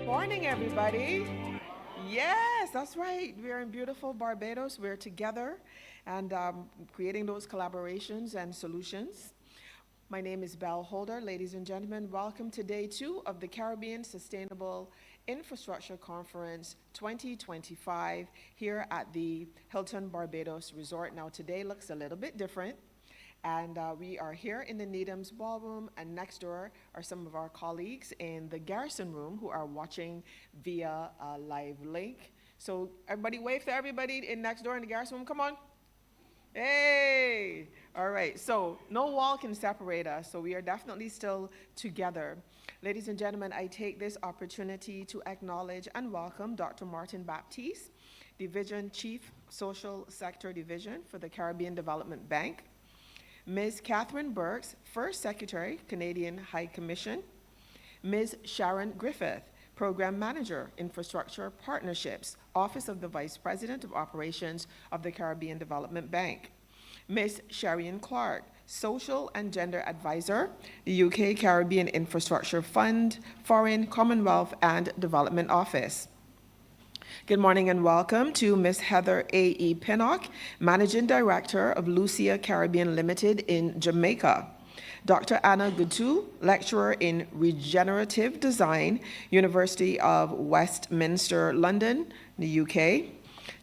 Morning, everybody. Yes, that's right. We're in beautiful Barbados. We're together and creating those collaborations and solutions. My name is Belle Holder. Ladies and gentlemen, welcome to day 2 of the Caribbean Sustainable Infrastructure Conference 2025 here at the Hilton Barbados Resort. Now, today looks a little bit different. And we are here in the Needham's Ballroom, and next door are some of our colleagues in the Garrison Room who are watching via a live link. So everybody wave to everybody in next door in the Garrison Room. Come on. Hey. All right. So no wall can separate us. So we are definitely still together. Ladies and gentlemen, I take this opportunity to acknowledge and welcome Dr. Martin Baptiste, Division Chief Social Sector Division for the Caribbean Development Bank. Ms. Catherine Burks, First Secretary, Canadian High Commission. Ms. Sharon Griffith, Program Manager, Infrastructure Partnerships, Office of the Vice President of Operations of the Caribbean Development Bank. Ms. Sharian Clark, Social and Gender Advisor, the UK Caribbean Infrastructure Fund, Foreign, Commonwealth and Development Office. Good morning and welcome to Ms. Heather A.E. Pinnock, Managing Director of Lucia Caribbean Limited in Jamaica. Dr. Anna Gutu, Lecturer in Regenerative Design, University of Westminster, London, the UK.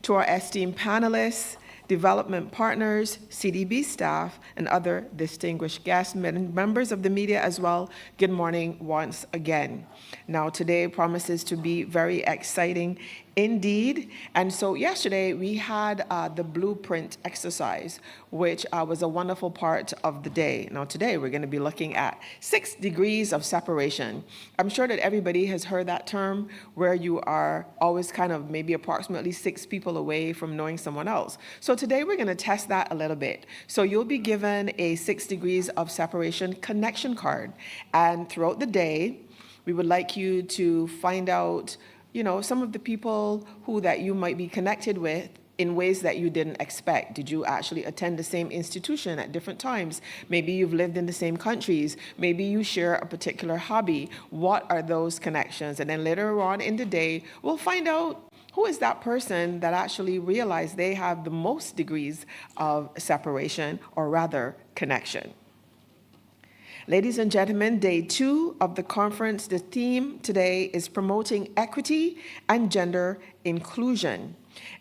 To our esteemed panelists, development partners, CDB staff, and other distinguished guests, members of the media as well, good morning once again. Now, today promises to be very exciting indeed. And so yesterday we had the blueprint exercise, which was a wonderful part of the day. Now today we're going to be looking at 6 degrees of separation. I'm sure that everybody has heard that term where you are always kind of maybe approximately 6 people away from knowing someone else. So today we're going to test that a little bit. So you'll be given a 6 degrees of separation connection card. And throughout the day, we would like you to find out some of the people who that you might be connected with in ways that you didn't expect. Did you actually attend the same institution at different times? Maybe you've lived in the same countries. Maybe you share a particular hobby. What are those connections? And then later on in the day, we'll find out who is that person that actually realized they have the most degrees of separation, or rather connection. Ladies and gentlemen, day 2 of the conference, the theme today is promoting equity and gender inclusion.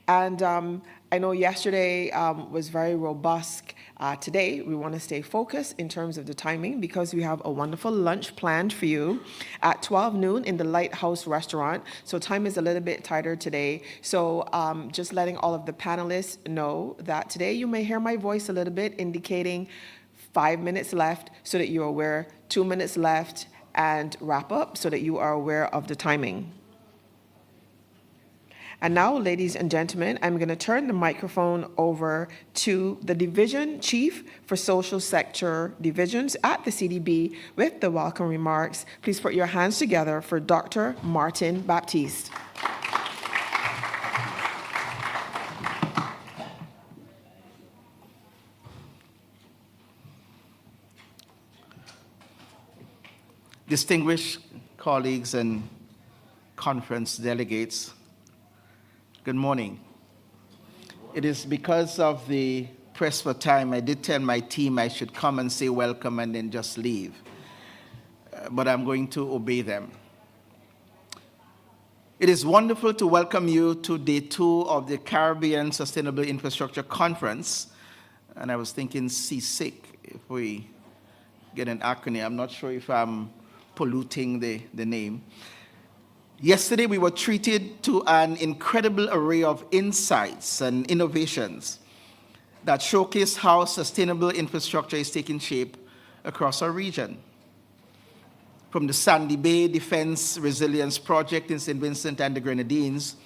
And I know yesterday was very robust. Today, we want to stay focused in terms of the timing because we have a wonderful lunch planned for you at 12 noon in the Lighthouse Restaurant. So time is a little bit tighter today. So just letting all of the panelists know that today you may hear my voice a little bit indicating 5 minutes left so that you're aware, 2 minutes left, and wrap up so that you are aware of the timing. And now, ladies and gentlemen, I'm going to turn the microphone over to the Division Chief for Social Sector Divisions at the CDB with the welcome remarks. Please put your hands together for Dr. Martin Baptiste. Distinguished colleagues and conference delegates, good morning. It is because of the press for time, I did tell my team I should come and say welcome and then just leave. But I'm going to obey them. It is wonderful to welcome you to day 2 of the Caribbean Sustainable Infrastructure Conference. And I was thinking CSIC, if we get an acronym. I'm not sure if I'm polluting the name. Yesterday, we were treated to an incredible array of insights and innovations that showcase how sustainable infrastructure is taking shape across our region. From the Sandy Bay Defense Resilience Project in St. Vincent and the Grenadines,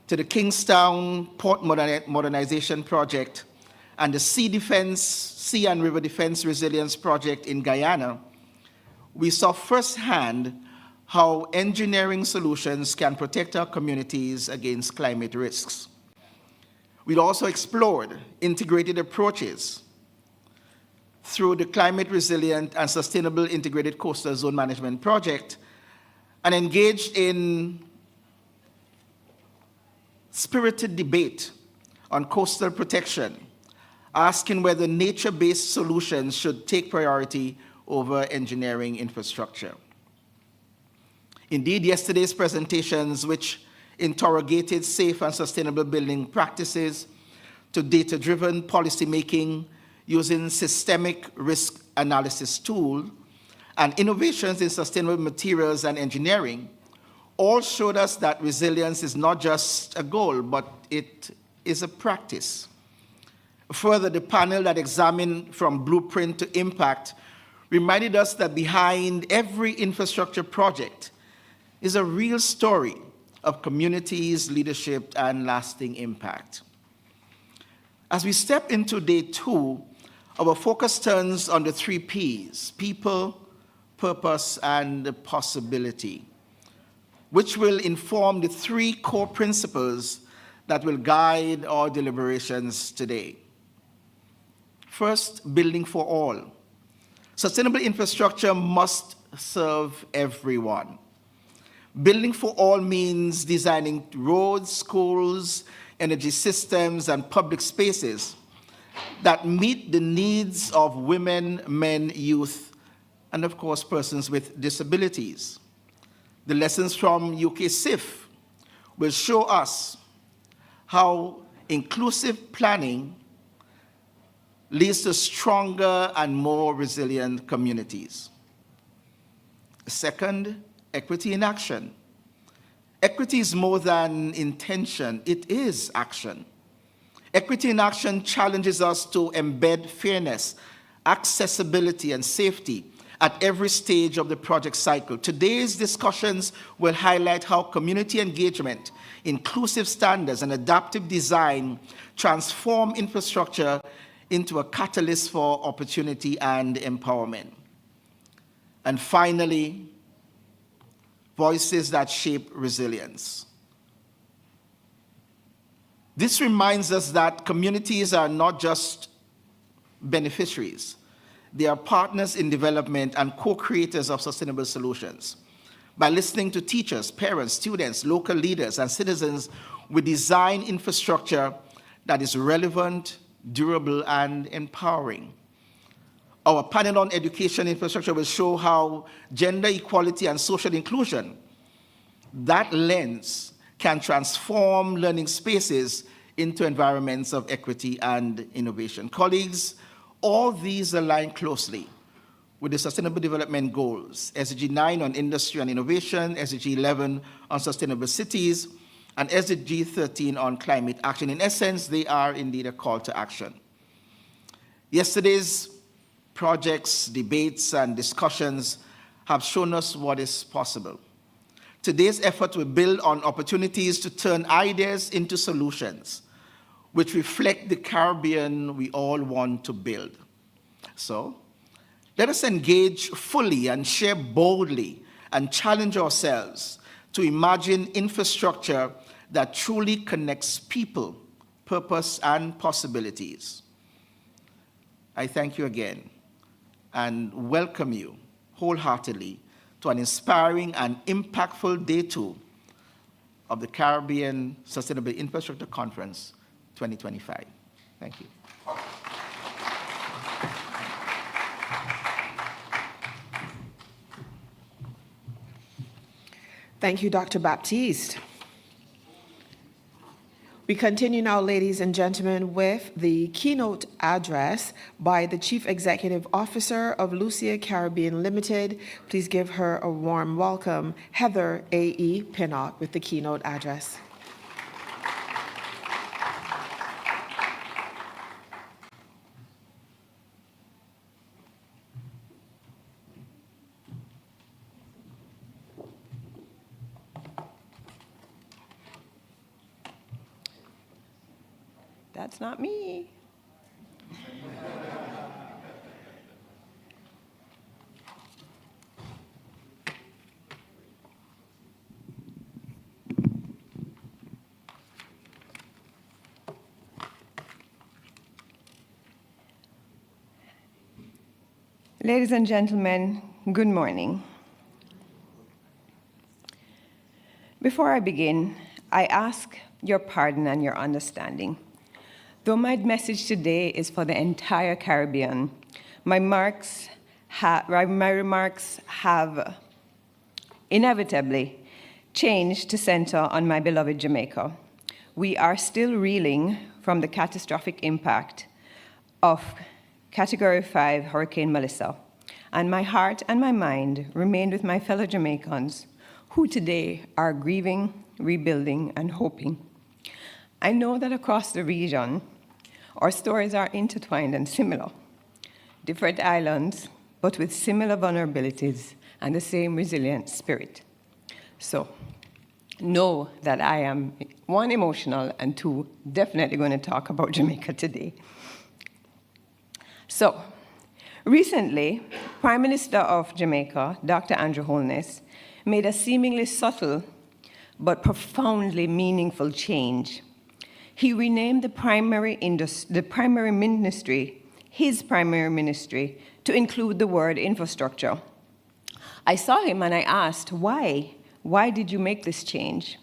to the Kingstown Port Modernization Project, and the Sea and River Defense Resilience Project in Guyana, we saw firsthand how engineering solutions can protect our communities against climate risks. We also explored integrated approaches through the Climate Resilient and Sustainable Integrated Coastal Zone Management Project, and engaged in spirited debate on coastal protection, asking whether nature-based solutions should take priority over engineering infrastructure. Indeed, yesterday's presentations, which interrogated safe and sustainable building practices to data-driven policymaking using systemic risk analysis tool and innovations in sustainable materials and engineering, all showed us that resilience is not just a goal, but it is a practice. Further, the panel that examined from blueprint to impact reminded us that behind every infrastructure project is a real story of communities, leadership, and lasting impact. As we step into day 2, our focus turns on the 3 Ps: people, purpose, and possibility, which will inform the 3 core principles that will guide our deliberations today. First, building for all. Sustainable infrastructure must serve everyone. Building for all means designing roads, schools, energy systems, and public spaces that meet the needs of women, men, youth, and of course, persons with disabilities. The lessons from UK SIF will show us how inclusive planning leads to stronger and more resilient communities. Second, equity in action. Equity is more than intention, it is action. Equity in action challenges us to embed fairness, accessibility, and safety at every stage of the project cycle. Today's discussions will highlight how community engagement, inclusive standards, and adaptive design transform infrastructure into a catalyst for opportunity and empowerment. And finally, voices that shape resilience. This reminds us that communities are not just beneficiaries. They are partners in development and co-creators of sustainable solutions. By listening to teachers, parents, students, local leaders, and citizens, we design infrastructure that is relevant, durable, and empowering. Our panel on education infrastructure will show how gender equality and social inclusion, that lens, can transform learning spaces into environments of equity and innovation. Colleagues, all these align closely with the Sustainable Development Goals, SDG 9 on industry and innovation, SDG 11 on sustainable cities, and SDG 13 on climate action. In essence, they are indeed a call to action. Yesterday's projects, debates, and discussions have shown us what is possible. Today's effort will build on opportunities to turn ideas into solutions, which reflect the Caribbean we all want to build. So, let us engage fully and share boldly and challenge ourselves to imagine infrastructure that truly connects people, purpose, and possibilities. I thank you again and welcome you wholeheartedly to an inspiring and impactful day 2 of the Caribbean Sustainable Infrastructure Conference 2025. Thank you. Thank you, Dr. Baptiste. We continue now, ladies and gentlemen, with the keynote address by the Chief Executive Officer of Lucia Caribbean Limited. Please give her a warm welcome, Heather A.E. Pinnock, with the keynote address. That's not me. Ladies and gentlemen, good morning. Before I begin, I ask your pardon and your understanding. Though my message today is for the entire Caribbean, my remarks have inevitably changed to center on my beloved Jamaica. We are still reeling from the catastrophic impact of Category 5 Hurricane Melissa, and my heart and my mind remain with my fellow Jamaicans who today are grieving, rebuilding, and hoping. I know that across the region, our stories are intertwined and similar. Different islands, but with similar vulnerabilities and the same resilient spirit. So, know that I am, one, emotional, and two, definitely going to talk about Jamaica today. So, recently, Prime Minister of Jamaica, Dr. Andrew Holness, made a seemingly subtle but profoundly meaningful change. He renamed his primary ministry, to include the word infrastructure. I saw him and I asked, why? Why did you make this change?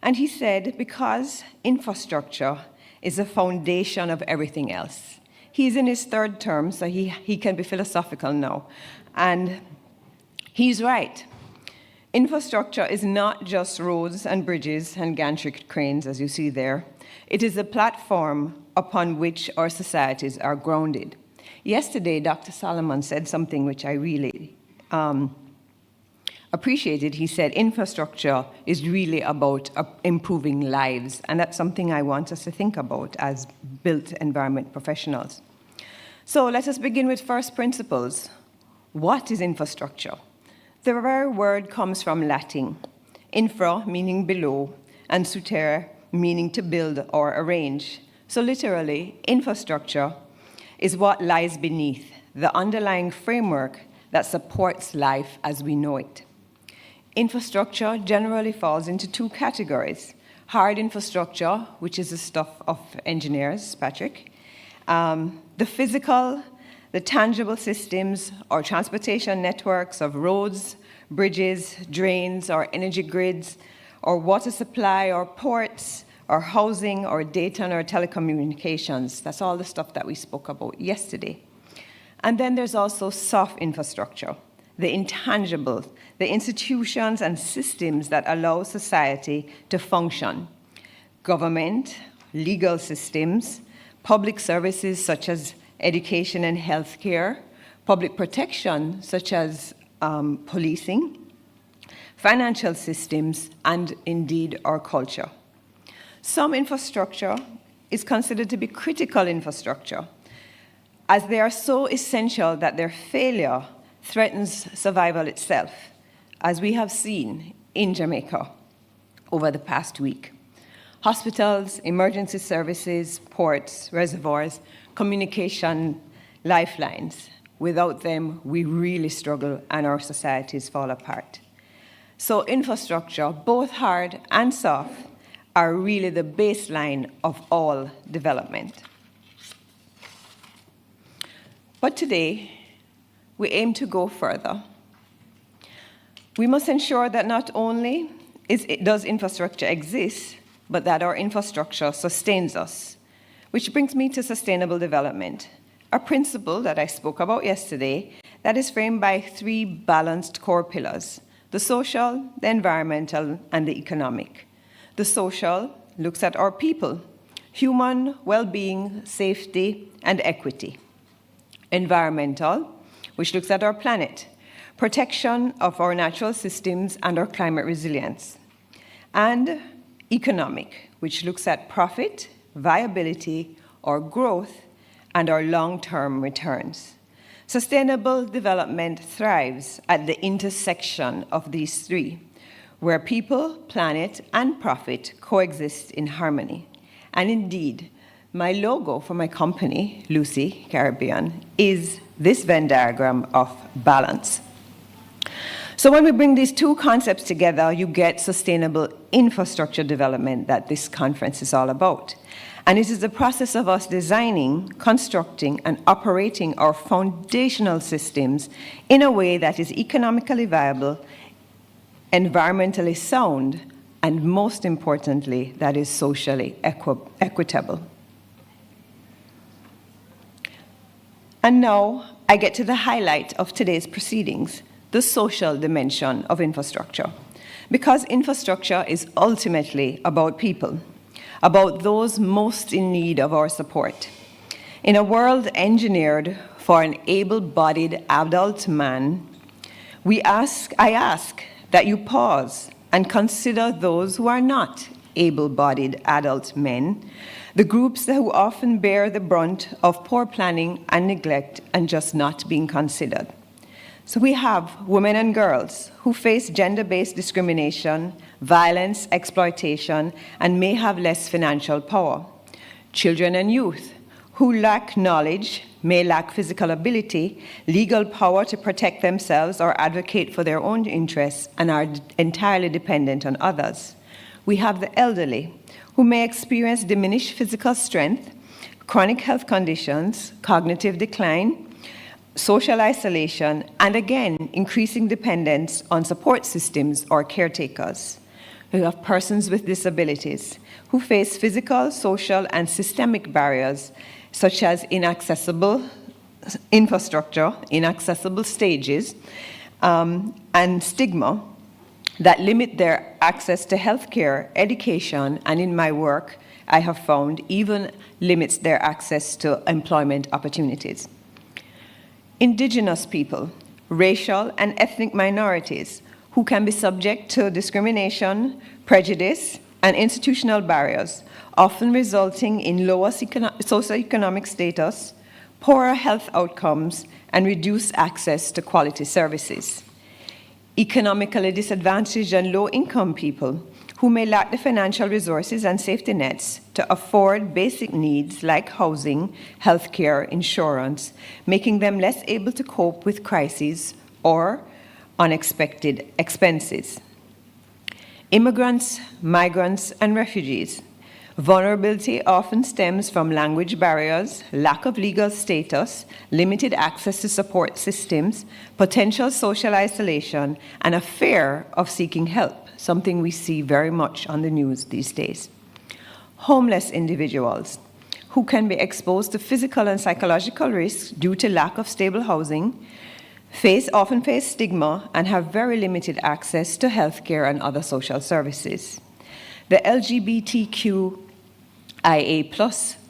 And he said, because infrastructure is the foundation of everything else. He's in his third term, so he can be philosophical now. And he's right. Infrastructure is not just roads and bridges and gantry cranes, as you see there. It is a platform upon which our societies are grounded. Yesterday, Dr. Solomon said something which I really appreciated. He said, infrastructure is really about improving lives, and that's something I want us to think about as built environment professionals. So let us begin with first principles. What is infrastructure? The very word comes from Latin, infra meaning below, and sutere meaning to build or arrange. So literally, infrastructure is what lies beneath, the underlying framework that supports life as we know it. Infrastructure generally falls into two categories. Hard infrastructure, which is the stuff of engineers, Patrick. The physical, the tangible systems or transportation networks of roads, bridges, drains, or energy grids, or water supply, or ports, or housing, or data, or telecommunications. That's all the stuff that we spoke about yesterday. And then there's also soft infrastructure, the intangibles, the institutions and systems that allow society to function. Government, legal systems, public services such as education and healthcare, public protection such as policing, financial systems, and indeed our culture. Some infrastructure is considered to be critical infrastructure, as they are so essential that their failure threatens survival itself, as we have seen in Jamaica over the past week. Hospitals, emergency services, ports, reservoirs, communication lifelines. Without them, we really struggle and our societies fall apart. So infrastructure, both hard and soft, are really the baseline of all development. But today, we aim to go further. We must ensure that not only does infrastructure exist, but that our infrastructure sustains us. Which brings me to sustainable development, a principle that I spoke about yesterday that is framed by three balanced core pillars: the social, the environmental, and the economic. The social looks at our people, human well-being, safety, and equity. Environmental, which looks at our planet, protection of our natural systems and our climate resilience. And economic, which looks at profit, viability, or growth, and our long-term returns. Sustainable development thrives at the intersection of these three, where people, planet, and profit coexist in harmony. And indeed, my logo for my company, Lucy Caribbean, is this Venn diagram of balance. So when we bring these two concepts together, you get sustainable infrastructure development that this conference is all about. And it is the process of us designing, constructing, and operating our foundational systems in a way that is economically viable, environmentally sound, and most importantly, that is socially equitable. And now I get to the highlight of today's proceedings, the social dimension of infrastructure. Because infrastructure is ultimately about people, about those most in need of our support. In a world engineered for an able-bodied adult man, I ask that you pause and consider those who are not able-bodied adult men, the groups who often bear the brunt of poor planning and neglect and just not being considered. So we have women and girls who face gender-based discrimination, violence, exploitation, and may have less financial power. Children and youth who lack knowledge, may lack physical ability, legal power to protect themselves or advocate for their own interests, and are entirely dependent on others. We have the elderly who may experience diminished physical strength, chronic health conditions, cognitive decline, social isolation, and again, increasing dependence on support systems or caretakers. We have persons with disabilities who face physical, social, and systemic barriers such as inaccessible infrastructure, inaccessible stages, and stigma that limit their access to healthcare, education, and in my work, I have found even limits their access to employment opportunities. Indigenous people, racial and ethnic minorities who can be subject to discrimination, prejudice, and institutional barriers, often resulting in lower socioeconomic status, poorer health outcomes, and reduced access to quality services. Economically disadvantaged and low-income people who may lack the financial resources and safety nets to afford basic needs like housing, healthcare, insurance, making them less able to cope with crises or unexpected expenses. Immigrants, migrants, and refugees. Vulnerability often stems from language barriers, lack of legal status, limited access to support systems, potential social isolation, and a fear of seeking help, something we see very much on the news these days. Homeless individuals who can be exposed to physical and psychological risks due to lack of stable housing, often face stigma and have very limited access to healthcare and other social services. The LGBTQIA+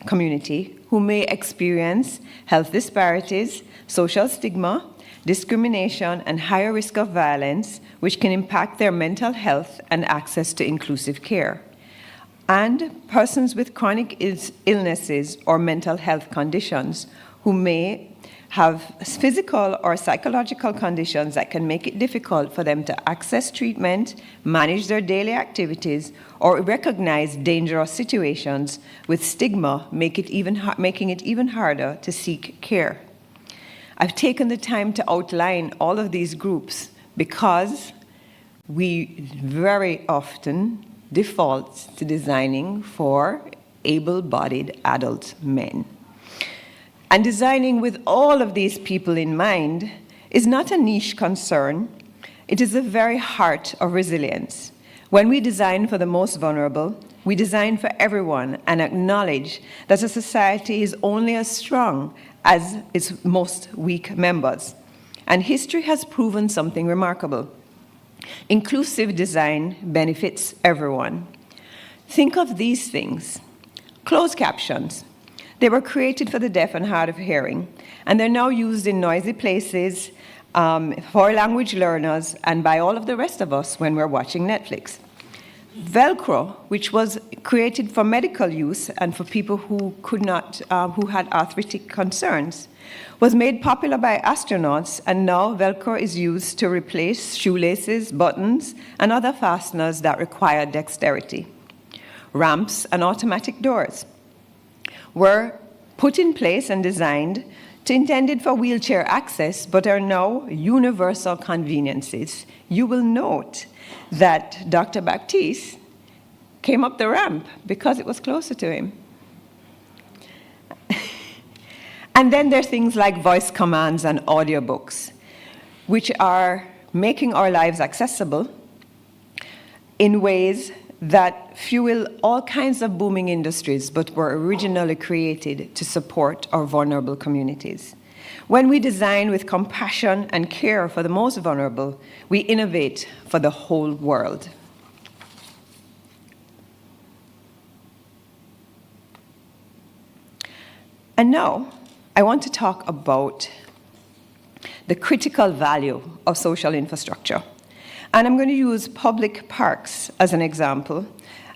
community who may experience health disparities, social stigma, discrimination, and higher risk of violence, which can impact their mental health and access to inclusive care. And persons with chronic illnesses or mental health conditions who may have physical or psychological conditions that can make it difficult for them to access treatment, manage their daily activities, or recognize dangerous situations with stigma, making it even harder to seek care. I've taken the time to outline all of these groups because we very often default to designing for able-bodied adult men. And designing with all of these people in mind is not a niche concern. It is the very heart of resilience. When we design for the most vulnerable, we design for everyone and acknowledge that a society is only as strong as its most weak members. And history has proven something remarkable. Inclusive design benefits everyone. Think of these things. Closed captions. They were created for the deaf and hard of hearing, and they're now used in noisy places, for language learners, and by all of the rest of us when we're watching Netflix. Velcro, which was created for medical use and for people who who had arthritic concerns, was made popular by astronauts, and now Velcro is used to replace shoelaces, buttons, and other fasteners that require dexterity. Ramps and automatic doors were put in place and designed intended for wheelchair access, but are now universal conveniences. You will note that Dr. Baptiste came up the ramp because it was closer to him. And then there are things like voice commands and audiobooks, which are making our lives accessible in ways that fuel all kinds of booming industries, but were originally created to support our vulnerable communities. When we design with compassion and care for the most vulnerable, we innovate for the whole world. And now, I want to talk about the critical value of social infrastructure. And I'm going to use public parks as an example,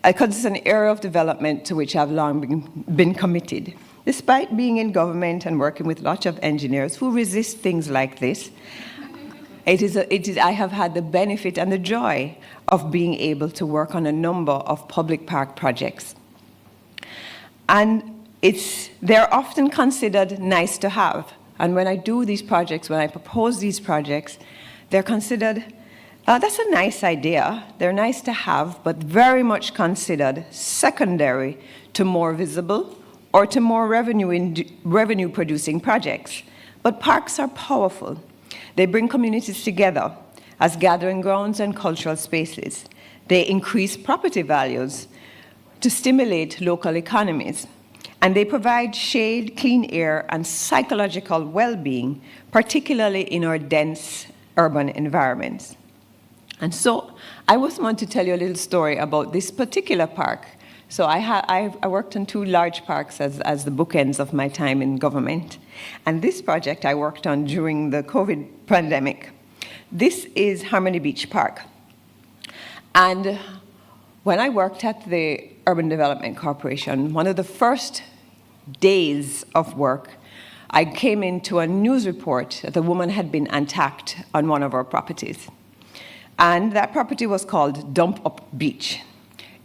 because it's an area of development to which I've long been committed. Despite being in government and working with lots of engineers who resist things like this, I have had the benefit and the joy of being able to work on a number of public park projects. And they're often considered nice to have. And when I do these projects, when I propose these projects, they're considered that's a nice idea. They're nice to have, but very much considered secondary to more visible or to more revenue-producing projects. But parks are powerful. They bring communities together as gathering grounds and cultural spaces. They increase property values to stimulate local economies. And they provide shade, clean air, and psychological well-being, particularly in our dense urban environments. And so I was want to tell you a little story about this particular park. So I worked on 2 large parks as the bookends of my time in government. And this project I worked on during the COVID pandemic. This is Harmony Beach Park. And when I worked at the Urban Development Corporation, one of the first days of work, I came into a news report that a woman had been attacked on one of our properties. And that property was called Dump Up Beach.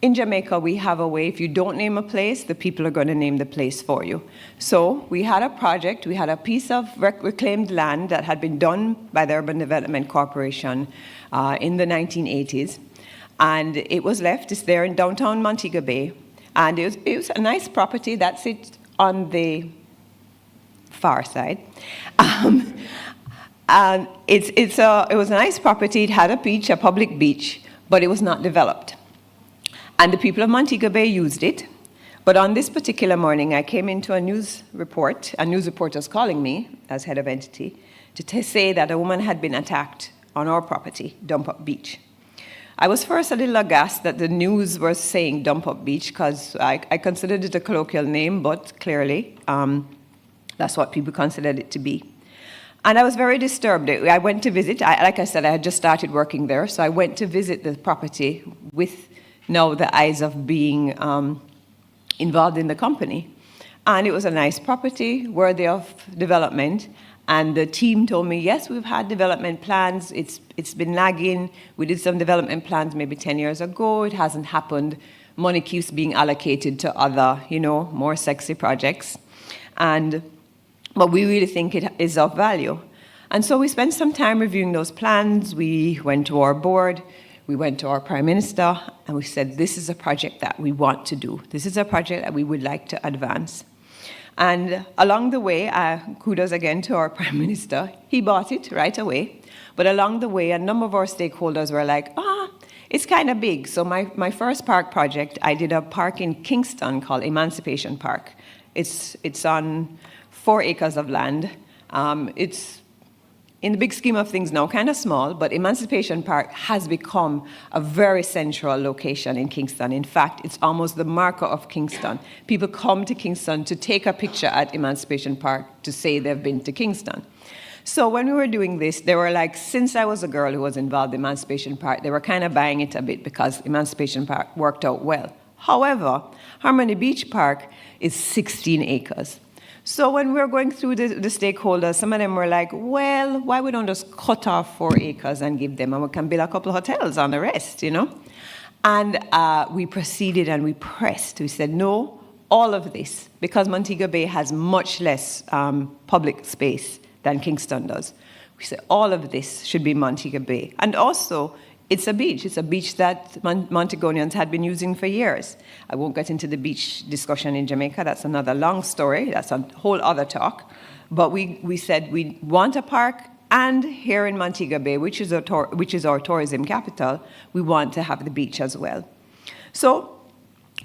In Jamaica, we have a way, if you don't name a place, the people are going to name the place for you. So we had a project, we had a piece of reclaimed land that had been done by the Urban Development Corporation in the 1980s. And it was left, it's there in downtown Montego Bay. And it was a nice property that sits on the far side. And it was a nice property. It had a beach, a public beach, but it was not developed. And the people of Montego Bay used it. But on this particular morning, I came into a news report. A news reporter was calling me as head of entity to say that a woman had been attacked on our property, Dump Up Beach. I was first a little aghast that the news was saying Dump Up Beach because I considered it a colloquial name, but clearly that's what people considered it to be. And I was very disturbed. I went to visit. Like I said, I had just started working there, so I went to visit the property with now the eyes of being involved in the company. And it was a nice property, worthy of development. And the team told me, yes, we've had development plans. It's been lagging. We did some development plans maybe 10 years ago. It hasn't happened. Money keeps being allocated to other, more sexy projects. But we really think it is of value. And so we spent some time reviewing those plans. We went to our board. We went to our prime minister. And we said, this is a project that we want to do. This is a project that we would like to advance. And along the way, kudos again to our prime minister, he bought it right away. But along the way, a number of our stakeholders were like, it's kind of big. So my first park project, I did a park in Kingston called Emancipation Park. It's on 4 acres of land. It's in the big scheme of things now, kind of small, but Emancipation Park has become a very central location in Kingston. In fact, it's almost the marker of Kingston. People come to Kingston to take a picture at Emancipation Park to say they've been to Kingston. So when we were doing this, they were like, since I was a girl who was involved in Emancipation Park, they were kind of buying it a bit because Emancipation Park worked out well. However, Harmony Beach Park is 16 acres. So when we were going through the stakeholders, some of them were like, well, why we don't just cut off 4 acres and give them, and we can build a couple of hotels on the rest, you know? And we proceeded and we pressed. We said, no, all of this, because Montego Bay has much less public space than Kingston does. We said, all of this should be Montego Bay. And also, it's a beach. It's a beach that Montegonians had been using for years. I won't get into the beach discussion in Jamaica. That's another long story. That's a whole other talk. But we said we want a park, and here in Montego Bay, which is our tourism capital, we want to have the beach as well. So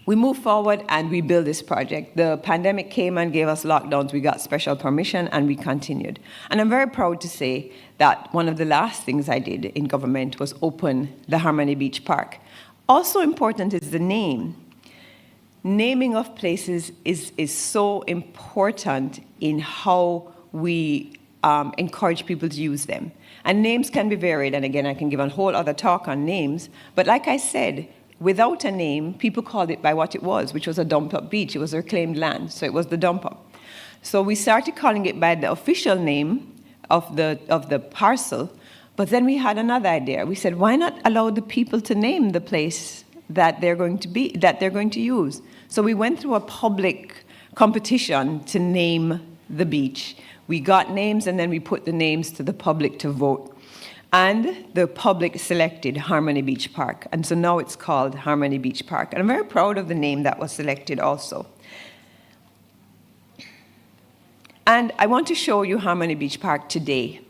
we moved forward and we built this project. The pandemic came and gave us lockdowns. We got special permission and we continued. And I'm very proud to say that one of the last things I did in government was open the Harmony Beach Park. Also important is the name. Naming of places is so important in how we encourage people to use them. And names can be varied, and again, I can give a whole other talk on names, but like I said, without a name, people called it by what it was, which was a dump-up beach. It was reclaimed land, so it was the dump-up. So we started calling it by the official name of the parcel, but then we had another idea. We said, why not allow the people to name the place that they're going to use? So we went through a public competition to name the beach. We got names, and then we put the names to the public to vote. And the public selected Harmony Beach Park. And so now it's called Harmony Beach Park. And I'm very proud of the name that was selected also. And I want to show you Harmony Beach Park today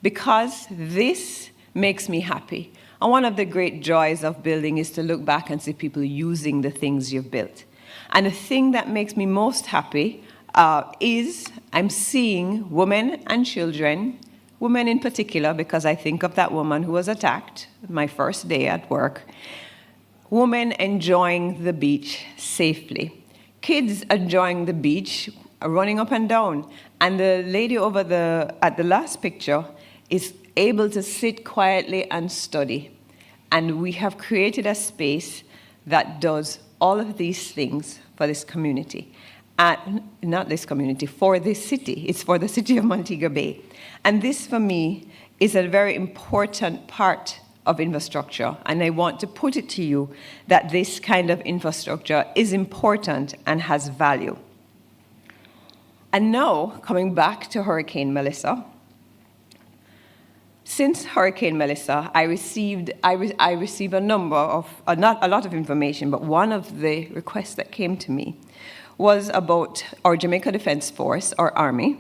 because this makes me happy. And one of the great joys of building is to look back and see people using the things you've built. And the thing that makes me most happy is I'm seeing women and children, women in particular, because I think of that woman who was attacked my first day at work, women enjoying the beach safely, kids enjoying the beach, running up and down, and the lady at the last picture is able to sit quietly and study. And we have created a space that does all of these things for this community. Not this community, for this city. It's for the city of Montego Bay. And this, for me, is a very important part of infrastructure. And I want to put it to you that this kind of infrastructure is important and has value. And now, coming back to Hurricane Melissa, since Hurricane Melissa, I received a number of, not a lot of information, but one of the requests that came to me was about our Jamaica Defense Force, our Army,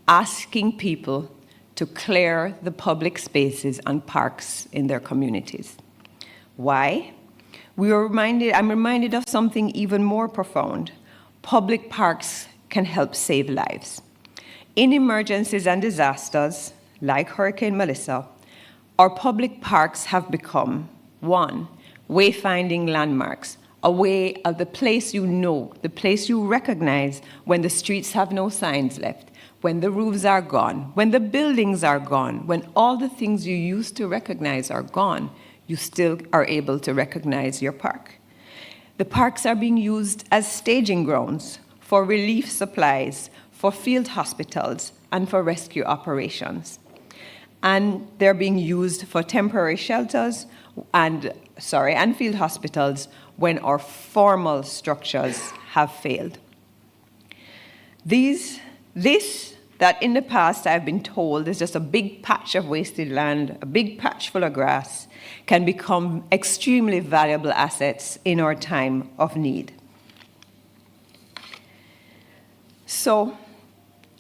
asking people to clear the public spaces and parks in their communities. Why? I'm reminded of something even more profound. Public parks can help save lives. In emergencies and disasters, like Hurricane Melissa, our public parks have become, one, wayfinding landmarks, a way of the place you know, the place you recognize when the streets have no signs left, when the roofs are gone, when the buildings are gone, when all the things you used to recognize are gone, you still are able to recognize your park. The parks are being used as staging grounds for relief supplies, for field hospitals, and for rescue operations. And they're being used for temporary shelters and field hospitals when our formal structures have failed. This that in the past I've been told is just a big patch of wasted land, a big patch full of grass, can become extremely valuable assets in our time of need. So,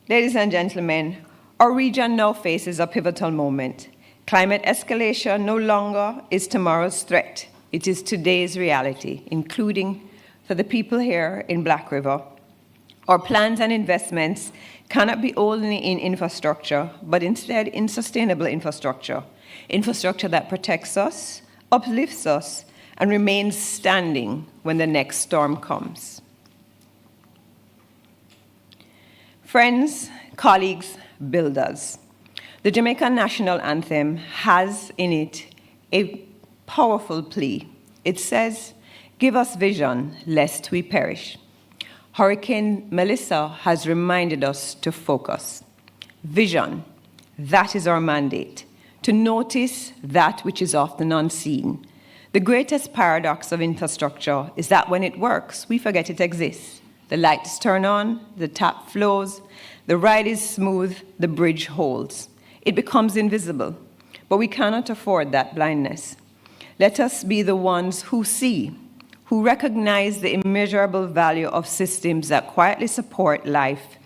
ladies and gentlemen, our region now faces a pivotal moment. Climate escalation no longer is tomorrow's threat. It is today's reality, including for the people here in Black River, Our plans and investments cannot be only in infrastructure, but instead in sustainable infrastructure, infrastructure that protects us, uplifts us, and remains standing when the next storm comes. Friends, colleagues, builders, the Jamaican National Anthem has in it a powerful plea. It says, "Give us vision, lest we perish." Hurricane Melissa has reminded us to focus. Vision, that is our mandate, to notice that which is often unseen. The greatest paradox of infrastructure is that when it works, we forget it exists. The lights turn on, the tap flows, the ride is smooth, the bridge holds. It becomes invisible, but we cannot afford that blindness. Let us be the ones who see, who recognize the immeasurable value of systems that quietly support life,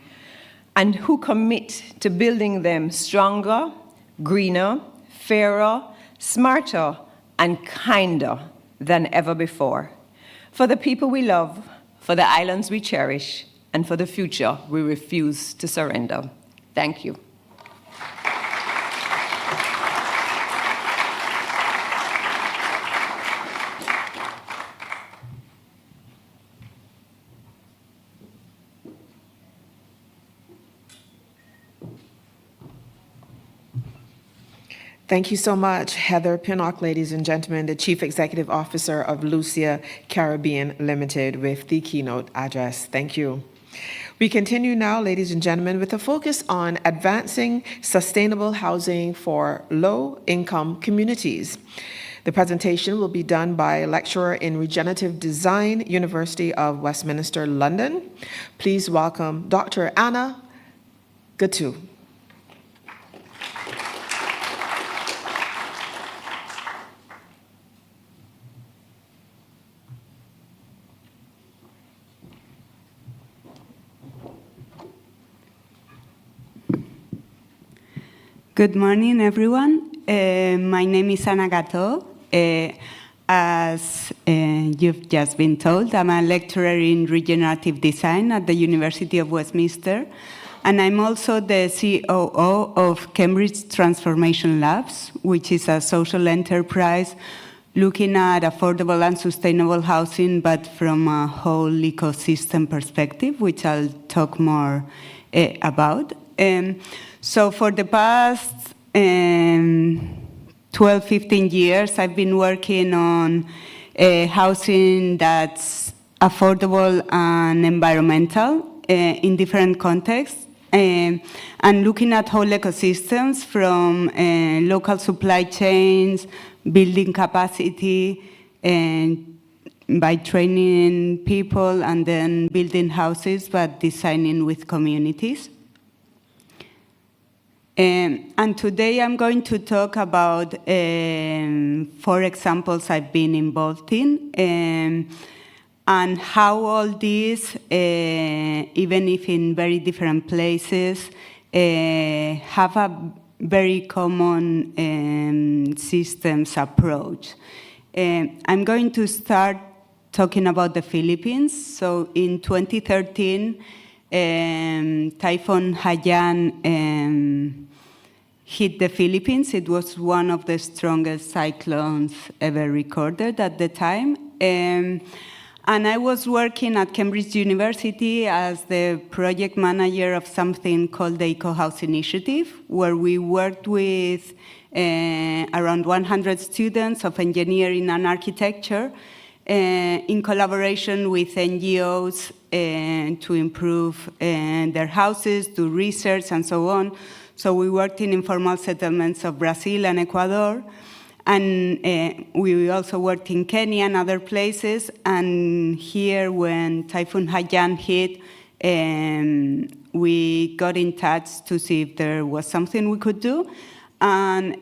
and who commit to building them stronger, greener, fairer, smarter, and kinder than ever before. For the people we love, for the islands we cherish, and for the future we refuse to surrender. Thank you. Thank you so much, Heather Pinnock, ladies and gentlemen, the Chief Executive Officer of Lucia Caribbean Limited, with the keynote address. Thank you. We continue now, ladies and gentlemen, with a focus on advancing sustainable housing for low-income communities. The presentation will be done by a lecturer in Regenerative Design, University of Westminster, London. Please welcome Dr. Anna Gatu. Good morning, everyone. My name is Ana Gato. As you've just been told, I'm a lecturer in regenerative design at the University of Westminster, and I'm also the COO of Cambridge Transformation Labs, which is a social enterprise looking at affordable and sustainable housing, but from a whole ecosystem perspective, which I'll talk more about. So for the past 12, 15 years, I've been working on housing that's affordable and environmental in different contexts, and looking at whole ecosystems from local supply chains, building capacity, and by training people and then building houses, but designing with communities. And today I'm going to talk about 4 examples I've been involved in, and how all these, even if in very different places, have a very common systems approach. I'm going to start talking about the Philippines. So in 2013, Typhoon Haiyan hit the Philippines. It was one of the strongest cyclones ever recorded at the time. And I was working at Cambridge University as the project manager of something called the Eco House Initiative, where we worked with around 100 students of engineering and architecture in collaboration with NGOs to improve their houses, do research, and so on. So we worked in informal settlements of Brazil and Ecuador, and we also worked in Kenya and other places. And here, when Typhoon Haiyan hit, we got in touch to see if there was something we could do. And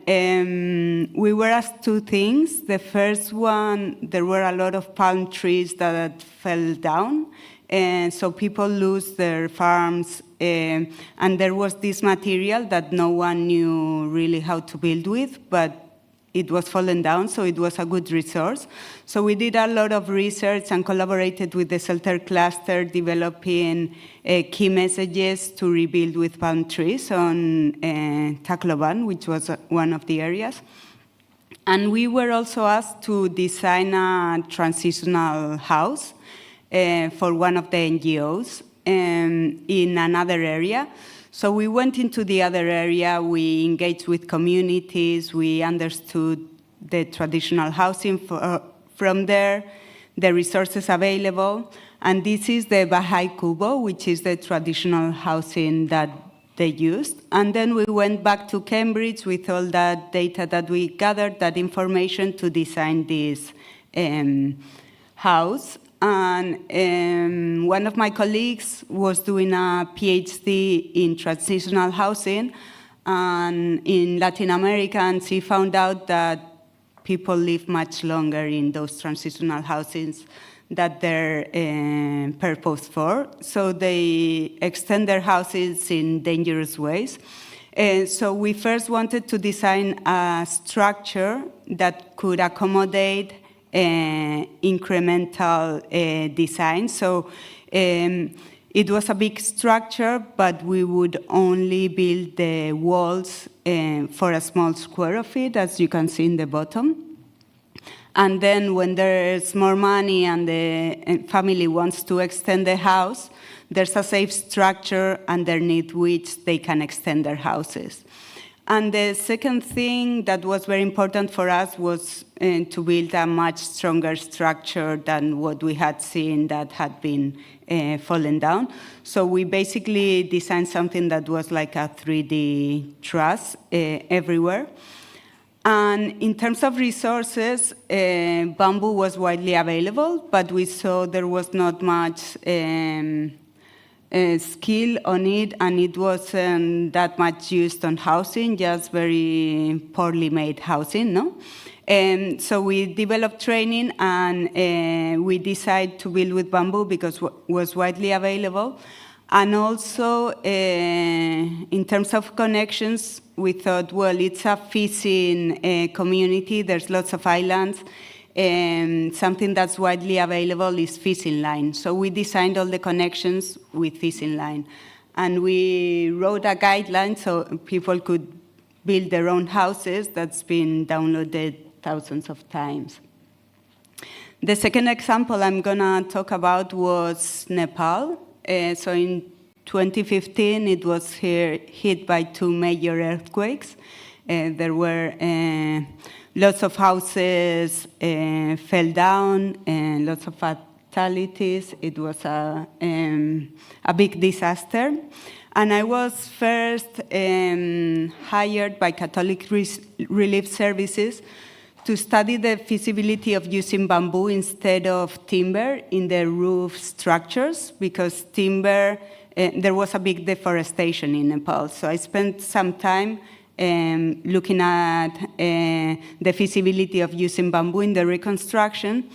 we were asked 2 things. The first one, there were a lot of palm trees that fell down, and so people lose their farms, and there was this material that no one knew really how to build with, but it was fallen down, so it was a good resource. So we did a lot of research and collaborated with the shelter cluster, developing key messages to rebuild with palm trees on Tacloban, which was one of the areas. And we were also asked to design a transitional house for one of the NGOs in another area. So we went into the other area, we engaged with communities, we understood the traditional housing from there, the resources available, and this is the Baha'i Kubo, which is the traditional housing that they used. And then we went back to Cambridge with all that data that we gathered, that information, to design this house. And one of my colleagues was doing a PhD in transitional housing and in Latin America, and she found out that people live much longer in those transitional housings that they're purposed for. So they extend their houses in dangerous ways. So we first wanted to design a structure that could accommodate incremental design. So it was a big structure, but we would only build the walls for a small square of it, as you can see in the bottom. And then when there's more money and the family wants to extend the house, there's a safe structure underneath which they can extend their houses. And the second thing that was very important for us was to build a much stronger structure than what we had seen that had been fallen down. So we basically designed something that was like a 3D truss everywhere. And in terms of resources, bamboo was widely available, but we saw there was not much skill on it, and it wasn't that much used on housing, just very poorly made housing, no? And so we developed training, and we decided to build with bamboo because it was widely available. And also, in terms of connections, we thought, well, it's a fishing community. There's lots of islands. And something that's widely available is fishing line. So we designed all the connections with fishing line. And we wrote a guideline so people could build their own houses. That's been downloaded thousands of times. The second example I'm going to talk about was Nepal. So in 2015, it was hit by 2 major earthquakes. There were lots of houses fell down, and lots of fatalities. It was a big disaster. And I was first hired by Catholic Relief Services to study the feasibility of using bamboo instead of timber in the roof structures, because timber, there was a big deforestation in Nepal. So I spent some time looking at the feasibility of using bamboo in the reconstruction.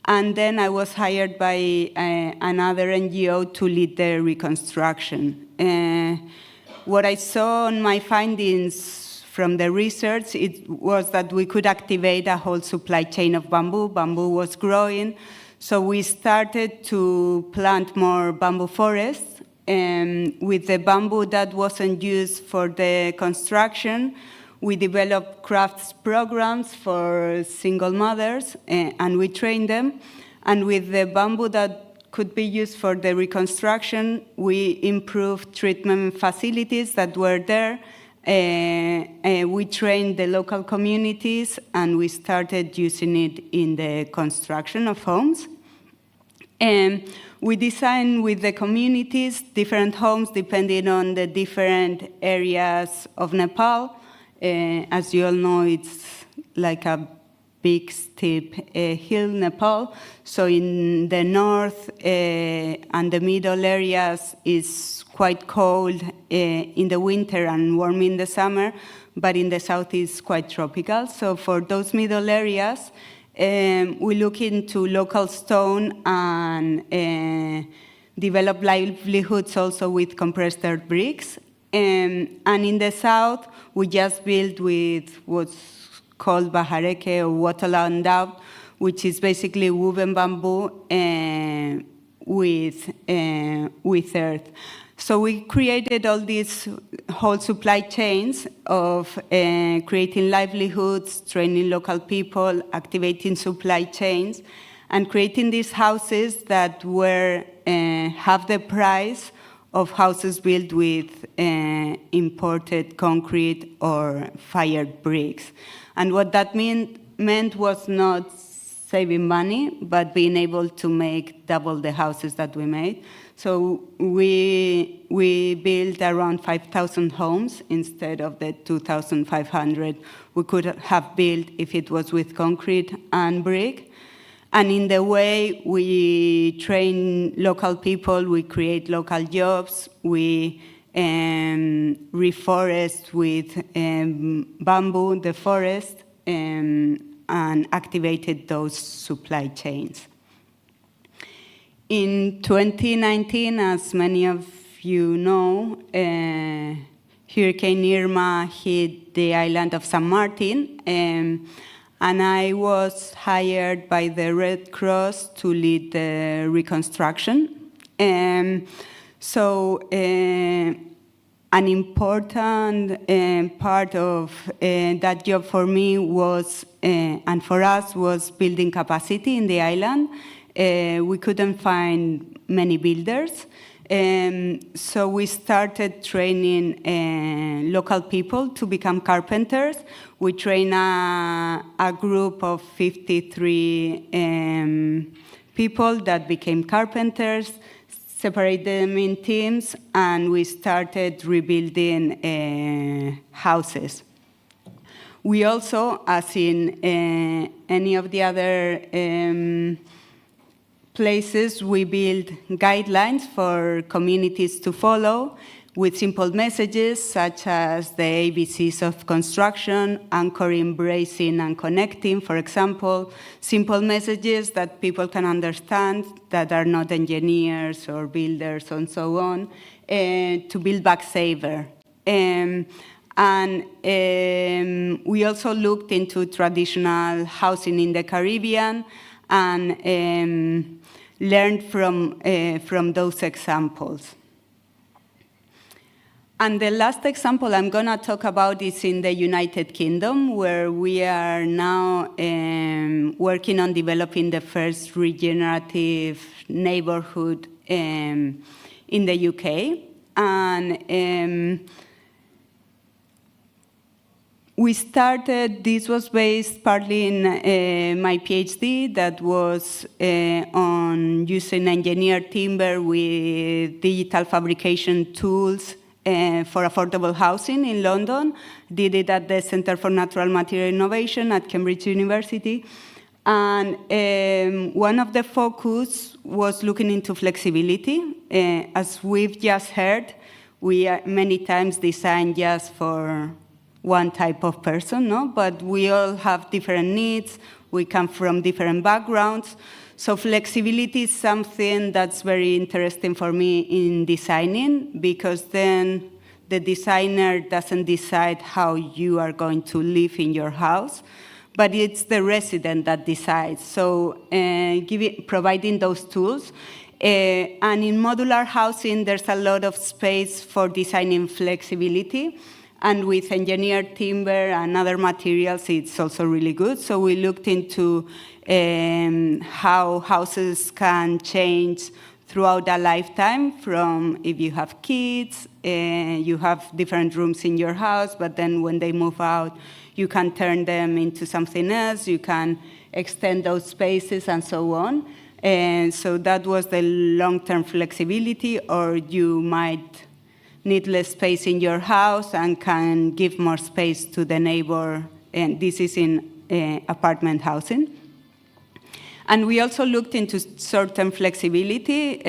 And then I was hired by another NGO to lead the reconstruction. What I saw on my findings from the research, it was that we could activate a whole supply chain of bamboo. Bamboo was growing, so we started to plant more bamboo forests. With the bamboo that wasn't used for the construction, we developed crafts programs for single mothers, and we trained them. And with the bamboo that could be used for the reconstruction, we improved treatment facilities that were there. We trained the local communities, and we started using it in the construction of homes. And we designed with the communities different homes depending on the different areas of Nepal. As you all know, it's like a big steep hill, Nepal. So in the north and the middle areas is quite cold in the winter and warm in the summer, but in the south is quite tropical. So for those middle areas, we look into local stone and develop livelihoods also with compressed earth bricks. And in the south, we just build with what's called bahareke or waterland out, which is basically woven bamboo with earth. So we created all these whole supply chains of creating livelihoods, training local people, activating supply chains, and creating these houses that were half the price of houses built with imported concrete or fired bricks. And what that meant was not saving money, but being able to make double the houses that we made. So we built around 5,000 homes instead of the 2,500 we could have built if it was with concrete and brick. And in the way we train local people, we create local jobs, we reforest with bamboo, the forest, and activated those supply chains. In 2019, as many of you know, Hurricane Irma hit the island of San Martin, and I was hired by the Red Cross to lead the reconstruction. So an important part of that job for me was, and for us, was building capacity in the island. We couldn't find many builders. So we started training local people to become carpenters. We trained a group of 53 people that became carpenters, separated them in teams, and we started rebuilding houses. We also, as in any of the other places, we build guidelines for communities to follow with simple messages such as the ABCs of construction, anchoring, bracing, and connecting, for example, simple messages that people can understand that are not engineers or builders and so on, to build back safer. And we also looked into traditional housing in the Caribbean and learned from those examples. And the last example I'm going to talk about is in the United Kingdom, where we are now working on developing the first regenerative neighborhood in the UK. And we started, this was based partly in my PhD that was on using engineered timber with digital fabrication tools for affordable housing in London. Did it at the Center for Natural Material Innovation at Cambridge University. And one of the focus was looking into flexibility. As we've just heard, we many times design just for one type of person, no? But we all have different needs. We come from different backgrounds. So flexibility is something that's very interesting for me in designing, because then the designer doesn't decide how you are going to live in your house, but it's the resident that decides. So providing those tools. And in modular housing, there's a lot of space for designing flexibility. And with engineered timber and other materials, it's also really good. So we looked into how houses can change throughout a lifetime, from if you have kids, you have different rooms in your house, but then when they move out, you can turn them into something else, you can extend those spaces and so on. And so that was the long-term flexibility, or you might need less space in your house and can give more space to the neighbor. And this is in apartment housing. And we also looked into short-term flexibility.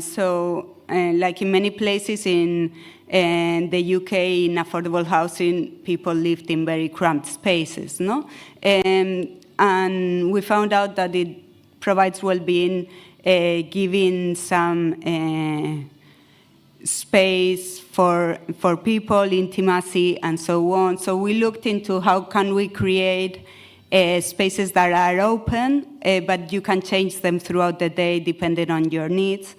So like in many places in the UK, in affordable housing, people lived in very cramped spaces, no? And we found out that it provides well-being, giving some space for people, intimacy, and so on. So we looked into how can we create spaces that are open, but you can change them throughout the day depending on your needs.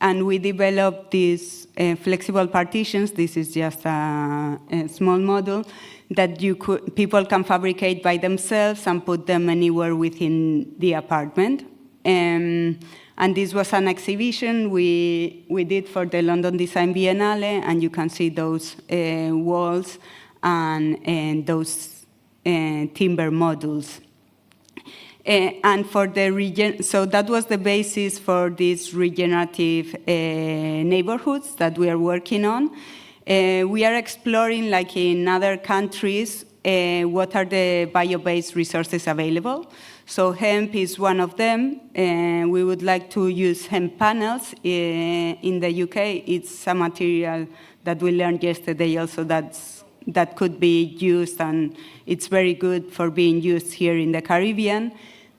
And we developed these flexible partitions. This is just a small model that people can fabricate by themselves and put them anywhere within the apartment. And this was an exhibition we did for the London Design Biennale, and you can see those walls and those timber modules. And for the so that was the basis for these regenerative neighborhoods that we are working on. We are exploring, like in other countries, what are the bio-based resources available. So hemp is one of them. We would like to use hemp panels. In the UK, it's a material that we learned yesterday also that could be used, and it's very good for being used here in the Caribbean.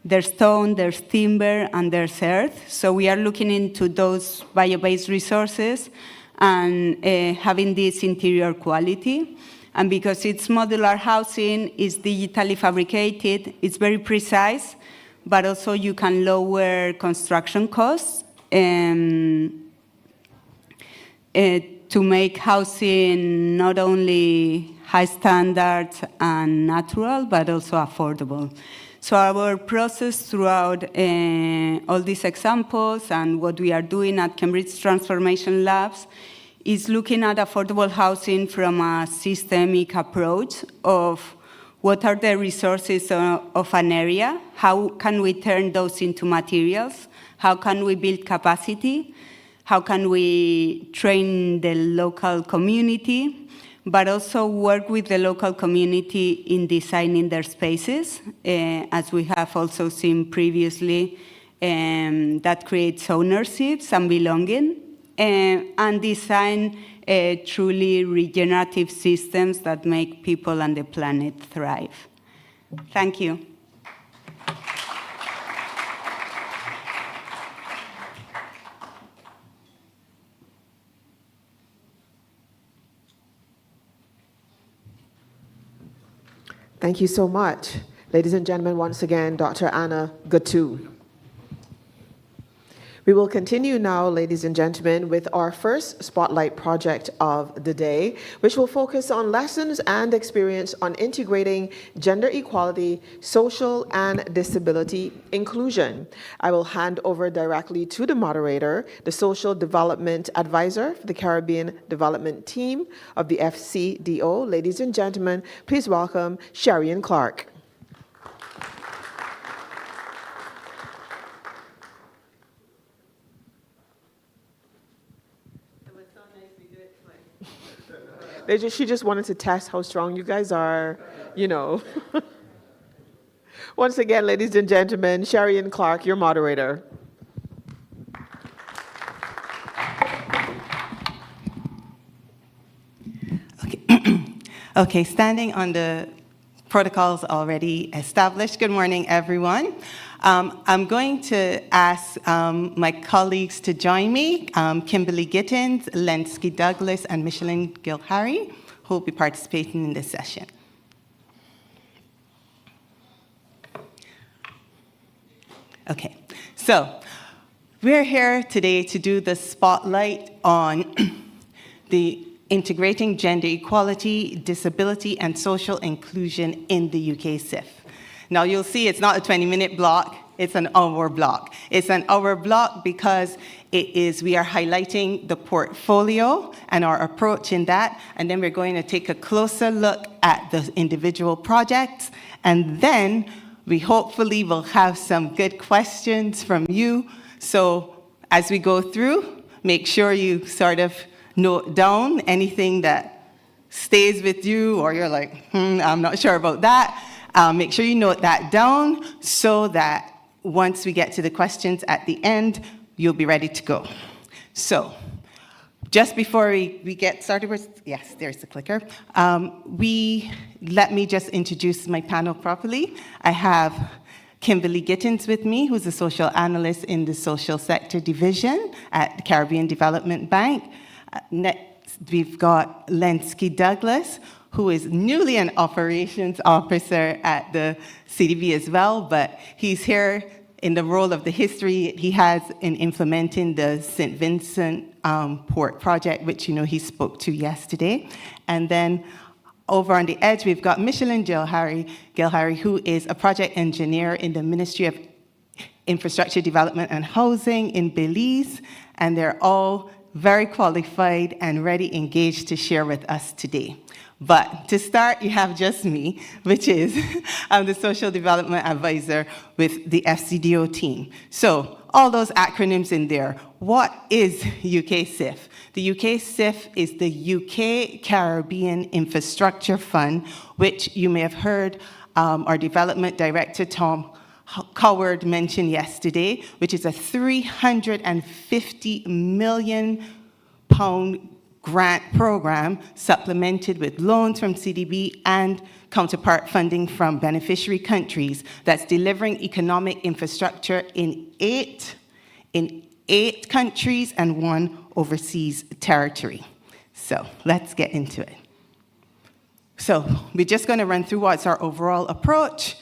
There's stone, there's timber, and there's earth. So we are looking into those bio-based resources and having this interior quality. And because it's modular housing, it's digitally fabricated, it's very precise, but also you can lower construction costs to make housing not only high standards and natural, but also affordable. So our process throughout all these examples and what we are doing at Cambridge Transformation Labs is looking at affordable housing from a systemic approach of what are the resources of an area, how can we turn those into materials, how can we build capacity, how can we train the local community, but also work with the local community in designing their spaces, as we have also seen previously, that creates ownerships and belonging. And design truly regenerative systems that make people and the planet thrive. Thank you. Thank you so much. Ladies and gentlemen, once again, Dr. Anna Gatu. We will continue now, ladies and gentlemen, with our first spotlight project of the day, which will focus on lessons and experience on integrating gender equality, social and disability inclusion. I will hand over directly to the moderator, the Social Development Advisor for the Caribbean Development Team of the FCDO. Ladies and gentlemen, please welcome Sharian Clark. She just wanted to test how strong you guys are, you know. Once again, ladies and gentlemen, Sharian Clark, your moderator. Okay, standing on the protocols already established. Good morning, everyone. I'm going to ask my colleagues to join me, Kimberly Gittins, Lenski Douglas, and Micheline Gilharry, who will be participating in this session. Okay, so we're here today to do the spotlight on the integrating gender equality, disability, and social inclusion in the UK CIF. Now you'll see it's not a 20-minute block, it's an hour block. It's an hour block because we are highlighting the portfolio and our approach in that, and then we're going to take a closer look at the individual projects, and then we hopefully will have some good questions from you. So as we go through, make sure you sort of note down anything that stays with you or you're like, I'm not sure about that. Make sure you note that down so that once we get to the questions at the end, you'll be ready to go. So just before we get started, yes, there's the clicker. Let me just introduce my panel properly. I have Kimberly Gittins with me, who's a social analyst in the social sector division at the Caribbean Development Bank. we've got Lenski Douglas, who is newly an operations officer at the CDB as well, but he's here in the role of the history he has in implementing the St. Vincent Port project, which he spoke to yesterday. And then over on the edge, we've got Michelin Gilhari, who is a project engineer in the Ministry of Infrastructure Development and Housing in Belize, and they're all very qualified and ready, engaged to share with us today. But to start, you have just me, which is I'm the Social Development Advisor with the FCDO team. So all those acronyms in there. What is UKCIF? The UKCIF is the UK Caribbean Infrastructure Fund, which you may have heard our Development Director, Tom Coward, mention yesterday, which is a £350 million grant program supplemented with loans from CDB and counterpart funding from beneficiary countries that's delivering economic infrastructure in eight countries and 1 overseas territory. So let's get into it. So we're just going to run through what's our overall approach,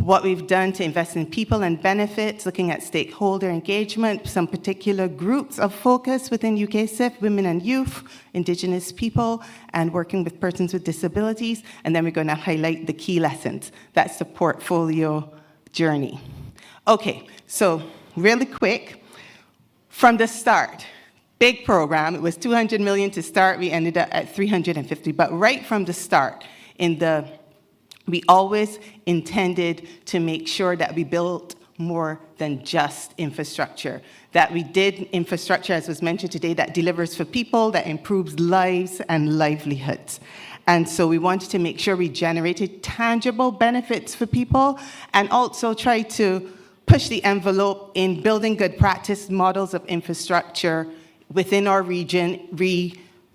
what we've done to invest in people and benefits, looking at stakeholder engagement, some particular groups of focus within UKCIF, women and youth, Indigenous people, and working with persons with disabilities. And then we're going to highlight the key lessons. That's the portfolio journey. Okay, so really quick, from the start, big program, it was 200 million to start, we ended up at 350, but right from the start, we always intended to make sure that we built more than just infrastructure, that we did infrastructure, as was mentioned today, that delivers for people, that improves lives and livelihoods. And so we wanted to make sure we generated tangible benefits for people and also try to push the envelope in building good practice models of infrastructure within our region,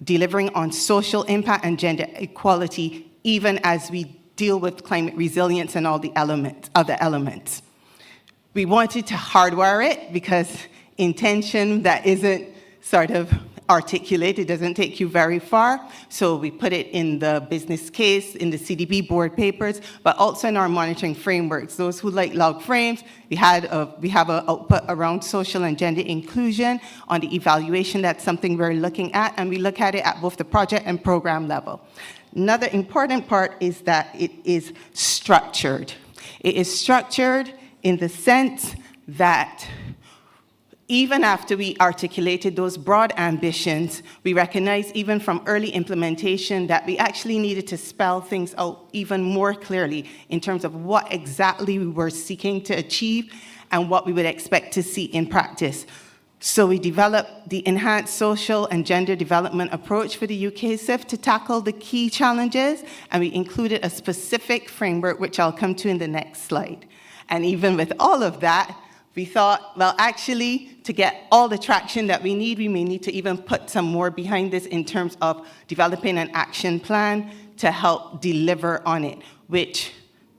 delivering on social impact and gender equality, even as we deal with climate resilience and all the other elements. We wanted to hardwire it because intention that isn't sort of articulated doesn't take you very far. So we put it in the business case, in the CDB board papers, but also in our monitoring frameworks. Those who like log frames, we have an output around social and gender inclusion on the evaluation. That's something we're looking at, and we look at it at both the project and program level. Another important part is that it is structured. It is structured in the sense that even after we articulated those broad ambitions, we recognized even from early implementation that we actually needed to spell things out even more clearly in terms of what exactly we were seeking to achieve and what we would expect to see in practice. So we developed the enhanced social and gender development approach for the UKCIF to tackle the key challenges, and we included a specific framework, which I'll come to in the next slide. And even with all of that, we thought, well, actually, to get all the traction that we need, we may need to even put some more behind this in terms of developing an action plan to help deliver on it, which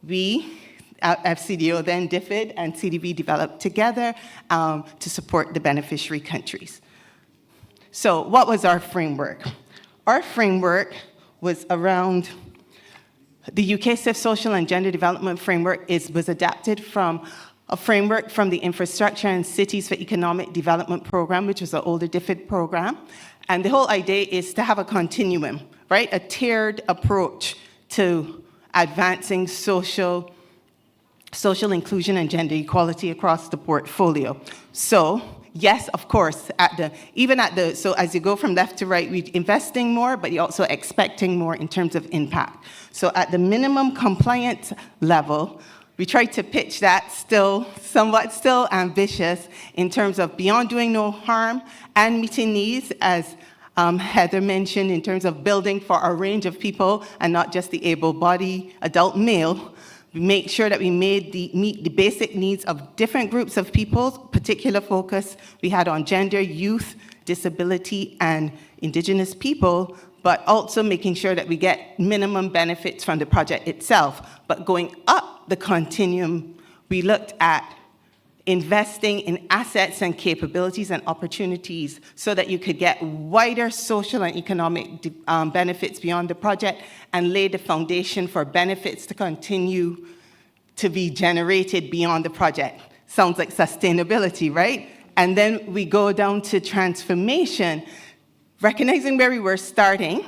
we, FCDO then DFID and CDB developed together to support the beneficiary countries. So what was our framework? Our framework was around the UKCIF Social and Gender Development Framework was adapted from a framework from the Infrastructure and Cities for Economic Development Program, which was an older DFID program. And the whole idea is to have a continuum, right? A tiered approach to advancing social inclusion and gender equality across the portfolio. So, yes, of course, so as you go from left to right, we're investing more, but you're also expecting more in terms of impact. So at the minimum compliance level, we tried to pitch that somewhat still ambitious in terms of beyond doing no harm and meeting needs, as Heather mentioned, in terms of building for a range of people and not just the able-bodied adult male. We make sure that we meet the basic needs of different groups of people. Particular focus we had on gender, youth, disability, and Indigenous people, but also making sure that we get minimum benefits from the project itself. But going up the continuum, we looked at investing in assets and capabilities and opportunities so that you could get wider social and economic benefits beyond the project and lay the foundation for benefits to continue to be generated beyond the project. Sounds like sustainability, right? And then we go down to transformation, recognizing where we were starting.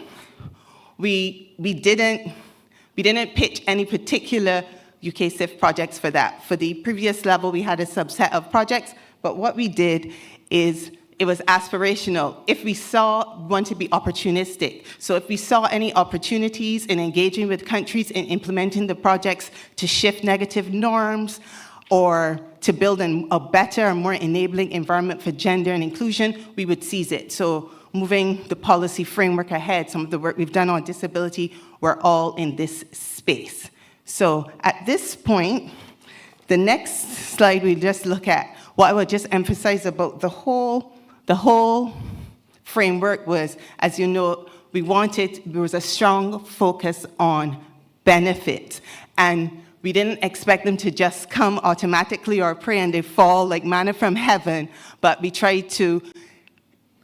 We didn't pitch any particular UK SIF projects for that. For the previous level, we had a subset of projects, but what we did is it was aspirational. If we want to be opportunistic. So if we saw any opportunities in engaging with countries in implementing the projects to shift negative norms or to build a better and more enabling environment for gender and inclusion, we would seize it. So moving the policy framework ahead, some of the work we've done on disability, we're all in this space. So at this point, the next slide we just look at, what I would just emphasize about the whole framework was, as you know, there was a strong focus on benefit. And we didn't expect them to just come automatically or pray and they fall like manna from heaven, but we tried to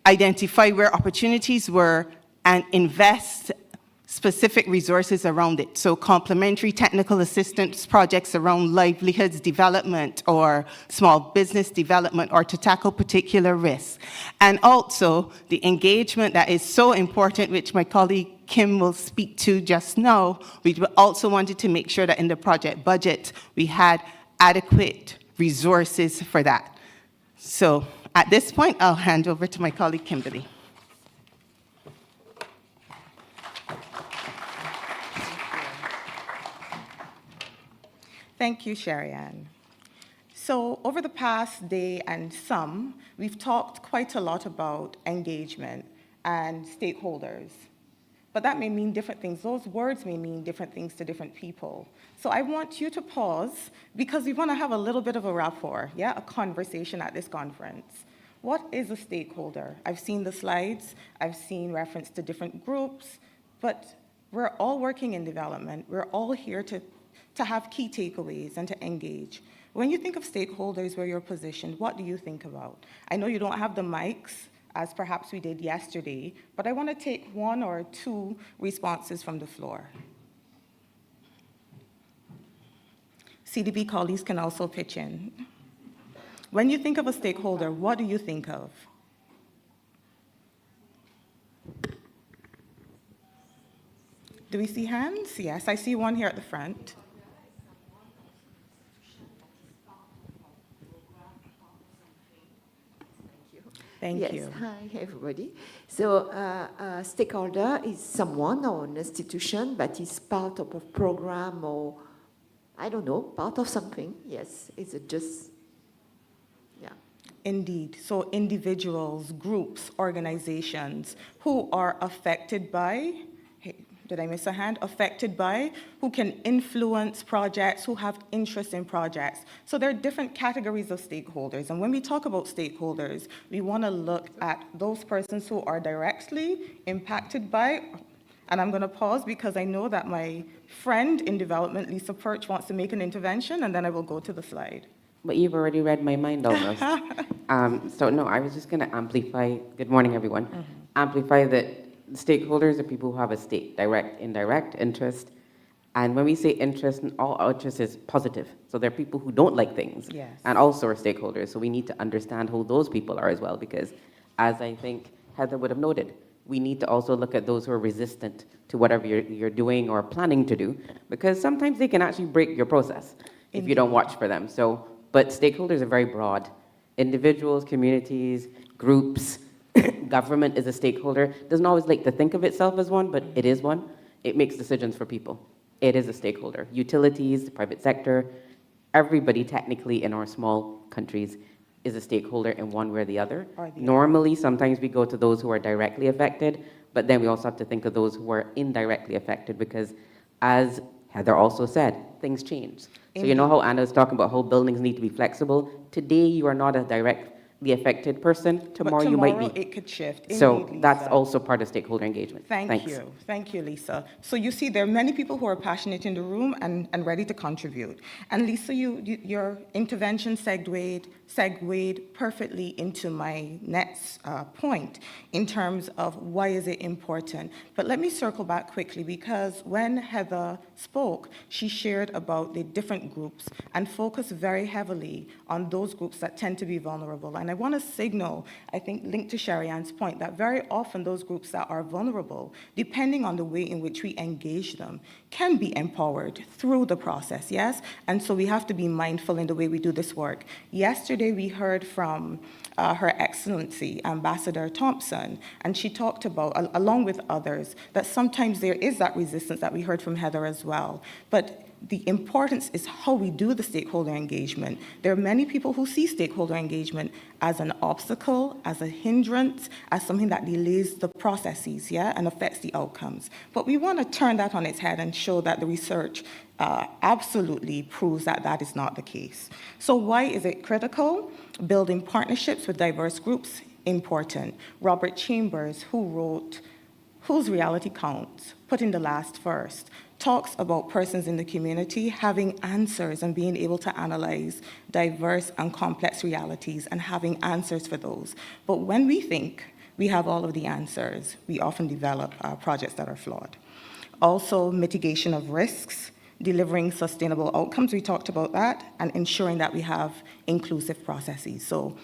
identify where opportunities were and invest specific resources around it. So complementary technical assistance projects around livelihoods development or small business development or to tackle particular risks. And also the engagement that is so important, which my colleague Kim will speak to just now. We also wanted to make sure that in the project budget, we had adequate resources for that. So at this point, I'll hand over to my colleague Kimberly. Thank you, Sherry-Ann. So over the past day and some, we've talked quite a lot about engagement and stakeholders. But that may mean different things. Those words may mean different things to different people. So I want you to pause because we want to have a little bit of a rapport, a conversation at this conference. What is a stakeholder? I've seen the slides, I've seen reference to different groups, but we're all working in development. We're all here to have key takeaways and to engage. When you think of stakeholders where you're positioned, what do you think about? I know you don't have the mics, as perhaps we did yesterday, but I want to take one or two responses from the floor. CDB colleagues can also pitch in. When you think of a stakeholder, what do you think of? Do we see hands? Yes, I see one here at the front. Thank you. Hi, everybody. So a stakeholder is someone or an institution that is part of a program or, I don't know, part of something. Yes, is it just, Indeed. So individuals, groups, organizations who are affected by, did I miss a hand? Affected by, who can influence projects, who have interest in projects. So there are different categories of stakeholders. And when we talk about stakeholders, we want to look at those persons who are directly impacted by, and I'm going to pause because I know that my friend in development, Lisa Perch, wants to make an intervention, and then I will go to the slide. But you've already read my mind almost. So no, I was just going to amplify. Good morning, everyone. Amplify that stakeholders are people who have a direct, indirect interest. And when we say interest, all interest is positive. So there are people who don't like things and also are stakeholders. So we need to understand who those people are as well, because as I think Heather would have noted, we need to also look at those who are resistant to whatever you're doing or planning to do, because sometimes they can actually break your process if you don't watch for them. So, but stakeholders are very broad. Individuals, communities, groups, government is a stakeholder. Doesn't always like to think of itself as one, but it is one. It makes decisions for people. It is a stakeholder. Utilities, the private sector, everybody technically in our small countries is a stakeholder in one way or the other. Normally, sometimes we go to those who are directly affected, but then we also have to think of those who are indirectly affected because, as Heather also said, things change. So you know how Anna was talking about how buildings need to be flexible? Today, you are not a direct the affected person. But Tomorrow you might be. it could shift. So Indeed, that's Lisa. also part of stakeholder engagement. Thank Thanks. you. Thank you, Lisa. So you see, there are many people who are passionate in the room and ready to contribute. And Lisa, your intervention segued perfectly into my next point in terms of why is it important. But let me circle back quickly, because when Heather spoke, she shared about the different groups and focused very heavily on those groups that tend to be vulnerable. And I want to signal, I think, linked to Sherry-Ann's point, that very often those groups that are vulnerable, depending on the way in which we engage them, can be empowered through the process, yes? And so we have to be mindful in the way we do this work. Yesterday, we heard from Her Excellency, Ambassador Thompson, and she talked about, along with others, that sometimes there is that resistance that we heard from Heather as well. But the importance is how we do the stakeholder engagement. There are many people who see stakeholder engagement as an obstacle, as a hindrance, as something that delays the processes, yeah, and affects the outcomes. But we want to turn that on its head and show that the research absolutely proves that that is not the case. So why is it critical? Building partnerships with diverse groups, important. Robert Chambers, who wrote Whose Reality Counts, Putting the Last First, talks about persons in the community having answers and being able to analyze diverse and complex realities and having answers for those. But when we think we have all of the answers, we often develop projects that are flawed. Also, mitigation of risks, delivering sustainable outcomes, we talked about that, and ensuring that we have inclusive processes. So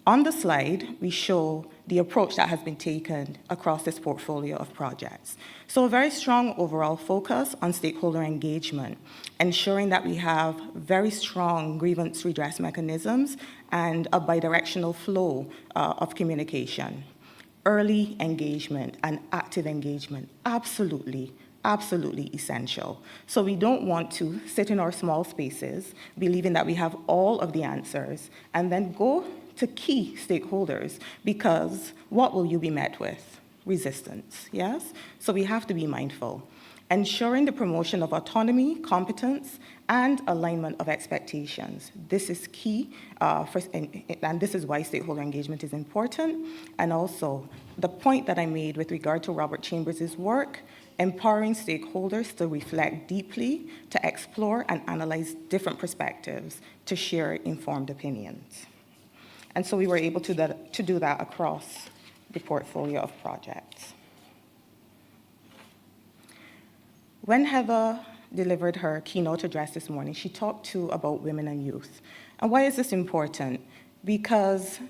on the slide, we show the approach that has been taken across this portfolio of projects. So a very strong overall focus on stakeholder engagement, ensuring that we have very strong grievance redress mechanisms and a bidirectional flow of communication. Early engagement and active engagement, absolutely essential. So we don't want to sit in our small spaces, believing that we have all of the answers, and then go to key stakeholders, because what will you be met with? Resistance, yes? So we have to be mindful. Ensuring the promotion of autonomy, competence, and alignment of expectations. This is key, and this is why stakeholder engagement is important. And also, the point that I made with regard to Robert Chambers' work, empowering stakeholders to reflect deeply, to explore and analyze different perspectives, to share informed opinions. And so we were able to do that across the portfolio of projects. When Heather delivered her keynote address this morning, she talked too about women and youth. And why is this important? Because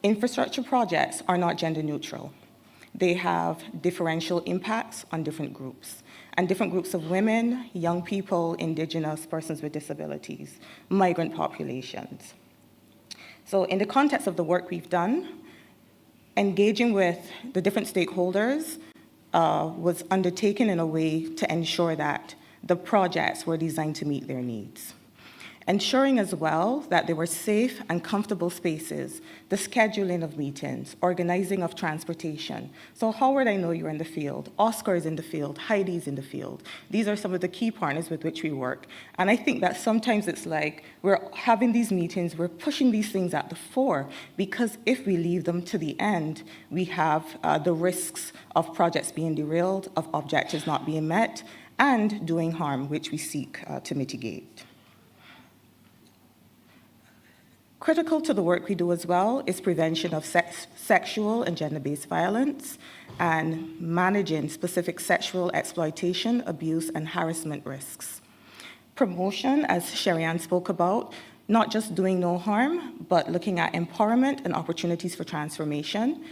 infrastructure projects are not gender neutral. They have differential impacts on different groups, and different groups of women, young people, indigenous, persons with disabilities, migrant populations. So in the context of the work we've done, engaging with the different stakeholders was undertaken in a way to ensure that the projects were designed to meet their needs. Ensuring as well that there were safe and comfortable spaces, the scheduling of meetings, organizing of transportation. So Howard, I know you're in the field, Oscar is in the field, Heidi's in the field. These are some of the key partners with which we work. And I think that sometimes it's like we're having these meetings, we're pushing these things at the fore, because if we leave them to the end, we have the risks of projects being derailed, of objectives not being met, and doing harm, which we seek to mitigate. Critical to the work we do as well is prevention of sexual and gender-based violence and managing specific sexual exploitation, abuse, and harassment risks. Promotion, as Sherry-Ann spoke about, not just doing no harm, but looking at empowerment and opportunities for transformation,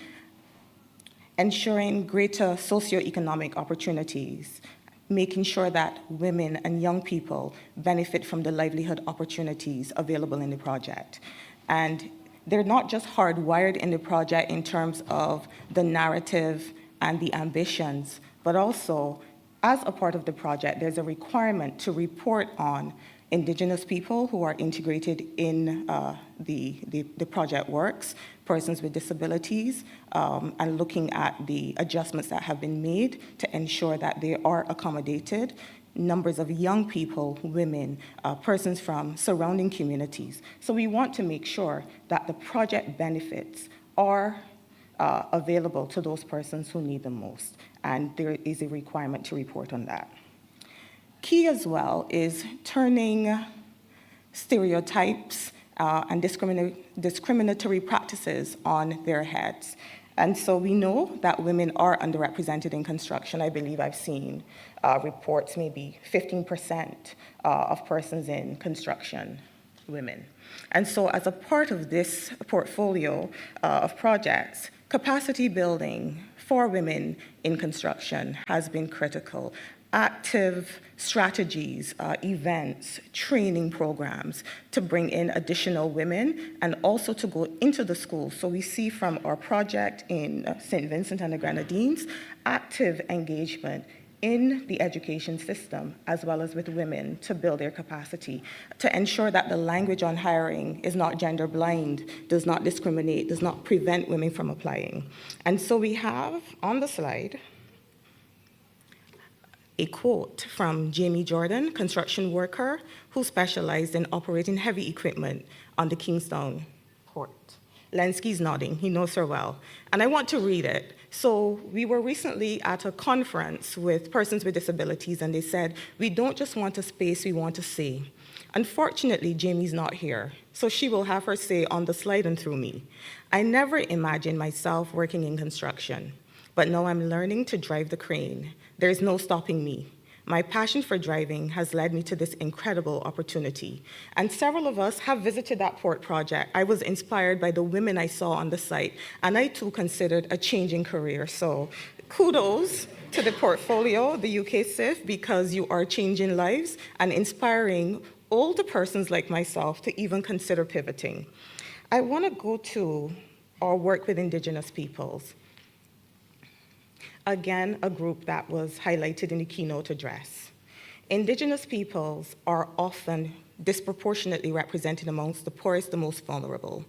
ensuring greater socioeconomic opportunities, making sure that women and young people benefit from the livelihood opportunities available in the project. And they're not just hardwired in the project in terms of the narrative and the ambitions, but also as a part of the project, there's a requirement to report on Indigenous people who are integrated in the project works, persons with disabilities, and looking at the adjustments that have been made to ensure that they are accommodated, numbers of young people, women, persons from surrounding communities. So we want to make sure that the project benefits are available to those persons who need them most, and there is a requirement to report on that. Key as well is turning stereotypes and discriminatory practices on their heads. And so we know that women are underrepresented in construction. I believe I've seen reports, maybe 15% of persons in construction, women. And so as a part of this portfolio of projects, capacity building for women in construction has been critical. Active strategies, events, training programs to bring in additional women and also to go into the schools. So we see from our project in St. Vincent and the Grenadines, active engagement in the education system as well as with women to build their capacity, to ensure that the language on hiring is not gender blind, does not discriminate, does not prevent women from applying. And so we have on the slide a quote from Jamie Jordan, construction worker who specialized in operating heavy equipment on the Kingstown port. Lenski's nodding, he knows her well. And I want to read it. So we were recently at a conference with persons with disabilities, and they said, we don't just want a space, we want a say. Unfortunately, Jamie's not here, so she will have her say on the slide and through me. I never imagined myself working in construction, but now I'm learning to drive the crane. There's no stopping me. My passion for driving has led me to this incredible opportunity. And several of us have visited that port project. I was inspired by the women I saw on the site, and I too considered a changing career. So kudos to the portfolio, the UK CIF, because you are changing lives and inspiring older persons like myself to even consider pivoting. I want to go to our work with Indigenous peoples. Again, a group that was highlighted in the keynote address. Indigenous peoples are often disproportionately represented amongst the poorest, the most vulnerable.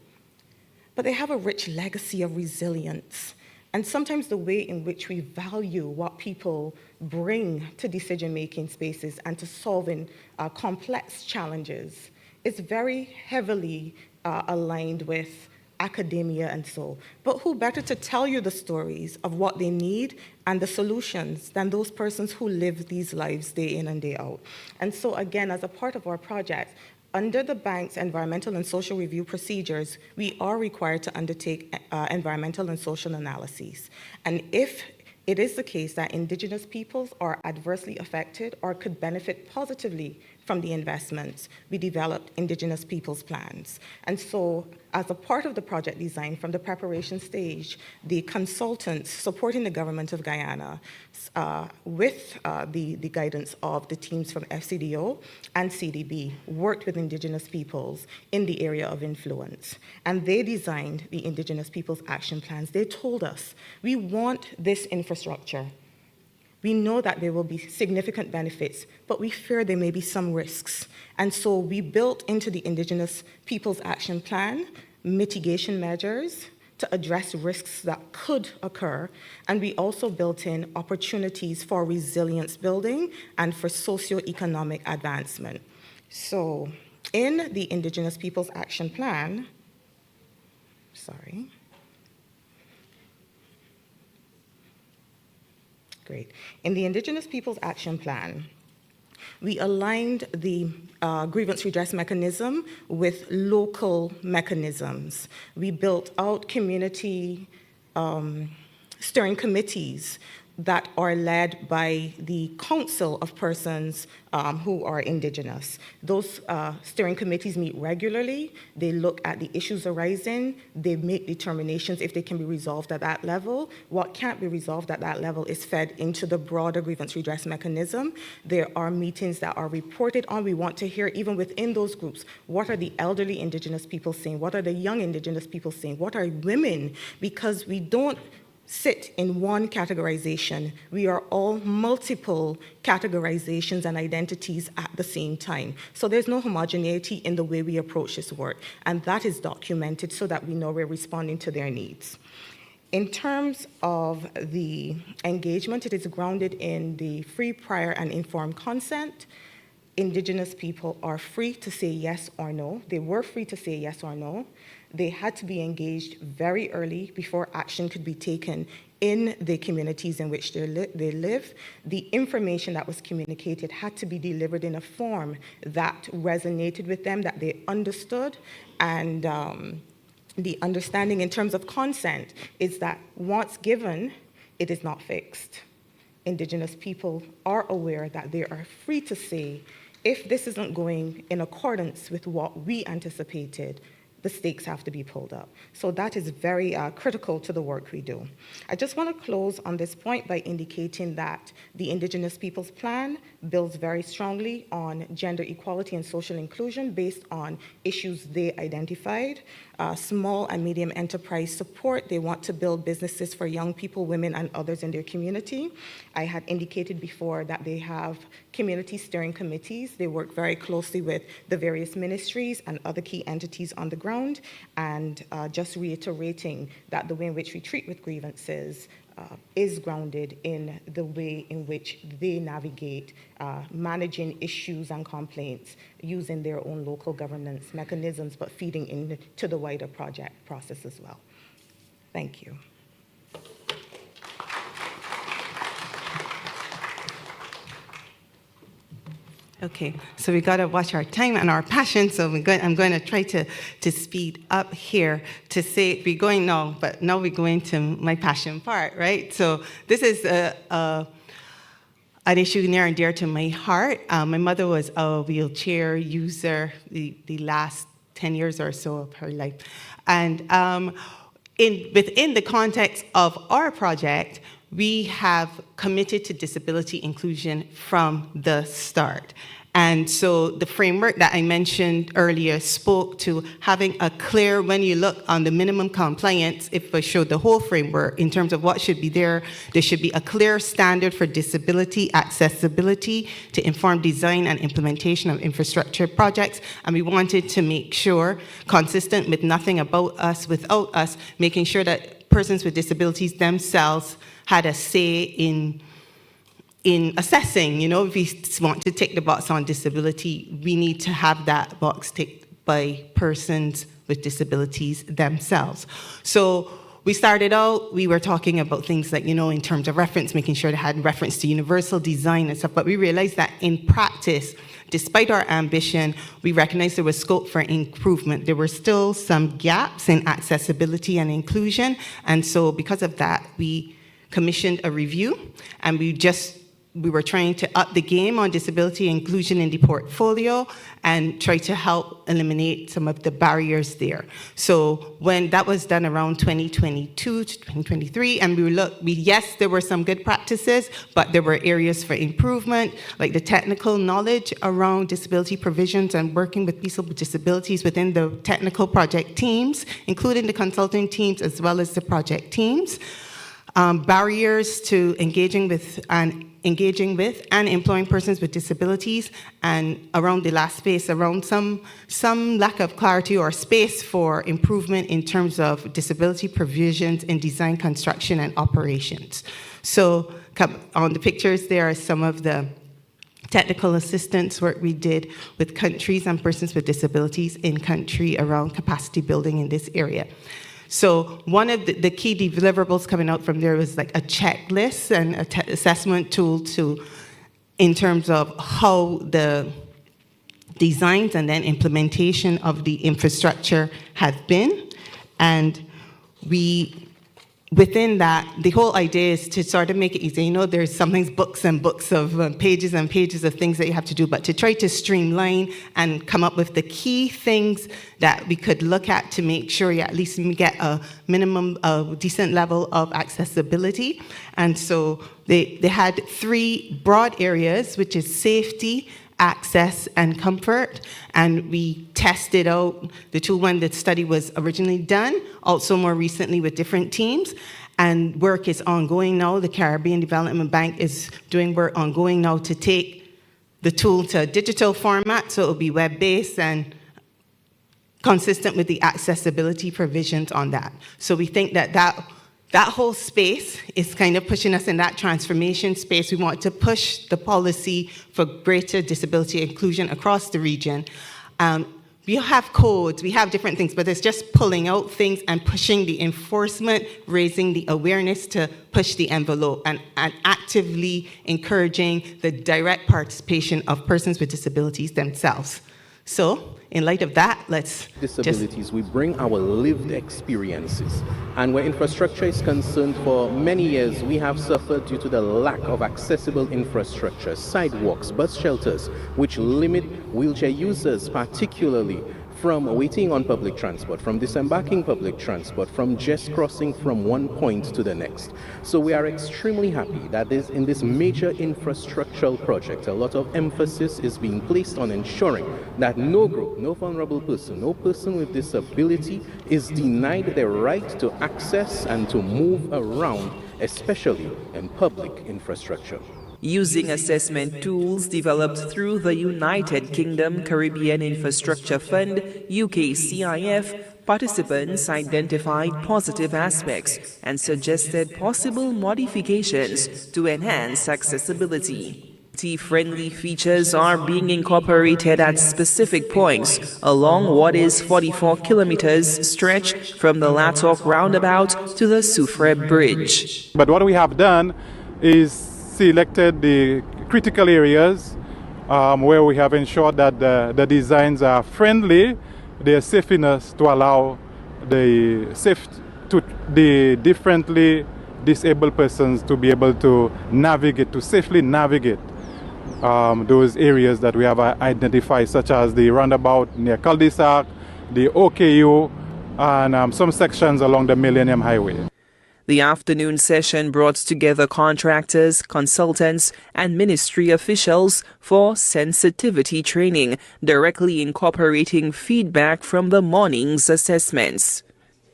But they have a rich legacy of resilience. And sometimes the way in which we value what people bring to decision-making spaces and to solving complex challenges is very heavily aligned with academia and so. But who better to tell you the stories of what they need and the solutions than those persons who live these lives day in and day out? And so again, as a part of our project, under the bank's environmental and social review procedures, we are required to undertake environmental and social analyses. And if it is the case that Indigenous peoples are adversely affected or could benefit positively from the investments, we developed Indigenous peoples plans. And so as a part of the project design from the preparation stage, the consultants supporting the government of Guyana with the guidance of the teams from FCDO and CDB worked with Indigenous peoples in the area of influence. And they designed the Indigenous Peoples Action Plans. They told us, we want this infrastructure. We know that there will be significant benefits, but we fear there may be some risks. And so we built into the Indigenous Peoples Action Plan mitigation measures to address risks that could occur. And we also built in opportunities for resilience building and for socioeconomic advancement. So in the Indigenous Peoples Action Plan, Great. In the Indigenous Peoples Action Plan, we aligned the grievance redress mechanism with local mechanisms. We built out community steering committees that are led by the Council of Persons who are Indigenous. Those steering committees meet regularly. They look at the issues arising. They make determinations if they can be resolved at that level. What can't be resolved at that level is fed into the broader grievance redress mechanism. There are meetings that are reported on. We want to hear, even within those groups, what are the elderly Indigenous people saying? What are the young Indigenous people saying? What are women? Because we don't sit in one categorization. We are all multiple categorizations and identities at the same time. So there's no homogeneity in the way we approach this work, and that is documented so that we know we're responding to their needs. In terms of the engagement, it is grounded in the free, prior, and informed consent. Indigenous people are free to say yes or no. They were free to say yes or no. They had to be engaged very early before action could be taken in the communities in which they live. The information that was communicated had to be delivered in a form that resonated with them, that they understood, and the understanding in terms of consent is that once given, it is not fixed. Indigenous people are aware that they are free to say, if this isn't going in accordance with what we anticipated, the stakes have to be pulled up. So that is very critical to the work we do. I just want to close on this point by indicating that the Indigenous Peoples Plan builds very strongly on gender equality and social inclusion based on issues they identified. Small and medium enterprise support, they want to build businesses for young people, women, and others in their community. I had indicated before that they have community steering committees. They work very closely with the various ministries and other key entities on the ground, and just reiterating that the way in which we treat with grievances is grounded in the way in which they navigate managing issues and complaints using their own local governance mechanisms, but feeding into the wider project process as well. Thank you. Okay, so we got to watch our time and our passion, so I'm going to try to speed up here to say we're going now, but now we're going to my passion part, right? So this is an issue near and dear to my heart. My mother was a wheelchair user the last 10 years or so of her life. And within the context of our project, we have committed to disability inclusion from the start. And so the framework that I mentioned earlier spoke to having a clear, when you look on the minimum compliance, if I showed the whole framework in terms of what should be there should be a clear standard for disability accessibility to inform design and implementation of infrastructure projects. And we wanted to make sure, consistent with nothing about us without us, making sure that persons with disabilities themselves had a say in assessing, if we want to tick the box on disability, we need to have that box ticked by persons with disabilities themselves. So we started out, we were talking about things like, in terms of reference, making sure they had reference to universal design and stuff, but we realized that in practice, despite our ambition, we recognized there was scope for improvement. There were still some gaps in accessibility and inclusion, and so because of that, we commissioned a review, and we were trying to up the game on disability inclusion in the portfolio and try to help eliminate some of the barriers there. So when that was done around 2022 to 2023, and yes, there were some good practices, but there were areas for improvement, like the technical knowledge around disability provisions and working with people with disabilities within the technical project teams, including the consulting teams as well as the project teams. Barriers to engaging with and employing persons with disabilities, and around the last space, around some lack of clarity or space for improvement in terms of disability provisions in design, construction, and operations. So on the pictures, there are some of the technical assistance work we did with countries and persons with disabilities in country around capacity building in this area. So one of the key deliverables coming out from there was like a checklist and assessment tool in terms of how the designs and then implementation of the infrastructure have been. And within that, the whole idea is to sort of make it easy. There's sometimes books and books of pages and pages of things that you have to do, but to try to streamline and come up with the key things that we could look at to make sure you at least get a minimum, decent level of accessibility. And so they had 3 broad areas, which is safety, access, and comfort, and we tested out the tool when the study was originally done, also more recently with different teams, and work is ongoing now. The Caribbean Development Bank is doing work ongoing now to take the tool to a digital format, so it'll be web-based and consistent with the accessibility provisions on that. So we think that that whole space is kind of pushing us in that transformation space. We want to push the policy for greater disability inclusion across the region. We have codes, we have different things, but it's just pulling out things and pushing the enforcement, raising the awareness to push the envelope, and actively encouraging the direct participation of persons with disabilities themselves. So, in light of that, let's disabilities, we bring our lived experiences. And where infrastructure is concerned, for many years we have suffered due to the lack of accessible infrastructure, sidewalks, bus shelters, which limit wheelchair users, particularly from waiting on public transport, from disembarking public transport, from just crossing from one point to the next. So we are extremely happy that in this major infrastructural project, a lot of emphasis is being placed on ensuring that no group, no vulnerable person, no person with disability is denied the right to access and to move around, especially in public infrastructure. Using assessment tools developed through the United Kingdom Caribbean Infrastructure Fund, UKCIF, participants identified positive aspects and suggested possible modifications to enhance accessibility. Friendly features are being incorporated at specific points along what is 44 kilometers stretch from the Latok roundabout to the Soufre Bridge. But what we have done is selected the critical areas where we have ensured that the designs are friendly, they are safe enough to allow the differently disabled persons to be able to navigate, to safely navigate those areas that we have identified, such as the roundabout near Cul-de-sac, the OKU, and some sections along the Millennium Highway. The afternoon session brought together contractors, consultants, and ministry officials for sensitivity training, directly incorporating feedback from the morning's assessments.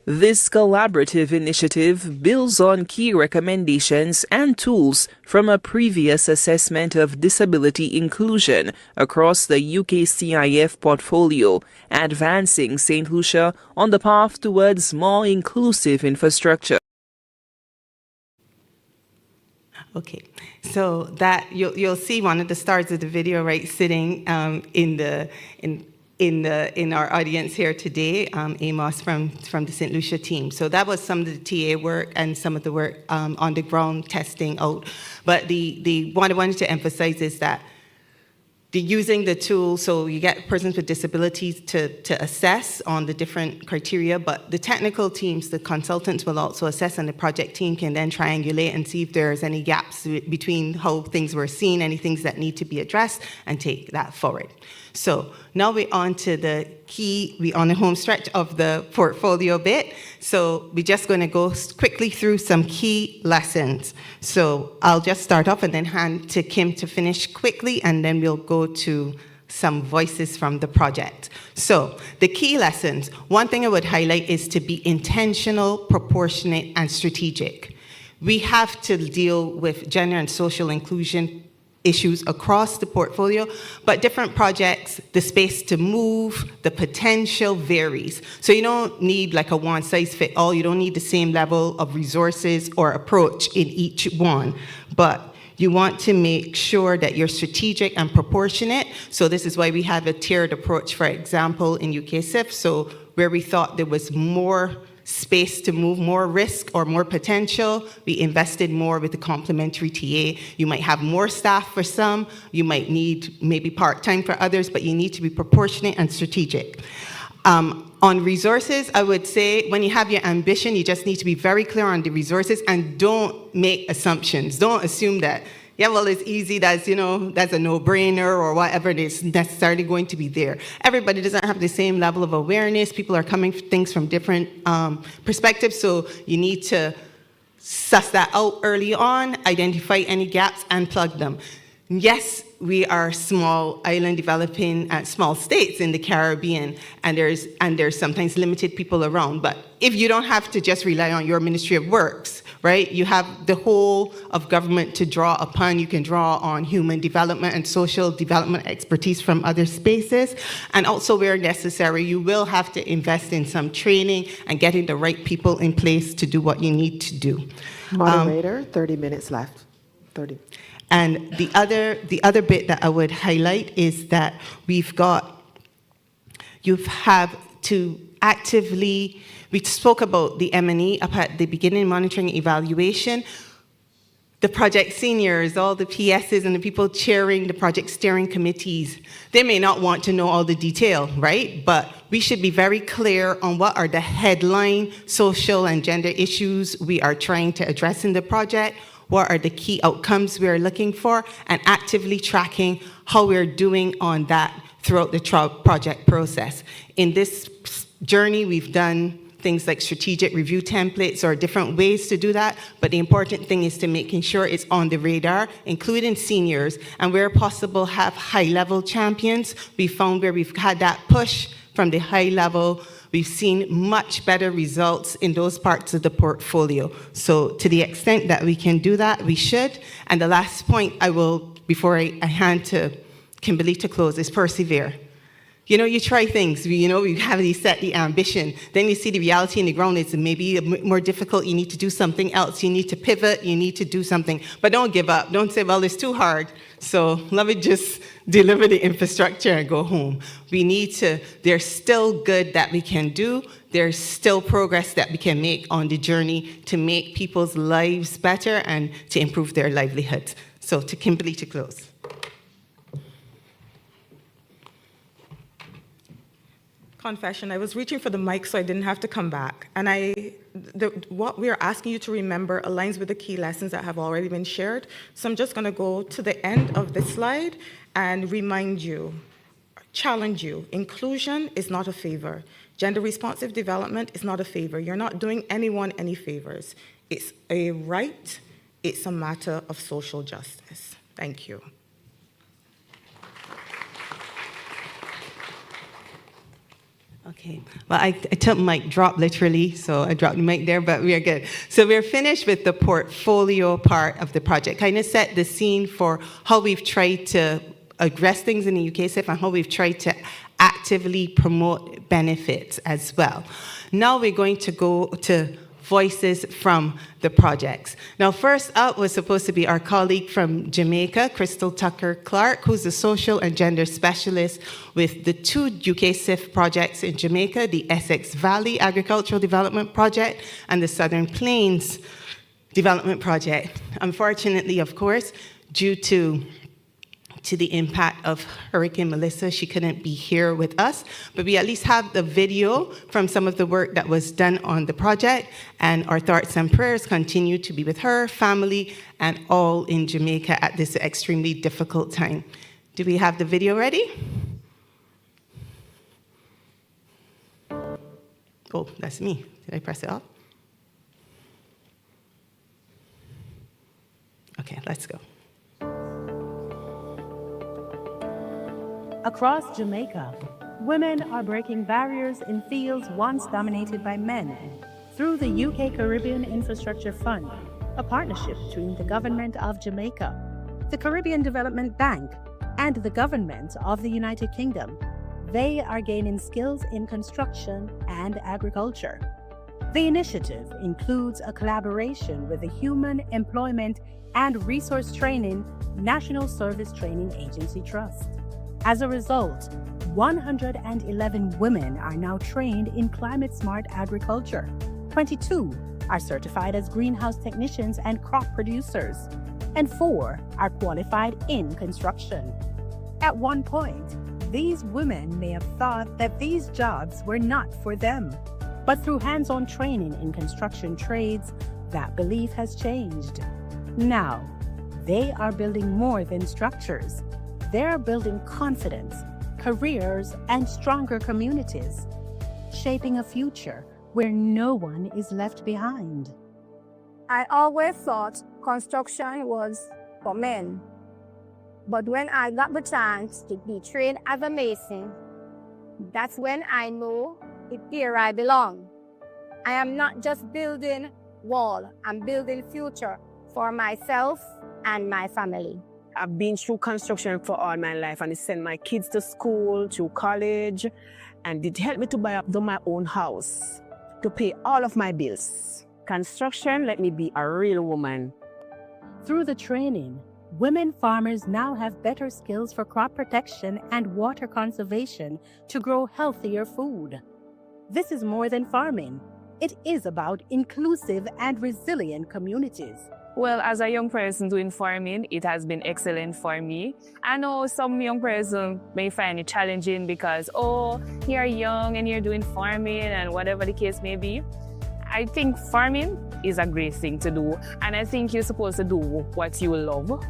This collaborative initiative builds on key recommendations and tools from a previous assessment of disability inclusion across the UKCIF portfolio, advancing St. Lucia on the path towards more inclusive infrastructure. Okay, so that you'll see one of the stars of the video, right, sitting in our audience here today, Amos from the St. Lucia team. So that was some of the TA work and some of the work on the ground testing out. But the one I wanted to emphasize is that using the tool, so you get persons with disabilities to assess on the different criteria, but the technical teams, the consultants will also assess, and the project team can then triangulate and see if there's any gaps between how things were seen, any things that need to be addressed, and take that forward. So now we're on to we're on the home stretch of the portfolio bit. So we're just going to go quickly through some key lessons. So I'll just start off and then hand to Kim to finish quickly, and then we'll go to some voices from the project. So the key lessons, one thing I would highlight is to be intentional, proportionate, and strategic. We have to deal with gender and social inclusion issues across the portfolio, but different projects, the space to move, the potential varies. So you don't need like a one-size-fits-all. You don't need the same level of resources or approach in each one, but you want to make sure that you're strategic and proportionate. So this is why we have a tiered approach, for example, in UKCIF. So where we thought there was more space to move, more risk or more potential, we invested more with the complementary TA. You might have more staff for some, you might need maybe part-time for others, but you need to be proportionate and strategic. On resources, I would say when you have your ambition, you just need to be very clear on the resources and don't make assumptions. Don't assume that, yeah, well, it's easy, that's a no-brainer or whatever it is necessarily going to be there. Everybody doesn't have the same level of awareness. People are coming at things from different perspectives, so you need to suss that out early on, identify any gaps, and plug them. Yes, we are small island developing small states in the Caribbean, and there's sometimes limited people around. But if you don't have to just rely on your Ministry of Works right? You have the whole of government to draw upon. You can draw on human development and social development expertise from other spaces. And also where necessary, you will have to invest in some training and getting the right people in place to do what you need to do. Moderator, 30 minutes left. 30. And the other bit that I would highlight is that you have to actively, we spoke about the M&E up at the beginning, monitoring evaluation. The project seniors, all the PSs and the people chairing the project steering committees, they may not want to know all the detail, right? But we should be very clear on what are the headline social and gender issues we are trying to address in the project, what are the key outcomes we are looking for, and actively tracking how we're doing on that throughout the project process. In this journey, we've done things like strategic review templates or different ways to do that, but the important thing is to making sure it's on the radar, including seniors, and where possible have high-level champions. We found where we've had that push from the high level, we've seen much better results in those parts of the portfolio. So to the extent that we can do that, we should. And the last point I will, before I hand to Kimberly to close, is persevere. You try things, you have set the ambition, then you see the reality in the ground, it's maybe more difficult, you need to do something else, you need to pivot, you need to do something, but don't give up, don't say, well, it's too hard, so let me just deliver the infrastructure and go home. There's still good that we can do, there's still progress that we can make on the journey to make people's lives better and to improve their livelihoods. So to Kimberly to close. Confession, I was reaching for the mic so I didn't have to come back. And what we are asking you to remember aligns with the key lessons that have already been shared. So I'm just going to go to the end of this slide and remind you, challenge you. Inclusion is not a favor. Gender responsive development is not a favor. You're not doing anyone any favors. It's a right. It's a matter of social justice. Thank you. Okay, well, I took mic drop literally, so I dropped the mic there, but we are good. So we're finished with the portfolio part of the project. Kind of set the scene for how we've tried to address things in the UKSIF and how we've tried to actively promote benefits as well. Now we're going to go to voices from the projects. Now, first up was supposed to be our colleague from Jamaica, Crystal Tucker-Clark, who's a social and gender specialist with the two UKSIF projects in Jamaica, the Essex Valley Agricultural Development Project and the Southern Plains Development Project. Unfortunately, of course, due to the impact of Hurricane Melissa, she couldn't be here with us, but we at least have the video from some of the work that was done on the project, and our thoughts and prayers continue to be with her, family, and all in Jamaica at this extremely difficult time. Do we have the video ready? Oh, that's me. Did I press it off? Okay, let's go. Across Jamaica, women are breaking barriers in fields once dominated by men through the UK Caribbean Infrastructure Fund, a partnership between the Government of Jamaica, the Caribbean Development Bank, and the Government of the United Kingdom. They are gaining skills in construction and agriculture. The initiative includes a collaboration with the Human Employment and Resource Training National Service Training Agency Trust. As a result, 111 women are now trained in climate-smart agriculture. 22 are certified as greenhouse technicians and crop producers, and 4 are qualified in construction. At one point, these women may have thought that these jobs were not for them, but through hands-on training in construction trades, that belief has changed. Now, they are building more than structures. They're building confidence, careers, and stronger communities, shaping a future where no one is left behind. I always thought construction was for men. But when I got the chance to be trained as a mason, that's when I know it's here I belong. I am not just building wall and building future for myself and my family. I've been through construction for all my life, and it sent my kids to school, to college, and it helped me to buy up my own house, to pay all of my bills. Construction let me be a real woman. Through the training, women farmers now have better skills for crop protection and water conservation to grow healthier food. This is more than farming. It is about inclusive and resilient communities. Well, as a young person doing farming, it has been excellent for me. I know some young person may find it challenging because, oh, you're young and you're doing farming and whatever the case may be. I think farming is a great thing to do, and I think you're supposed to do what you love.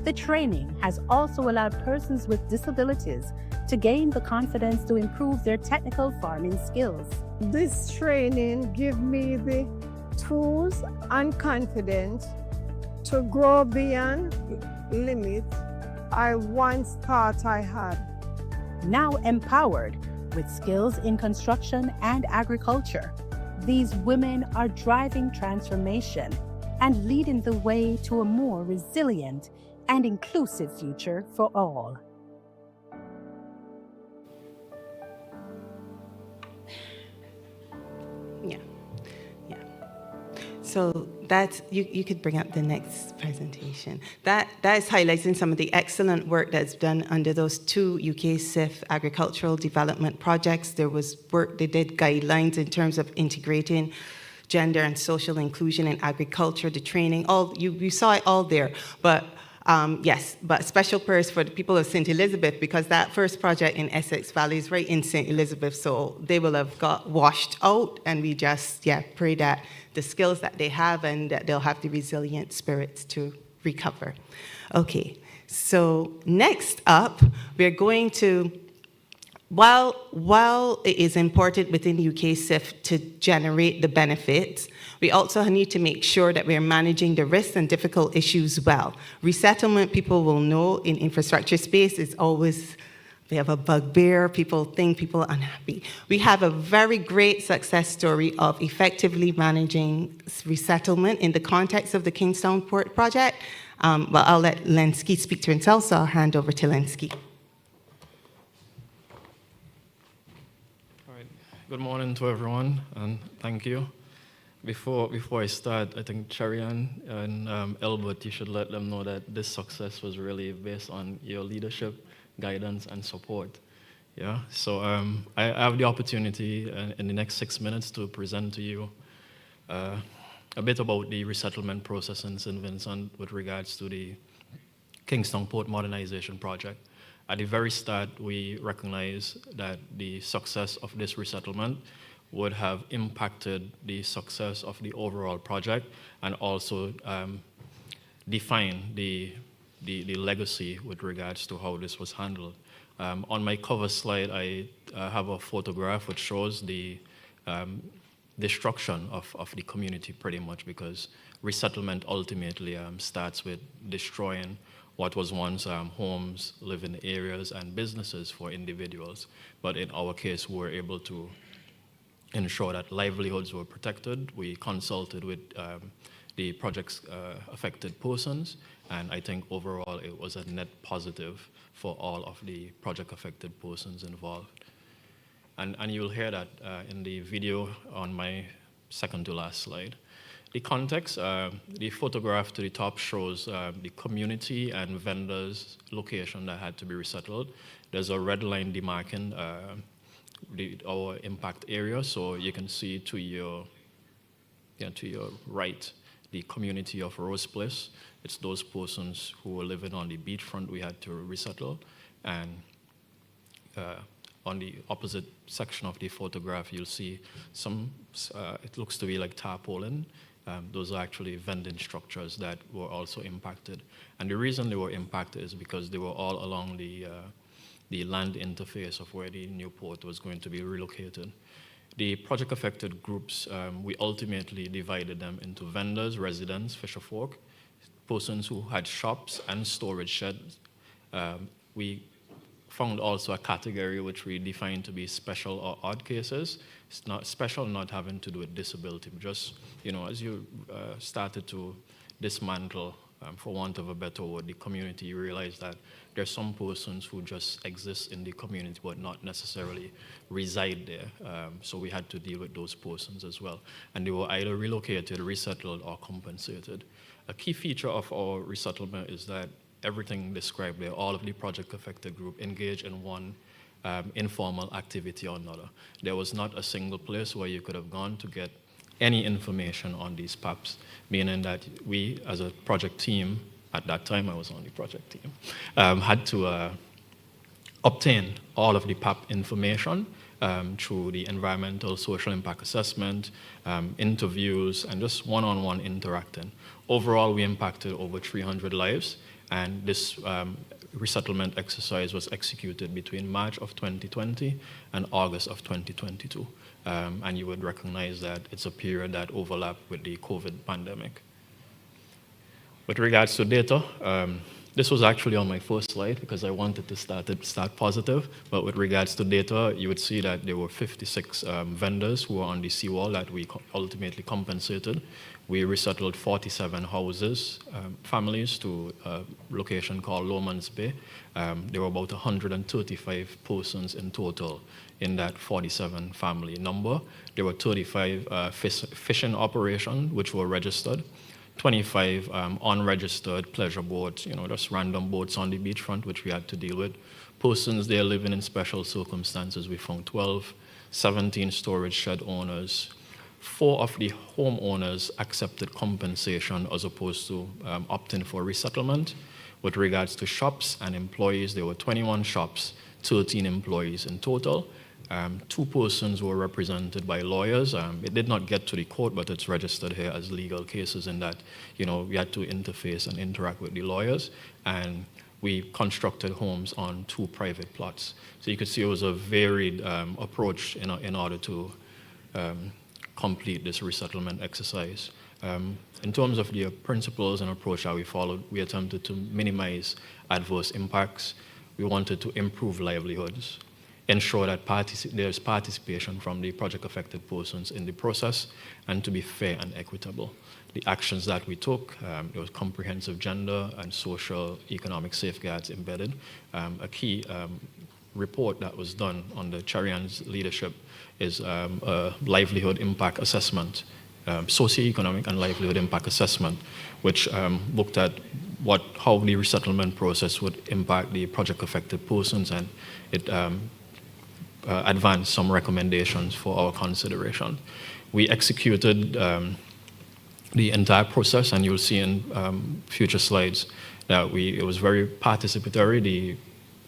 The training has also allowed persons with disabilities to gain the confidence to improve their technical farming skills. This training gives me the tools and confidence to grow beyond limits I once thought I had. Now empowered with skills in construction and agriculture, these women are driving transformation and leading the way to a more resilient and inclusive future for all. So that's, you could bring up the next presentation. That is highlighting some of the excellent work that's done under those two UK CIF agricultural development projects. There was work, they did guidelines in terms of integrating gender and social inclusion in agriculture, the training, all, you saw it all there. But yes, but special prayers for the people of St. Elizabeth, because that first project in Essex Valley is right in St. Elizabeth, so they will have got washed out, and we just, pray that the skills that they have and that they'll have the resilient spirits to recover. Okay, so next up, we're going to, while it is important within UK CIF to generate the benefits, we also need to make sure that we're managing the risks and difficult issues well. Resettlement, people will know in infrastructure space, is always, we have a bugbear, people think people are unhappy. We have a very great success story of effectively managing resettlement in the context of the Kingstown Port project. But I'll let Lenski speak to himself, so I'll hand over to Lenski. All right. Good morning to everyone, and thank you. Before I start, I think Cherian and Elbert, you should let them know that this success was really based on your leadership, guidance, and support. Yeah, so I have the opportunity in the next 6 minutes to present to you a bit about the resettlement process in St. Vincent with regards to the Kingstown Port Modernization Project. At the very start, we recognized that the success of this resettlement would have impacted the success of the overall project and also define the legacy with regards to how this was handled. On my cover slide, I have a photograph which shows the destruction of the community pretty much, because resettlement ultimately starts with destroying what was once homes, living areas, and businesses for individuals. But in our case, we were able to ensure that livelihoods were protected. We consulted with the project's affected persons, and I think overall it was a net positive for all of the project affected persons involved. And you'll hear that in the video on my second to last slide. The context, the photograph to the top shows the community and vendors' location that had to be resettled. There's a red line demarking our impact area, so you can see to your right the community of Rose Place. It's those persons who were living on the beachfront we had to resettle, and on the opposite section of the photograph you'll see some, it looks to be like tarpaulin. Those are actually vending structures that were also impacted, and the reason they were impacted is because they were all along the land interface of where the new port was going to be relocated. The project-affected groups, we ultimately divided them into vendors, residents, fisherfolk, persons who had shops and storage sheds. We found also a category which we defined to be special or odd cases. It's not special, not having to do with disability, but just, as you started to dismantle, for want of a better word, the community, you realize that there's some persons who just exist in the community but not necessarily reside there. So we had to deal with those persons as well. And they were either relocated, resettled, or compensated. A key feature of our resettlement is that everything described there, all of the project affected group engaged in one informal activity or another. There was not a single place where you could have gone to get any information on these PAPs, meaning that we, as a project team, at that time I was on the project team, had to obtain all of the PAP information through the environmental social impact assessment, interviews, and just one-on-one interacting. Overall, we impacted over 300 lives, and this resettlement exercise was executed between March of 2020 and August of 2022. And you would recognize that it's a period that overlapped with the COVID pandemic. With regards to data, this was actually on my first slide because I wanted to start positive, but with regards to data, you would see that there were 56 vendors who were on the seawall that we ultimately compensated. We resettled 47 houses, families to a location called Lowman's Bay. There were about 135 persons in total in that 47 family number. There were 35 fishing operations which were registered, 25 unregistered pleasure boats, just random boats on the beachfront which we had to deal with. Persons there living in special circumstances, we found 12, 17 storage shed owners. 4 of the homeowners accepted compensation as opposed to opting for resettlement. With regards to shops and employees, there were 21 shops, 13 employees in total. 2 persons were represented by lawyers. It did not get to the court, but it's registered here as legal cases in that, we had to interface and interact with the lawyers. And we constructed homes on 2 private plots. So you could see it was a varied approach in order to complete this resettlement exercise. In terms of the principles and approach that we followed, we attempted to minimize adverse impacts. We wanted to improve livelihoods, ensure that there's participation from the project-affected persons in the process, and to be fair and equitable. The actions that we took, there was comprehensive gender and social economic safeguards embedded. A key report that was done under Charian's leadership is a livelihood impact assessment, socioeconomic and livelihood impact assessment, which looked at how the resettlement process would impact the project-affected persons, and it advanced some recommendations for our consideration. We executed the entire process, and you'll see in future slides that it was very participatory. The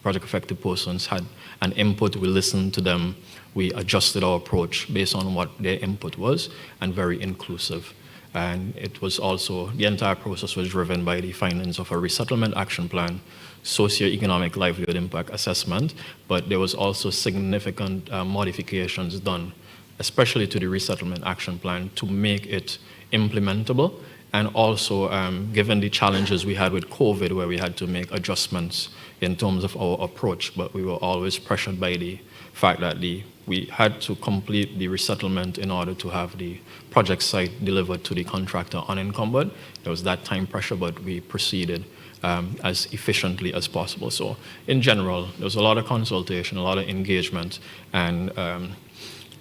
project-affected persons had an input. We listened to them. We adjusted our approach based on what their input was, and very inclusive. And it was also, the entire process was driven by the findings of a resettlement action plan, socioeconomic livelihood impact assessment, but there was also significant modifications done, especially to the resettlement action plan, to make it implementable. And also, given the challenges we had with COVID, where we had to make adjustments in terms of our approach, but we were always pressured by the fact that we had to complete the resettlement in order to have the project site delivered to the contractor unencumbered. There was that time pressure, but we proceeded as efficiently as possible. So in general, there was a lot of consultation, a lot of engagement, and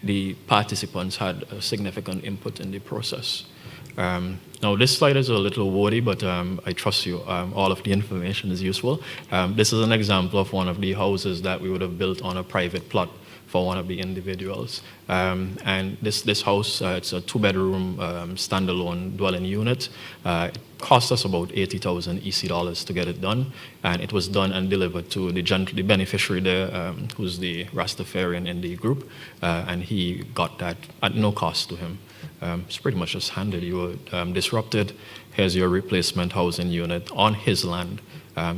the participants had a significant input in the process. Now, this slide is a little wordy, but I trust you. All of the information is useful. This is an example of one of the houses that we would have built on a private plot for one of the individuals. And this house, it's a 2-bedroom standalone dwelling unit. It cost us about 80,000 EC dollars to get it done. And it was done and delivered to the beneficiary there, who's the Rastafarian in the group. And he got that at no cost to him. It's pretty much just handed. You were disrupted. Here's your replacement housing unit on his land.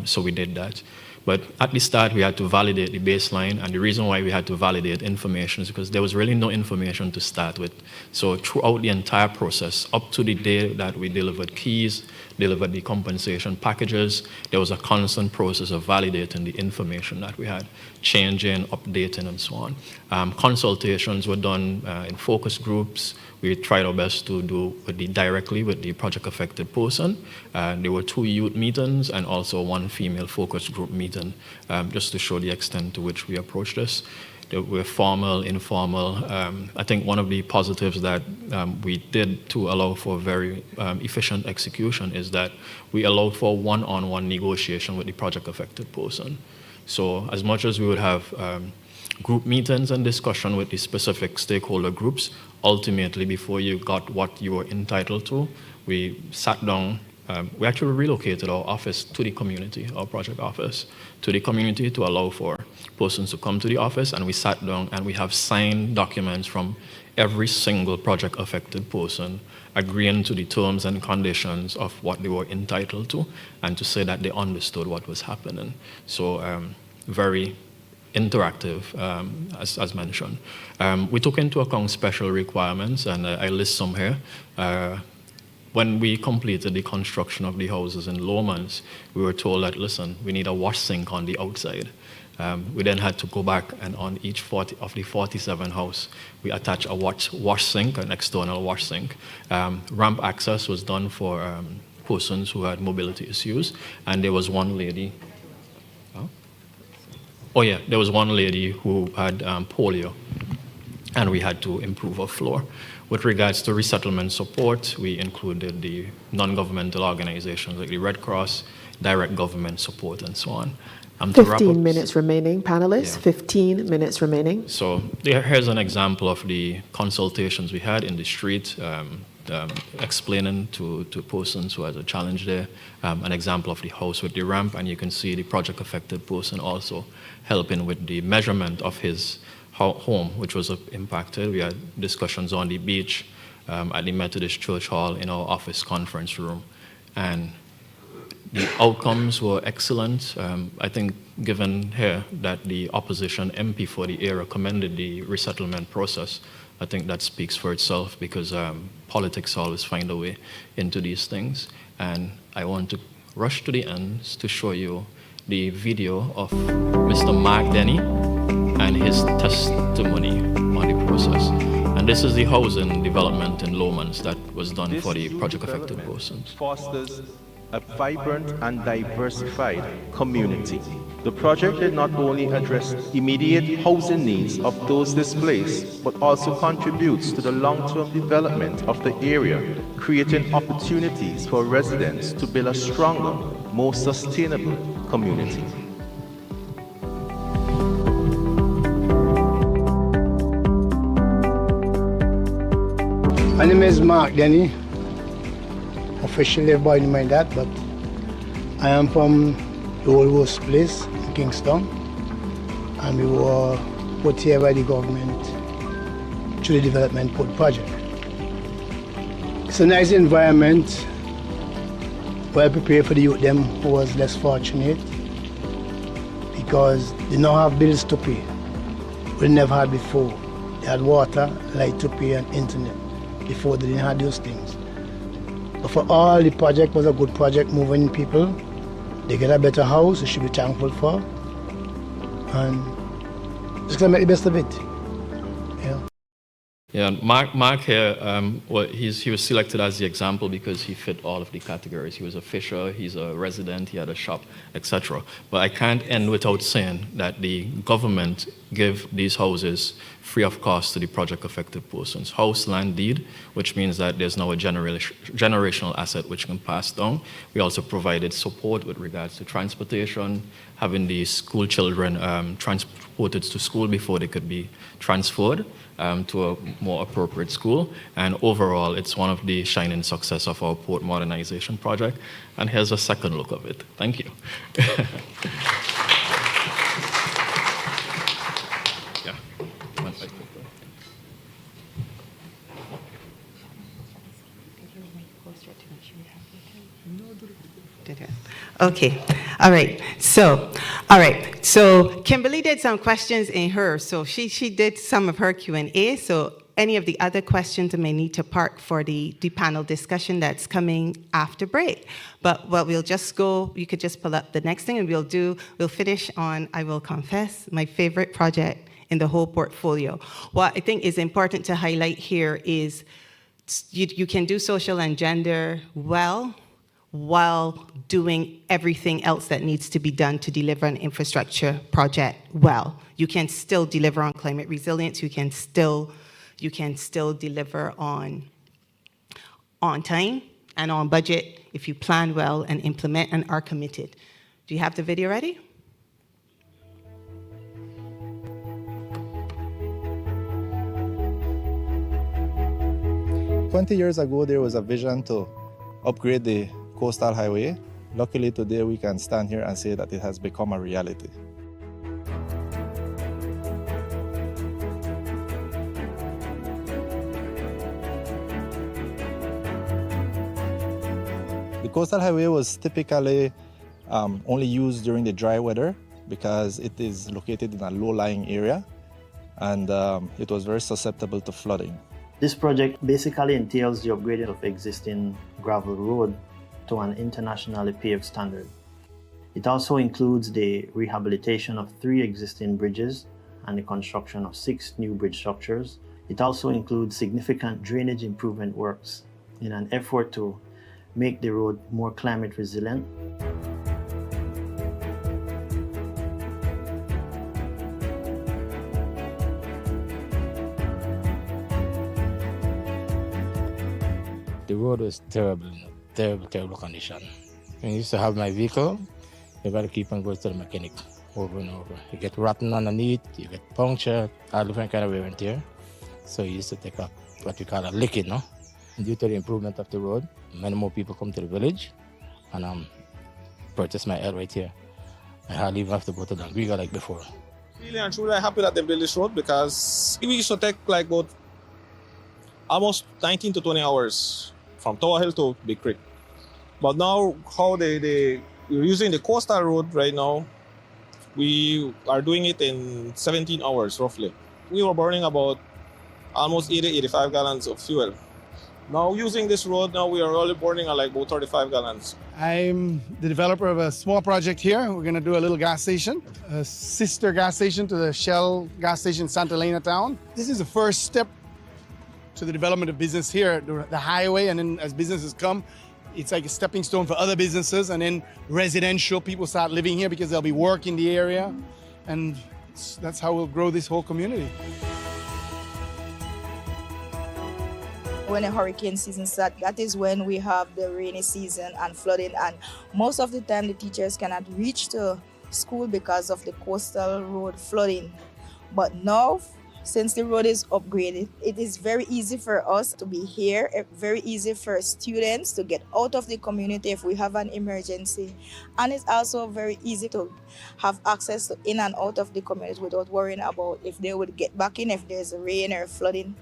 So we did that. But at the start, we had to validate the baseline, and the reason why we had to validate information is because there was really no information to start with. So throughout the entire process, up to the day that we delivered keys, delivered the compensation packages. There was a constant process of validating the information that we had, changing, updating, and so on. Consultations were done in focus groups. We tried our best to do directly with the project-affected person. There were 2 youth meetings and also 1 female focus group meeting, just to show the extent to which we approached this. There were formal, informal. I think one of the positives that we did to allow for very efficient execution is that we allowed for one-on-one negotiation with the project-affected person. So as much as we would have group meetings and discussion with the specific stakeholder groups, ultimately, before you got what you were entitled to, we sat down. We actually relocated our office to the community, our project office, to the community to allow for persons to come to the office, and we sat down and we have signed documents from every single project-affected person agreeing to the terms and conditions of what they were entitled to and to say that they understood what was happening. So very interactive, as mentioned. We took into account special requirements, and I list some here. When we completed the construction of the houses in Lomans, we were told that, listen, we need a wash sink on the outside. We then had to go back, and on each 40 of the 47 house, we attached a wash sink, an external wash sink. Ramp access was done for persons who had mobility issues, and there was one lady. There was one lady who had polio, and we had to improve her floor. With regards to resettlement support, we included the non-governmental organizations like the Red Cross, direct government support, and so on. 15 minutes remaining, panelists. Yeah. 15 minutes remaining. So here's an example of the consultations we had in the street, explaining to persons who had a challenge there, an example of the house with the ramp, and you can see the project-affected person also helping with the measurement of his home, which was impacted. We had discussions on the beach, at the Methodist Church Hall, in our office conference room, and the outcomes were excellent. I think given here that the opposition MP for the area commended the resettlement process, I think that speaks for itself, because politics always find a way into these things. And I want to rush to the end to show you the video of Mr. Mark Denny and his testimony on the process. And this is the housing development in Lomans that was done for the project-affected persons. Fosters a vibrant and diversified community. The project did not only address immediate housing needs of those displaced, but also contributes to the long-term development of the area, creating opportunities for residents to build a stronger, more sustainable community. My name is Mark Denny. Officially everybody knows my dad, but I am from the Old Rose Place in Kingston, and we were put here by the government through the development port project. It's a nice environment, well prepared for the youth them who was less fortunate, because they don't have bills to pay. We never had before. They had water, light to pay, and internet. Before they didn't have those things. But for all, the project was a good project, moving people. They get a better house, we should be thankful for. And just gonna make the best of it. Yeah, Mark here, he was selected as the example because he fit all of the categories. He was a fisher, he's a resident, he had a shop, etc. But I can't end without saying that the government gave these houses free of cost to the project-affected persons. House land deed, which means that there's now a generational asset which can pass down. We also provided support with regards to transportation, having the school children transported to school before they could be transferred to a more appropriate school. And overall, it's one of the shining success of our port modernization project. And here's a second look of it. Thank you. Okay, all right. So Kimberly did some questions in her. So she did some of her Q&A. So any of the other questions I may need to park for the panel discussion that's coming after break. But what we'll just go, you could just pull up the next thing and we'll finish on, I will confess, my favorite project in the whole portfolio. What I think is important to highlight here is you can do social and gender well while doing everything else that needs to be done to deliver an infrastructure project well. You can still deliver on climate resilience. You can still deliver on time and on budget if you plan well and implement and are committed. Do you have the video ready? "20 years ago, there was a vision to upgrade the coastal highway. Luckily, today we can stand here and say that it has become a reality. The coastal highway was typically only used during the dry weather because it is located in a low-lying area, and it was very susceptible to flooding. This project basically entails the upgrading of existing gravel road to an internationally paved standard. It also includes the rehabilitation of 3 existing bridges and the construction of 6 new bridge structures. It also includes significant drainage improvement works in an effort to make the road more climate resilient. The road was terrible condition. When I used to have my vehicle, you got to keep on going to the mechanic over and over. You get rotten underneath, you get punctured, all different kind of wear and tear. So you used to take up what we call a licking, no? And due to the improvement of the road, many more people come to the village and purchase my L right here. I hardly even have to go to Langriga like before. Really and truly happy that they built this road because we used to take like about almost 19 to 20 hours from Tower Hill to Big Creek. But now how we're using the coastal road right now, we are doing it in 17 hours roughly. We were burning about almost 85 gallons of fuel. Now using this road, now we are only burning like about 35 gallons. I'm the developer of a small project here. We're going to do a little gas station, a sister gas station to the Shell gas station in Santa Elena town. This is the first step to the development of business here, the highway, and then as businesses come, it's like a stepping stone for other businesses, and then residential people start living here because there'll be work in the area, and that's how we'll grow this whole community. When a hurricane season starts, that is when we have the rainy season and flooding, and most of the time the teachers cannot reach to school because of the coastal road flooding. But now, since the road is upgraded, it is very easy for us to be here, very easy for students to get out of the community if we have an emergency. And it's also very easy to have access to in and out of the community without worrying about if they would get back in if there's rain or flooding.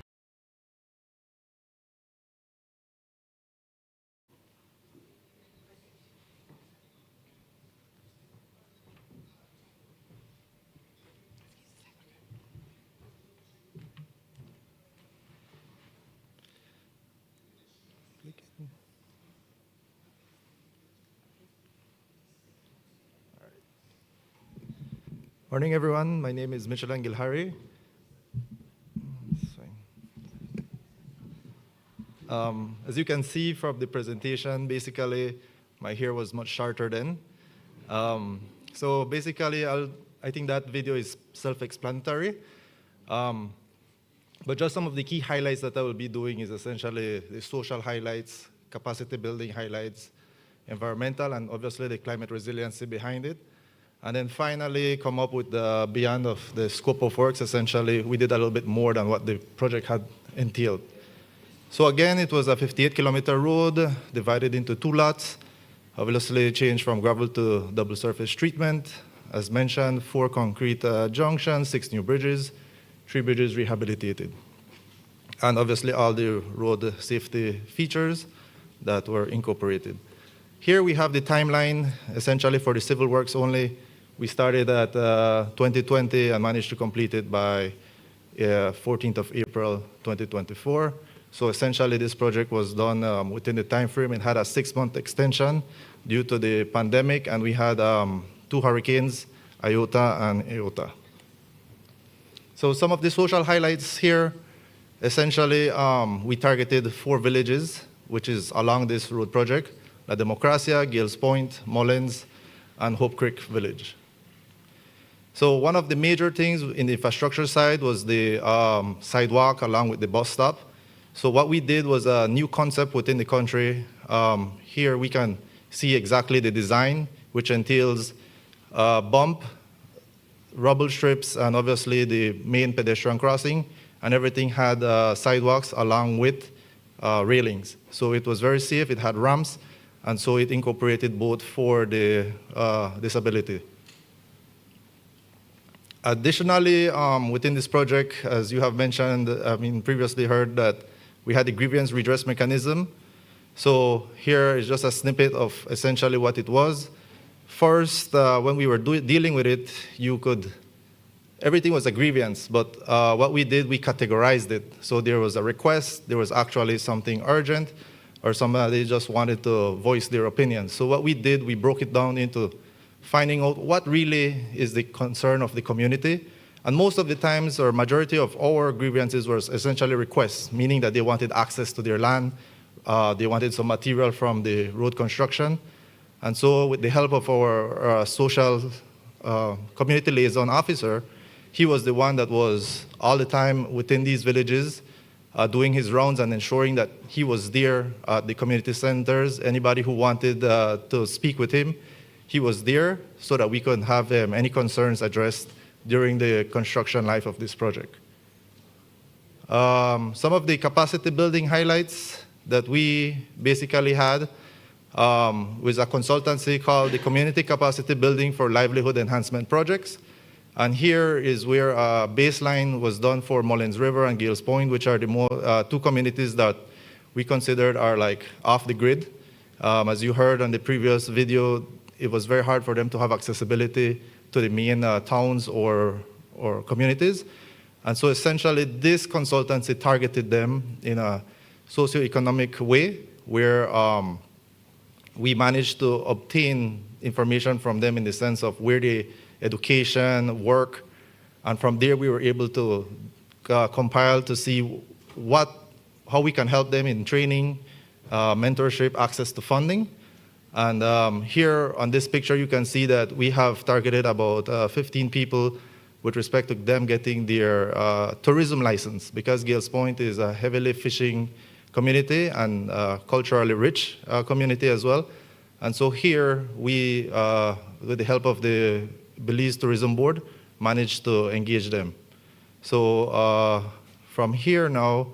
Morning, everyone. My name is Michelin Gilhari. As you can see from the presentation, basically, my hair was much shorter then. So basically, I think that video is self-explanatory. But just some of the key highlights that I will be doing is essentially the social highlights, capacity building highlights, environmental, and obviously the climate resiliency behind it. And then finally come up with the beyond of the scope of works. Essentially, we did a little bit more than what the project had entailed. So again, it was a 58-kilometer road divided into 2 lots. Obviously changed from gravel to double surface treatment. As mentioned, 4 concrete junctions, 6 new bridges, 3 bridges rehabilitated. And obviously all the road safety features that were incorporated. Here we have the timeline, essentially for the civil works only. We started at 2020 and managed to complete it by 14th of April 2024. So essentially, this project was done within the time frame. It had a 6-month extension due to the pandemic, and we had 2 hurricanes, Iota and Iota. So some of the social highlights here, essentially, we targeted 4 villages, which is along this road project: La Democracia, Gales Point, Mullins, and Hope Creek Village. So one of the major things in the infrastructure side was the sidewalk along with the bus stop. So what we did was a new concept within the country. Here we can see exactly the design, which entails bump, rubble strips, and obviously the main pedestrian crossing, and everything had sidewalks along with railings. So it was very safe, it had ramps, and so it incorporated both for the disability. Additionally, within this project, as you have mentioned, previously heard that we had the grievance redress mechanism. So here is just a snippet of essentially what it was. First, when we were dealing with it, everything was a grievance, but what we did, we categorized it. So there was a request, there was actually something urgent, or somebody just wanted to voice their opinion. So what we did, we broke it down into finding out what really is the concern of the community. And most of the times, or majority of our grievances was essentially requests, meaning that they wanted access to their land, they wanted some material from the road construction. And so with the help of our social community liaison officer, he was the one that was all the time within these villages, doing his rounds and ensuring that he was there at the community centers. Anybody who wanted to speak with him, he was there so that we could have any concerns addressed during the construction life of this project. Some of the capacity building highlights that we basically had was a consultancy called the Community Capacity Building for Livelihood Enhancement Projects. And here is where a baseline was done for Mullins River and Gales Point, which are the 2 communities that we considered are like off the grid. As you heard on the previous video, it was very hard for them to have accessibility to the main towns or communities. And so essentially this consultancy targeted them in a socioeconomic way where we managed to obtain information from them in the sense of where the education, work, and from there we were able to compile to see how we can help them in training, mentorship, access to funding. And here on this picture, you can see that we have targeted about 15 people with respect to them getting their tourism license, because Gales Point is a heavily fishing community and culturally rich community as well. And so here we, with the help of the Belize Tourism Board, managed to engage them. So from here now,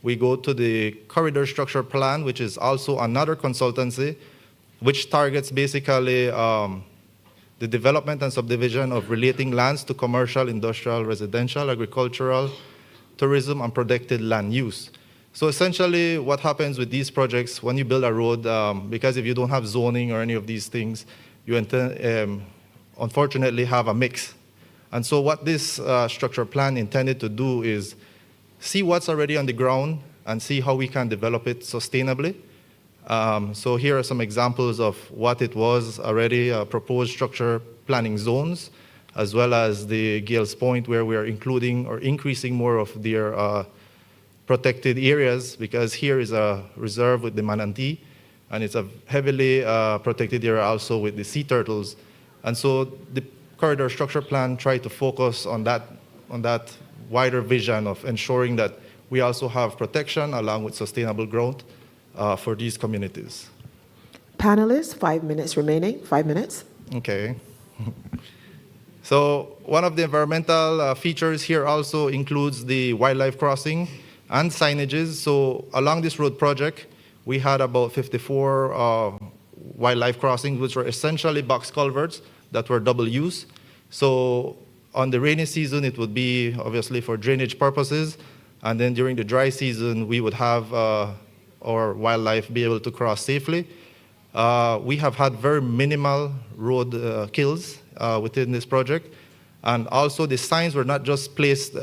we go to the corridor structure plan, which is also another consultancy, which targets basically the development and subdivision of relating lands to commercial, industrial, residential, agricultural, tourism, and protected land use. So essentially what happens with these projects when you build a road, because if you don't have zoning or any of these things, you unfortunately have a mix. And so what this structure plan intended to do is see what's already on the ground and see how we can develop it sustainably. So here are some examples of what it was already, proposed structure planning zones, as well as the Gales Point, where we are including or increasing more of their protected areas, because here is a reserve with the manatee, and it's a heavily protected area also with the sea turtles. And so the corridor structure plan tried to focus on that wider vision of ensuring that we also have protection along with sustainable growth for these communities. Panelists, 5 minutes remaining, 5 minutes. Okay. So one of the environmental features here also includes the wildlife crossing and signages. So along this road project, we had about 54 wildlife crossings, which were essentially box culverts that were double use. So on the rainy season, it would be obviously for drainage purposes. And then during the dry season, we would have our wildlife be able to cross safely. We have had very minimal road kills within this project. And also the signs were not just placed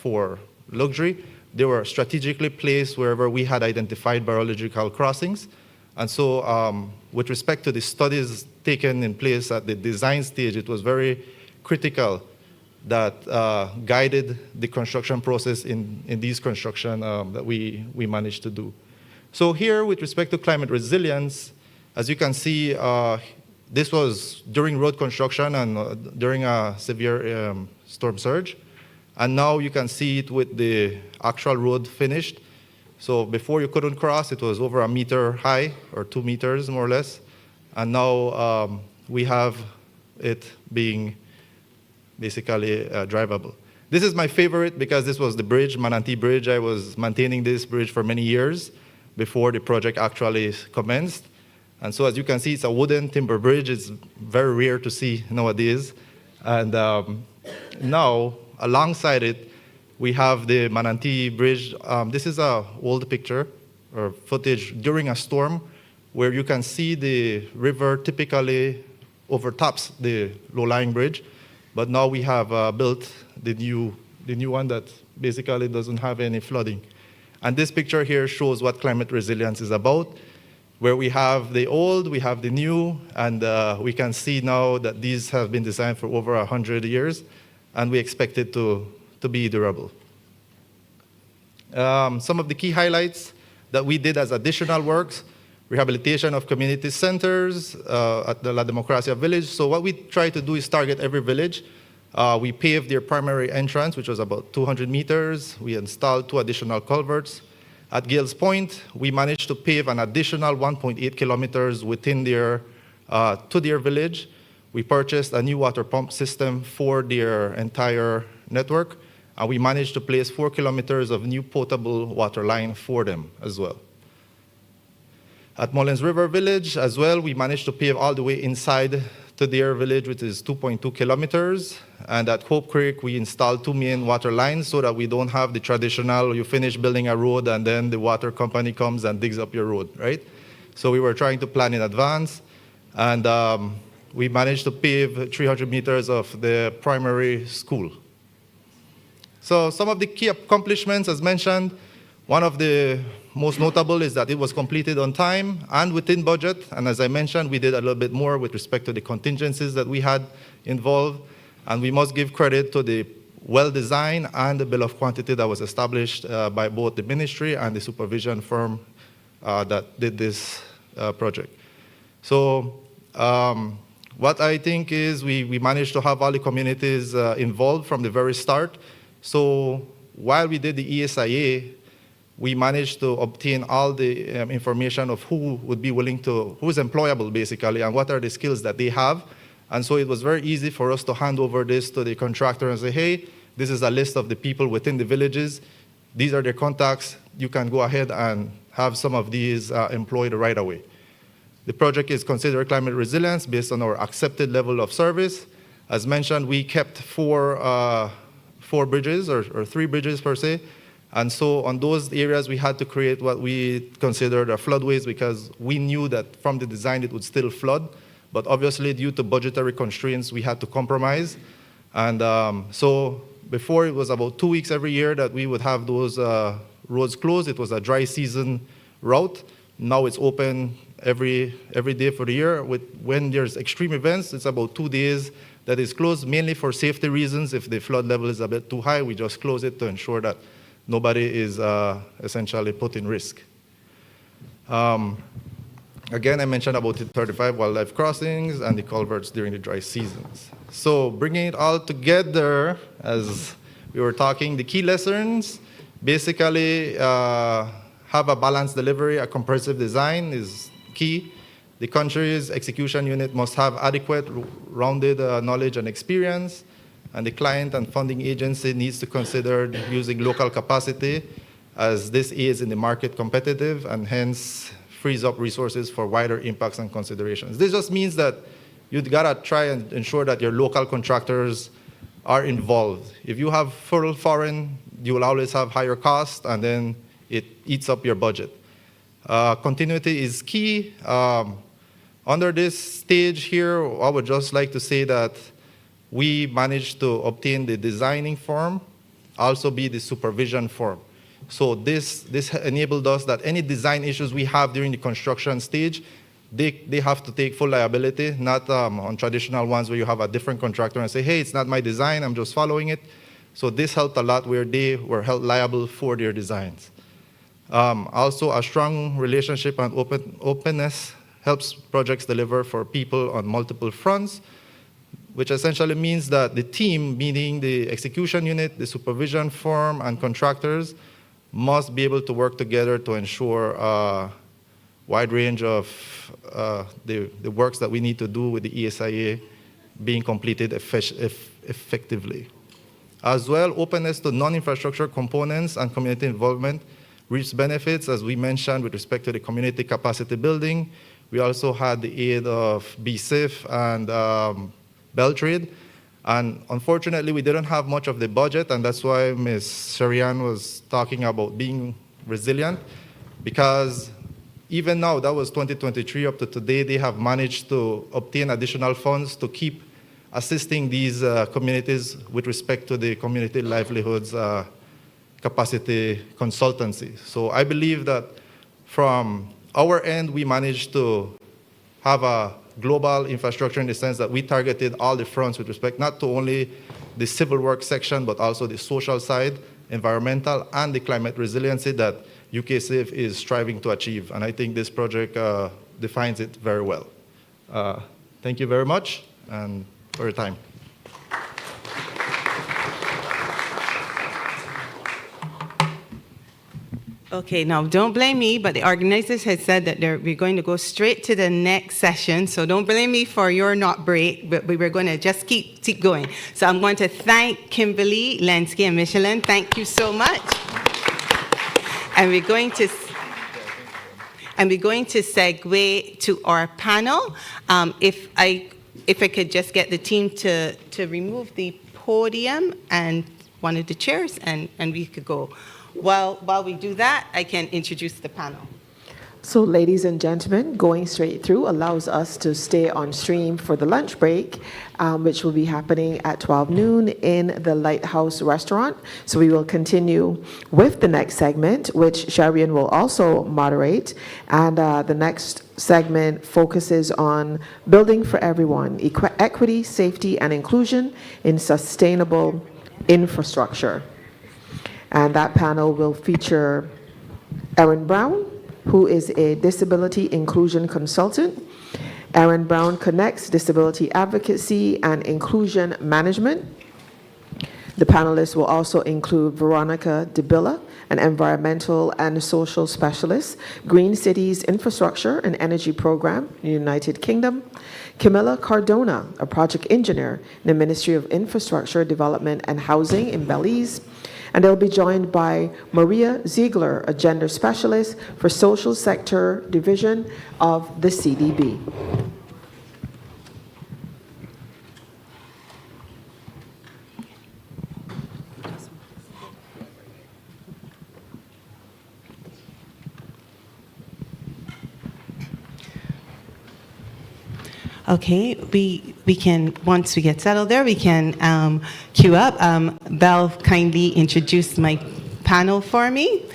for luxury, they were strategically placed wherever we had identified biological crossings. And so with respect to the studies taken in place at the design stage, it was very critical that guided the construction process in these construction that we managed to do. So here, with respect to climate resilience, as you can see, this was during road construction and during a severe storm surge. And now you can see it with the actual road finished. So before you couldn't cross, it was over 1 meter high, or 2 meters more or less. And now we have it being basically drivable. This is my favorite because this was the bridge, Manatee Bridge. I was maintaining this bridge for many years before the project actually commenced. And so as you can see, it's a wooden timber bridge. It's very rare to see nowadays. And now, alongside it, we have the Manatee Bridge. This is an old picture or footage during a storm where you can see the river typically overtops the low-lying bridge. But now we have built the new one that basically doesn't have any flooding. And this picture here shows what climate resilience is about, where we have the old, we have the new, and we can see now that these have been designed for over 100 years, and we expect it to be durable. Some of the key highlights that we did as additional works: rehabilitation of community centers at the La Democracia village. So what we try to do is target every village. We paved their primary entrance, which was about 200 meters. We installed 2 additional culverts. At Gales Point, we managed to pave an additional 1.8 kilometers within to their village. We purchased a new water pump system for their entire network, and we managed to place 4 kilometers of new potable water line for them as well. At Mullins River Village as well, we managed to pave all the way inside to their village, which is 2.2 kilometers. And at Hope Creek, we installed 2 main water lines so that we don't have the traditional, you finish building a road and then the water company comes and digs up your road, right? So we were trying to plan in advance. And we managed to pave 300 meters of the primary school. So some of the key accomplishments, as mentioned, one of the most notable is that it was completed on time and within budget. And as I mentioned, we did a little bit more with respect to the contingencies that we had involved. And we must give credit to the well-designed and the bill of quantity that was established by both the ministry and the supervision firm that did this project. So what I think is we managed to have all the communities involved from the very start. So while we did the ESIA, we managed to obtain all the information of who would be willing to, who is employable basically, and what are the skills that they have. And so it was very easy for us to hand over this to the contractor and say, hey, this is a list of the people within the villages. These are their contacts. You can go ahead and have some of these employed right away. The project is considered climate resilience based on our accepted level of service. As mentioned, we kept four bridges or 3 bridges per se. And so on those areas, we had to create what we considered floodways because we knew that from the design it would still flood. But obviously, due to budgetary constraints, we had to compromise. And so before, it was about 2 weeks every year that we would have those roads closed. It was a dry season route. Now it's open every day for the year. When there's extreme events, it's about 2 days that is closed, mainly for safety reasons. If the flood level is a bit too high, we just close it to ensure that nobody is essentially put in risk. Again, I mentioned about the 35 wildlife crossings and the culverts during the dry seasons. So bringing it all together, as we were talking, the key lessons, basically have a balanced delivery, a comprehensive design is key. The country's execution unit must have adequate, rounded knowledge and experience. And the client and funding agency needs to consider using local capacity as this is in the market competitive and hence frees up resources for wider impacts and considerations. This just means that you've got to try and ensure that your local contractors are involved. If you have full foreign, you will always have higher costs and then it eats up your budget. Continuity is key. Under this stage here, I would just like to say that we managed to obtain the designing form, also be the supervision form. So this enabled us that any design issues we have during the construction stage, they have to take full liability, not on traditional ones where you have a different contractor and say, hey, it's not my design, I'm just following it. So this helped a lot where they were held liable for their designs. Also, a strong relationship and openness helps projects deliver for people on multiple fronts, which essentially means that the team, meaning the execution unit, the supervision firm, and contractors, must be able to work together to ensure a wide range of the works that we need to do with the ESIA being completed effectively. As well, openness to non-infrastructure components and community involvement reaps benefits, as we mentioned, with respect to the community capacity building. We also had the aid of BSIF and Beltrade. And unfortunately, we didn't have much of the budget, and that's why Ms. Sharian was talking about being resilient, because even now, that was 2023, up to today, they have managed to obtain additional funds to keep assisting these communities with respect to the community livelihoods capacity consultancy. So I believe that from our end, we managed to have a global infrastructure in the sense that we targeted all the fronts with respect not to only the civil work section, but also the social side, environmental, and the climate resiliency that UKSAFE is striving to achieve. And I think this project defines it very well. Thank you very much and for your time. Okay, now don't blame me, but the organizers had said that we're going to go straight to the next session, so don't blame me for your not break, but we were going to just keep going. So I'm going to thank Kimberly, Lenski, and Michelin. Thank you so much. And we're going to segue to our panel. If I could just get the team to remove the podium and one of the chairs, and we could go. While we do that, I can introduce the panel. So, ladies and gentlemen, going straight through allows us to stay on stream for the lunch break, which will be happening at 12 noon in the Lighthouse Restaurant. So we will continue with the next segment, which Sharian will also moderate. And the next segment focuses on building for everyone, equity, safety, and inclusion in sustainable infrastructure. And that panel will feature Erin Brown, who is a disability inclusion consultant. Erin Brown connects disability advocacy and inclusion management. The panelists will also include Veronica DeBilla, an environmental and social specialist, Green Cities Infrastructure and Energy Program in the United Kingdom. Camilla Cardona, a project engineer in the Ministry of Infrastructure, Development and Housing in Belize. And they'll be joined by Maria Ziegler, a gender specialist for Social Sector Division of the CDB. Okay, we can, once we get settled there, we can queue up. Belle kindly introduced my panel for me.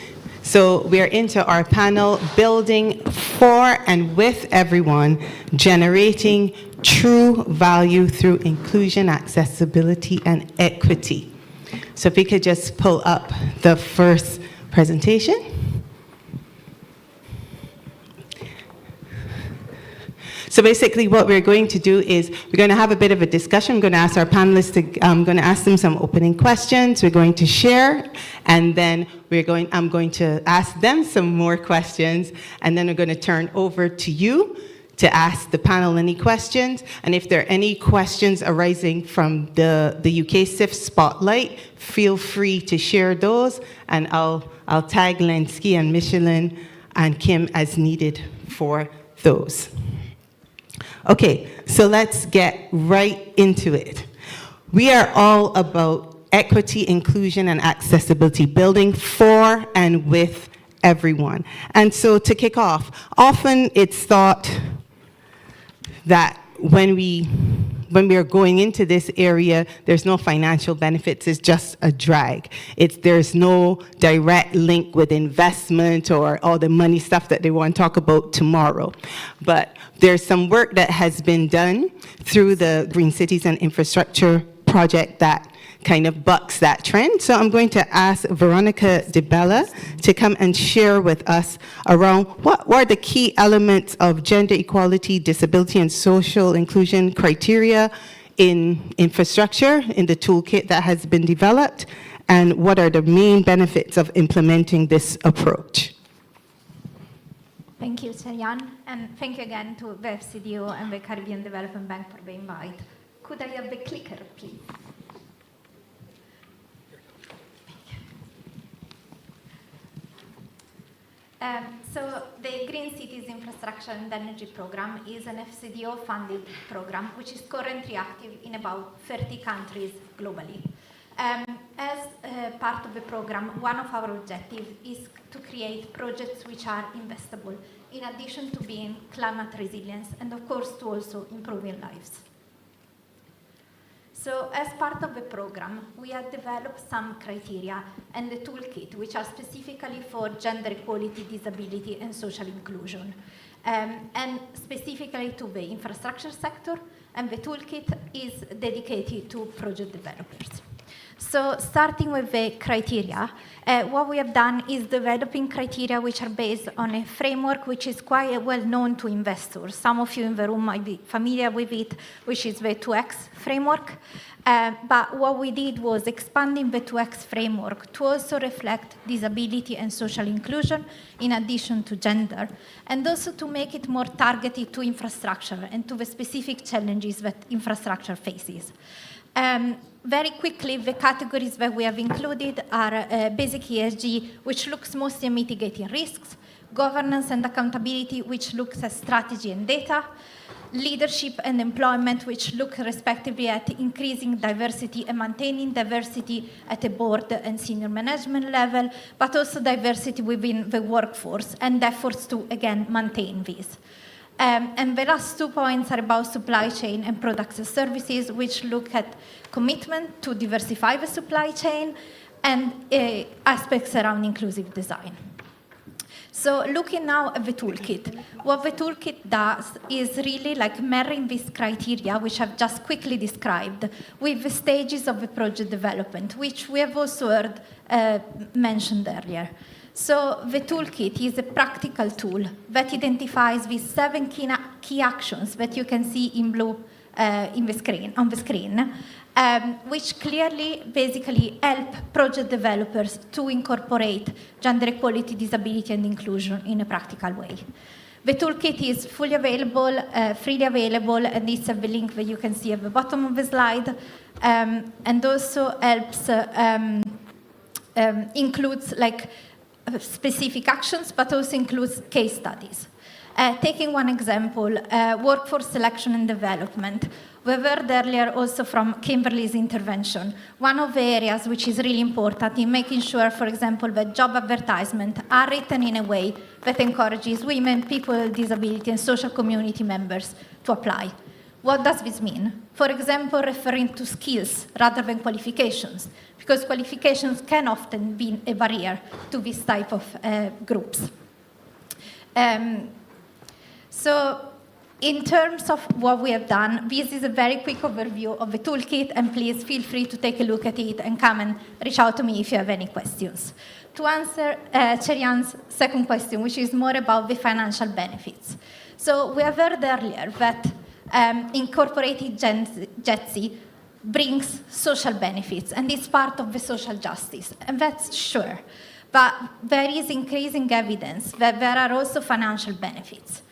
So we're into our panel, Building for and with Everyone, Generating True Value Through Inclusion, Accessibility, and Equity. So if we could just pull up the first presentation. So basically what we're going to do is we're going to have a bit of a discussion. I'm going to ask our panelists I'm going to ask them some opening questions. We're going to share, and then I'm going to ask them some more questions, and then we're going to turn over to you to ask the panel any questions. And if there are any questions arising from the UKSIF Spotlight, feel free to share those, and I'll tag Lenski and Michelin and Kim as needed for those. Okay, so let's get right into it. We are all about equity, inclusion, and accessibility, building for and with everyone. And so to kick off, often it's thought that when we when we are going into this area, there's no financial benefits. It's just a drag. There's no direct link with investment or all the money stuff that they want to talk about tomorrow. But there's some work that has been done through the Green Cities and Infrastructure project that kind of bucks that trend. So I'm going to ask Veronica DeBella to come and share with us around what were the key elements of gender equality, disability, and social inclusion criteria in infrastructure, in the toolkit that has been developed, and what are the main benefits of implementing this approach. Thank you, Cherian, and thank you again to the FCDO and the Caribbean Development Bank for the invite. Could I have the clicker, please? So the Green Cities Infrastructure and Energy Program is an FCDO-funded program which is currently active in about 30 countries globally. As part of the program, one of our objectives is to create projects which are investable, in addition to being climate resilient and, of course, to also improving lives. So as part of the program, we have developed some criteria and the toolkit, which are specifically for gender equality, disability, and social inclusion, and specifically to the infrastructure sector, and the toolkit is dedicated to project developers. So starting with the criteria, what we have done is developing criteria which are based on a framework which is quite well known to investors. Some of you in the room might be familiar with it, which is the 2X framework. But what we did was expanding the 2X framework to also reflect disability and social inclusion in addition to gender, and also to make it more targeted to infrastructure and to the specific challenges that infrastructure faces. Very quickly, the categories that we have included are basic ESG, which looks mostly at mitigating risks, governance and accountability, which looks at strategy and data, leadership and employment, which look respectively at increasing diversity and maintaining diversity at a board and senior management level, but also diversity within the workforce and efforts to, again, maintain this. And the last 2 points are about supply chain and products and services, which look at commitment to diversify the supply chain and aspects around inclusive design. So looking now at the toolkit, what the toolkit does is really like mirroring these criteria, which I've just quickly described, with the stages of the project development, which we have also heard mentioned earlier. So the toolkit is a practical tool that identifies these 7 key actions that you can see in blue on the screen, which clearly basically help project developers to incorporate gender equality, disability, and inclusion in a practical way. The toolkit is fully available, freely available, and it's a link that you can see at the bottom of the slide, and also helps, includes like specific actions, but also includes case studies. Taking one example, workforce selection and development. We heard earlier also from Kimberly's intervention. One of the areas which is really important in making sure, for example, that job advertisements are written in a way that encourages women, people with disability, and social community members to apply. What does this mean? For example, referring to skills rather than qualifications, because qualifications can often be a barrier to this type of groups. So in terms of what we have done, this is a very quick overview of the toolkit, and please feel free to take a look at it and come and reach out to me if you have any questions. To answer Cherian's second question, which is more about the financial benefits. So we have heard earlier that incorporating JETSI brings social benefits, and it's part of the social justice, and that's sure. But there is increasing evidence that there are also financial benefits.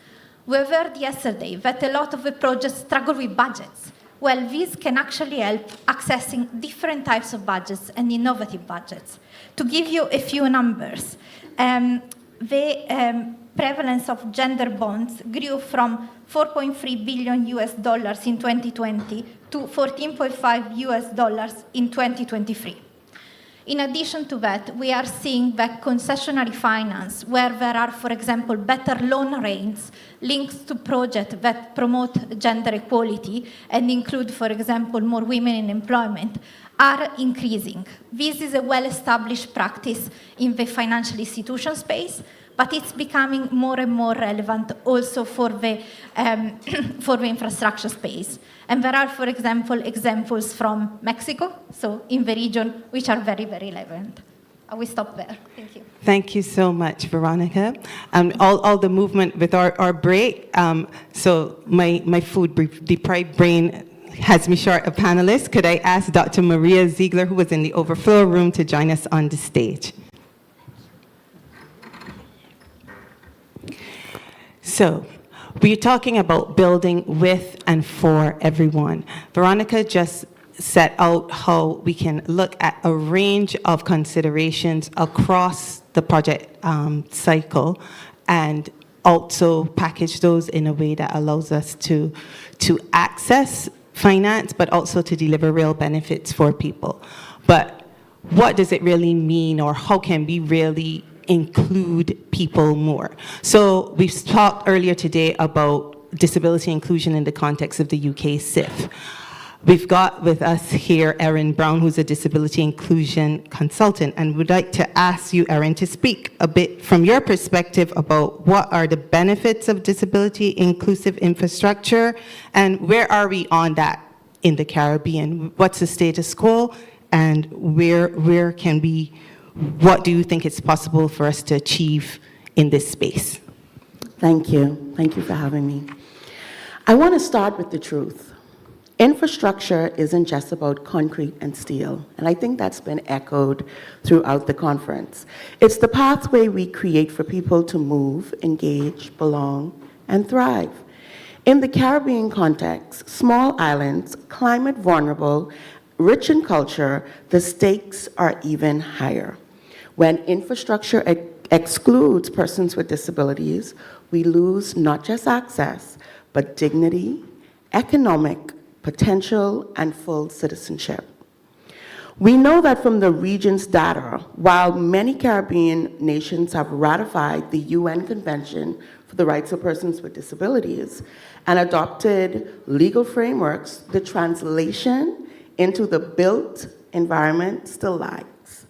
We heard yesterday that a lot of the projects struggle with budgets. Well, this can actually help accessing different types of budgets and innovative budgets. To give you a few numbers, the prevalence of gender bonds grew from $4.3 billion in 2020 to $14.5 in 2023. In addition to that, we are seeing that concessionary finance, where there are, for example, better loan rates linked to projects that promote gender equality and include, for example, more women in employment, are increasing. This is a well-established practice in the financial institution space, but it's becoming more and more relevant also for the infrastructure space. And there are, for example, examples from Mexico, so in the region, which are very, very relevant. I will stop there. Thank you. Thank you so much, Veronica. All the movement with our break. So my food-deprived brain has me short of panelists. Could I ask Dr. Maria Ziegler, who was in the overflow room, to join us on the stage? So, we're talking about building with and for everyone. Veronica just set out how we can look at a range of considerations across the project cycle and also package those in a way that allows us to access finance, but also to deliver real benefits for people. But what does it really mean, or how can we really include people more? So we've talked earlier today about disability inclusion in the context of the UK CIF. We've got with us here Erin Brown, who's a disability inclusion consultant, and would like to ask you, Erin, to speak a bit from your perspective about what are the benefits of disability inclusive infrastructure, and where are we on that in the Caribbean? What's the status quo, and where can we, what do you think it's possible for us to achieve in this space? Thank you. Thank you for having me. I want to start with the truth. Infrastructure isn't just about concrete and steel, and I think that's been echoed throughout the conference. It's the pathway we create for people to move, engage, belong, and thrive. In the Caribbean context, small islands, climate vulnerable, rich in culture, the stakes are even higher. When infrastructure excludes persons with disabilities, we lose not just access, but dignity, economic potential, and full citizenship. We know that from the region's data, while many Caribbean nations have ratified the UN Convention for the Rights of Persons with Disabilities and adopted legal frameworks, the translation into the built environment still lags.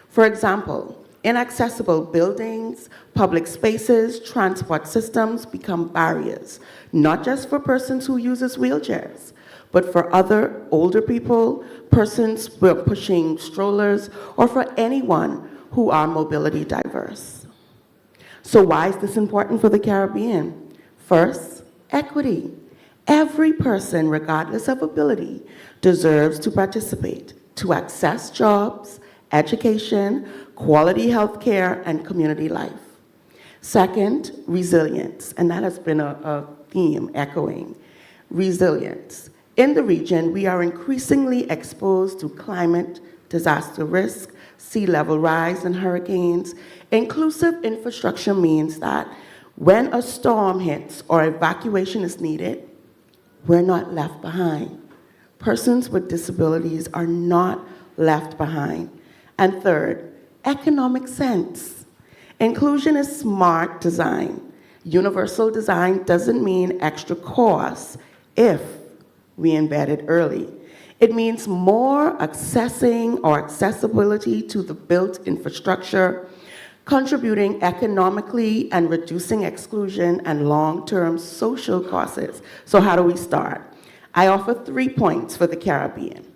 For example, inaccessible buildings, public spaces, transport systems become barriers, not just for persons who use wheelchairs, but for other older people, persons who are pushing strollers, or for anyone who are mobility diverse. So why is this important for the Caribbean? First, equity. Every person, regardless of ability, deserves to participate, to access jobs, education, quality health care, and community life. Second, resilience, and that has been a theme echoing. Resilience. In the region, we are increasingly exposed to climate, disaster risk, sea level rise, and hurricanes. Inclusive infrastructure means that when a storm hits or evacuation is needed, we're not left behind. Persons with disabilities are not left behind. And third, economic sense. Inclusion is smart design. Universal design doesn't mean extra costs if we embed it early. It means more accessing or accessibility to the built infrastructure, contributing economically and reducing exclusion and long-term social causes. So how do we start? I offer 3 points for the Caribbean.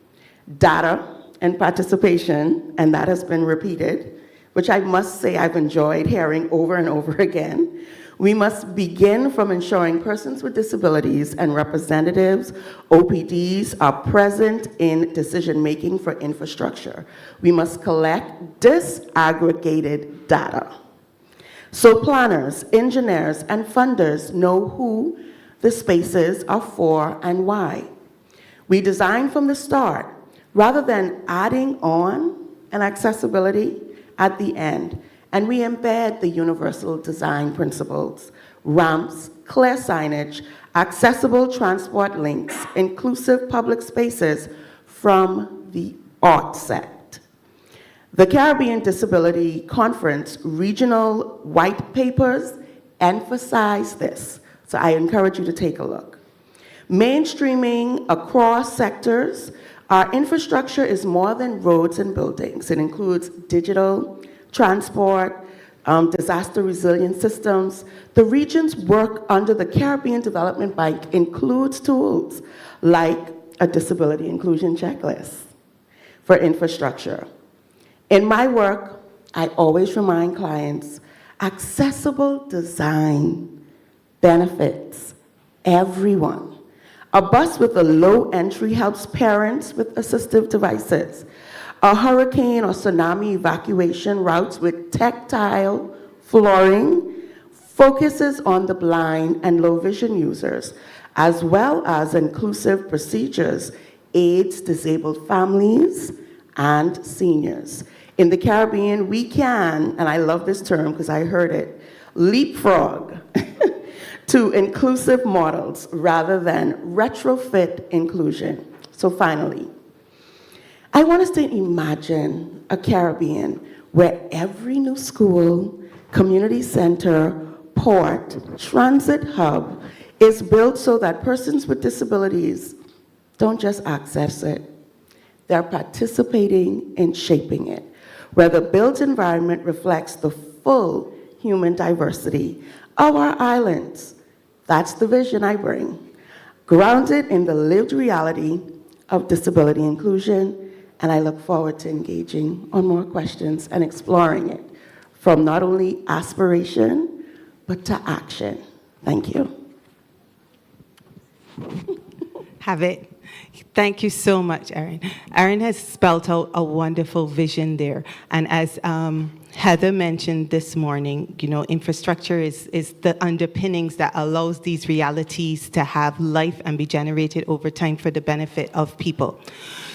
Data and participation, and that has been repeated, which I must say I've enjoyed hearing over and over again. We must begin from ensuring persons with disabilities and representatives, OPDs, are present in decision-making for infrastructure. We must collect disaggregated data. So planners, engineers, and funders know who the spaces are for and why. We design from the start, rather than adding on an accessibility at the end. And we embed the universal design principles, ramps, clear signage, accessible transport links, inclusive public spaces from the outset. The Caribbean Disability Conference regional white papers emphasize this, so I encourage you to take a look. Mainstreaming across sectors, our infrastructure is more than roads and buildings. It includes digital, transport, disaster resilient systems. The region's work under the Caribbean Development Bank includes tools like a disability inclusion checklist for infrastructure. In my work, I always remind clients, accessible design benefits everyone. A bus with a low entry helps parents with assistive devices. A hurricane or tsunami evacuation routes with tactile flooring focuses on the blind and low vision users, as well as inclusive procedures, aids disabled families and seniors. In the Caribbean, we can, and I love this term because I heard it, leapfrog to inclusive models rather than retrofit inclusion. So finally, I want us to imagine a Caribbean where every new school, community center, port, transit hub is built so that persons with disabilities don't just access it, they're participating in shaping it, where the built environment reflects the full human diversity of our islands. That's the vision I bring, grounded in the lived reality of disability inclusion, and I look forward to engaging on more questions and exploring it from not only aspiration, but to action. Thank you. Have it. Thank you so much, Erin. Erin has spelled out a wonderful vision there. And as Heather mentioned this morning, you know, infrastructure is the underpinnings that allows these realities to have life and be generated over time for the benefit of people.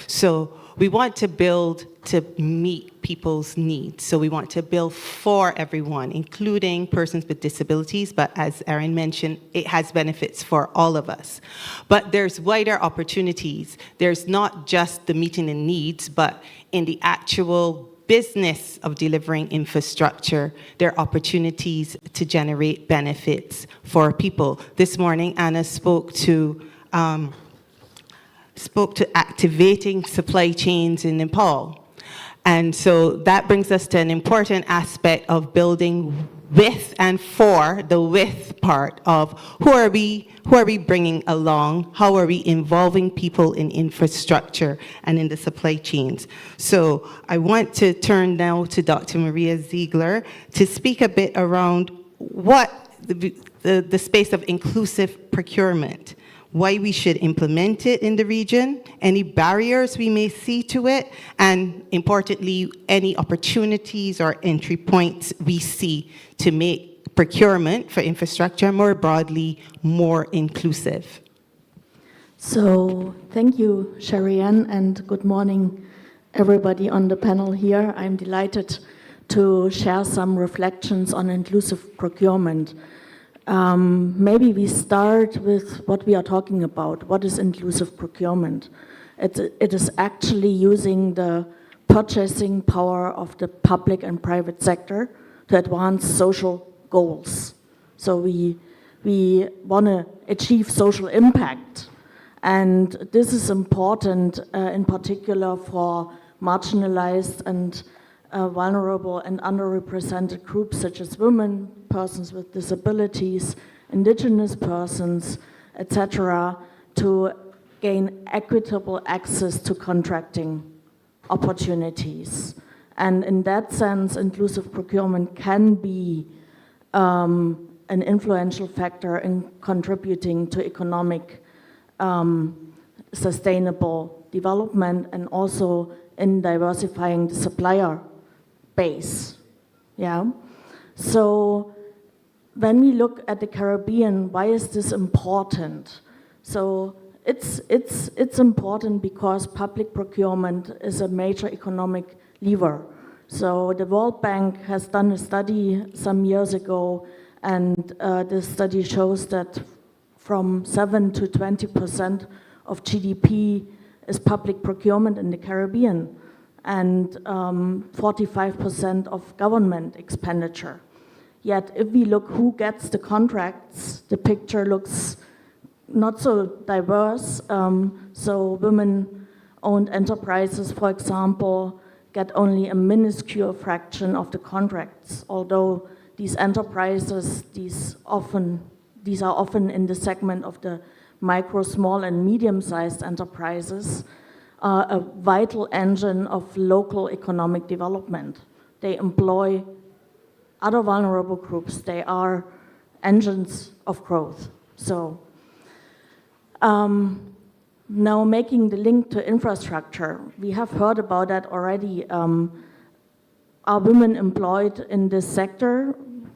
So we want to build to meet people's needs. So we want to build for everyone, including persons with disabilities, but as Erin mentioned, it has benefits for all of us. But there's wider opportunities. There's not just the meeting the needs, but in the actual business of delivering infrastructure, there are opportunities to generate benefits for people. This morning, Anna spoke to activating supply chains in Nepal. And so that brings us to an important aspect of building with and for the with part of who are we bringing along, how are we involving people in infrastructure and in the supply chains. So I want to turn now to Dr. Maria Ziegler to speak a bit around what the space of inclusive procurement, why we should implement it in the region, any barriers we may see to it, and importantly, any opportunities or entry points we see to make procurement for infrastructure more broadly more inclusive. So thank you, Sharianne, and good morning, everybody on the panel here. I'm delighted to share some reflections on inclusive procurement. Maybe we start with what we are talking about. What is inclusive procurement? It is actually using the purchasing power of the public and private sector to advance social goals. So we want to achieve social impact. And this is important in particular for marginalized and vulnerable and underrepresented groups such as women, persons with disabilities, indigenous persons, etc., to gain equitable access to contracting opportunities. And in that sense, inclusive procurement can be an influential factor in contributing to economic sustainable development and also in diversifying the supplier base. Yeah. So when we look at the Caribbean, why is this important? So it's important because public procurement is a major economic lever. So the World Bank has done a study some years ago, and this study shows that from 7 to 20% of GDP is public procurement in the Caribbean. and 45% of government expenditure. Yet if we look who gets the contracts, the picture looks not so diverse. So women-owned enterprises, for example, get only a minuscule fraction of the contracts, although these enterprises, these are often in the segment of the micro, small, and medium-sized enterprises, are a vital engine of local economic development. They employ other vulnerable groups. They are engines of growth. So now making the link to infrastructure, we have heard about that already. Are women employed in this sector?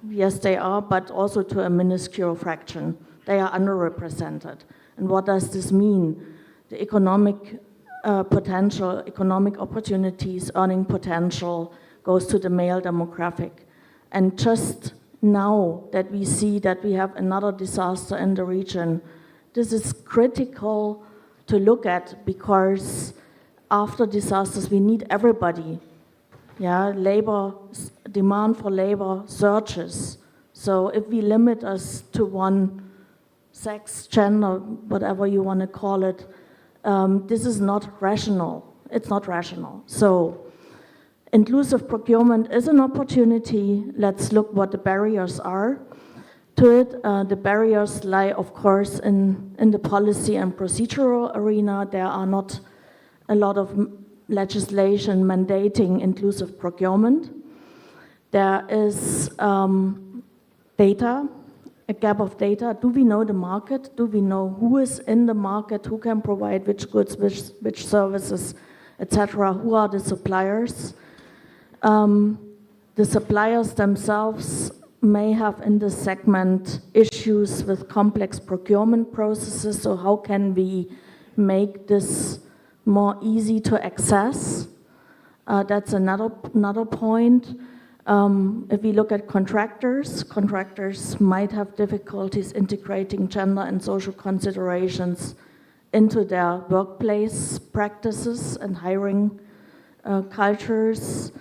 Yes, they are, but also to a minuscule fraction. They are underrepresented. And what does this mean? The economic potential, economic opportunities, earning potential goes to the male demographic. And just now that we see that we have another disaster in the region, this is critical to look at, because after disasters we need everybody. Yeah, labor, demand for labor surges. So if we limit us to one sex, gender, whatever you want to call it, this is not rational. It's not rational. So inclusive procurement is an opportunity. Let's look what the barriers are to it. The barriers lie, of course, in the policy and procedural arena. There are not a lot of legislation mandating inclusive procurement. There is data, a gap of data. Do we know the market? Do we know who is in the market, who can provide which goods, which services, etc.? Who are the suppliers? The suppliers themselves may have in this segment issues with complex procurement processes, so how can we make this more easy to access? That's another point. If we look at contractors might have difficulties integrating gender and social considerations into their workplace practices and hiring cultures.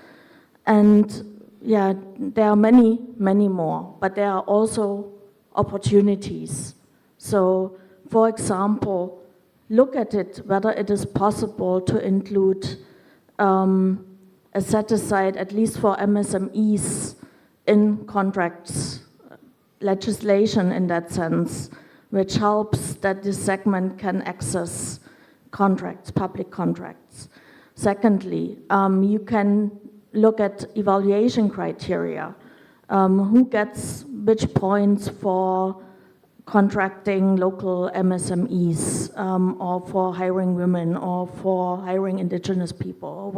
And yeah, there are many, many more, but there are also opportunities. So, for example, look at it, whether it is possible to include a set-aside, at least for MSMEs, in contracts, legislation in that sense, which helps that this segment can access contracts, public contracts. Secondly, you can look at evaluation criteria. Who gets which points for contracting local MSMEs, or for hiring women, or for hiring indigenous people, or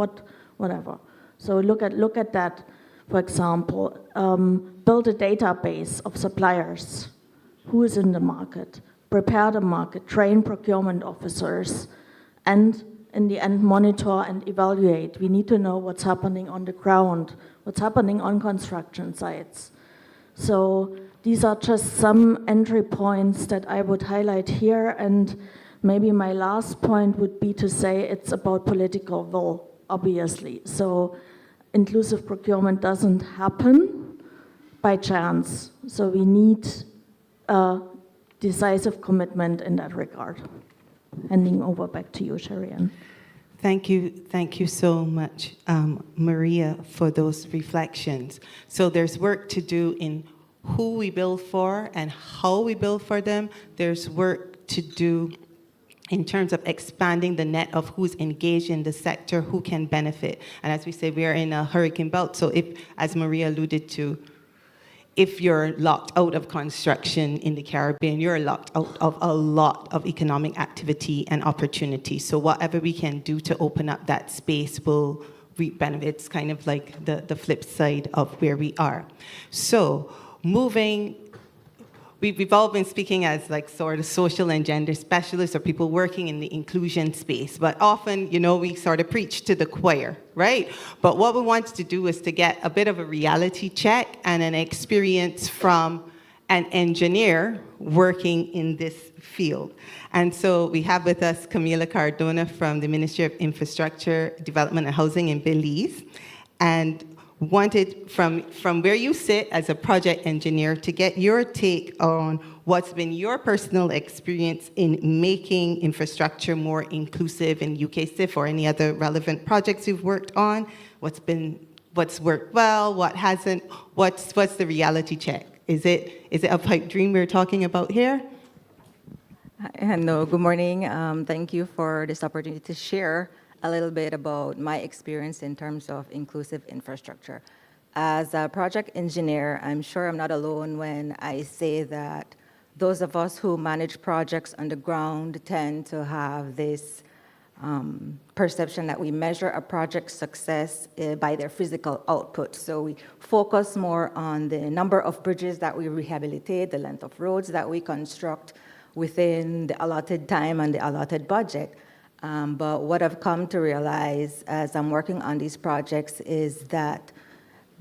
whatever. So look at that, for example. Build a database of suppliers. Who is in the market? Prepare the market, train procurement officers, and in the end monitor and evaluate. We need to know what's happening on the ground, what's happening on construction sites. So these are just some entry points that I would highlight here, and maybe my last point would be to say it's about political will, obviously. So inclusive procurement doesn't happen by chance. So we need a decisive commitment in that regard. Handing over back to you, Sharian. Thank you so much, Maria, for those reflections. So there's work to do in who we build for and how we build for them. There's work to do in terms of expanding the net of who's engaged in the sector, who can benefit. And as we say, we are in a hurricane belt. So if, as Maria alluded to, if you're locked out of construction in the Caribbean, you're locked out of a lot of economic activity and opportunity. So whatever we can do to open up that space will reap benefits, kind of like the flip side of where we are. So moving, we've all been speaking as like sort of social and gender specialists or people working in the inclusion space, but often, you know, we sort of preach to the choir, right? But what we wanted to do is to get a bit of a reality check and an experience from an engineer working in this field. And so we have with us Camila Cardona from the Ministry of Infrastructure, Development and Housing in Belize, and wanted from where you sit as a project engineer to get your take on what's been your personal experience in making infrastructure more inclusive in UKCIF or any other relevant projects you've worked on. What's worked well, what hasn't, what's the reality check? Is it a pipe dream we're talking about here? No, good morning. Thank you for this opportunity to share a little bit about my experience in terms of inclusive infrastructure. As a project engineer, I'm sure I'm not alone when I say that those of us who manage projects on the ground tend to have this perception that we measure a project's success by their physical output. So we focus more on the number of bridges that we rehabilitate, the length of roads that we construct within the allotted time and the allotted budget. But what I've come to realize as I'm working on these projects is that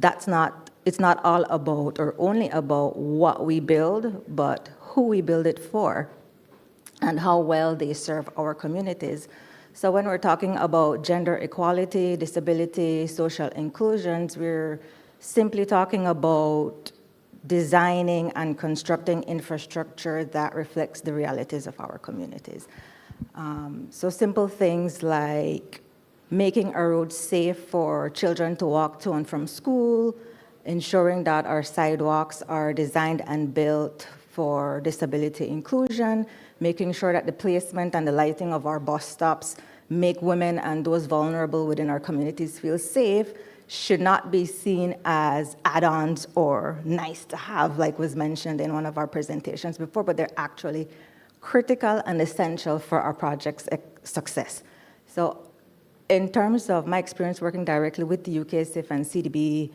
it's not all about or only about what we build, but who we build it for and how well they serve our communities. So when we're talking about gender equality, disability, social inclusions, we're simply talking about designing and constructing infrastructure that reflects the realities of our communities. So simple things like making our roads safe for children to walk to and from school, ensuring that our sidewalks are designed and built for disability inclusion, making sure that the placement and the lighting of our bus stops make women and those vulnerable within our communities feel safe should not be seen as add-ons or nice to have, like was mentioned in one of our presentations before, but they're actually critical and essential for our project's success. So in terms of my experience working directly with the UKCIF and CDB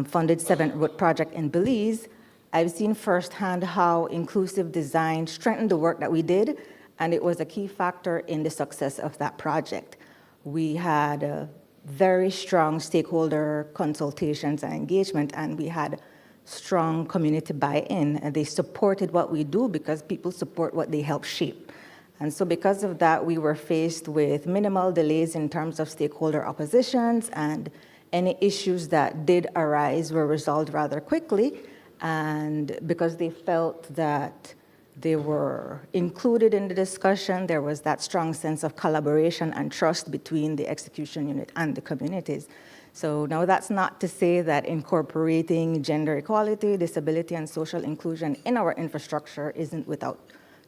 funded 7th Road project in Belize, I've seen firsthand how inclusive design strengthened the work that we did, and it was a key factor in the success of that project. We had a very strong stakeholder consultations and engagement, and we had strong community buy-in, and they supported what we do because people support what they help shape. And so because of that, we were faced with minimal delays in terms of stakeholder oppositions, and any issues that did arise were resolved rather quickly. And because they felt that they were included in the discussion, there was that strong sense of collaboration and trust between the execution unit and the communities. So now that's not to say that incorporating gender equality, disability, and social inclusion in our infrastructure isn't without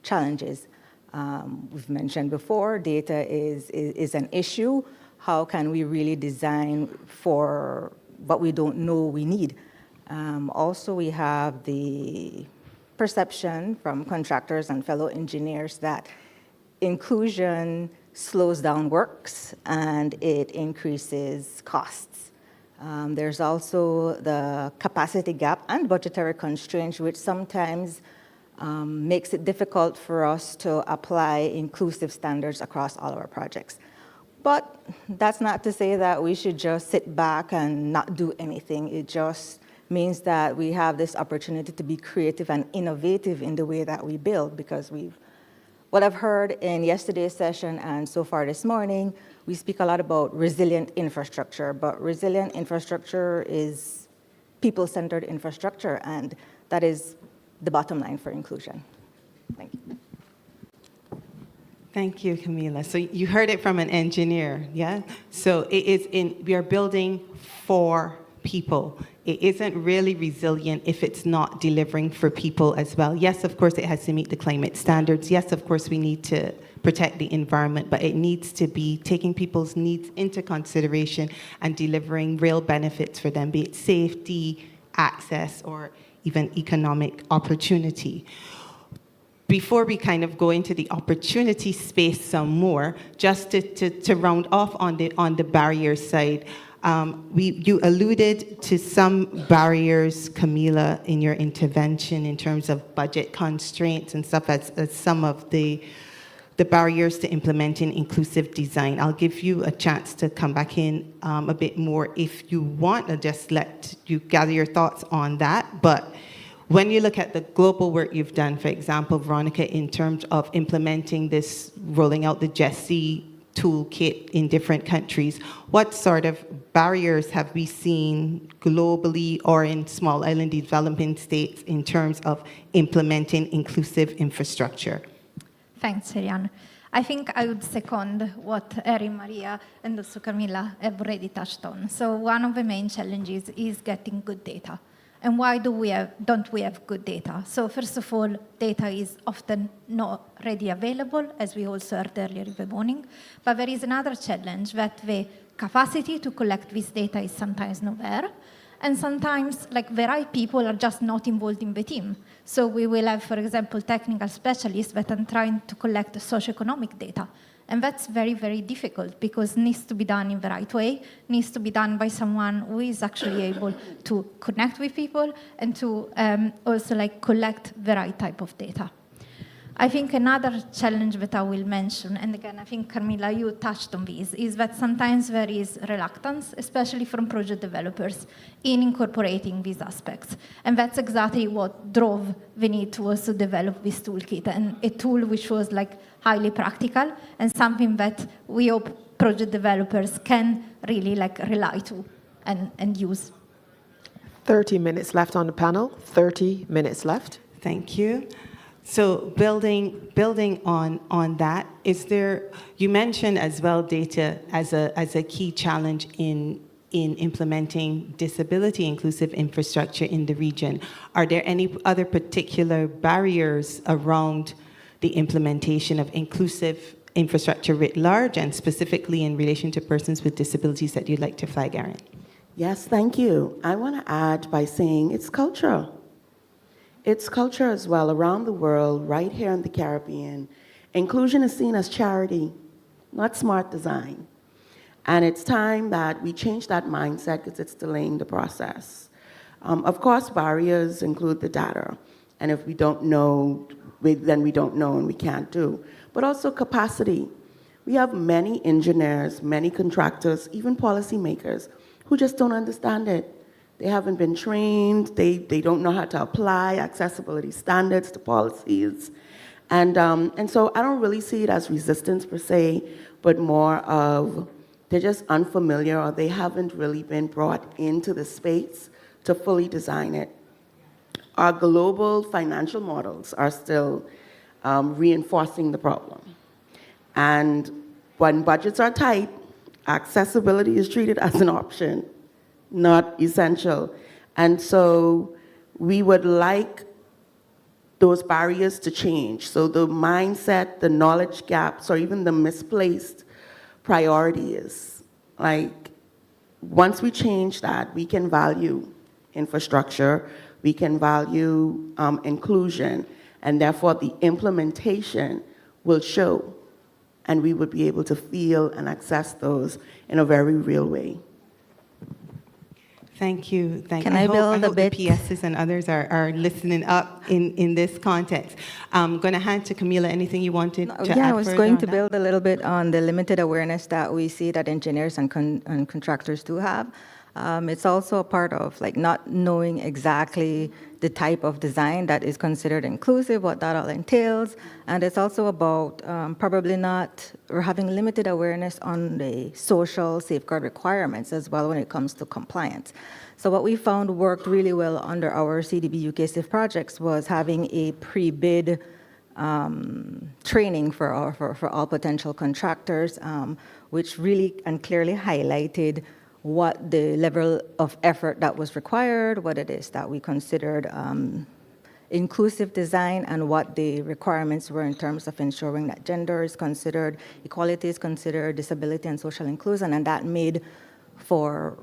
challenges. We've mentioned before, data is an issue. How can we really design for what we don't know we need? Also, we have the perception from contractors and fellow engineers that inclusion slows down works and it increases costs. There's also the capacity gap and budgetary constraints, which sometimes makes it difficult for us to apply inclusive standards across all our projects. But that's not to say that we should just sit back and not do anything. It just means that we have this opportunity to be creative and innovative in the way that we build, because what I've heard in yesterday's session and so far this morning, we speak a lot about resilient infrastructure, but resilient infrastructure is people-centered infrastructure, and that is the bottom line for inclusion. Thank you. Thank you, Camila. So you heard it from an engineer, yeah? So we are building for people. It isn't really resilient if it's not delivering for people as well. Yes, of course, it has to meet the climate standards. Yes, of course, we need to protect the environment, but it needs to be taking people's needs into consideration and delivering real benefits for them, be it safety, access, or even economic opportunity. Before we kind of go into the opportunity space some more, just to round off on the barrier side, you alluded to some barriers, Camila, in your intervention in terms of budget constraints and stuff as some of the barriers to implementing inclusive design. I'll give you a chance to come back in a bit more if you want. I'll just let you gather your thoughts on that. But when you look at the global work you've done, for example, Veronica, in terms of implementing this, rolling out the GESI toolkit in different countries, what sort of barriers have we seen globally or in small island developing states in terms of implementing inclusive infrastructure? Thanks, Ariane. I think I would second what Erin, Maria, and also Camilla have already touched on. So one of the main challenges is getting good data. And why don't we have good data? So first of all, data is often not readily available, as we also heard earlier in the morning. But there is another challenge, that the capacity to collect this data is sometimes not there. And sometimes, like, the right people are just not involved in the team. So we will have, for example, technical specialists that are trying to collect socioeconomic data. And that's very, very difficult because it needs to be done in the right way, needs to be done by someone who is actually able to connect with people and to also like collect the right type of data. I think another challenge that I will mention, and again, I think Carmilla, you touched on this, is that sometimes there is reluctance, especially from project developers, in incorporating these aspects. And that's exactly what drove the need to also develop this toolkit, and a tool which was like highly practical and something that we hope project developers can really like rely to and use. 30 minutes left on the panel. 30 minutes left. Thank you. So building on that, you mentioned as well data as a key challenge in implementing disability inclusive infrastructure in the region. Are there any other particular barriers around the implementation of inclusive infrastructure writ large, and specifically in relation to persons with disabilities, that you'd like to flag, Erin? Yes, thank you. I want to add by saying it's cultural. It's culture as well around the world, right here in the Caribbean. Inclusion is seen as charity, not smart design. And it's time that we change that mindset because it's delaying the process. Of course, barriers include the data. And if we don't know, then we don't know and we can't do. But also capacity. We have many engineers, many contractors, even policymakers who just don't understand it. They haven't been trained, they don't know how to apply accessibility standards to policies. And so I don't really see it as resistance per se, but more of they're just unfamiliar or they haven't really been brought into the space to fully design it. Our global financial models are still reinforcing the problem. And when budgets are tight, accessibility is treated as an option, not essential. And so we would like those barriers to change. So the mindset, the knowledge gaps, or even the misplaced priorities, like once we change that, we can value infrastructure, we can value inclusion, and therefore the implementation will show, and we would be able to feel and access those in a very real way. Thank you. Can I build a bit? The PSs and others are listening up in this context. I'm going to hand to Camilla. Anything you wanted to add? Yeah, I was going to that? build a little bit on the limited awareness that we see that engineers and contractors do have. It's also a part of like not knowing exactly the type of design that is considered inclusive, what that all entails. And it's also about probably not, or having limited awareness on the social safeguard requirements as well when it comes to compliance. So what we found worked really well under our CDB UK Safe projects was having a pre-bid training for all potential contractors, which really and clearly highlighted what the level of effort that was required, what it is that we considered inclusive design, and what the requirements were in terms of ensuring that gender is considered, equality is considered, disability and social inclusion, and that made for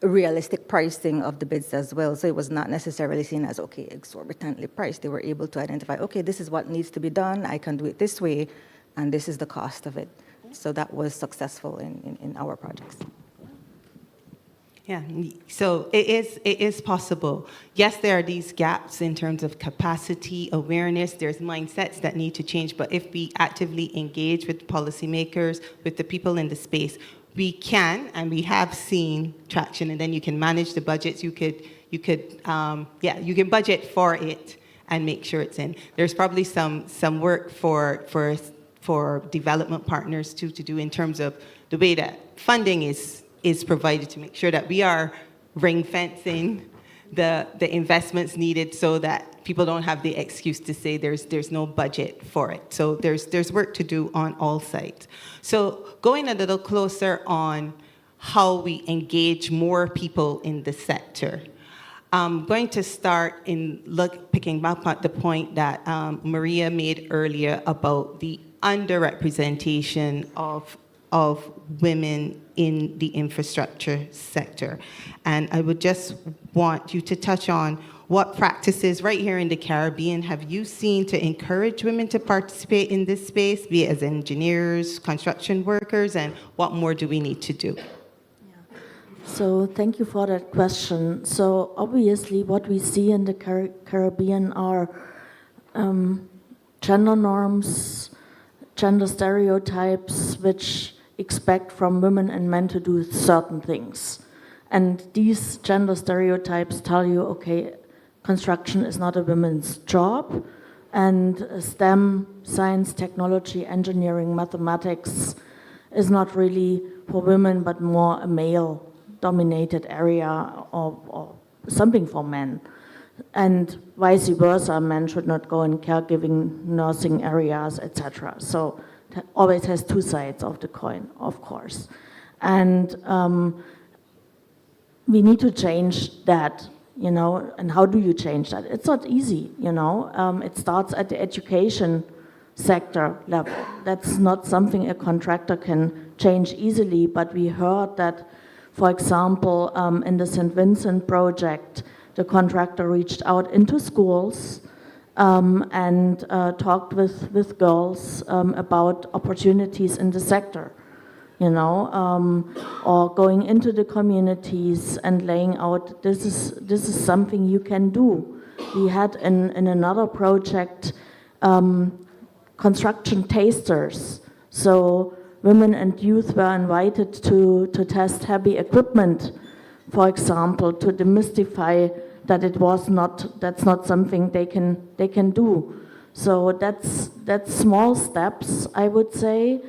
realistic pricing of the bids as well. So it was not necessarily seen as, okay, exorbitantly priced. They were able to identify, okay, this is what needs to be done, I can do it this way, and this is the cost of it. So that was successful in our projects. Yeah, so it is possible. Yes, there are these gaps in terms of capacity, awareness, there's mindsets that need to change, but if we actively engage with policymakers, with the people in the space, we can, and we have seen traction, and then you can manage the budgets, you you can budget for it and make sure it's in. There's probably some work for development partners too to do in terms of the way that funding is provided to make sure that we are ring fencing the investments needed so that people don't have the excuse to say there's no budget for it. So there's work to do on all sides. So going a little closer on how we engage more people in the sector. I'm going to start picking up at the point that Maria made earlier about the underrepresentation of women in the infrastructure sector. And I would just want you to touch on what practices right here in the Caribbean have you seen to encourage women to participate in this space, be it as engineers, construction workers, and what more do we need to do? So thank you for that question. So obviously what we see in the Caribbean are gender norms, gender stereotypes, which expect from women and men to do certain things. And these gender stereotypes tell you, okay, construction is not a women's job, and STEM, science, technology, engineering, mathematics, is not really for women, but more a male-dominated area or something for men. And vice versa, men should not go in caregiving, nursing areas, etc. So it always has two sides of the coin, of course. And we need to change that, you know, and how do you change that? It's not easy, you know. It starts at the education sector level. That's not something a contractor can change easily, but we heard that, for example, in the St. Vincent project, the contractor reached out into schools and talked with girls about opportunities in the sector, you know, or going into the communities and laying out, this is something you can do. We had in another project construction tasters. So women and youth were invited to test heavy equipment, for example, to demystify that that's not something they can do. So that's small steps, I would say.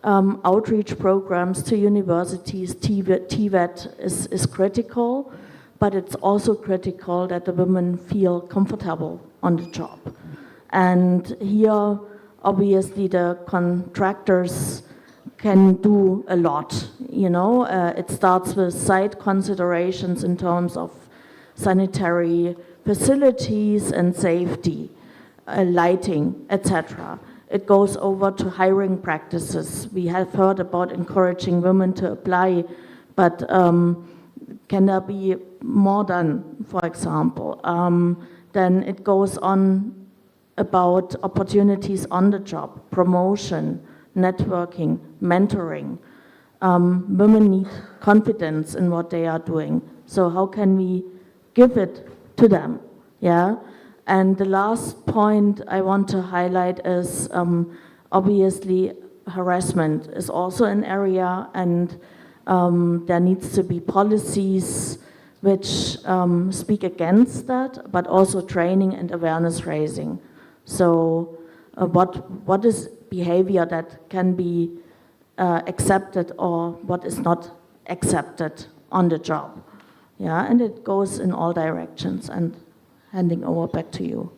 Outreach programs to universities, TVET is critical, but it's also critical that the women feel comfortable on the job. And here, obviously, the contractors can do a lot, you know. It starts with site considerations in terms of sanitary facilities and safety, lighting, etc. It goes over to hiring practices. We have heard about encouraging women to apply, but can there be more done, for example? Then it goes on about opportunities on the job, promotion, networking, mentoring. Women need confidence in what they are doing. So how can we give it to them? Yeah. And the last point I want to highlight is obviously harassment is also an area, and there needs to be policies which speak against that, but also training and awareness raising. So what is behavior that can be accepted or what is not accepted on the job? Yeah, and it goes in all directions. And handing over back to you.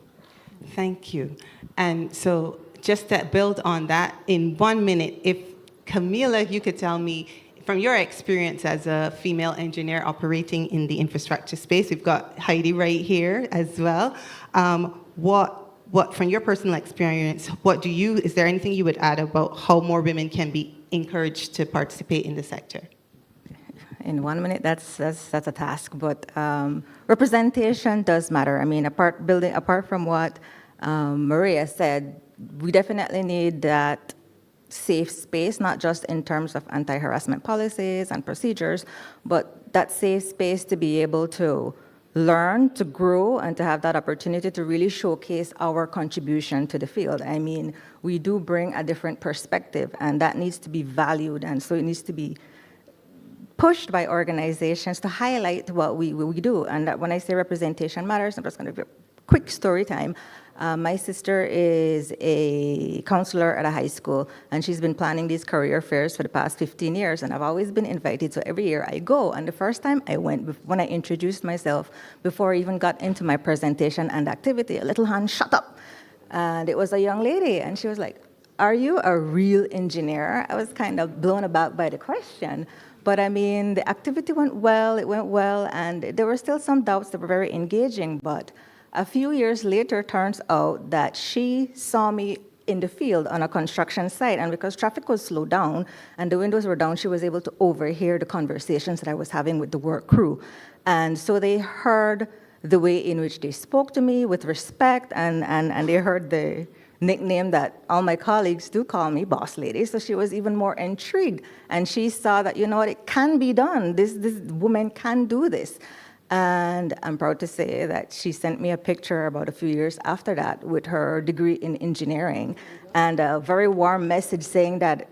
Thank you. And so just to build on that, in 1 minute, if Camila, you could tell me, from your experience as a female engineer operating in the infrastructure space, we've got Heidi right here as well. What from your personal experience, is there anything you would add about how more women can be encouraged to participate in the sector? In 1 minute, that's a task, but representation does matter. I mean, apart from what Maria said, we definitely need that safe space, not just in terms of anti-harassment policies and procedures, but that safe space to be able to learn, to grow, and to have that opportunity to really showcase our contribution to the field. I mean, we do bring a different perspective, and that needs to be valued, and so it needs to be pushed by organizations to highlight what we do. And when I say representation matters, I'm just going to give a quick story time. My sister is a counselor at a high school, and she's been planning these career fairs for the past 15 years, and I've always been invited, so every year I go. And the first time I went, when I introduced myself, before I even got into my presentation and activity, a little hand shut up. And it was a young lady, and she was like, "Are you a real engineer?" I was kind of blown aback by the question. But I mean, the activity went well, and there were still some doubts that were very engaging, but a few years later, turns out that she saw me in the field on a construction site, and because traffic was slowed down and the windows were down, she was able to overhear the conversations that I was having with the work crew. And so they heard the way in which they spoke to me with respect, and they heard the nickname that all my colleagues do call me, Boss Lady. So she was even more intrigued, and she saw that, you know what, it can be done. This woman can do this. And I'm proud to say that she sent me a picture about a few years after that with her degree in engineering and a very warm message saying that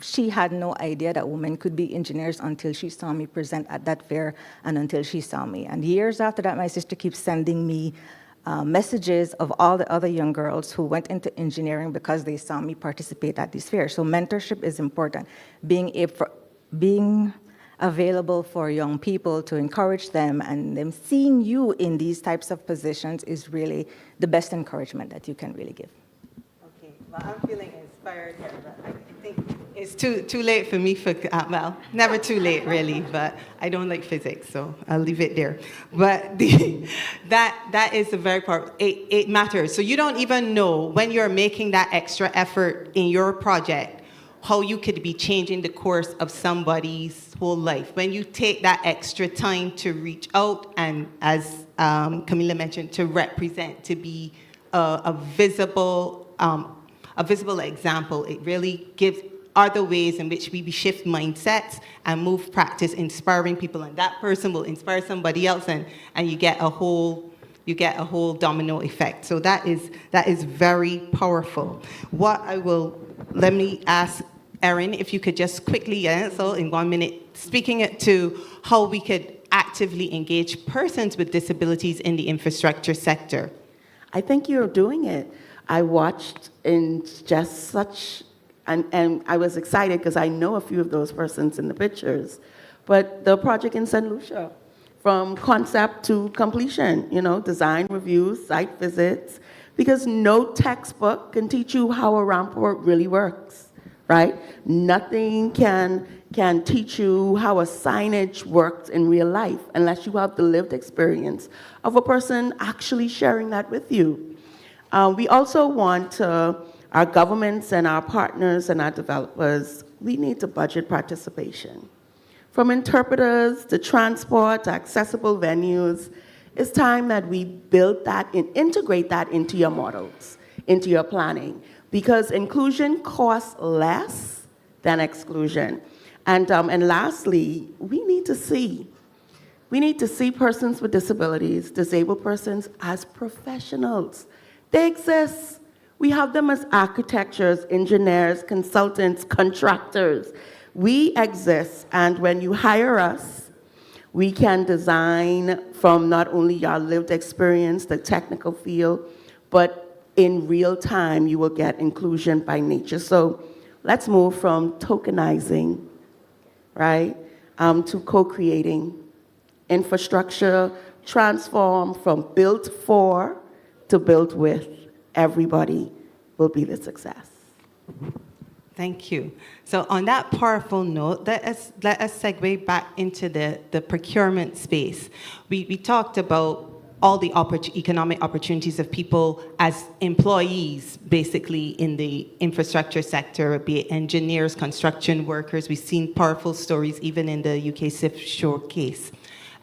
she had no idea that women could be engineers until she saw me present at that fair and until she saw me. And years after that, my sister keeps sending me messages of all the other young girls who went into engineering because they saw me participate at this fair. So mentorship is important. Being available for young people to encourage them, and them seeing you in these types of positions is really the best encouragement that you can really give. Okay, well, I'm feeling inspired here, but I think it's too late for me for, well, never too late really, but I don't like physics, so I'll leave it there. But that is the very part, it matters. So you don't even know when you're making that extra effort in your project, how you could be changing the course of somebody's whole life. When you take that extra time to reach out and, as Camila mentioned, to represent, to be a visible example, it really gives other ways in which we shift mindsets and move practice, inspiring people, and that person will inspire somebody else, and you get a whole domino effect. So that is very powerful. Let me ask Erin, if you could just quickly answer in 1 minute, speaking it to how we could actively engage persons with disabilities in the infrastructure sector. I think you're doing it. I watched in just such, and I was excited because I know a few of those persons in the pictures, but the project in St. Lucia, from concept to completion, design reviews, site visits, because no textbook can teach you how a rampart really works, right? Nothing can teach you how a signage works in real life unless you have the lived experience of a person actually sharing that with you. We also want our governments and our partners and our developers, we need to budget participation. From interpreters to transport to accessible venues, it's time that we build that and integrate that into your models, into your planning, because inclusion costs less than exclusion. And lastly, we need to see persons with disabilities, disabled persons, as professionals. They exist. We have them as architects, engineers, consultants, contractors. We exist, and when you hire us, we can design from not only your lived experience, the technical field, but in real time, you will get inclusion by nature. So let's move from tokenizing, right, to co-creating. Infrastructure transform from built for to built with. Everybody will be the success. Thank you. So on that powerful note, let us segue back into the procurement space. We talked about all the economic opportunities of people as employees, basically, in the infrastructure sector, be it engineers, construction workers. We've seen powerful stories even in the UK SIF showcase.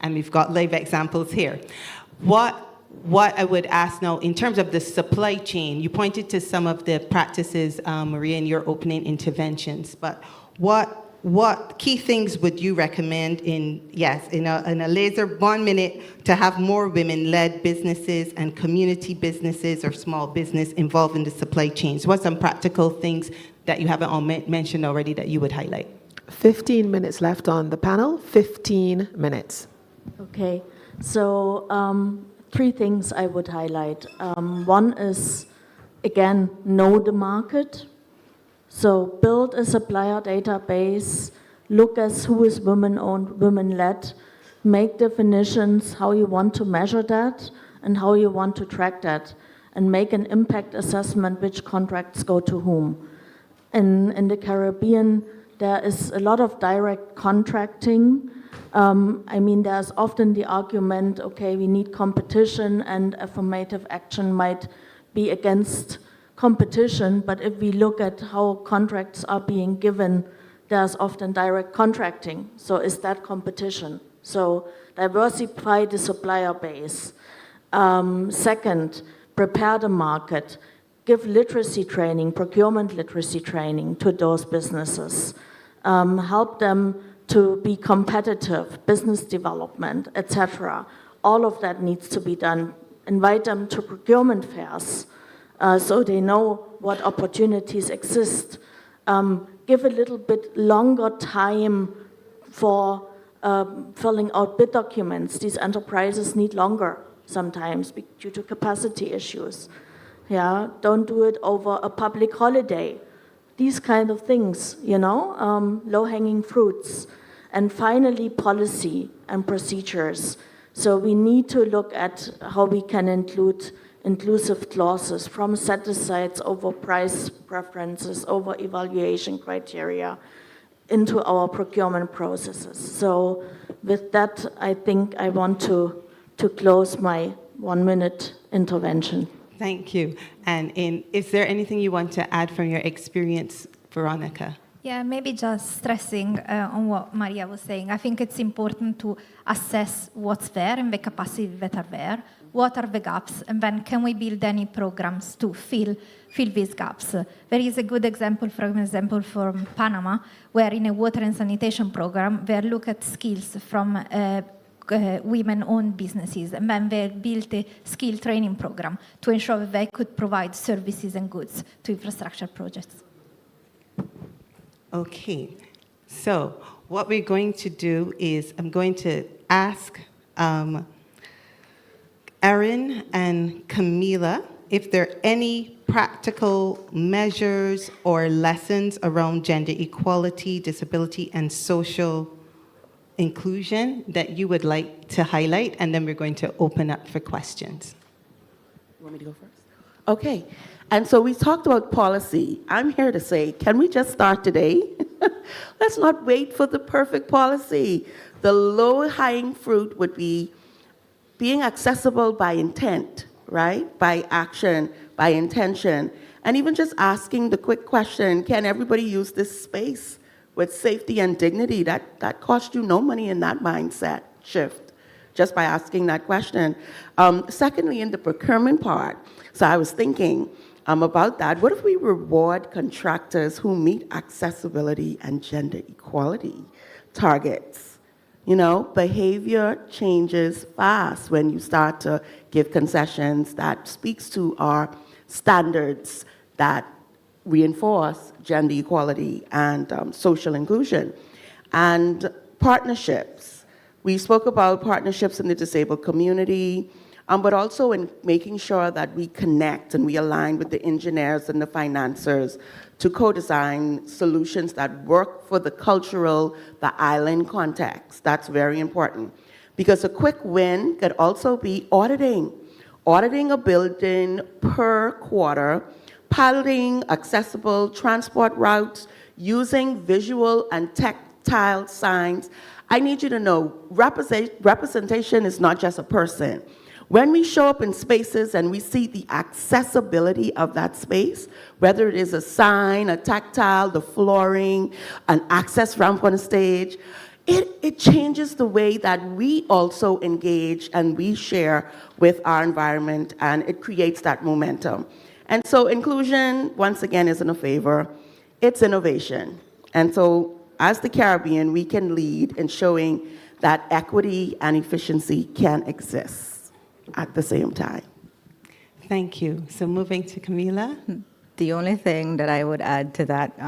And we've got live examples here. What I would ask now, in terms of the supply chain, you pointed to some of the practices, Maria, in your opening interventions, but what key things would you recommend in a laser 1 minute to have more women-led businesses and community businesses or small business involved in the supply chains? What some practical things that you haven't all mentioned already that you would highlight? 15 minutes left on the panel. 15 minutes. Okay, so 3 things I would highlight. One is, again, know the market. So build a supplier database, look at who is women-owned, women-led, make definitions how you want to measure that and how you want to track that, and make an impact assessment which contracts go to whom. In the Caribbean, there is a lot of direct contracting. I mean, there's often the argument, okay, we need competition and affirmative action might be against competition, but if we look at how contracts are being given, there's often direct contracting. So is that competition? So diversify the supplier base. Second, prepare the market. Give literacy training, procurement literacy training to those businesses. Help them to be competitive, business development, etc. All of that needs to be done. Invite them to procurement fairs so they know what opportunities exist. Give a little bit longer time for filling out bid documents. These enterprises need longer sometimes due to capacity issues. Yeah, don't do it over a public holiday. These kind of things, you know, low-hanging fruits. And finally, policy and procedures. So we need to look at how we can include inclusive clauses from set-asides over price preferences, over evaluation criteria into our procurement processes. So with that, I think I want to close my 1-minute intervention. Thank you. And is there anything you want to add from your experience, Veronica? Yeah, maybe just stressing on what Maria was saying. I think it's important to assess what's there and the capacity that are there, what are the gaps, and then can we build any programs to fill these gaps. There is a good example, from Panama, where in a water and sanitation program, they look at skills from women-owned businesses, and then they built a skill training program to ensure that they could provide services and goods to infrastructure projects. Okay, so what we're going to do is I'm going to ask Erin and Camila if there are any practical measures or lessons around gender equality, disability, and social inclusion that you would like to highlight, and then we're going to open up for questions. You want me to go first? Okay. And so we talked about policy. I'm here to say, can we just start today? Let's not wait for the perfect policy. The low-hanging fruit would be being accessible by intent, right? By action, by intention. And even just asking the quick question, can everybody use this space with safety and dignity? That costs you no money in that mindset shift, just by asking that question. Secondly, in the procurement part, so I was thinking, about that. What if we reward contractors who meet accessibility and gender equality targets? You know, behavior changes fast when you start to give concessions that speaks to our standards that reinforce gender equality and social inclusion. And partnerships. We spoke about partnerships in the disabled community, but also in making sure that we connect and we align with the engineers and the financiers to co-design solutions that work for the cultural, the island context. That's very important. Because a quick win could also be auditing. Auditing a building per quarter, piloting accessible transport routes, using visual and tactile signs. I need you to know, representation is not just a person. When we show up in spaces and we see the accessibility of that space, whether it is a sign, a tactile, the flooring, an access ramp on a stage, it changes the way that we also engage and we share with our environment, and it creates that momentum. And so inclusion, once again, isn't a favor, it's innovation. And so as the Caribbean, we can lead in showing that equity and efficiency can exist at the same time. Thank you. So moving to Camila. The only thing that I would add to that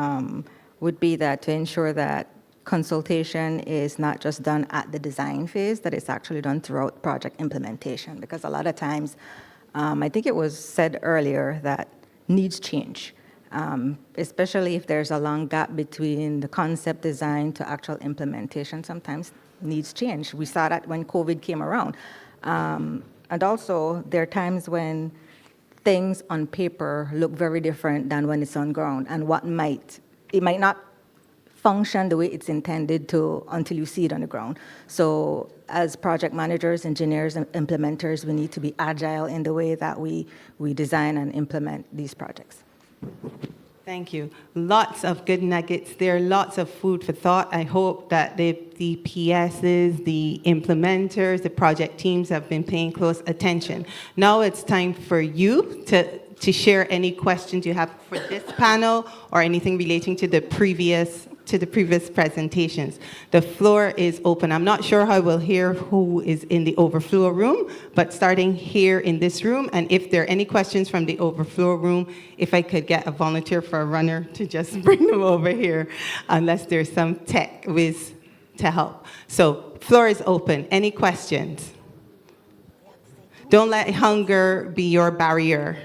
would be that to ensure that consultation is not just done at the design phase, that it's actually done throughout project implementation. Because a lot of times, I think it was said earlier that needs change, especially if there's a long gap between the concept design to actual implementation. Sometimes needs change. We saw that when COVID came around. And also, there are times when things on paper look very different than when it's on ground, and it might not function the way it's intended to until you see it on the ground. So as project managers, engineers, and implementers, we need to be agile in the way that we design and implement these projects. Thank you. Lots of good nuggets there, lots of food for thought. I hope that the PSs, the implementers, the project teams have been paying close attention. Now it's time for you to share any questions you have for this panel or anything relating to the previous presentations. The floor is open. I'm not sure how we'll hear who is in the overflow room, but starting here in this room, and if there are any questions from the overflow room, if I could get a volunteer for a runner to just bring them over here, unless there's some tech whiz to help. So, floor is open. Any questions? Don't let hunger be your barrier.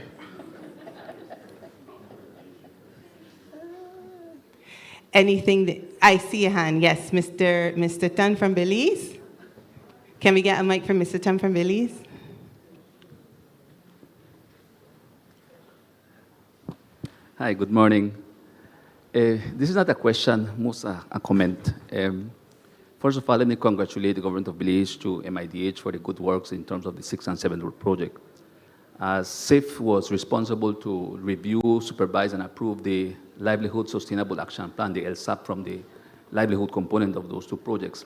Anything that, I see a hand, yes, Mr. Tan from Belize. Can we get a mic from Mr. Tan from Belize? Hi, good morning. This is not a question, more a comment. First of all, let me congratulate the government of Belize to MIDH for the good works in terms of the 6 and 7 road project. SIF was responsible to review, supervise, and approve the Livelihood Sustainable Action Plan, the LSAP, from the livelihood component of those 2 projects.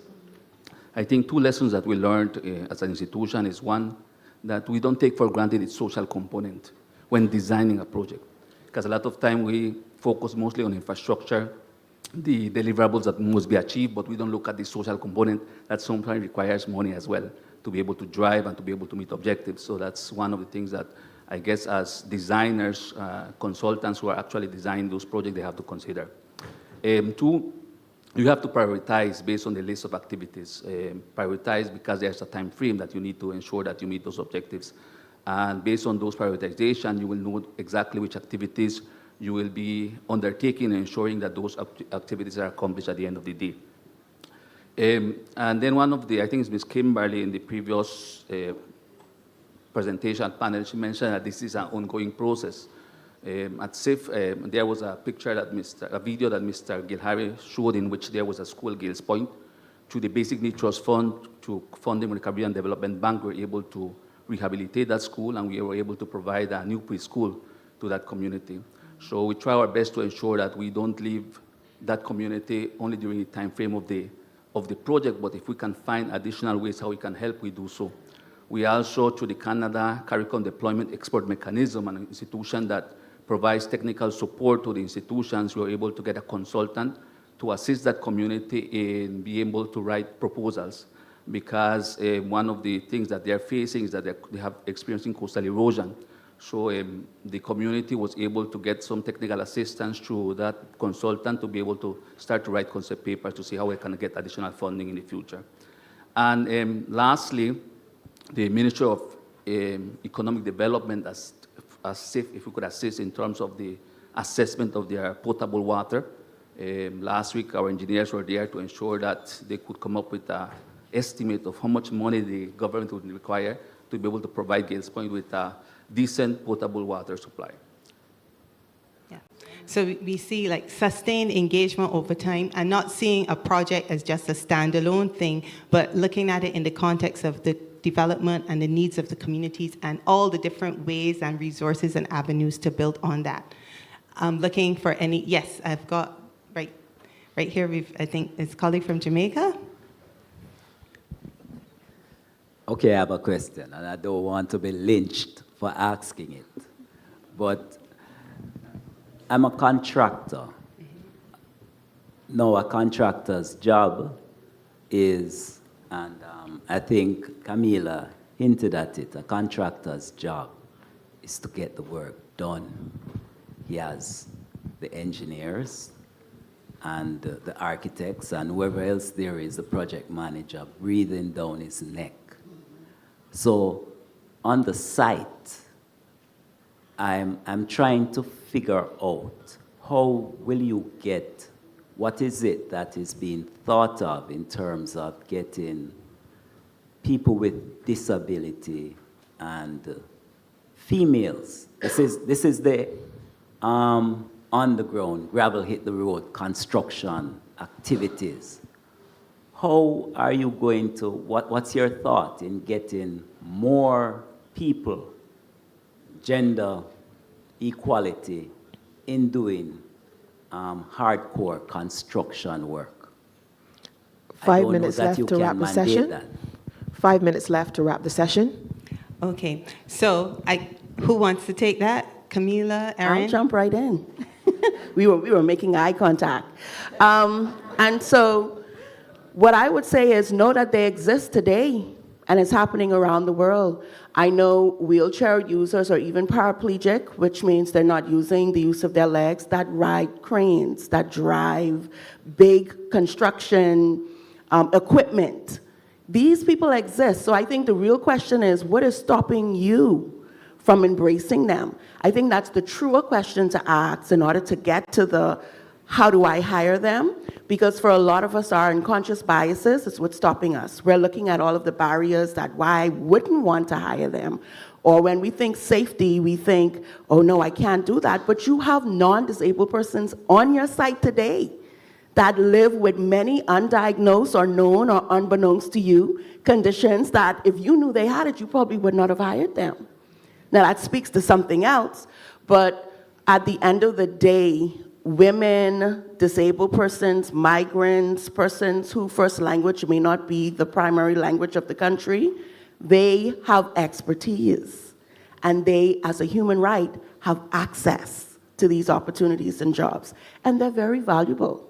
I think 2 lessons that we learned as an institution is, one, that we don't take for granted its social component when designing a project. Because a lot of time we focus mostly on infrastructure, the deliverables that must be achieved, but we don't look at the social component that sometimes requires money as well to be able to drive and to be able to meet objectives. So that's one of the things that I guess as designers, consultants who are actually designing those projects, they have to consider. 2, you have to prioritize based on the list of activities. Prioritize because there's a time frame that you need to ensure that you meet those objectives. And based on those prioritization, you will know exactly which activities you will be undertaking and ensuring that those activities are accomplished at the end of the day. And then one of the, I think it's Ms. Kimberly in the previous presentation panel, she mentioned that this is an ongoing process. At SIF, there was a picture that a video that Mr. Gilhari showed in which there was a school, Gales Point. Through the Basic Needs Trust Fund, to funding with the Caribbean Development Bank, we were able to rehabilitate that school, and we were able to provide a new preschool to that community. So we try our best to ensure that we don't leave that community only during the time frame of the project, but if we can find additional ways how we can help, we do so. We also, through the Canada Curriculum Deployment Export Mechanism, an institution that provides technical support to the institutions, we were able to get a consultant to assist that community in being able to write proposals, because one of the things that they're facing is that they have experiencing coastal erosion. So the community was able to get some technical assistance through that consultant to be able to start to write concept papers to see how we can get additional funding in the future. And lastly, the Ministry of Economic Development, as SIF, if we could assist in terms of the assessment of their potable water. Last week, our engineers were there to ensure that they could come up with an estimate of how much money the government would require to be able to provide Gales Point with a decent potable water supply. Yeah. So we see like sustained engagement over time and not seeing a project as just a standalone thing, but looking at it in the context of the development and the needs of the communities and all the different ways and resources and avenues to build on that. I'm looking for any, yes, I've got right here, I think it's a colleague from Jamaica. Okay, I have a question, and I don't want to be lynched for asking it, but I'm a contractor. Now, a contractor's job is, and I think Camila hinted at it, a contractor's job is to get the work done. He has the engineers, and the architects and whoever else there is, the project manager, breathing down his neck. So on the site, I'm trying to figure out how will you get, what is it that is being thought of in terms of getting people with disability and females. This is the on the ground, gravel hit the road, construction activities. How are you going to, what's your thought in getting more people, gender equality, in doing hardcore construction work? 5 minutes left to wrap the session. That. 5 minutes left to wrap the session. Okay, so who wants to take that? Camila, Erin? I'll jump right in. we were making eye contact. And so what I would say is know that they exist today, and it's happening around the world. I know wheelchair users or even paraplegic, which means they're not using the use of their legs, that ride cranes, that drive big construction equipment. These people exist. So I think the real question is, what is stopping you from embracing them? I think that's the truer question to ask in order to get to the how do I hire them? Because for a lot of us, our unconscious biases is what's stopping us. We're looking at all of the barriers that why I wouldn't want to hire them. Or when we think safety, we think, oh no, I can't do that. But you have non-disabled persons on your site today that live with many undiagnosed or known or unbeknownst to you conditions that if you knew they had it, you probably would not have hired them. Now that speaks to something else, but at the end of the day, women, disabled persons, migrants, persons whose first language may not be the primary language of the country, they have expertise. And they, as a human right, have access to these opportunities and jobs. And they're very valuable.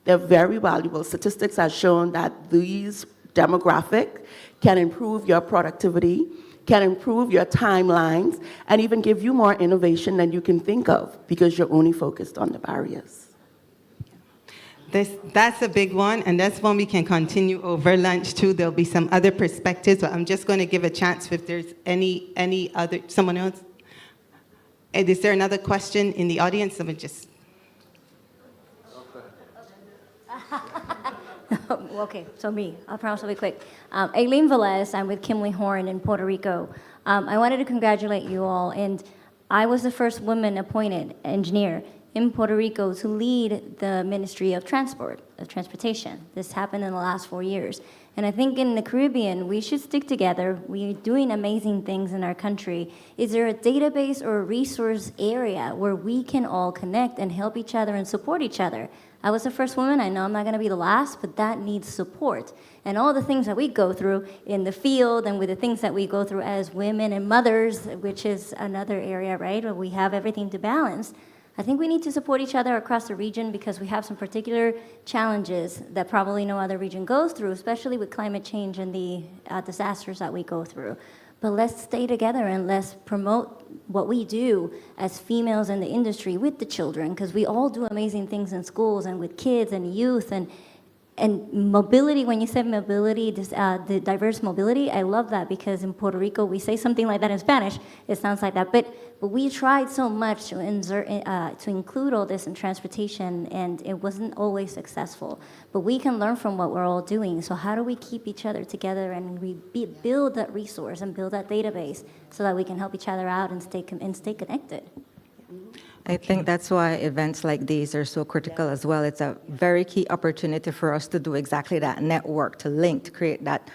They're very valuable. Statistics have shown that these demographic can improve your productivity, can improve your timelines, and even give you more innovation than you can think of because you're only focused on the barriers. That's a big one, and that's one we can continue over lunch too. There'll be some other perspectives, but I'm just going to give a chance if there's any other, someone else. Is there another question in the audience? Let me just. Okay, so me. I'll promise I'll be quick. Aileen Velez, I'm with Kimley Horn in Puerto Rico. I wanted to congratulate you all, and I was the first woman appointed engineer in Puerto Rico to lead the Ministry of Transportation. This happened in the last 4 years. And I think in the Caribbean, we should stick together. We're doing amazing things in our country. Is there a database or a resource area where we can all connect and help each other and support each other? I was the first woman. I know I'm not going to be the last, but that needs support. And all the things that we go through in the field and with the things that we go through as women and mothers, which is another area, right, where we have everything to balance, I think we need to support each other across the region because we have some particular challenges that probably no other region goes through, especially with climate change and the disasters that we go through. But let's stay together and let's promote what we do as females in the industry with the children, because we all do amazing things in schools and with kids and youth and mobility. When you said mobility, the diverse mobility, I love that because in Puerto Rico we say something like that in Spanish. It sounds like that, but we tried so much to include all this in transportation, and it wasn't always successful. But we can learn from what we're all doing. So how do we keep each other together and we build that resource and build that database so that we can help each other out and stay connected? I think that's why events like these are so critical as well. It's a very key opportunity for us to do exactly that, network, to link, to create that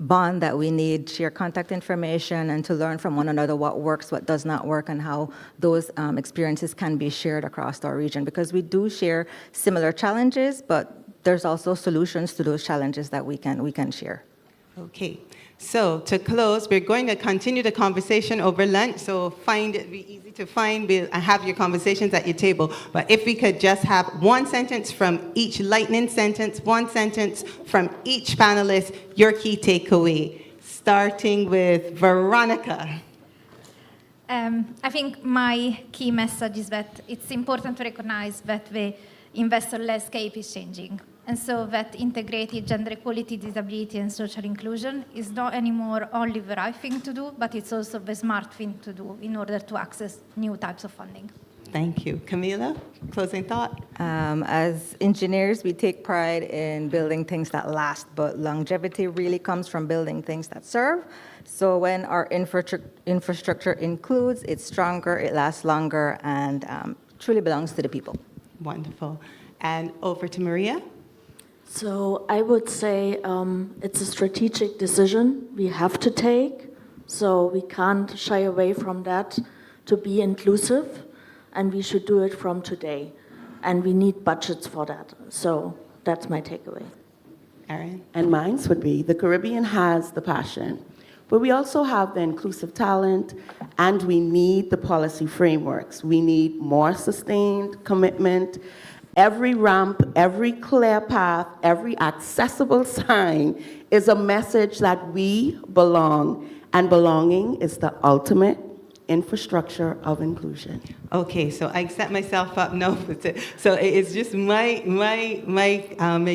bond that we need, share contact information, and to learn from one another what works, what does not work, and how those experiences can be shared across our region. Because we do share similar challenges, but there's also solutions to those challenges that we can share. Okay. So to close, we're going to continue the conversation over lunch. So find it be easy to find. Have your conversations at your table. But if we could just have one sentence from each lightning sentence, one sentence from each panelist, your key takeaway, starting with Veronica. I think my key message is that it's important to recognize that the investor landscape is changing. And so that integrated gender equality, disability, and social inclusion is not anymore only the right thing to do, but it's also the smart thing to do in order to access new types of funding. Thank you. Camila, closing thought? As engineers, we take pride in building things that last, but longevity really comes from building things that serve. So when our infrastructure includes, it's stronger, it lasts longer, and truly belongs to the people. Wonderful. And over to Maria. So I would say it's a strategic decision we have to take. So we can't shy away from that to be inclusive, and we should do it from today. And we need budgets for that. So that's my takeaway. Erin? And mine would be, the Caribbean has the passion, but we also have the inclusive talent, and we need the policy frameworks. We need more sustained commitment. Every ramp, every clear path, every accessible sign is a message that we belong, and belonging is the ultimate infrastructure of inclusion. Okay, so I set myself up. No, so it's just my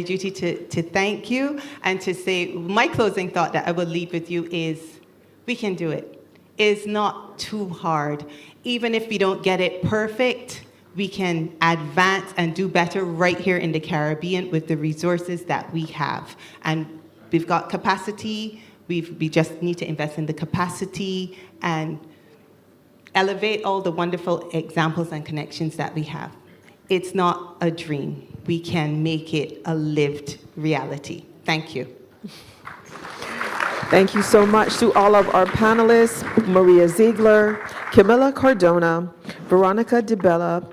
duty to thank you and to say my closing thought that I will leave with you is we can do it. It's not too hard. Even if we don't get it perfect, we can advance and do better right here in the Caribbean with the resources that we have. And we've got capacity. We just need to invest in the capacity and elevate all the wonderful examples and connections that we have. It's not a dream. We can make it a lived reality. Thank you. Thank you so much to all of our panelists, Maria Ziegler, Camilla Cardona, Veronica DeBella,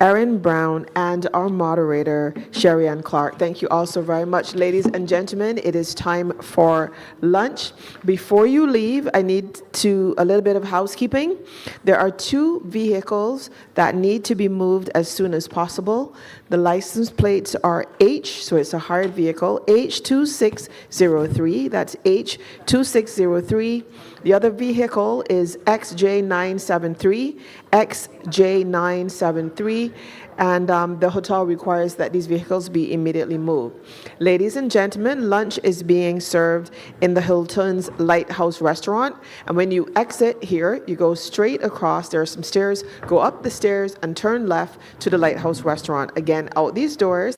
Erin Brown, and our moderator, Sherry Ann Clark. Thank you all so very much. Ladies and gentlemen, it is time for lunch. Before you leave, I need a little bit of housekeeping. There are 2 vehicles that need to be moved as soon as possible. The license plates are H, so it's a hired vehicle, H2603, that's H2603. The other vehicle is XJ973, XJ973, and the hotel requires that these vehicles be immediately moved. Ladies and gentlemen, lunch is being served in the Hilton's Lighthouse Restaurant, and when you exit here, you go straight across. There are some stairs. Go up the stairs and turn left to the Lighthouse Restaurant. Again, out these doors.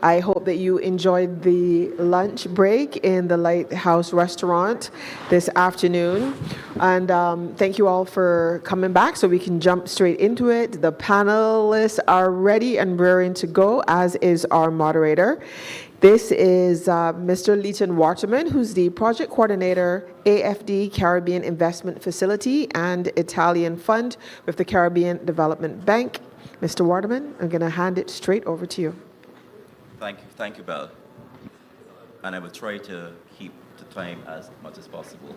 I hope that you enjoyed the lunch break in the Lighthouse Restaurant this afternoon. And thank you all for coming back so we can jump straight into it. The panelists are ready and raring to go, as is our moderator. This is Mr. Leighton Waterman, who's the project coordinator, AFD Caribbean Investment Facility and Italian Fund with the Caribbean Development Bank. Mr. Waterman, I'm going to hand it straight over to you. Thank you, Belle. And I will try to keep the time as much as possible.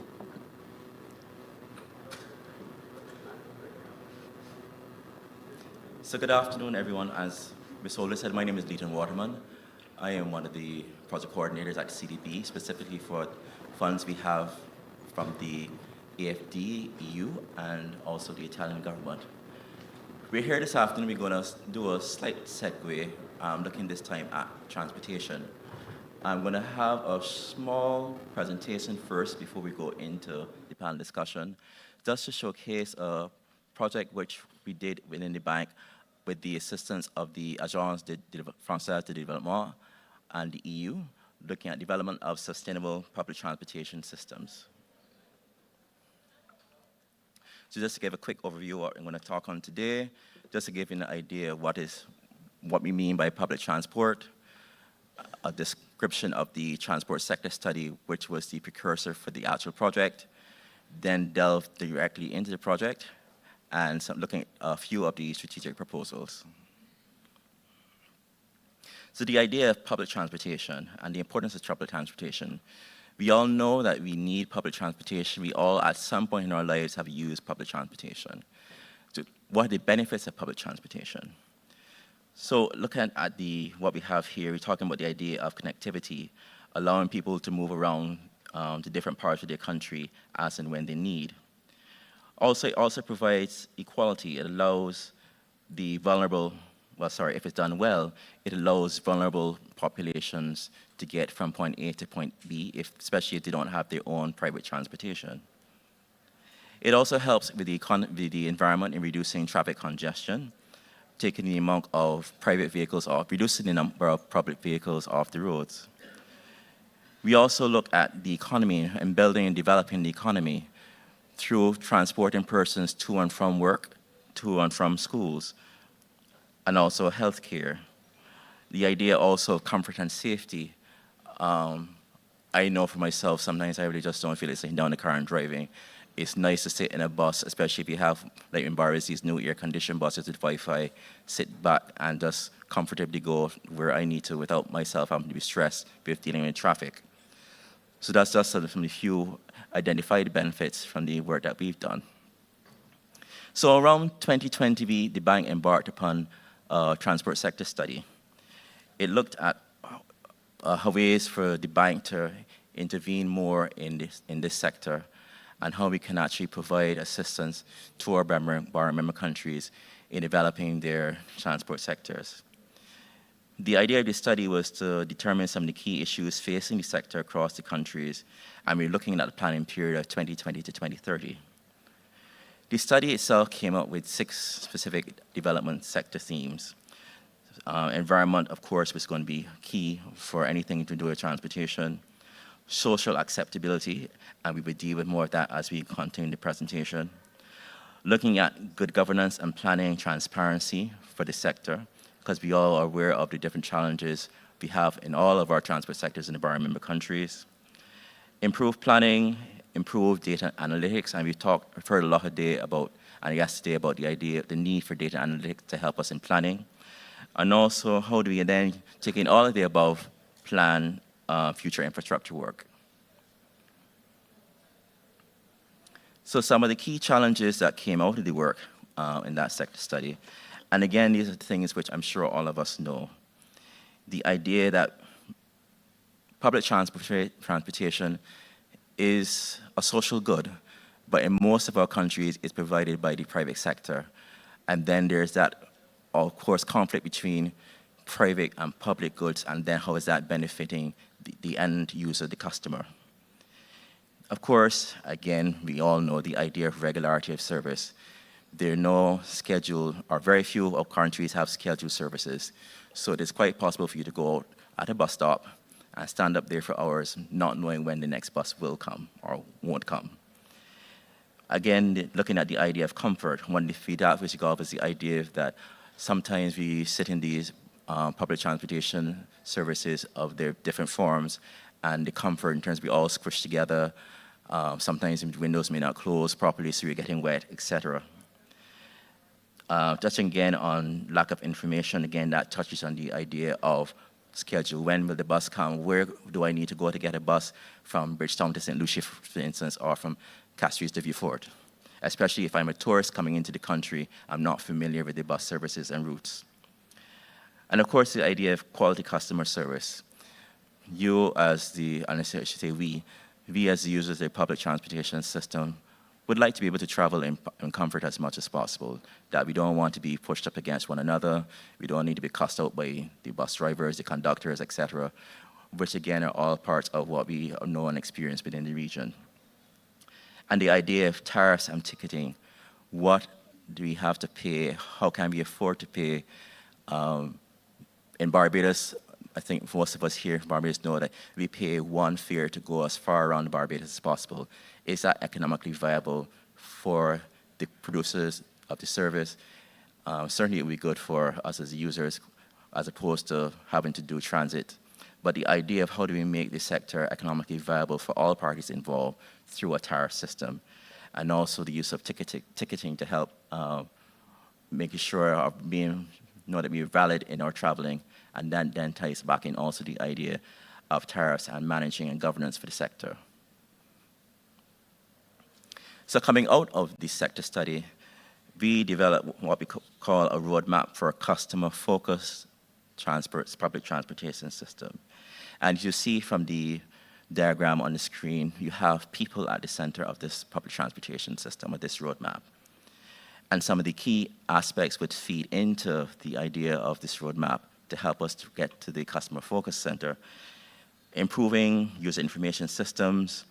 So good afternoon, everyone. As Ms. Holder said, my name is Leighton Waterman. I am one of the project coordinators at CDB, specifically for funds we have from the AFD, EU, and also the Italian government. We're here this afternoon. We're going to do a slight segue, looking this time at transportation. I'm going to have a small presentation first before we go into the panel discussion, just to showcase a project which we did within the bank with the assistance of the Agence Française de Développement and the EU, looking at development of sustainable public transportation systems. So just to give a quick overview of what I'm going to talk on today, just to give you an idea of what we mean by public transport, a description of the transport sector study, which was the precursor for the actual project, then delve directly into the project, and looking at a few of the strategic proposals. So the idea of public transportation and the importance of public transportation. We all know that we need public transportation. We all, at some point in our lives, have used public transportation. So what are the benefits of public transportation? So looking at what we have here, we're talking about the idea of connectivity, allowing people to move around to different parts of their country as and when they need. Also, it also provides equality. It allows the vulnerable, if it's done well, it allows vulnerable populations to get from point A to point B, especially if they don't have their own private transportation. It also helps with the environment in reducing traffic congestion, taking the amount of private vehicles off, reducing the number of public vehicles off the roads. We also look at the economy and building and developing the economy through transporting persons to and from work, to and from schools, and also healthcare. The idea also of comfort and safety. I know for myself, sometimes I really just don't feel like sitting down in the car and driving. It's nice to sit in a bus, especially if you have, like in Barbados, these new air-conditioned buses with Wi-Fi, sit back and just comfortably go where I need to without myself having to be stressed with dealing with traffic. So that's just some of the few identified benefits from the work that we've done. So around 2020, the bank embarked upon a transport sector study. It looked at ways for the bank to intervene more in this sector and how we can actually provide assistance to our member countries in developing their transport sectors. The idea of the study was to determine some of the key issues facing the sector across the countries, and we're looking at the planning period of 2020 to 2030. The study itself came up with 6 specific development sector themes. Environment, of course, was going to be key for anything to do with transportation. Social acceptability, and we will deal with more of that as we continue the presentation. Looking at good governance and planning transparency for the sector, because we all are aware of the different challenges we have in all of our transport sectors in the member countries. Improved planning, improved data analytics, and we've heard a lot today about, and yesterday about the idea of the need for data analytics to help us in planning. And also, how do we then, taking all of the above, plan future infrastructure work? So some of the key challenges that came out of the work in that sector study, and again, these are things which I'm sure all of us know. The idea that public transportation is a social good, but in most of our countries, it's provided by the private sector. And then there's that, of course, conflict between private and public goods, and then how is that benefiting the end user, the customer? Of course, again, we all know the idea of regularity of service. There are no scheduled, or very few of countries have scheduled services. So it is quite possible for you to go out at a bus stop and stand up there for hours, not knowing when the next bus will come or won't come. Again, looking at the idea of comfort, one of the feedback which we got was the idea that sometimes we sit in these public transportation services of their different forms, and the comfort in terms of we all squished together. Sometimes the windows may not close properly, so you're getting wet, etc. Touching again on lack of information, again, that touches on the idea of schedule. When will the bus come? Where do I need to go to get a bus from Bridgetown to St. Lucia, for instance, or from Castries to Vieux Fort? Especially if I'm a tourist coming into the country, I'm not familiar with the bus services and routes. And of course, the idea of quality customer service. You as the, and I should say we as the users of the public transportation system would like to be able to travel in comfort as much as possible, that we don't want to be pushed up against one another, we don't need to be cussed out by the bus drivers, the conductors, etc., which again are all parts of what we know and experience within the region. And the idea of tariffs and ticketing, what do we have to pay, how can we afford to pay? In Barbados, I think most of us here in Barbados know that we pay one fare to go as far around Barbados as possible. Is that economically viable for the producers of the service? Certainly it would be good for us as users as opposed to having to do transit. But the idea of how do we make the sector economically viable for all parties involved through a tariff system, and also the use of ticketing to help making sure of being, know that we're valid in our traveling, and that then ties back in also the idea of tariffs and managing and governance for the sector. So coming out of the sector study, we developed what we call a roadmap for a customer-focused public transportation system. And you see from the diagram on the screen, you have people at the center of this public transportation system, or this roadmap. And some of the key aspects would feed into the idea of this roadmap to help us to get to the customer focus center. Improving user information systems.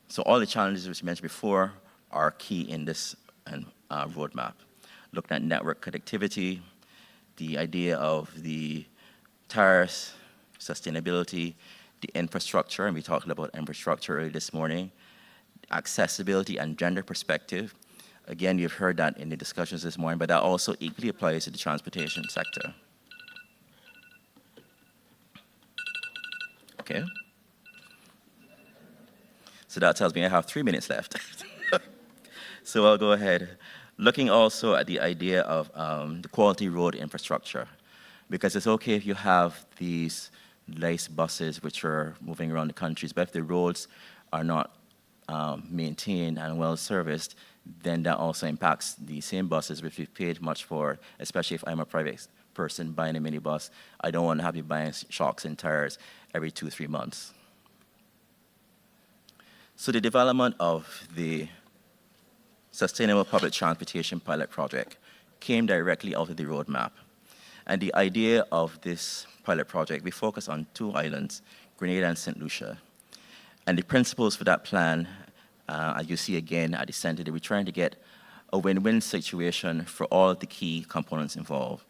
So all the challenges which you mentioned before are key in this roadmap. Looking at network connectivity, the idea of the tariffs, sustainability, the infrastructure, and we talked about infrastructure earlier this morning, accessibility and gender perspective. Again, you've heard that in the discussions this morning, but that also equally applies to the transportation sector. Okay. So that tells me I have 3 minutes left. So I'll go ahead. Looking also at the idea of the quality road infrastructure, because it's okay if you have these nice buses which are moving around the countries, but if the roads are not maintained and well serviced, then that also impacts the same buses which we've paid much for, especially if I'm a private person buying a minibus. I don't want to have you buying shocks and tires every 2-3 months. So the development of the Sustainable Public Transportation Pilot Project came directly out of the roadmap. And the idea of this pilot project, we focus on 2 islands, Grenada and St. Lucia. And the principles for that plan, as you see again at the center, we're trying to get a win-win situation for all the key components involved.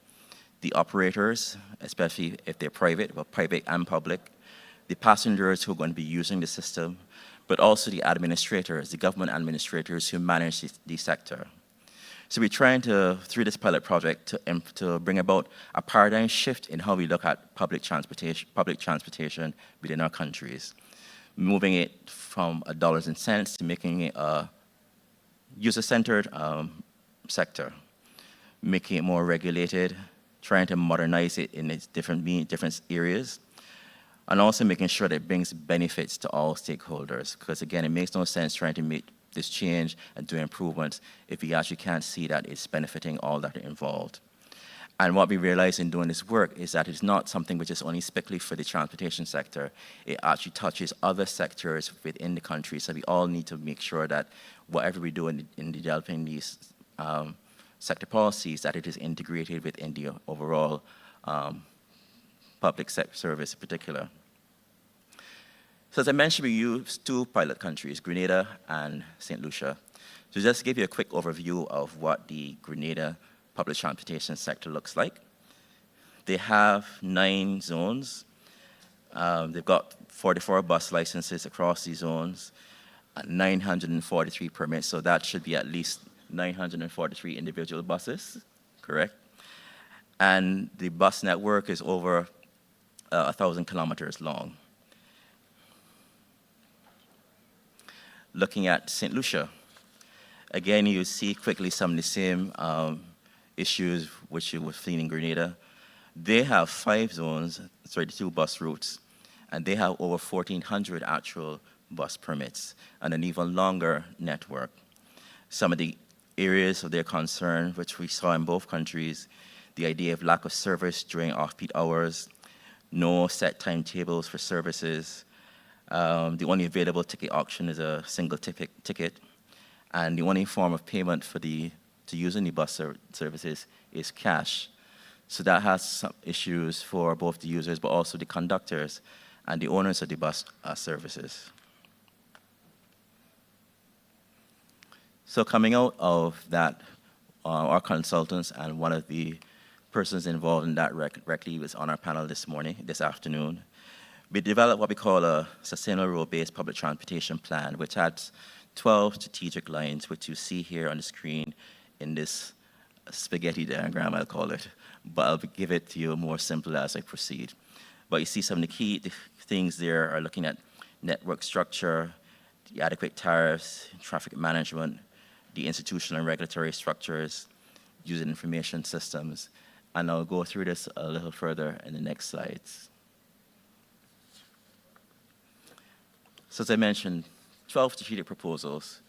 The operators, especially if they're private, but private and public, the passengers who are going to be using the system, but also the administrators, the government administrators who manage the sector. So we're trying to, through this pilot project, to bring about a paradigm shift in how we look at public transportation within our countries, moving it from a dollars and cents to making it a user-centered sector, making it more regulated, trying to modernize it in its different areas, and also making sure that it brings benefits to all stakeholders. Because again, it makes no sense trying to make this change and do improvements if we actually can't see that it's benefiting all that are involved. And what we realize in doing this work is that it's not something which is only strictly for the transportation sector. It actually touches other sectors within the country. So we all need to make sure that whatever we do in developing these sector policies, that it is integrated within the overall public sector service in particular. So as I mentioned, we use 2 pilot countries, Grenada and St. Lucia. So just to give you a quick overview of what the Grenada public transportation sector looks like. They have 9 zones, They've got 44 bus licenses across these zones, 943 permits, so that should be at least 943 individual buses, correct? And the bus network is over 1,000 kilometers long. Looking at St. Lucia, again, you see quickly some of the same issues which you were seeing in Grenada. They have 5 zones, 32 bus routes, and they have over 1,400 actual bus permits and an even longer network. Some of the areas of their concern, which we saw in both countries, the idea of lack of service during off-peak hours, no set timetables for services, the only available ticket auction is a single ticket, and the only form of payment for to use any bus services is cash. So that has some issues for both the users, but also the conductors and the owners of the bus services. So coming out of that, our consultants and one of the persons involved in that directly was on our panel this afternoon. We developed what we call a sustainable road-based public transportation plan, which has 12 strategic lines, which you see here on the screen in this spaghetti diagram, I'll call it, but I'll give it to you more simple as I proceed. But you see some of the key things there are looking at network structure, the adequate tariffs, traffic management, the institutional and regulatory structures, user information systems, and I'll go through this a little further in the next slides. So as I mentioned, 12 strategic proposals.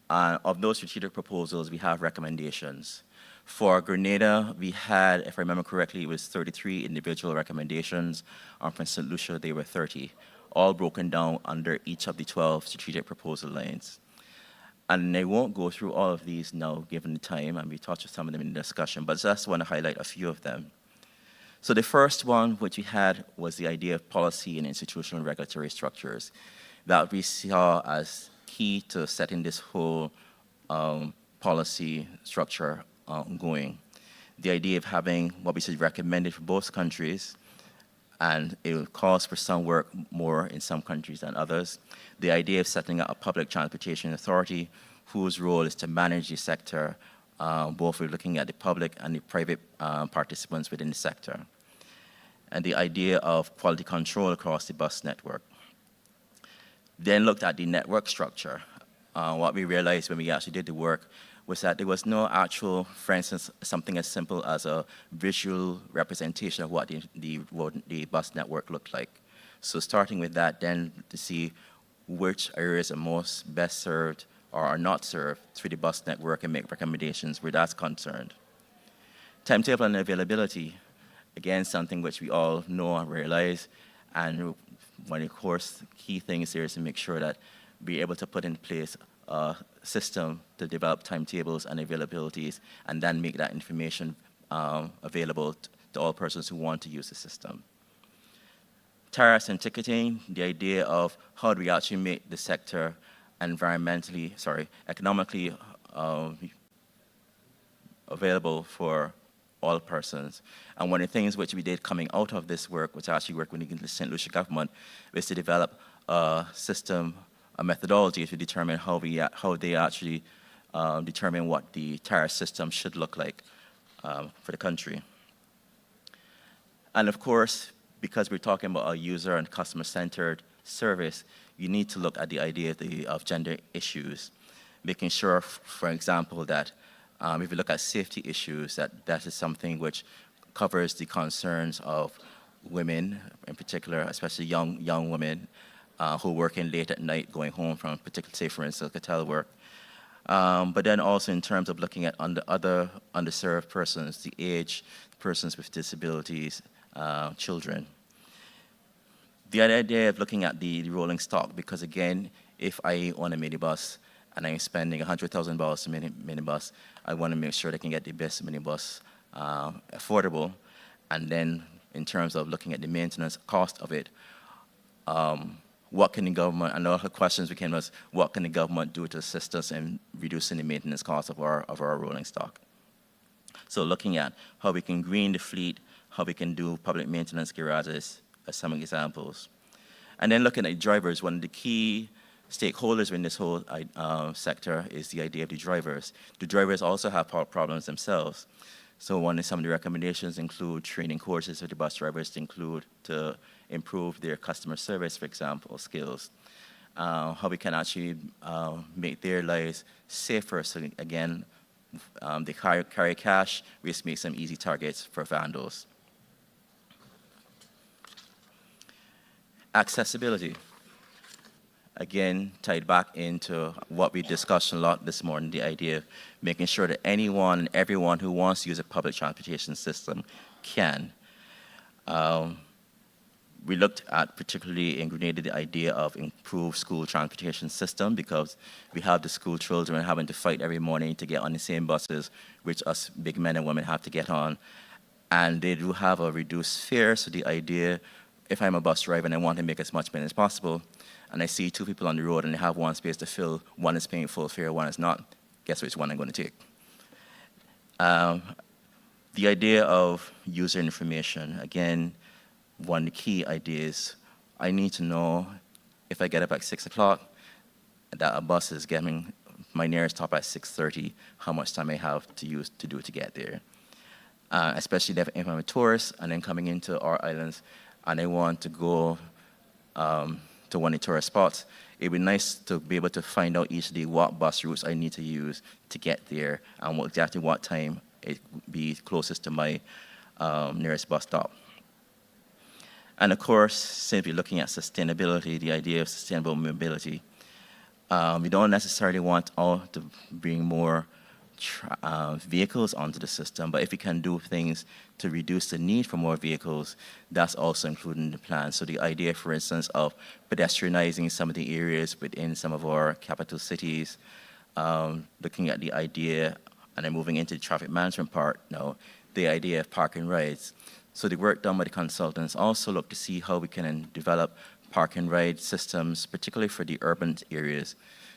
Of those strategic proposals, we have recommendations. For Grenada, we had, if I remember correctly, it was 33 individual recommendations. For St. Lucia, they were 30, all broken down under each of the 12 strategic proposal lines. And I won't go through all of these now, given the time, and we touched on some of them in the discussion, but I just want to highlight a few of them. So the first one, which we had, was the idea of policy and institutional regulatory structures that we saw as key to setting this whole policy structure going. The idea of having what we said recommended for both countries, and it will cause for some work more in some countries than others. The idea of setting up a public transportation authority whose role is to manage the sector, both we're looking at the public and the private participants within the sector. And the idea of quality control across the bus network. Then looked at the network structure. What we realized when we actually did the work was that there was no actual, for instance, something as simple as a visual representation of what the bus network looked like. So starting with that, then to see which areas are most best served or are not served through the bus network and make recommendations where that's concerned. Timetable and availability, again, something which we all know and realize, and one of course key things here is to make sure that we're able to put in place a system to develop timetables and availabilities and then make that information available to all persons who want to use the system. Tariffs and ticketing, the idea of how do we actually make the sector economically available for all persons. And one of the things which we did coming out of this work, which actually worked with the St. Lucia government, was to develop a system, a methodology to determine how they actually determine what the tariff system should look like for the country. And of course, because we're talking about a user and customer-centered service, you need to look at the idea of gender issues, making sure, for example, that if you look at safety issues, that is something which covers the concerns of women in particular, especially young women who are working late at night, going home from particular, say for instance, hotel work. But then also in terms of looking at other underserved persons, the aged, persons with disabilities, children. The idea of looking at the rolling stock, because again, if I own a minibus and I'm spending $100,000 to minibus, I want to make sure they can get the best minibus affordable. And then in terms of looking at the maintenance cost of it, what can the government, and all the questions became was, what can the government do to assist us in reducing the maintenance cost of our rolling stock? So looking at how we can green the fleet, how we can do public maintenance garages, as some examples. And then looking at drivers, one of the key stakeholders in this whole sector is the idea of the drivers. The drivers also have problems themselves. So some of the recommendations include training courses for the bus drivers to improve their customer service, for example, skills. How we can actually make their lives safer. So again, they carry cash, we just make some easy targets for vandals. Accessibility. Again, tied back into what we discussed a lot this morning, the idea of making sure that anyone and everyone who wants to use a public transportation system can. We looked at, particularly in Grenada, the idea of improved school transportation system, because we have the school children having to fight every morning to get on the same buses which us big men and women have to get on. And they do have a reduced fare, so the idea, if I'm a bus driver and I want to make as much money as possible, and I see two people on the road and they have one space to fill, one is paying full fare, one is not, guess which one I'm going to take? The idea of user information, again, one of the key ideas, I need to know if I get up at 6 o'clock, that a bus is getting my nearest stop at 6:30, how much time I have to use to get there. Especially if I'm a tourist and then coming into our islands and I want to go to one of the tourist spots, it'd be nice to be able to find out each day what bus routes I need to use to get there and exactly what time it would be closest to my nearest bus stop. And of course, simply looking at sustainability, the idea of sustainable mobility. We don't necessarily want all to bring more vehicles onto the system, but if we can do things to reduce the need for more vehicles, that's also included in the plan. So the idea, for instance, of pedestrianizing some of the areas within some of our capital cities, looking at the idea, and then moving into the traffic management part now, the idea of parking rides. So the work done by the consultants also look to see how we can develop park and ride systems, particularly for the urban areas,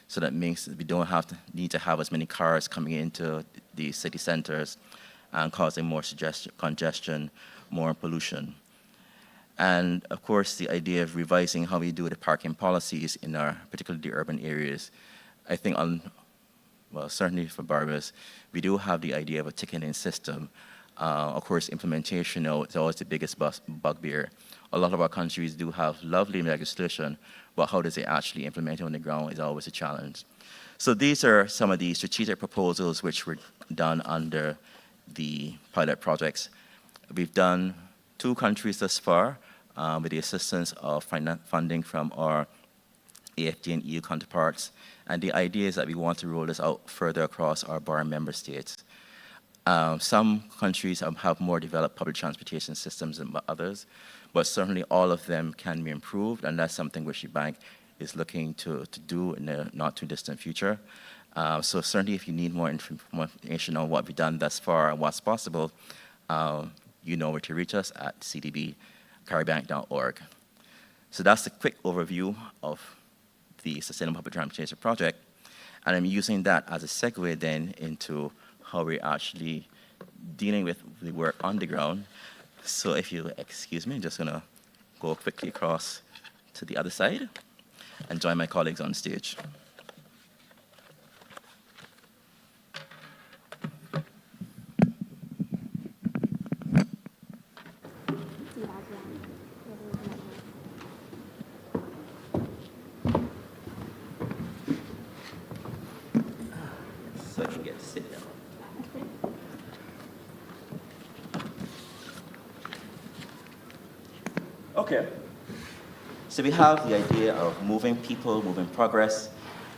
so that means that we don't need to have as many cars coming into the city centers and causing more congestion, more pollution. And of course, the idea of revising how we do the parking policies in our, particularly the urban areas. I think well, certainly for Barbados, we do have the idea of a ticketing system. Of course, implementation is always the biggest bugbear. A lot of our countries do have lovely legislation, but how does it actually implement it on the ground is always a challenge. So these are some of the strategic proposals which were done under the pilot projects. We've done 2 countries thus far with the assistance of funding from our AFD and EU counterparts. And the idea is that we want to roll this out further across our bar member states. Some countries have more developed public transportation systems than others, but certainly all of them can be improved, and that's something which the bank is looking to do in the not too distant future. So certainly if you need more information on what we've done thus far and what's possible, you know where to reach us at cdbcaribbank.org. So that's a quick overview of the Sustainable Public Transportation Project, and I'm using that as a segue then into how we're actually dealing with the work on the ground. So if you excuse me, I'm just gonna go quickly across to the other side and join my colleagues on stage. So I can get to sit down. Okay. So we have the idea of moving people, moving progress,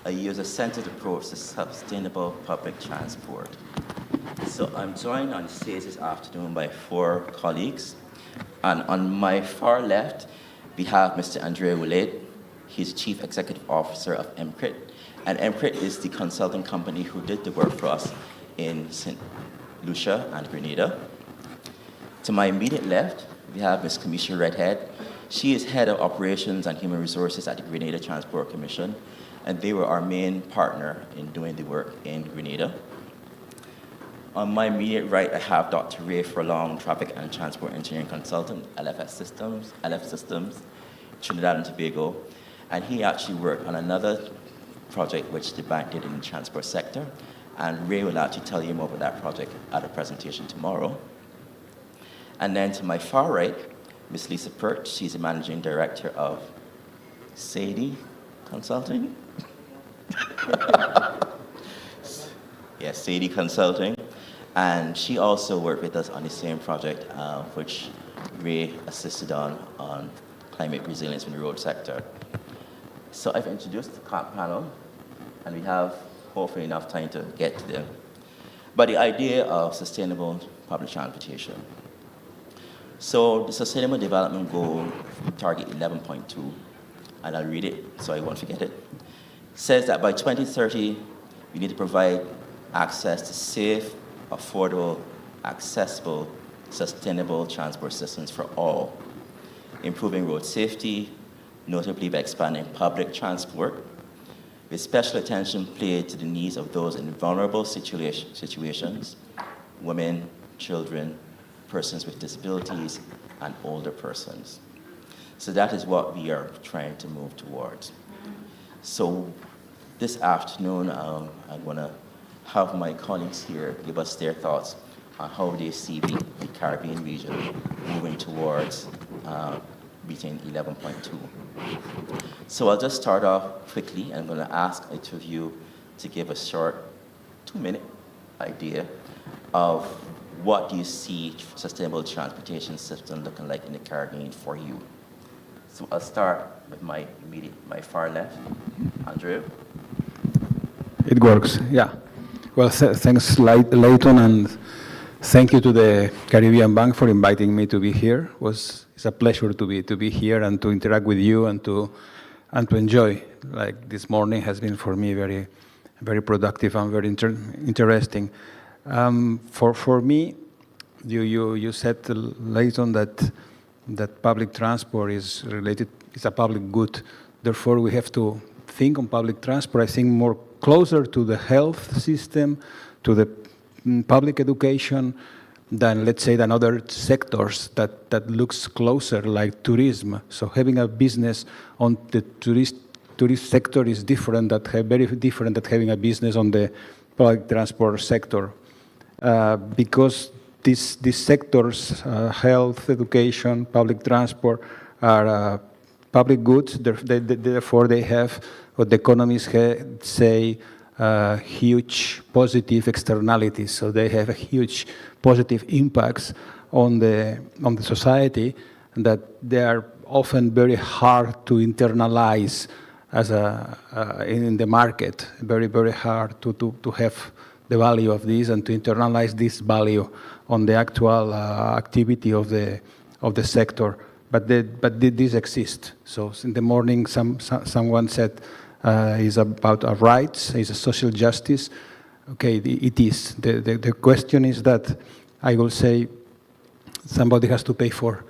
a user-centered approach to sustainable public transport. So I'm joined on stage this afternoon by 4 colleagues. And on my far left, we have Mr. Andrea Willade. He's Chief Executive Officer of MCRIT. And MCRIT is the consulting company who did the work for us in St. Lucia and Grenada. To my immediate left, we have Ms. Kamisha Redhead. She is Head of Operations and Human Resources at the Grenada Transport Commission, and they were our main partner in doing the work in Grenada. On my immediate right, I have Dr. Ray Furlong, Traffic and Transport Engineering Consultant, LF Systems, Trinidad and Tobago. And he actually worked on another project which the bank did in the transport sector. And Ray will actually tell you more about that project at a presentation tomorrow. And then to my far right, Ms. Lisa Perch, she's the Managing Director of Sadie Consulting. Yes, Sadie Consulting. And she also worked with us on the same project, which Ray assisted on climate resilience in the road sector. So I've introduced the panel, and we have hopefully enough time to get to them. But the idea of sustainable public transportation. So the Sustainable Development Goal, target 11.2, and I'll read it so I won't forget it, says that by 2030, we need to provide access to safe, affordable, accessible, sustainable transport systems for all, improving road safety, notably by expanding public transport, with special attention paid to the needs of those in vulnerable situations, women, children, persons with disabilities, and older persons. So that is what we are trying to move towards. So this afternoon, I'm going to have my colleagues here give us their thoughts on how they see the Caribbean region moving towards reaching 11.2. So I'll just start off quickly, and I'm going to ask each of you to give a short 2-minute idea of what do you see sustainable transportation system looking like in the Caribbean for you. So I'll start with my far left, Andrew. It works, yeah. Well, thanks, Leighton, and thank you to the Caribbean Bank for inviting me to be here. It's a pleasure to be here and to interact with you and to enjoy. Like this morning has been for me very, very productive and very interesting. For me, you said, Leighton, that public transport is a public good. Therefore, we have to think on public transport, I think, more closer to the health system, to the public education, than, let's say, than other sectors that looks closer, like tourism. So having a business on the tourist sector is different, very different than having a business on the public transport sector. Because these sectors, health, education, public transport, are public goods, therefore they have what the economists say huge positive externalities. So they have a huge positive impacts on the society that they are often very hard to internalize as in the market. Very, very hard to have the value of this and to internalize this value on the actual activity of the sector. But these exist. So in the morning, someone said is about rights, is a social justice. Okay, it is. The question is that I will say somebody has to pay for,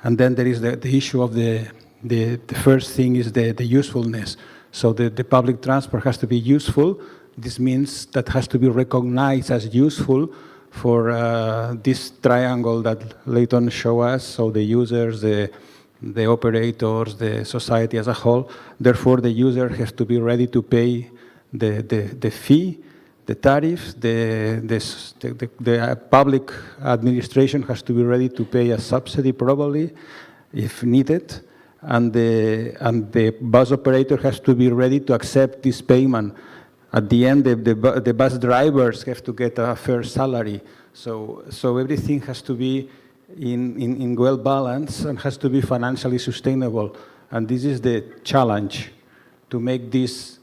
and then there is the issue of the first thing is the usefulness. So the public transport has to be useful. This means that has to be recognized as useful for this triangle that Leighton showed us, so the users, the operators, the society as a whole. Therefore, the user has to be ready to pay the fee, the tariff, the public administration has to be ready to pay a subsidy probably, if needed, and the bus operator has to be ready to accept this payment. At the end, the bus drivers have to get a fair salary. So everything has to be in well balance and has to be financially sustainable. And this is the challenge, to make this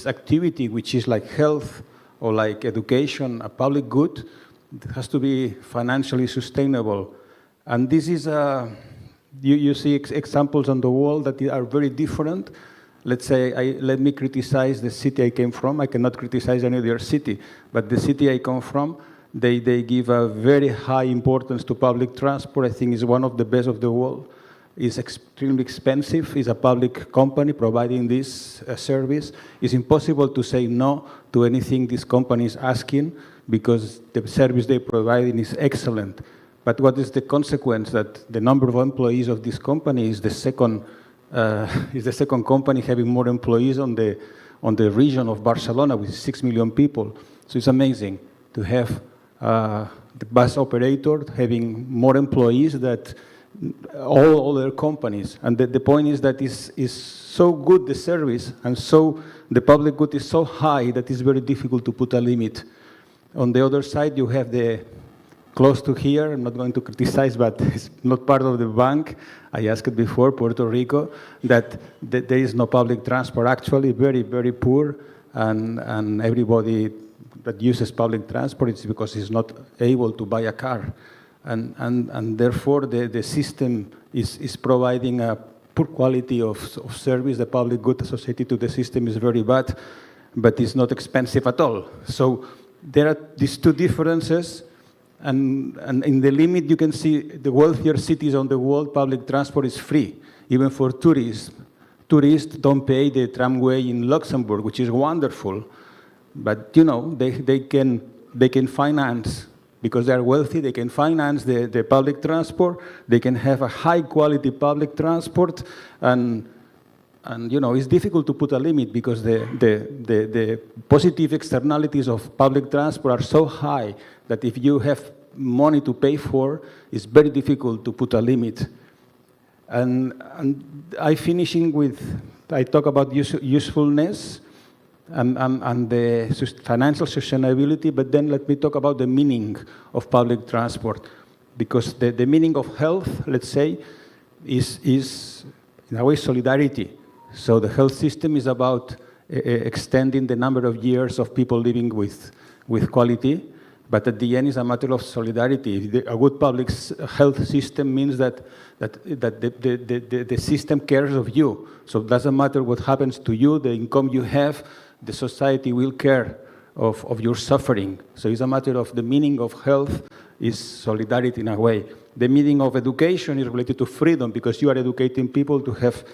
activity, which is like health or like education, a public good. It has to be financially sustainable. And this is you see examples on the world that are very different. Let's say, let me criticize the city I came from. I cannot criticize any other city, but the city I come from, they give a very high importance to public transport. I think it's one of the best of the world. It's extremely expensive. It's a public company providing this service. It's impossible to say no to anything this company is asking. because the service they provide is excellent. But what is the consequence? That the number of employees of this company is the second company having more employees on the region of Barcelona with 6 million people. So it's amazing to have the bus operator having more employees than all other companies. And the point is that is so good, the service, and so the public good is so high that it's very difficult to put a limit. On the other side, you have the close to here, I'm not going to criticize, but it's not part of the bank. I asked before, Puerto Rico, that there is no public transport, actually very, very poor, and everybody that uses public transport, it's because it's not able to buy a car. And therefore, the system is providing a poor quality of service. The public good associated to the system is very bad, but it's not expensive at all. So there are these two differences, and in the limit, you can see the wealthier cities on the world, public transport is free, even for tourists. Tourists don't pay the tramway in Luxembourg, which is wonderful, but you know, they can finance, because they are wealthy, they can finance the public transport, they can have a high quality public transport, and you know, it's difficult to put a limit because the positive externalities of public transport are so high that if you have money to pay for, it's very difficult to put a limit. And I finishing with, I talk about usefulness and the financial sustainability, but then let me talk about the meaning of public transport. Because the meaning of health, let's say, is in a way solidarity. So the health system is about extending the number of years of people living with quality, but at the end it's a matter of solidarity. A good public health system means that the system cares of you. So it doesn't matter what happens to you, the income you have, the society will care of your suffering. So it's a matter of the meaning of health is solidarity in a way. The meaning of education is related to freedom, because you are educating people to have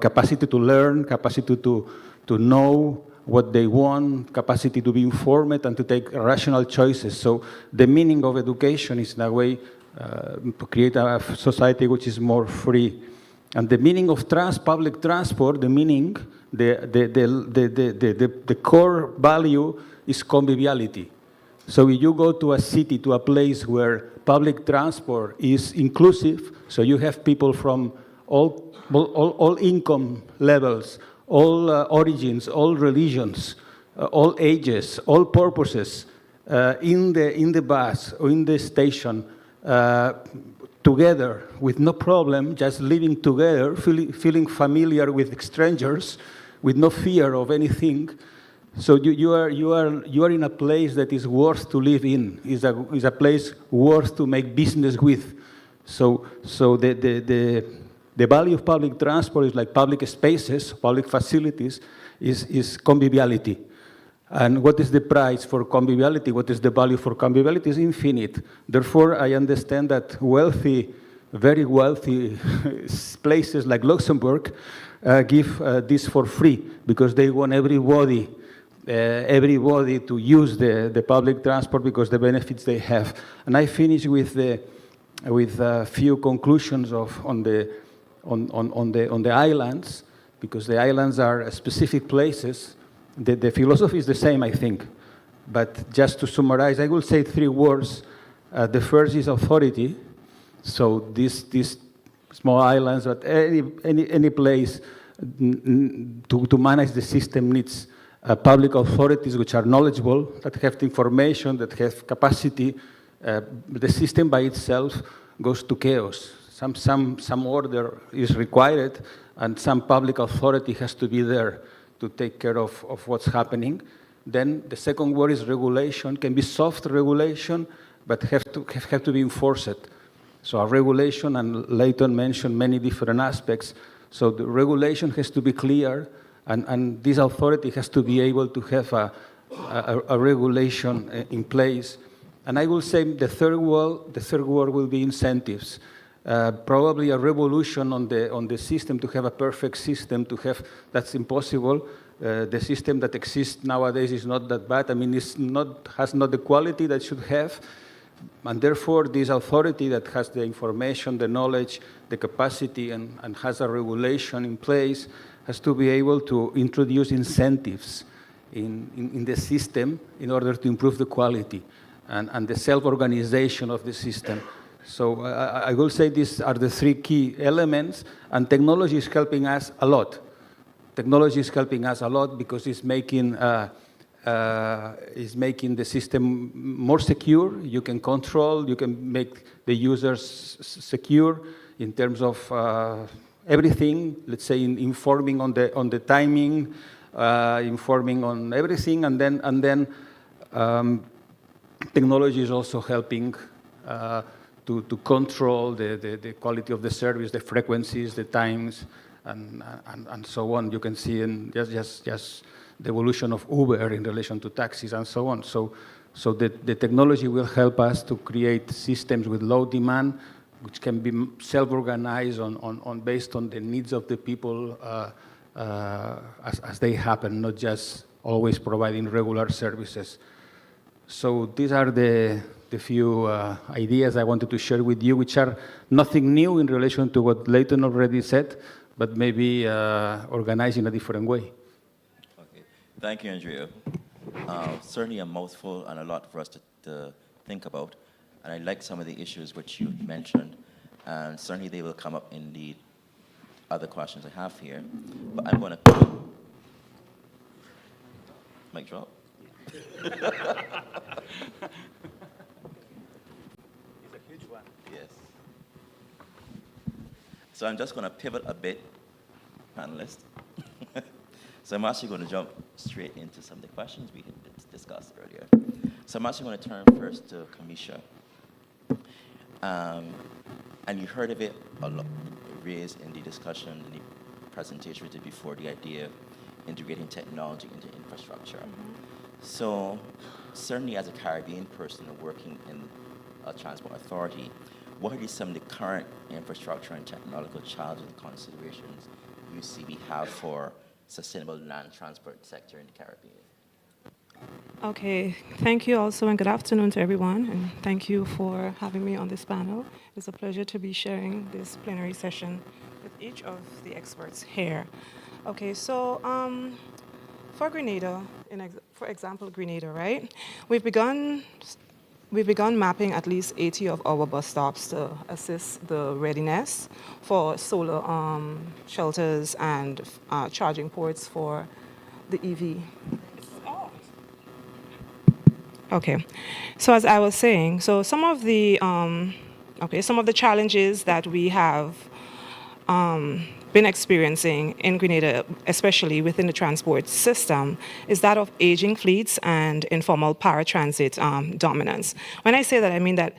capacity to learn, capacity to know what they want, capacity to be informed and to take rational choices. So the meaning of education is in a way to create a society which is more free. And the meaning of public transport, the meaning, the core value is conviviality. So if you go to a city, to a place where public transport is inclusive, so you have people from all income levels, all origins, all religions, all ages, all purposes, in the bus or in the station, together with no problem, just living together, feeling familiar with strangers, with no fear of anything. So you are in a place that is worth to live in. Is a place worth to make business with. So the value of public transport is like public spaces, public facilities, is conviviality. And what is the price for conviviality? What is the value for conviviality? Is infinite. Therefore, I understand that wealthy, very wealthy places like Luxembourg give this for free, because they want everybody to use the public transport because the benefits they have. And I finish with a few conclusions on the islands, because the islands are specific places. The philosophy is the same, I think. But just to summarize, I will say 3 words. The first is authority. So these small islands, but any place to manage the system needs public authorities which are knowledgeable, that have the information, that have capacity. The system by itself goes to chaos. Some order is required, and some public authority has to be there to take care of what's happening. Then the second word is regulation. Can be soft regulation, but have to be enforced. So a regulation, and Leighton mentioned many different aspects. So the regulation has to be clear, and this authority has to be able to have a regulation in place. And I will say the third word will be incentives. Probably a revolution on the system, to have a perfect system, that's impossible, The system that exists nowadays is not that bad. I mean, has not the quality that it should have. And therefore, this authority that has the information, the knowledge, the capacity, and has a regulation in place has to be able to introduce incentives in the system in order to improve the quality and the self-organization of the system. So I will say these are the three key elements, and technology is helping us a lot. Technology is helping us a lot because it's making the system more secure. You can control, you can make the users secure in terms of everything. Let's say informing on the timing, informing on everything, and then technology is also helping to control the quality of the service, the frequencies, the times, and so on. You can see in just the evolution of Uber in relation to taxis and so on. So the technology will help us to create systems with low demand, which can be self-organized based on the needs of the people as they happen, not just always providing regular services. So these are the few ideas I wanted to share with you, which are nothing new in relation to what Leighton already said, but maybe organized in a different way. Thank you, Andrea. Certainly a mouthful and a lot for us to think about. And I like some of the issues which you mentioned. And certainly they will come up in the other questions I have here. But I'm going to... Mic drop? It's a huge one. Yes. So I'm just going to pivot a bit, panelists. So I'm actually going to jump straight into some of the questions we had discussed earlier. So I'm actually going to turn first to Kamisha. And you heard of it a lot, raised in the discussion, in the presentation we did before, the idea of integrating technology into infrastructure. Mm-hmm. So certainly as a Caribbean person working in a transport authority, what are some of the current infrastructure and technological challenges and considerations you see we have for sustainable land transport sector in the Caribbean? Okay, thank you also, and good afternoon to everyone, and thank you for having me on this panel. It's a pleasure to be sharing this plenary session with each of the experts here. Okay, so for Grenada, for example, Grenada, right? We've begun mapping at least 80 of our bus stops to assist the readiness for solar shelters and charging ports for the EV. Okay, so as I was saying, so some of the challenges that we have been experiencing in Grenada, especially within the transport system, is that of aging fleets and informal paratransit dominance. When I say that, I mean that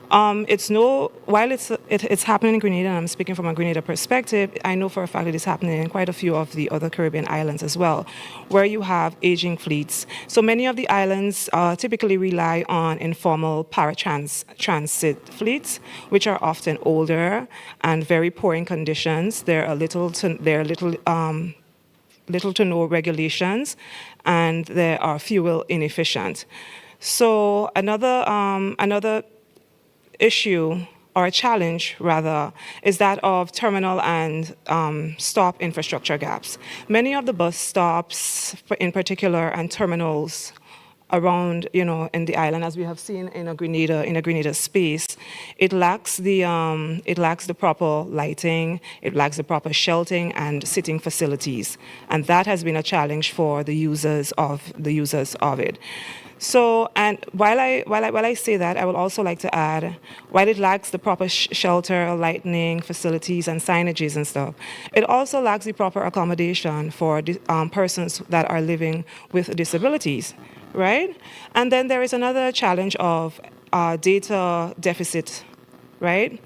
while it's happening in Grenada, and I'm speaking from a Grenada perspective, I know for a fact it is happening in quite a few of the other Caribbean islands as well, where you have aging fleets. So many of the islands typically rely on informal paratransit fleets, which are often older and very poor in conditions. There are little to no regulations, and they are fuel inefficient. So another issue, or a challenge rather, is that of terminal and stop infrastructure gaps. Many of the bus stops, in particular, and terminals around, in the island, as we have seen in a Grenada space, it lacks the proper lighting, it lacks the proper sheltering and sitting facilities, and that has been a challenge for the users of it. So, and while I say that, I would also like to add, while it lacks the proper shelter, lighting, facilities, and signages and stuff, it also lacks the proper accommodation for persons that are living with disabilities, right? And then there is another challenge of data deficit, right?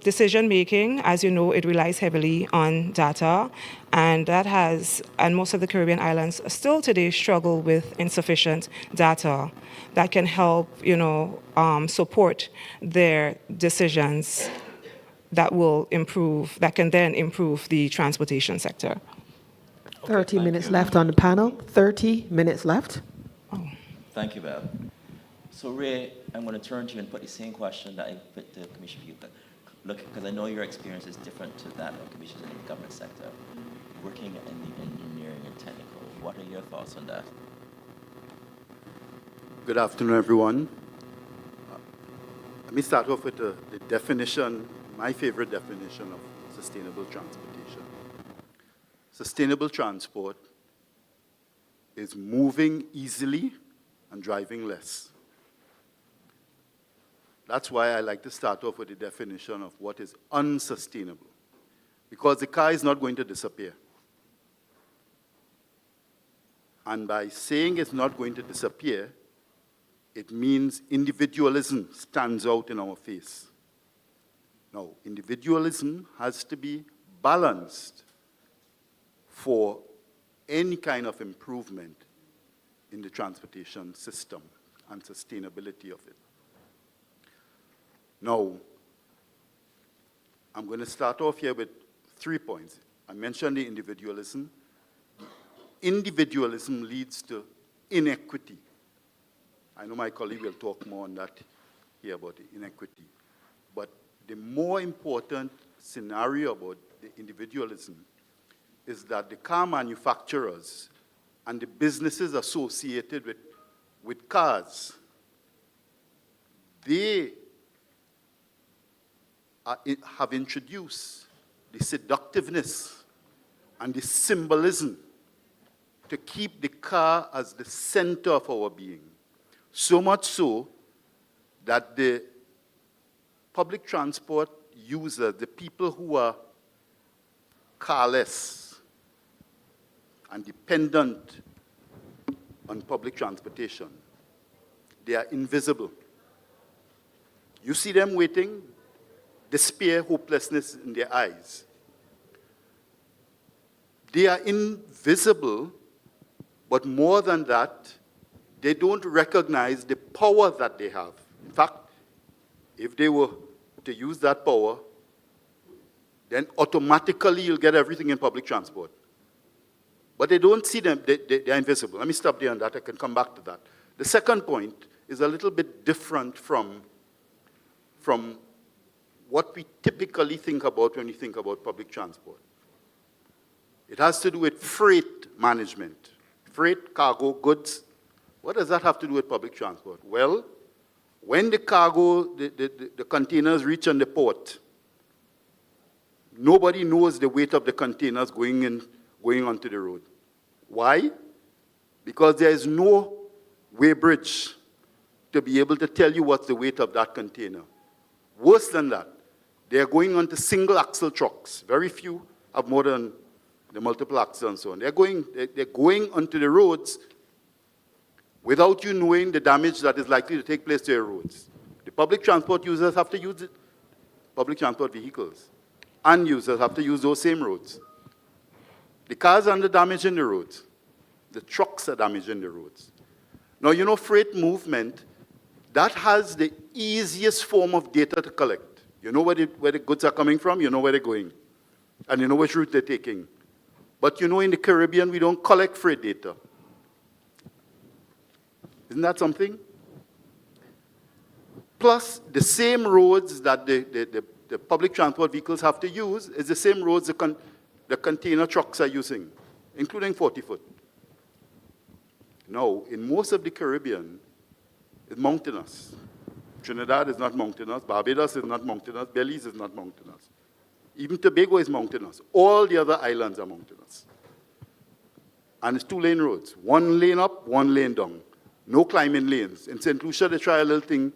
Decision making, as you know, it relies heavily on data, and most of the Caribbean islands still today struggle with insufficient data that can help, support their decisions that can then improve the transportation sector. 30 thank minutes you. left on the panel. 30 minutes left. Thank you, Val. So Ray, I'm going to turn to you and put the same question that I put to Commissioner Buchan. Look, because I know your experience is different to that of commissioners in the government sector, working in the engineering and technical. What are your thoughts on that? Good afternoon, everyone. Let me start off with the definition, my favorite definition of sustainable transportation. Sustainable transport is moving easily and driving less. That's why I like to start off with the definition of what is unsustainable, because the car is not going to disappear. And by saying it's not going to disappear, it means individualism stands out in our face. Now, individualism has to be balanced for any kind of improvement in the transportation system and sustainability of it. Now, I'm going to start off here with 3 points. I mentioned the individualism. Individualism leads to inequity. I know my colleague will talk more on that here about the inequity. But the more important scenario about the individualism is that the car manufacturers and the businesses associated with cars, they have introduced the seductiveness and the symbolism to keep the car as the center of our being. So much so that the public transport users, the people who are carless and dependent on public transportation, they are invisible. You see them waiting, despair, hopelessness in their eyes. They are invisible, but more than that, they don't recognize the power that they have. In fact, if they were to use that power, then automatically you'll get everything in public transport. But they don't see them, they're invisible. Let me stop there on that, I can come back to that. The second point is a little bit different from what we typically think about when we think about public transport. It has to do with freight management. Freight, cargo, goods. What does that have to do with public transport? Well, when the cargo, the containers reach on the port, nobody knows the weight of the containers going onto the road. Why? Because there is no weighbridge to be able to tell you what's the weight of that container. Worse than that, they are going onto single axle trucks. Very few have more than the multiple axle and so on. They're going onto the roads without you knowing the damage that is likely to take place to your roads. The public transport users have to use it. Public transport vehicles and users have to use those same roads. The cars are damaging the roads. The trucks are damaging the roads. Now, you know, freight movement, that has the easiest form of data to collect. You know where the goods are coming from, you know where they're going, and you know which route they're taking. But you know, in the Caribbean, we don't collect freight data. Isn't that something? Plus, the same roads that the public transport vehicles have to use is the same roads the container trucks are using, including 40-foot. Now, in most of the Caribbean, it's mountainous. Trinidad is not mountainous, Barbados is not mountainous, Belize is not mountainous. Even Tobago is mountainous. All the other islands are mountainous. And it's 2-lane roads. 1 lane up, 1 lane down. No climbing lanes. In St. Lucia, they try a little thing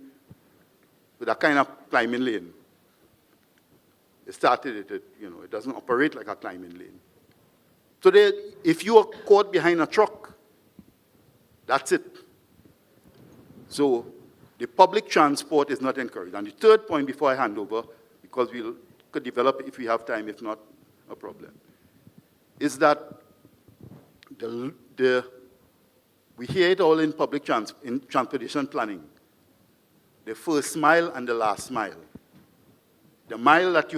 with a kind of climbing lane. They started it, it doesn't operate like a climbing lane. So if you are caught behind a truck, that's it. So the public transport is not encouraged. And the third point before I hand over, because we could develop it if we have time, if not, no problem, is that we hear it all in in transportation planning. The first mile and the last mile. The mile that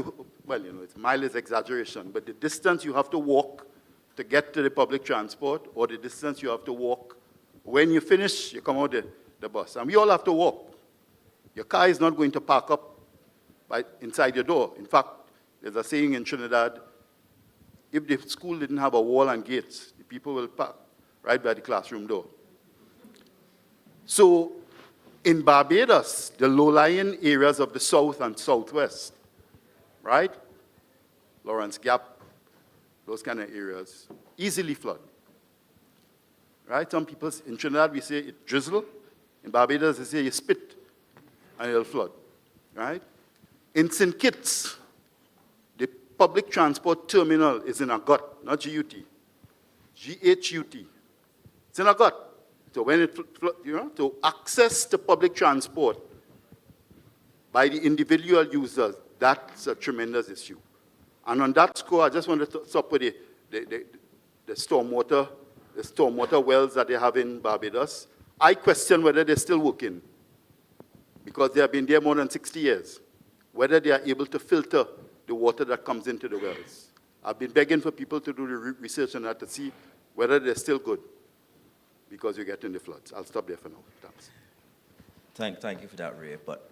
mile is exaggeration, but the distance you have to walk to get to the public transport or the distance you have to walk. When you finish, you come out the bus. And we all have to walk. Your car is not going to park up inside your door. In fact, there's a saying in Trinidad, if the school didn't have a wall and gates, the people will park right by the classroom door. So in Barbados, the low-lying areas of the south and southwest, right? Lawrence Gap, those kind of areas, easily flood. Right? Some people, in Trinidad, we say it drizzle. In Barbados, they say you spit and it'll flood. Right? In St. Kitts, the public transport terminal is in a gut, not GUT. G-H-U-T. It's in a gut. So when it, to access the public transport by the individual users, that's a tremendous issue. And on that score, I just want to stop with the stormwater wells that they have in Barbados. I question whether they're still working, because they have been there more than 60 years, whether they are able to filter the water that comes into the wells. I've been begging for people to do the research on that to see whether they're still good, because you're getting the floods. I'll stop there for now. Thanks. Thank you for that, Ray. But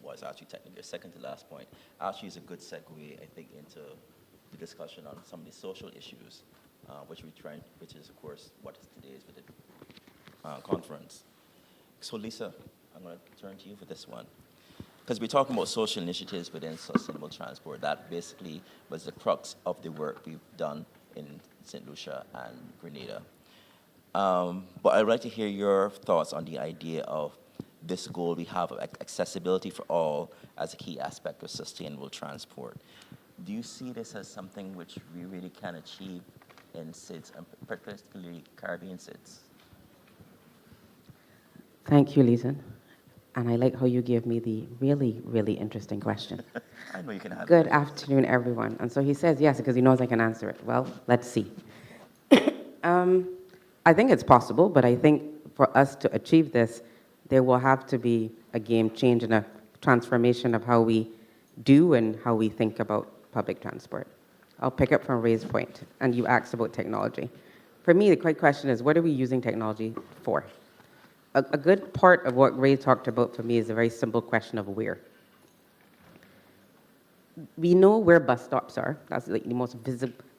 was actually technically a second to last point. Actually is a good segue, I think, into the discussion on some of the social issues, which is, of course, what is today's with the conference. So, Lisa, I'm going to turn to you for this one. Because we're talking about social initiatives within sustainable transport. That basically was the crux of the work we've done in St. Lucia and Grenada. But I'd like to hear your thoughts on the idea of this goal we have of accessibility for all as a key aspect of sustainable transport. Do you see this as something which we really can achieve in SIDS, and particularly Caribbean SIDS? Thank you, Lisa. And I like how you gave me the really, really interesting question. I know you can have Good afternoon, everyone. And so he says yes, because he knows I can answer it. Well, let's see. I think it's possible, but I think for us to achieve this, there will have to be a game change and a transformation of how we do and how we think about public transport. I'll pick up from Ray's point, and you asked about technology. For me, the quick question is, what are we using technology for? A good part of what Ray talked about for me is a very simple question of where. We know where bus stops are. That's like the most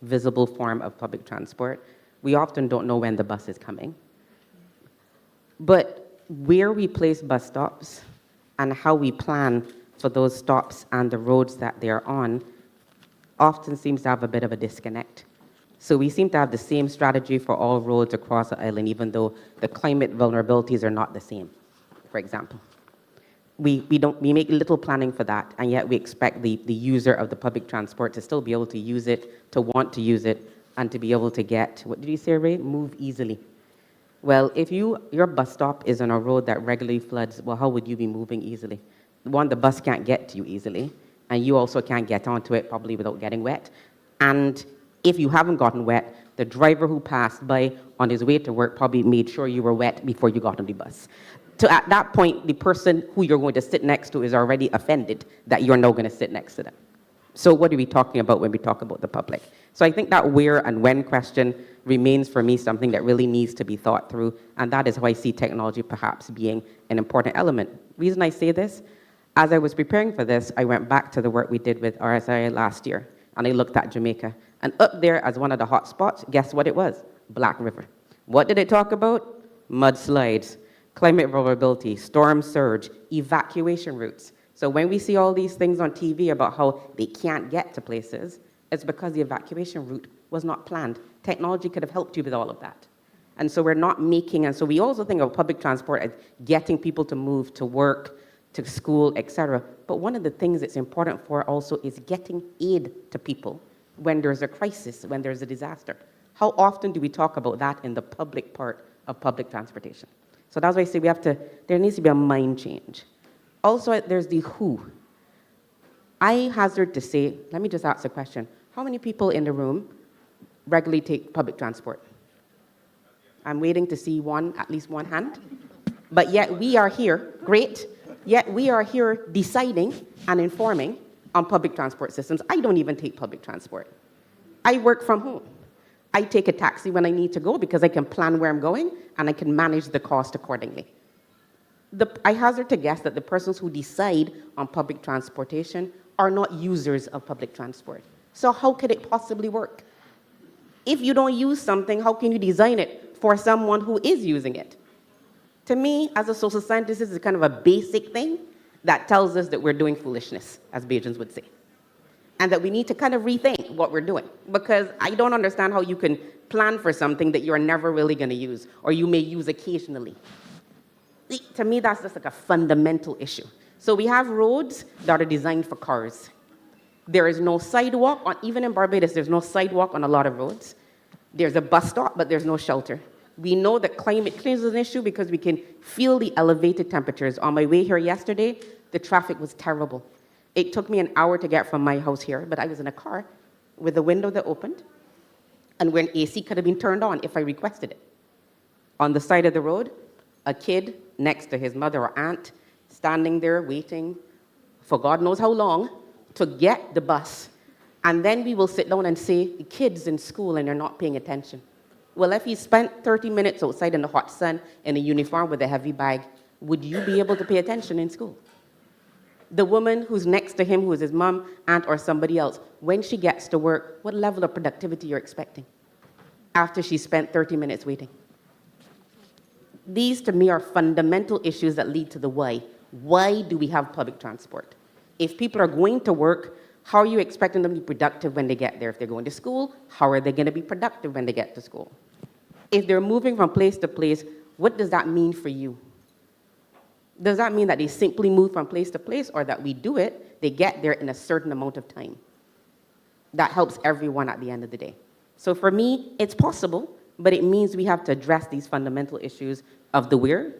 visible form of public transport. We often don't know when the bus is coming. But where we place bus stops and how we plan for those stops and the roads that they're on often seems to have a bit of a disconnect. So we seem to have the same strategy for all roads across the island, even though the climate vulnerabilities are not the same, for example. We make little planning for that, and yet we expect the user of the public transport to still be able to use it, to want to use it, and to be able to get, what did you say, Ray? Move easily. Well, if your bus stop is on a road that regularly floods, well, how would you be moving easily? One, the bus can't get to you easily, and you also can't get onto it probably without getting wet. And if you haven't gotten wet, the driver who passed by on his way to work probably made sure you were wet before you got on the bus. So at that point, the person who you're going to sit next to is already offended that you're now going to sit next to them. So what are we talking about when we talk about the public? So I think that where and when question remains for me something that really needs to be thought through, and that is how I see technology perhaps being an important element. Reason I say this, as I was preparing for this, I went back to the work we did with RSI last year, and I looked at Jamaica. And up there as one of the hot spots, guess what it was? Black River. What did it talk about? Mudslides, climate vulnerability, storm surge, evacuation routes. So when we see all these things on TV about how they can't get to places, it's because the evacuation route was not planned. Technology could have helped you with all of that. And so we're not making, and so we also think of public transport as getting people to move to work, to school, etc. But one of the things it's important for also is getting aid to people when there's a crisis, when there's a disaster. How often do we talk about that in the public part of public transportation? So that's why I say there needs to be a mind change. Also, there's the who. I hazard to say, let me just ask a question. How many people in the room regularly take public transport? I'm waiting to see at least one hand. But yet we are here, great, yet we are here deciding and informing on public transport systems. I don't even take public transport. I work from home. I take a taxi when I need to go because I can plan where I'm going and I can manage the cost accordingly. I hazard to guess that the persons who decide on public transportation are not users of public transport. So how could it possibly work? If you don't use something, how can you design it for someone who is using it? To me, as a social scientist, this is kind of a basic thing that tells us that we're doing foolishness, as Bajans would say. And that we need to kind of rethink what we're doing. Because I don't understand how you can plan for something that you're never really going to use, or you may use occasionally. To me, that's just like a fundamental issue. So we have roads that are designed for cars. There is no sidewalk, even in Barbados, there's no sidewalk on a lot of roads. There's a bus stop, but there's no shelter. We know that climate change is an issue because we can feel the elevated temperatures. On my way here yesterday, the traffic was terrible. It took me an hour to get from my house here, but I was in a car with a window that opened, and where an AC could have been turned on if I requested it. On the side of the road, a kid next to his mother or aunt, standing there waiting for God knows how long to get the bus. And then we will sit down and say, the kid's in school and they're not paying attention. Well, if he spent 30 minutes outside in the hot sun in a uniform with a heavy bag, would you be able to pay attention in school? The woman who's next to him, who is his mom, aunt, or somebody else, when she gets to work, what level of productivity you're expecting after she spent 30 minutes waiting? These, to me, are fundamental issues that lead to the why. Why do we have public transport? If people are going to work, how are you expecting them to be productive when they get there? If they're going to school, how are they going to be productive when they get to school? If they're moving from place to place, what does that mean for you? Does that mean that they simply move from place to place, or that we do it, they get there in a certain amount of time? That helps everyone at the end of the day. So for me, it's possible, but it means we have to address these fundamental issues of the where,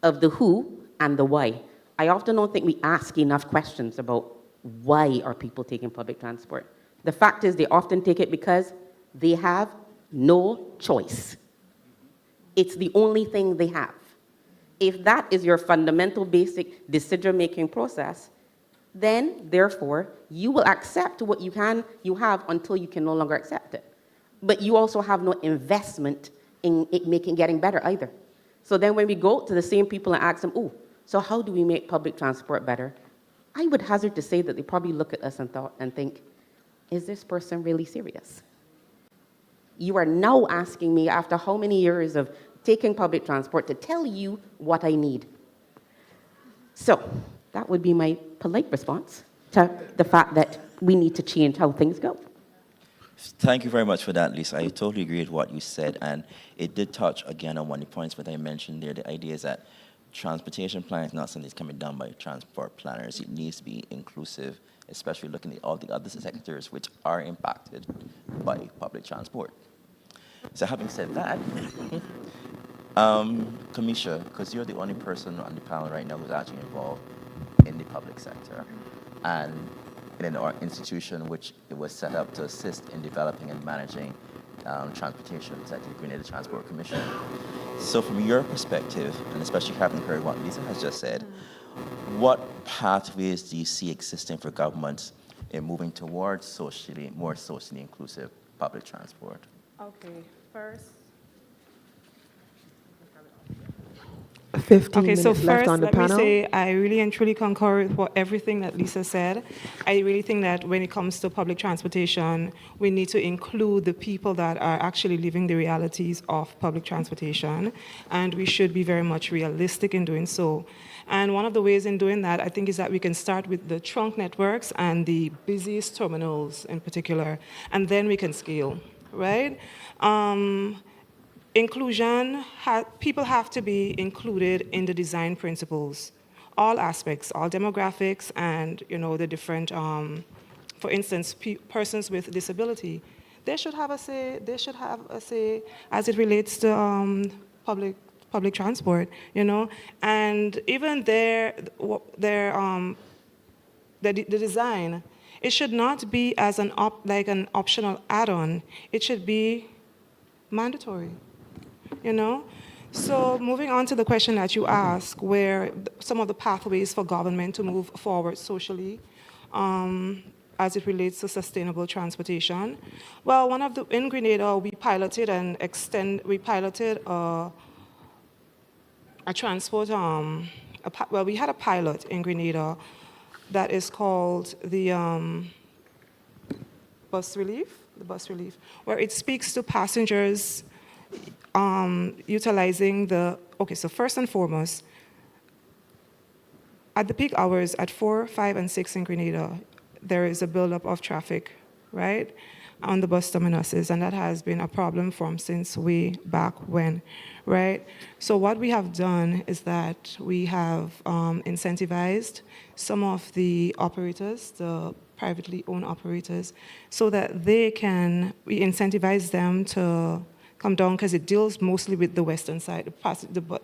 of the who, and the why. I often don't think we ask enough questions about why are people taking public transport. The fact is they often take it because they have no choice. It's the only thing they have. If that is your fundamental basic decision-making process, then, therefore, you will accept what you have until you can no longer accept it. But you also have no investment in it getting better either. So then when we go to the same people and ask them, oh, so how do we make public transport better? I would hazard to say that they probably look at us and think, is this person really serious? You are now asking me, after how many years of taking public transport, to tell you what I need. So that would be my polite response to the fact that we need to change how things go. Thank you very much for that, Lisa. I totally agree with what you said, and it did touch again on one of the points that I mentioned there. The idea is that transportation planning is not something that can be done by transport planners. It needs to be inclusive, especially looking at all the other sectors which are impacted by public transport. So having said that, Kamisha, because you're the only person on the panel right now who's actually involved in the public sector, and in our institution which it was set up to assist in developing and managing transportation, it's actually the Grenada Transport Commission. So from your perspective, and especially having heard what Lisa has just said, what pathways do you see existing for governments in moving towards more socially inclusive public transport? Okay, first. 15 Okay, minutes so left first, on the let panel. me say I really and truly concur with everything that Lisa said. I really think that when it comes to public transportation, we need to include the people that are actually living the realities of public transportation, and we should be very much realistic in doing so. And one of the ways in doing that, I think, is that we can start with the trunk networks and the busiest terminals in particular, and then we can scale, right? Inclusion, people have to be included in the design principles, all aspects, all demographics, and the different, for instance, persons with disability. They should have a say. They should have a say as it relates to public transport. And even the design, it should not be as an optional add-on. It should be mandatory. So moving on to the question that you asked, where some of the pathways for government to move forward socially, as it relates to sustainable transportation. Well, in Grenada, we piloted a transport, we had a pilot in Grenada that is called the bus relief, where it speaks to passengers utilizing so first and foremost, at the peak hours at 4, 5, and 6 in Grenada, there is a buildup of traffic, right, on the bus terminuses, and that has been a problem since way back when, right? So what we have done is that we have incentivized some of the operators, the privately owned operators, so that we incentivize them to come down, because it deals mostly with the western side,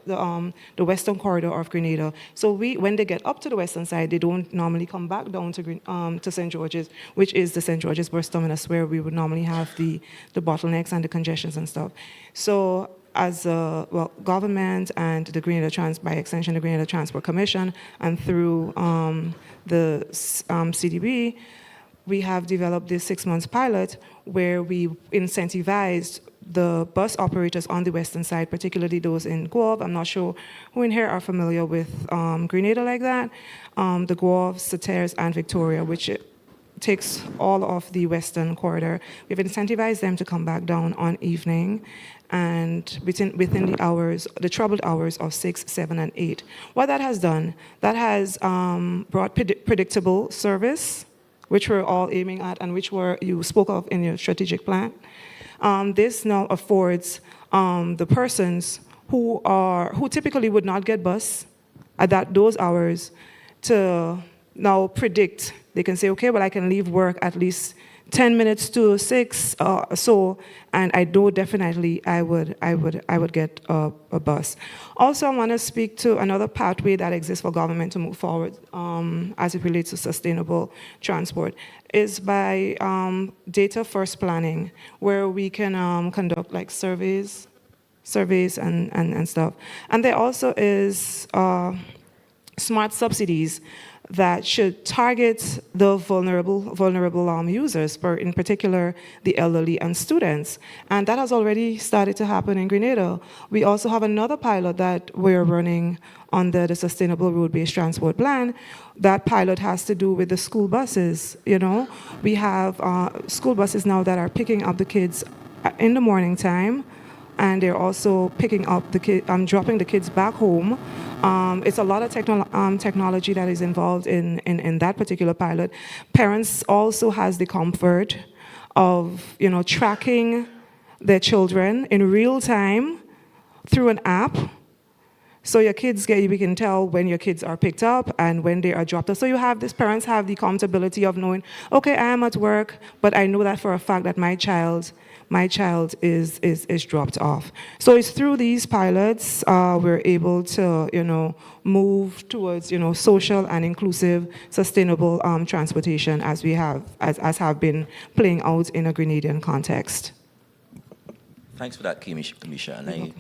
the western corridor of Grenada. So when they get up to the western side, they don't normally come back down to St. George's, which is the St. George's bus terminus, where we would normally have the bottlenecks and the congestions and stuff. So as government and the by extension, the Grenada Transport Commission, and through the CDB, we have developed this 6-month pilot where we incentivized the bus operators on the western side, particularly those in Guelph. I'm not sure who in here are familiar with Grenada like that. The Guelph, Satires, and Victoria, which takes all of the western corridor. We've incentivized them to come back down on evening and within the troubled hours of 6, 7, and 8. What that has done, that has brought predictable service, which we're all aiming at and which you spoke of in your strategic plan. This now affords the persons who typically would not get bus at those hours to now predict. They can say, okay, well, I can leave work at least 10 minutes to 6, and I know definitely I would get a bus. Also, I want to speak to another pathway that exists for government to move forward as it relates to sustainable transport, is by data first planning, where we can conduct like surveys and stuff. And there also is smart subsidies that should target the vulnerable users, in particular the elderly and students. And that has already started to happen in Grenada. We also have another pilot that we're running under the Sustainable Road-Based Transport Plan. That pilot has to do with the school buses. We have school buses now that are picking up the kids in the morning time, and they're also picking up dropping the kids back home. It's a lot of technology that is involved in that particular pilot. Parents also has the comfort of tracking their children in real time through an app. So we can tell when your kids are picked up and when they are dropped off. So parents have the accountability of knowing, okay, I am at work, but I know that for a fact that my child is dropped off. So it's through these pilots we're able to move towards social and inclusive, sustainable transportation as have been playing out in a Grenadian context. Thanks for that, Kamisha. And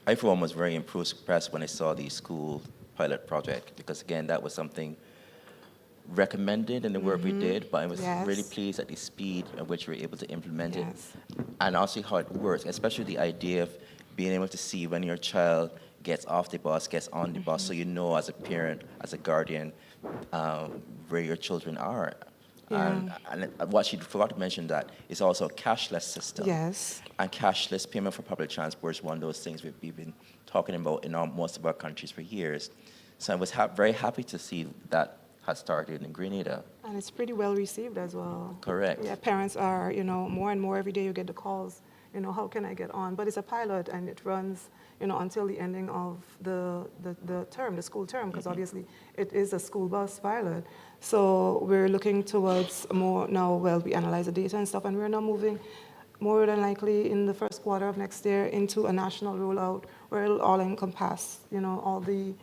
I for one was very impressed when I saw the school pilot project, because again that was something recommended in the work we did, but I was really pleased at the speed at which we were able to implement it, and also how it works, especially the idea of being able to see when your child gets off the bus, gets on the bus, so you know as a parent, as a guardian, where your children are. And what she forgot to mention that it's also a cashless system. Yes. And cashless payment for public transport is one of those things we've been talking about in most of our countries for years. So I was very happy to see that has started in Grenada. And it's pretty well received as well. Correct. Yeah, parents are, more and more every day you get the calls, how can I get on? But it's a pilot and it runs, until the ending of the term, the school term, because obviously it is a school bus pilot. So we're looking towards more now, we analyze the data and stuff, and we're now moving more than likely in the first quarter of next year into a national rollout where it'll all encompass, all the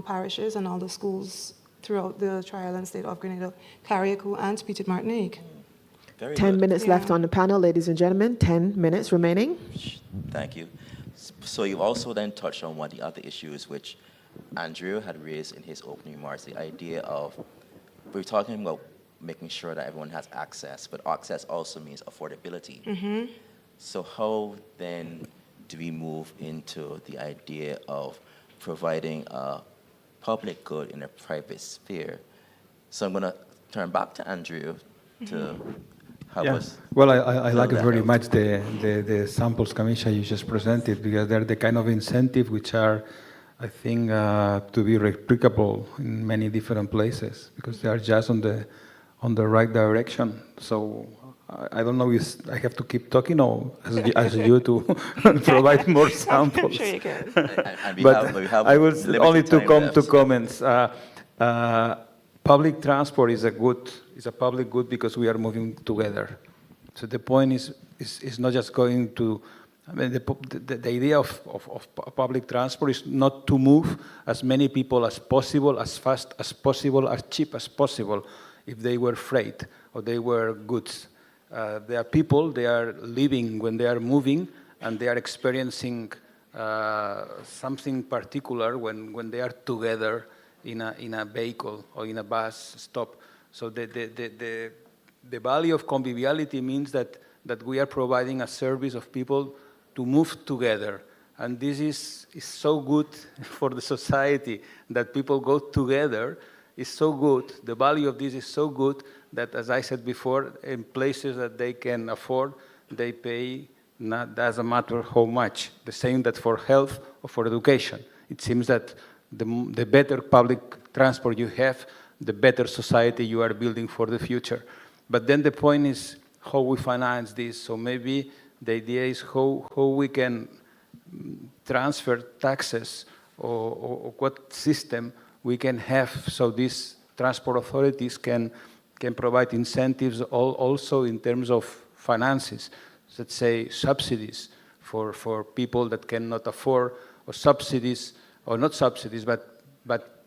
parishes and all the schools throughout the Tri-Island state of Grenada, Carriacou, and Petite Martinique. 10 minutes left on the panel, ladies and gentlemen. 10 minutes remaining. Thank you. So you also then touched on one of the other issues which Andrew had raised in his opening remarks, the idea of, we're talking about making sure that everyone has access, but access also means affordability. Mm-hmm. So how then do we move into the idea of providing a public good in a private sphere? So I'm going to turn back to Andrew to help us. Well, I build like that very out. much the samples, Kamisha, you just presented, because they're the kind of incentive which are, I think, to be replicable in many different places, because they are just on the right direction. So I don't know if I have to keep talking or as you to provide more samples. I'm sure you can. And we But have I will limited only to time come left, to so- comments. Public transport is a public good because we are moving together. So the point is not just going to, I mean, the idea of public transport is not to move as many people as possible, as fast as possible, as cheap as possible, if they were freight or they were goods. There are people, they are living when they are moving, and they are experiencing something particular when they are together in a vehicle or in a bus stop. So the value of conviviality means that we are providing a service of people to move together. And this is so good for the society that people go together. Is so good. The value of this is so good that, as I said before, in places that they can afford, they pay, not doesn't matter how much. The same that for health or for education. It seems that the better public transport you have, the better society you are building for the future. But then the point is how we finance this. So maybe the idea is how we can transfer taxes or what system we can have so these transport authorities can provide incentives also in terms of finances, let's say subsidies for people that cannot afford, or subsidies, or not subsidies, but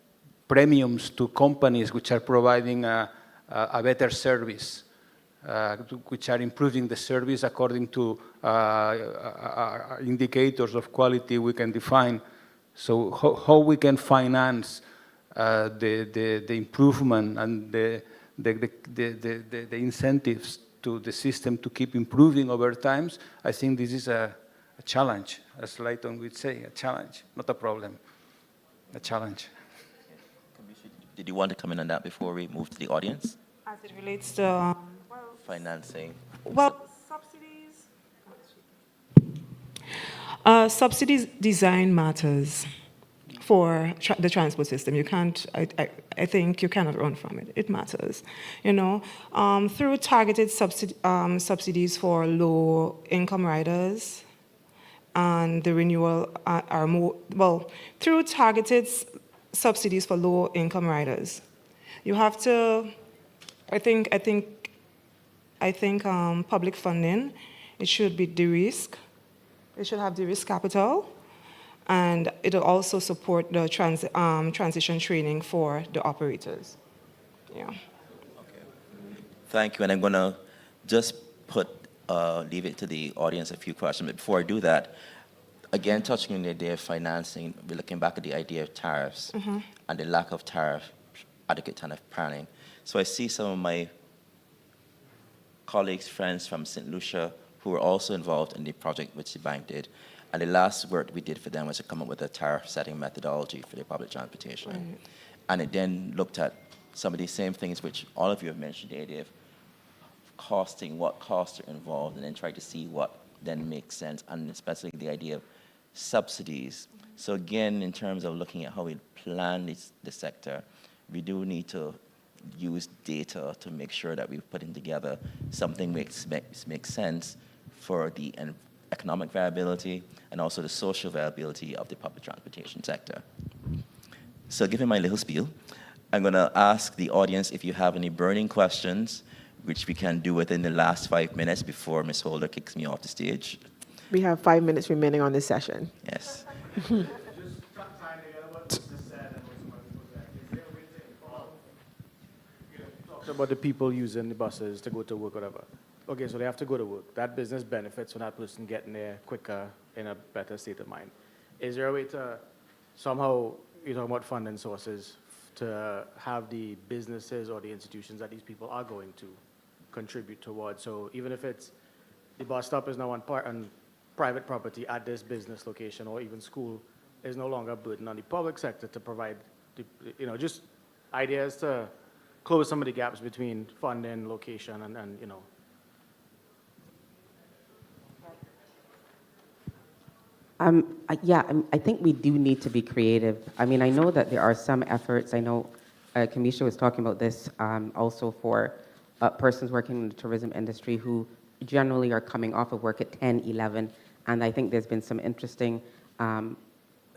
premiums to companies which are providing a better service, which are improving the service according to indicators of quality we can define. So how we can finance the improvement and the incentives to the system to keep improving over time, I think this is a challenge, as Leighton would say, a challenge, not a problem, a challenge. Did you want to comment on that before we move to the audience? As it relates to Financing. well, subsidies design matters for the transport system. You can't, I think you cannot run from it. It matters, you know. Through targeted subsidies for low-income riders, and the renewal are more, well, through targeted subsidies for low-income riders. You have to, I think public funding, it should be de-risk. It should have de-risk capital, and it'll also support the transition training for the operators. Yeah. Thank you, and I'm going to just leave it to the audience a few questions. But before I do that, again, touching on the idea of financing, we're looking back at the idea of tariffs and the lack of adequate tariff planning. So I see some of my colleagues, friends from St. Lucia who were also involved in the project which the bank did. And the last work we did for them was to come up with a tariff setting methodology for their public transportation. Right. And it then looked at some of these same things which all of you have mentioned, the idea of costing, what costs are involved, and then try to see what then makes sense, and especially the idea of subsidies. So again, in terms of looking at how we plan the sector, we do need to use data to make sure that we're putting together something makes sense for the economic viability and also the social viability of the public transportation sector. So given my little spiel, I'm going to ask the audience if you have any burning questions, which we can do within the last 5 minutes before Ms. Holder kicks me off the stage. We have 5 minutes remaining on this session. Yes. About the people using the buses to go to work, whatever. Okay, so they have to go to work. That business benefits from that person getting there quicker, in a better state of mind. Is there a way to somehow, you're talking about funding sources to have the businesses or the institutions that these people are going to contribute towards. So even if it's the bus stop is now on private property at this business location, or even school is no longer a burden on the public sector to provide, just ideas to close some of the gaps between funding, location, and I think we do need to be creative. I mean, I know that there are some efforts. I know Kamisha was talking about this also for persons working in the tourism industry who generally are coming off of work at 10, 11, and I think there's been some interesting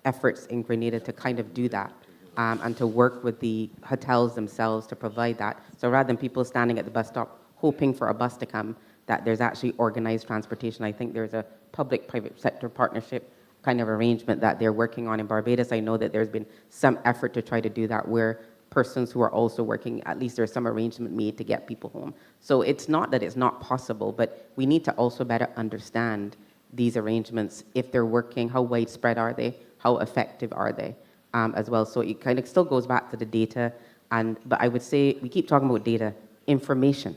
efforts in Grenada to kind of do that and to work with the hotels themselves to provide that. So rather than people standing at the bus stop hoping for a bus to come, that there's actually organized transportation. I think there's a public-private sector partnership kind of arrangement that they're working on in Barbados. I know that there's been some effort to try to do that where persons who are also working, at least there's some arrangement made to get people home. So it's not that it's not possible, but we need to also better understand these arrangements. If they're working, how widespread are they? How effective are they as well? So it kind of still goes back to the data. But I would say, we keep talking about data, information.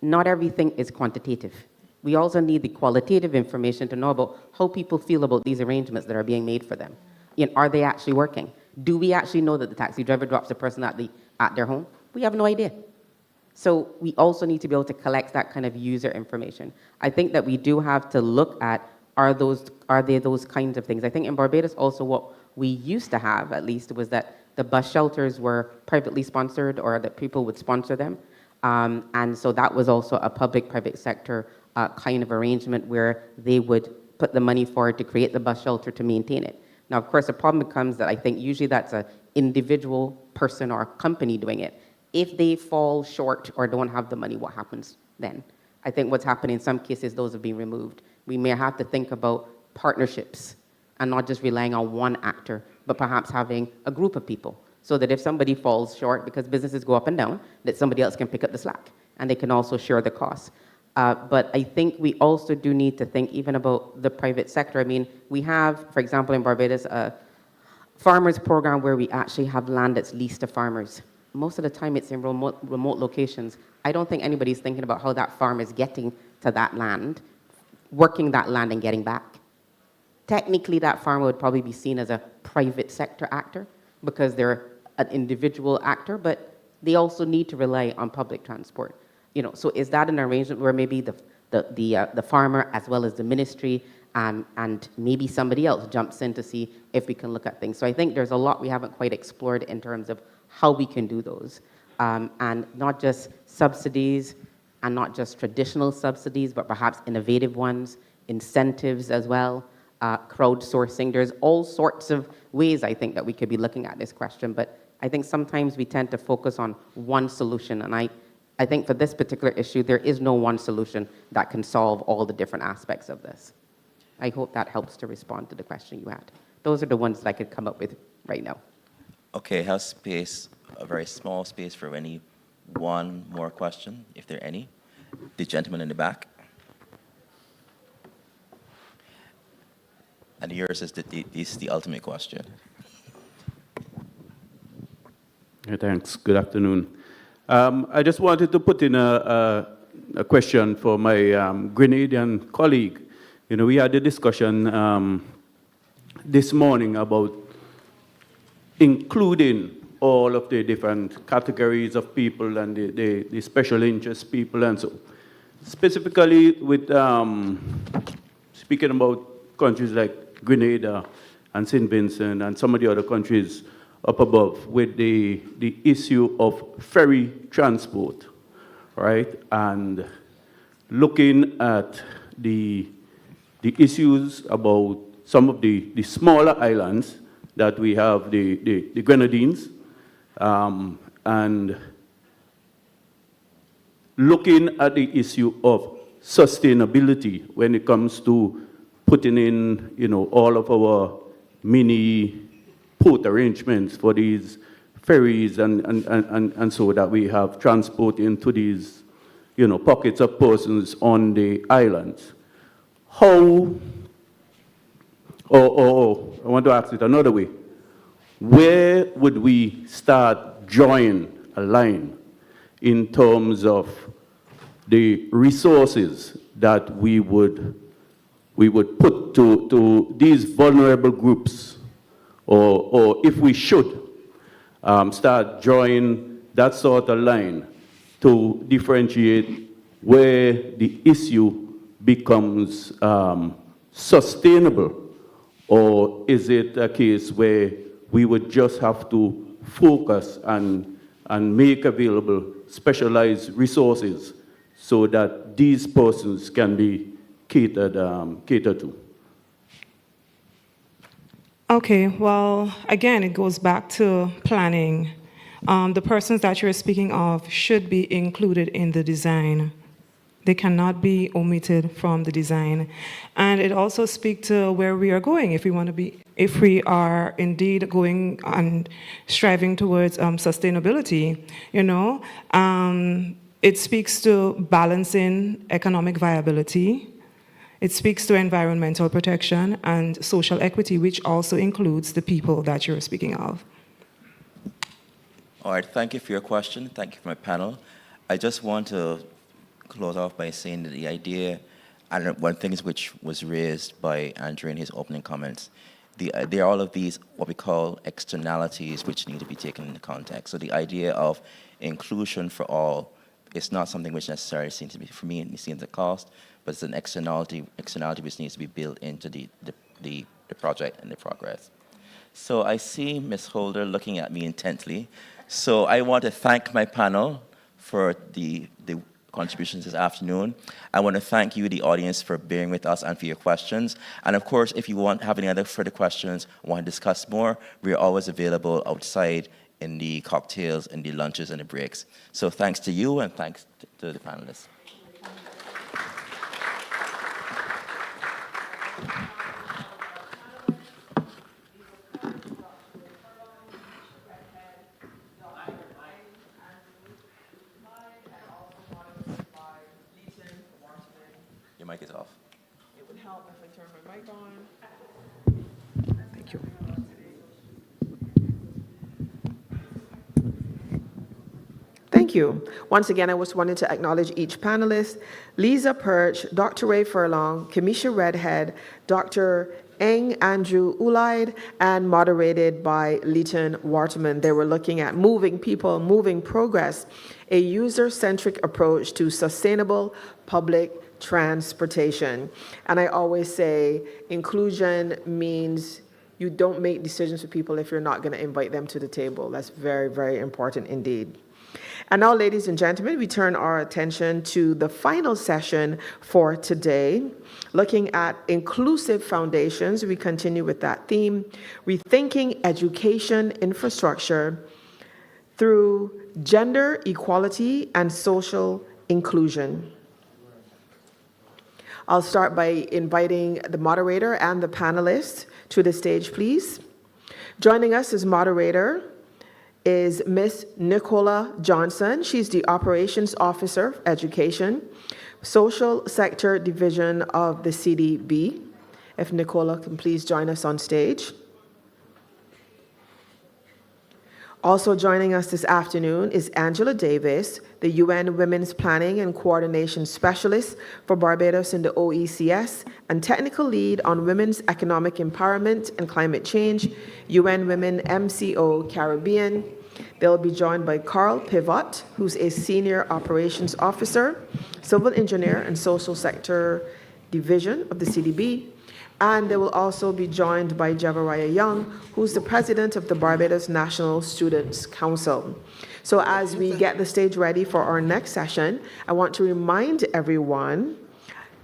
Not everything is quantitative. We also need the qualitative information to know about how people feel about these arrangements that are being made for them. Are they actually working? Do we actually know that the taxi driver drops the person at their home? We have no idea. So we also need to be able to collect that kind of user information. I think that we do have to look at, are there those kinds of things? I think in Barbados also what we used to have, at least, was that the bus shelters were privately sponsored or that people would sponsor them. And so that was also a public-private sector kind of arrangement where they would put the money forward to create the bus shelter to maintain it. Now, of course, the problem becomes that I think usually that's an individual person or a company doing it. If they fall short or don't have the money, what happens then? I think what's happening in some cases, those have been removed. We may have to think about partnerships and not just relying on one actor, but perhaps having a group of people so that if somebody falls short, because businesses go up and down, that somebody else can pick up the slack and they can also share the costs. But I think we also do need to think even about the private sector. I mean, we have, for example, in Barbados, a farmers program where we actually have land that's leased to farmers. Most of the time it's in remote locations. I don't think anybody's thinking about how that farm is getting to that land, working that land and getting back. Technically, that farmer would probably be seen as a private sector actor because they're an individual actor, but they also need to rely on public transport. So is that an arrangement where maybe the farmer as well as the ministry and maybe somebody else jumps in to see if we can look at things? So I think there's a lot we haven't quite explored in terms of how we can do those. And not just subsidies and not just traditional subsidies, but perhaps innovative ones, incentives as well, crowdsourcing. There's all sorts of ways I think that we could be looking at this question, but I think sometimes we tend to focus on one solution, and I think for this particular issue, there is no one solution that can solve all the different aspects of this. I hope that helps to respond to the question you had. Those are the ones that I could come up with right now. Okay, I have space, a very small space for one more question, if there are any. The gentleman in the back. And yours is the ultimate question. Thanks. Good afternoon. I just wanted to put in a question for my Grenadian colleague. We had a discussion this morning about including all of the different categories of people and the special interest people and so. Specifically with speaking about countries like Grenada and St. Vincent and some of the other countries up above with the issue of ferry transport, right? And looking at the issues about some of the smaller islands that we have, the Grenadines, and looking at the issue of sustainability when it comes to putting in, all of our mini port arrangements for these ferries and so that we have transport into these, pockets of persons on the islands. How, or I want to ask it another way, where would we start drawing a line in terms of the resources that we would put to these vulnerable groups, or if we should start drawing that sort of line to differentiate where the issue becomes sustainable, or is it a case where we would just have to focus and make available specialized resources so that these persons can be catered to? Okay, well, again, it goes back to planning. The persons that you're speaking of should be included in the design. They cannot be omitted from the design. And it also speaks to where we are going. If we are indeed going and striving towards sustainability, it speaks to balancing economic viability. It speaks to environmental protection and social equity, which also includes the people that you're speaking of. All right, thank you for your question. Thank you for my panel. I just want to close off by saying that the idea, and one thing which was raised by Andrew in his opening comments, there are all of these, what we call externalities, which need to be taken into context. So the idea of inclusion for all is not something which necessarily seems to be, for me, it seems a cost, but it's an externality which needs to be built into the project and the progress. So I see Ms. Holder looking at me intently. So I want to thank my panel for the contributions this afternoon. I want to thank you, the audience, for bearing with us and for your questions. And of course, if you have any other further questions, want to discuss more, we're always available outside in the cocktails, in the lunches, and the breaks. So thanks to you, and thanks to the panelists. Your mic is off. It would help if I turn my mic on. Thank you. Thank you. Once again, I just wanted to acknowledge each panelist: Lisa Perch, Dr. Ray Furlong, Kamisha Redhead, Dr. Eng Andrew Ulaid, and moderated by Leighton Waterman. They were looking at moving people, moving progress, a user-centric approach to sustainable public transportation. And I always say inclusion means you don't make decisions for people if you're not going to invite them to the table. That's very, very important indeed. And now, ladies and gentlemen, we turn our attention to the final session for today, looking at inclusive foundations. We continue with that theme, rethinking education infrastructure through gender equality and social inclusion. I'll start by inviting the moderator and the panelists to the stage, please. Joining us as moderator is Ms. Nicola Johnson. She's the Operations Officer of Education, Social Sector Division of the CDB. If Nicola can please join us on stage. Also joining us this afternoon is Angela Davis, the UN Women's Planning and Coordination Specialist for Barbados in the OECS and Technical Lead on Women's Economic Empowerment and Climate Change, UN Women MCO Caribbean. They'll be joined by Carl Pivot, who's a Senior Operations Officer, Civil Engineer and Social Sector Division of the CDB. And they will also be joined by Javariah Young, who's the President of the Barbados National Students Council. So as we get the stage ready for our next session, I want to remind everyone,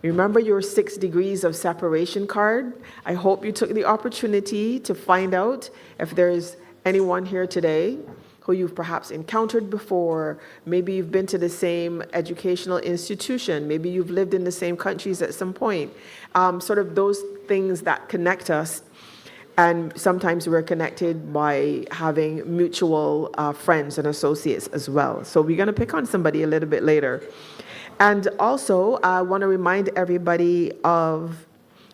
remember your 6 degrees of separation card. I hope you took the opportunity to find out if there's anyone here today who you've perhaps encountered before. Maybe you've been to the same educational institution. Maybe you've lived in the same countries at some point. Sort of those things that connect us. And sometimes we're connected by having mutual friends and associates as well. So we're going to pick on somebody a little bit later. And also, I want to remind everybody of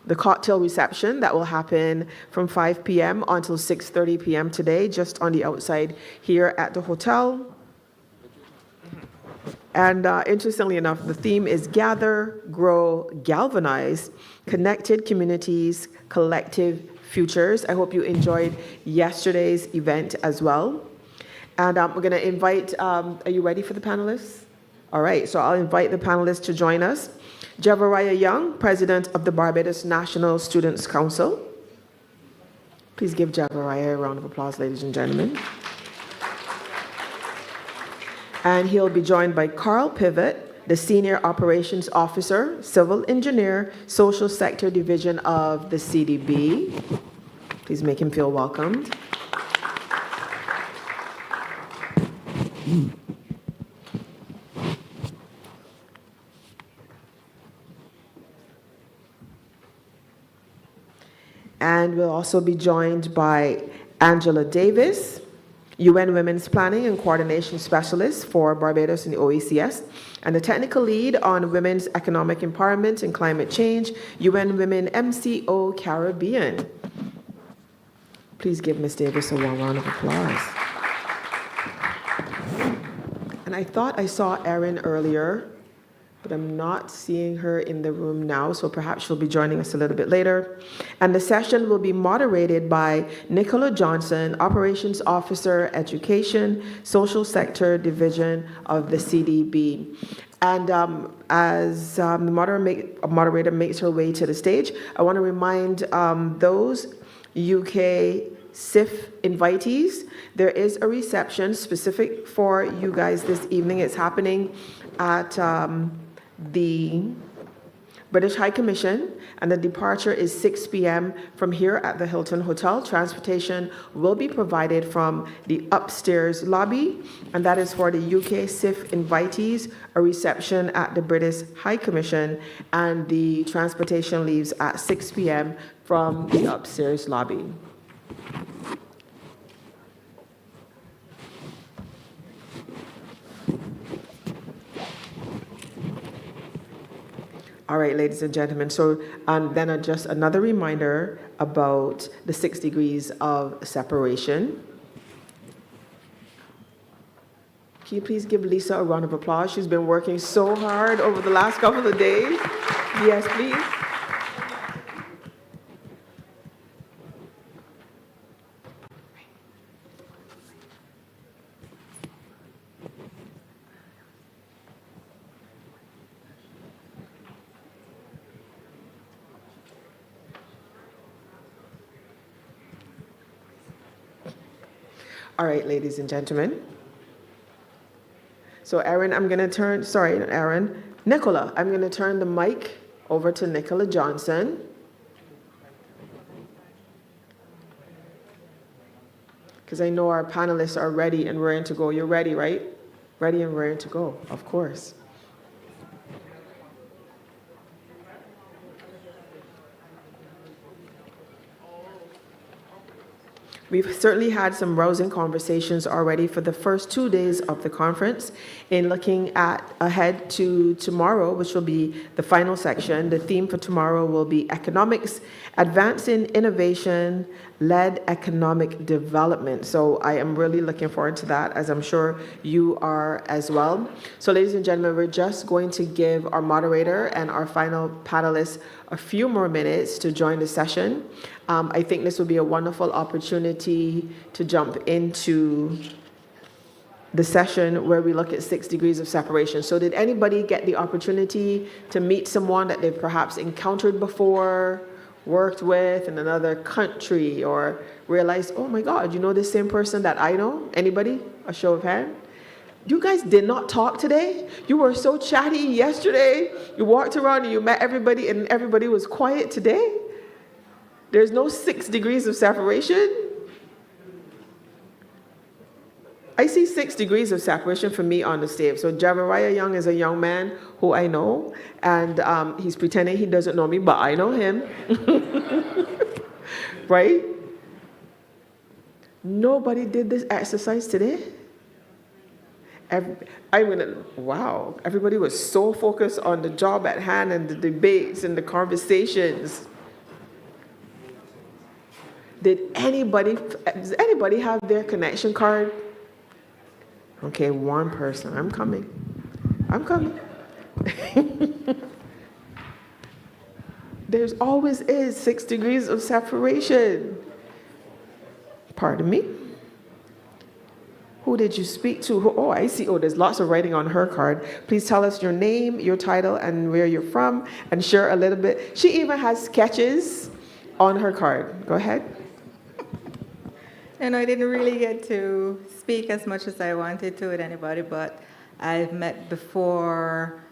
the cocktail reception that will happen from 5 p.m. until 6:30 p.m. today, just on the outside here at the hotel. And interestingly enough, the theme is Gather, Grow, Galvanize, Connected Communities, Collective Futures. I hope you enjoyed yesterday's event as well. And we're going to invite, are you ready for the panelists? All right, so I'll invite the panelists to join us. Javariah Young, President of the Barbados National Students' Council. Please give Javariah a round of applause, ladies and gentlemen. And he'll be joined by Carl Pivot, the Senior Operations Officer, Civil Engineer, Social Sector Division of the CDB. Please make him feel welcomed. And we'll also be joined by Angela Davis, UN Women's Planning and Coordination Specialist for Barbados and the OECS, and the Technical Lead on Women's Economic Empowerment and Climate Change, UN Women MCO Caribbean. Please give Ms. Davis a warm round of applause. And I thought I saw Erin earlier, but I'm not seeing her in the room now, so perhaps she'll be joining us a little bit later. And the session will be moderated by Nicola Johnson, Operations Officer, Education, Social Sector Division of the CDB. And as the moderator makes her way to the stage, I want to remind those UK CIF invitees, there is a reception specific for you guys this evening. It's happening at the British High Commission, and the departure is 6 p.m. from here at the Hilton Hotel. Transportation will be provided from the upstairs lobby, and that is for the UK CIF invitees, a reception at the British High Commission, and the transportation leaves at 6 p.m. from the upstairs lobby. All right, ladies and gentlemen, so then just another reminder about the 6 degrees of separation. Can you please give Lisa a round of applause? She's been working so hard over the last couple of days. Yes, please. All right, ladies and gentlemen. So Aaron, I'm going to turn, sorry, not Aaron, Nicola, I'm going to turn the mic over to Nicola Johnson. Because I know our panelists are ready and raring to go. You're ready, right? Ready and raring to go, of course. We've certainly had some rousing conversations already for the first 2 days of the conference. In looking ahead to tomorrow, which will be the final section, the theme for tomorrow will be economics, advancing innovation-led economic development. So I am really looking forward to that, as I'm sure you are as well. So ladies and gentlemen, we're just going to give our moderator and our final panelists a few more minutes to join the session. I think this will be a wonderful opportunity to jump into the session where we look at 6 degrees of separation. So did anybody get the opportunity to meet someone that they've perhaps encountered before, worked with in another country, or realized, oh my God, you know this same person that I know? Anybody? A show of hands. You guys did not talk today? You were so chatty yesterday. You walked around and you met everybody and everybody was quiet today? There's no 6 degrees of separation? I see 6 degrees of separation for me on the stage. So Javariah Young is a young man who I know, and he's pretending he doesn't know me, but I know him. Right? Nobody did this exercise today? Wow, everybody was so focused on the job at hand and the debates and the conversations. Does anybody have their connection card? Okay, one person. I'm coming. There's always is 6 degrees of separation. Pardon me? Who did you speak to? Oh, I see. Oh, there's lots of writing on her card. Please tell us your name, your title, and where you're from, and share a little bit. She even has sketches on her card. Go ahead. And I didn't really get to speak as much as I wanted to with anybody, but I've met before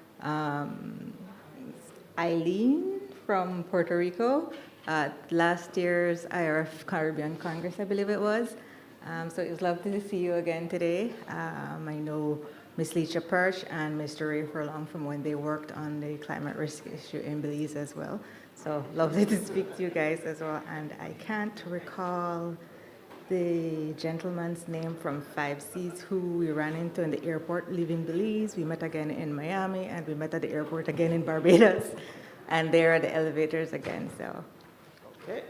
Eileen from Puerto Rico at last year's IRF Caribbean Congress, I believe it was. So it was lovely to see you again today. I know Ms. Leisha Perch and Mr. Ray Furlong from when they worked on the climate risk issue in Belize as well. So lovely to speak to you guys as well. And I can't recall the gentleman's name from 5Cs who we ran into in the airport leaving Belize. We met again in Miami, and we met at the airport again in Barbados, and there are the elevators again. So, okay.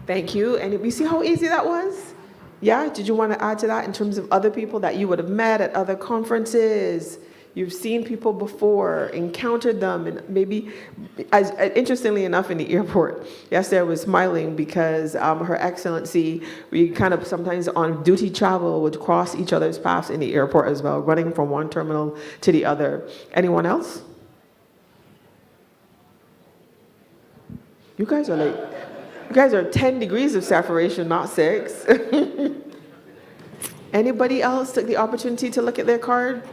Thank you. And you see how easy that was? Yeah? Did you want to add to that in terms of other people that you would have met at other conferences? You've seen people before, encountered them, and maybe, interestingly enough, in the airport, yesterday I was smiling because Her Excellency, we kind of sometimes on duty travel would cross each other's paths in the airport as well, running from one terminal to the other. Anyone else? You guys are 10 degrees of separation, not 6. Anybody else took the opportunity to look at their card?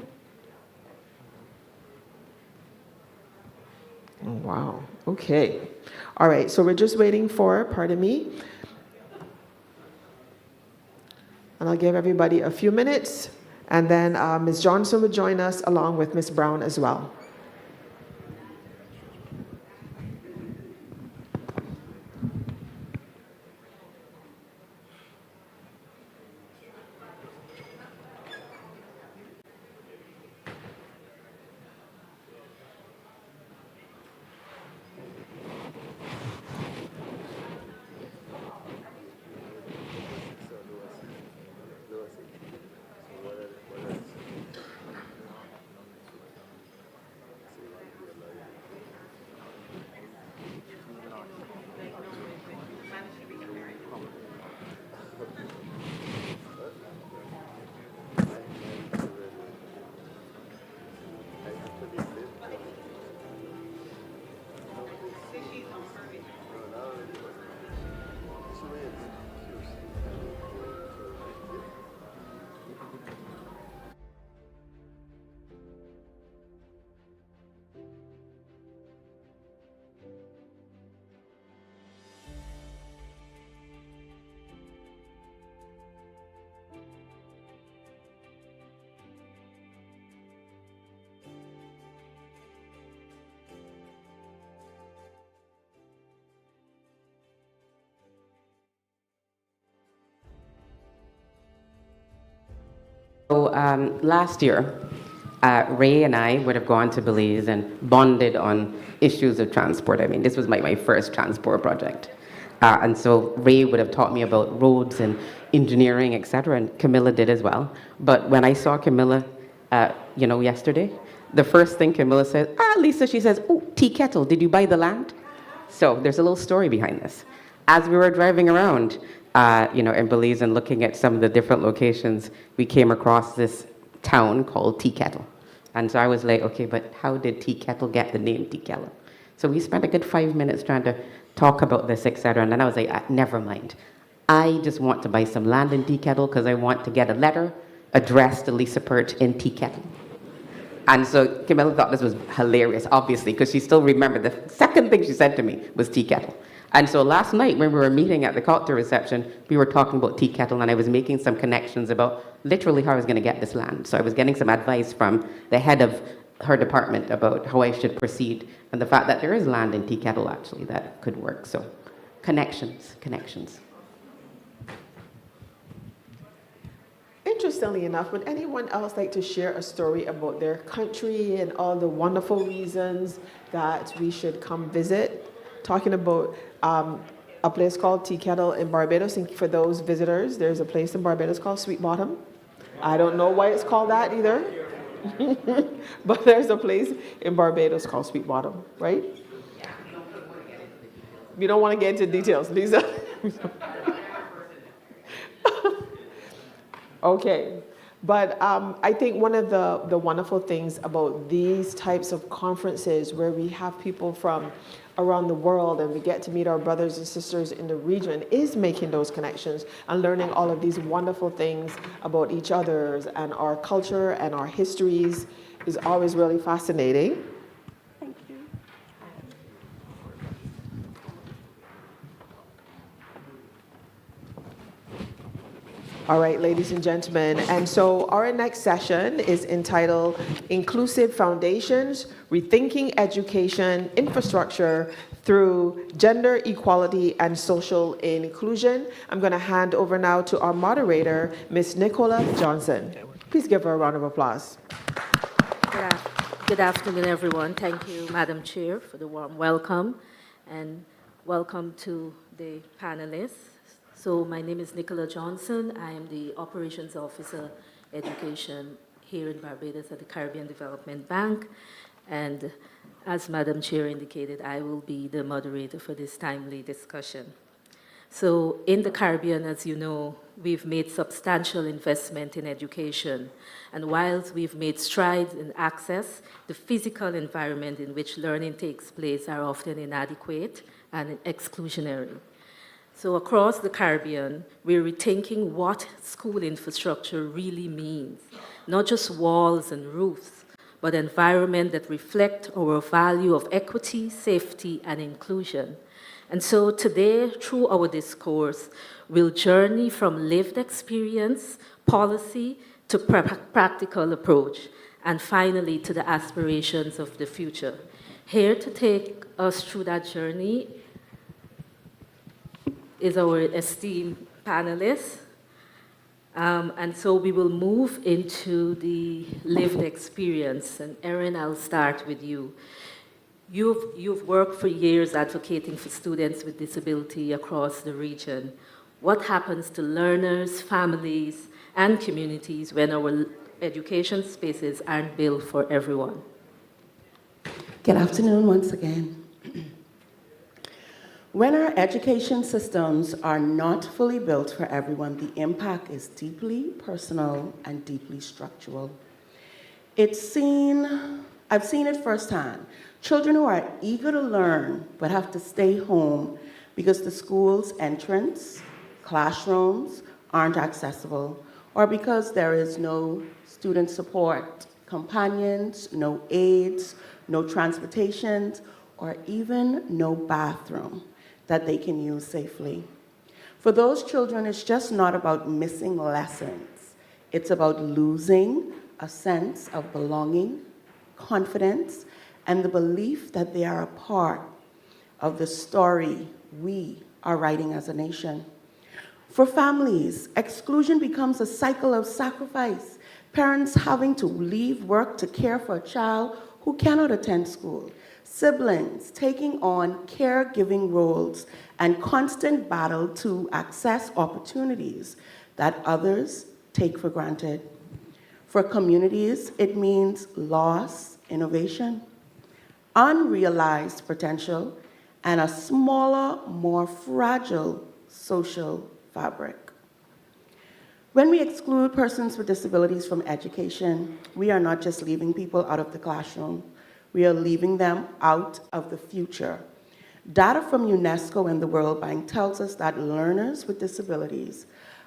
Oh, wow. Okay. All right. So we're just waiting for, pardon me. And I'll give everybody a few minutes. And then Ms. Johnson will join us along with Ms. Brown as well. So last year, Ray and I would have gone to Belize and bonded on issues of transport. I mean, this was my first transport project. And so Ray would have taught me about roads and engineering, et cetera, and Camilla did as well. But when I saw Camilla, yesterday, the first thing Camilla said, Lisa, she says, oh, tea kettle, did you buy the land? So there's a little story behind this. As we were driving around, in Belize and looking at some of the different locations, we came across this town called Tea Kettle. And so I was like, okay, but how did Tea Kettle get the name Tea Kettle? So we spent a good 5 minutes trying to talk about this, etc. And then I was like, never mind. I just want to buy some land in Tea Kettle because I want to get a letter addressed to Lisa Pert in Tea Kettle. And so Camilla thought this was hilarious, obviously, because she still remembered the second thing she said to me was Tea Kettle. And so last night when we were meeting at the cocktail reception, we were talking about Tea Kettle, and I was making some connections about literally how I was going to get this land. So I was getting some advice from the head of her department about how I should proceed, and the fact that there is land in Tea Kettle actually that could work. So connections. Interestingly enough, would anyone else like to share a story about their country and all the wonderful reasons that we should come visit? Talking about a a place called Tea Kettle in Barbados. And for those visitors, there's a place in Barbados called Sweet Bottom. I don't know why it's called that either. But there's a place in Barbados called Sweet Bottom, right? You don't want to get into details, Lisa. Okay. But I think one of the wonderful things about these types of conferences where we have people from around the world and we get to meet our brothers and sisters in the region is making those connections and learning all of these wonderful things about each other's and our culture and our histories is always really fascinating. Thank you. All right, ladies and gentlemen, and so our next session is entitled Inclusive Foundations, Rethinking Education Infrastructure Through Gender Equality and Social Inclusion. I'm going to hand over now to our moderator, Ms. Nicola Johnson. Please give her a round of applause. Good afternoon, everyone. Thank you, Madam Chair, for the warm welcome, and welcome to the panelists. So my name is Nicola Johnson. I am the Operations Officer Education here in Barbados at the Caribbean Development Bank. And as Madam Chair indicated, I will be the moderator for this timely discussion. So in the Caribbean, as you know, we've made substantial investment in education. And whilst we've made strides in access, the physical environment in which learning takes place are often inadequate and exclusionary. So across the Caribbean, we're rethinking what school infrastructure really means, not just walls and roofs, but environment that reflect our value of equity, safety, and inclusion. And so today, through our discourse, we'll journey from lived experience, policy, to practical approach, and finally to the aspirations of the future. Here to take us through that journey is our esteemed panelists. And so we will move into the lived experience. And Erin, I'll start with you. You've worked for years advocating for students with disability across the region. What happens to learners, families, and communities when our education spaces aren't built for everyone? Good afternoon once again. When our education systems are not fully built for everyone, the impact is deeply personal and deeply structural. I've seen it firsthand. Children who are eager to learn but have to stay home because the school's entrance, classrooms aren't accessible, or because there is no student support, companions, no aides, no transportation, or even no bathroom that they can use safely. For those children, it's just not about missing lessons. It's about losing a sense of belonging, confidence, and the belief that they are a part of the story we are writing as a nation. For families, exclusion becomes a cycle of sacrifice, parents having to leave work to care for a child who cannot attend school, siblings taking on caregiving roles, and constant battle to access opportunities that others take for granted. For communities, it means lost innovation, unrealized potential, and a smaller, more fragile social fabric. When we exclude persons with disabilities from education, we are not just leaving people out of the classroom, we are leaving them out of the future. Data from UNESCO and the World Bank tells us that learners with disabilities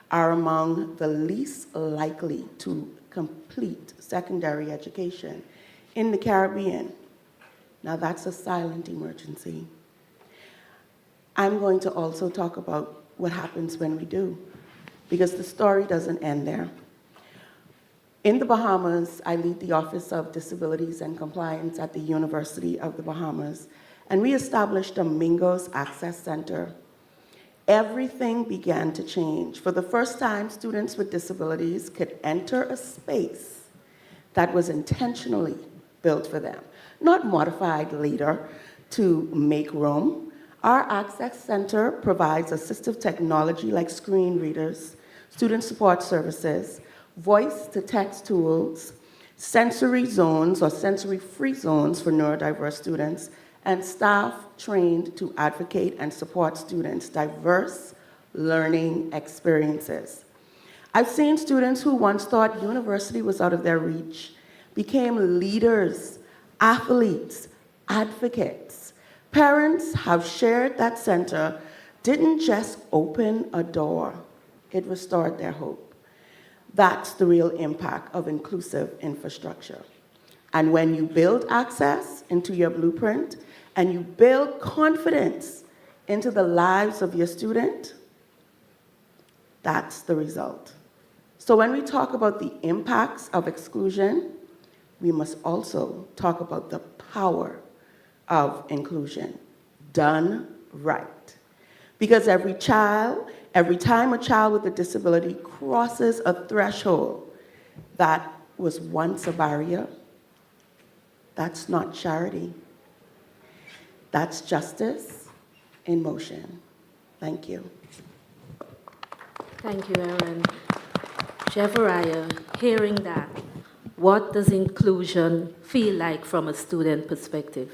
are among the least likely to complete secondary education in the Caribbean. Now that's a silent emergency. I'm going to also talk about what happens when we do, because the story doesn't end there. In the Bahamas, I lead the Office of Disabilities and Compliance at the University of the Bahamas, and we established a Mingos Access Center. Everything began to change. For the first time, students with disabilities could enter a space that was intentionally built for them, not modified later to make room, Our Access Center provides assistive technology like screen readers, student support services, voice-to-text tools, sensory zones or sensory-free zones for neurodiverse students, and staff trained to advocate and support students' diverse learning experiences. I've seen students who once thought university was out of their reach became leaders, athletes, advocates. Parents have shared that center didn't just open a door, it restored their hope. That's the real impact of inclusive infrastructure. And when you build access into your blueprint and you build confidence into the lives of your student, that's the result. So when we talk about the impacts of exclusion, we must also talk about the power of inclusion, done right. Because every time a child with a disability crosses a threshold that was once a barrier, that's not charity. That's justice in motion. Thank you. Thank you, Erin. Jevariah, hearing that, what does inclusion feel like from a student perspective?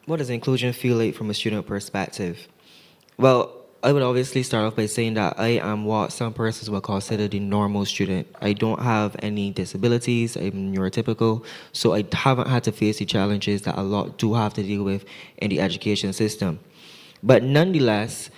What does inclusion feel like from a student perspective? Well, I would obviously start off by saying that I am what some persons would consider the normal student. I don't have any disabilities, I'm neurotypical, so I haven't had to face the challenges that a lot do have to deal with in the education system. But nonetheless,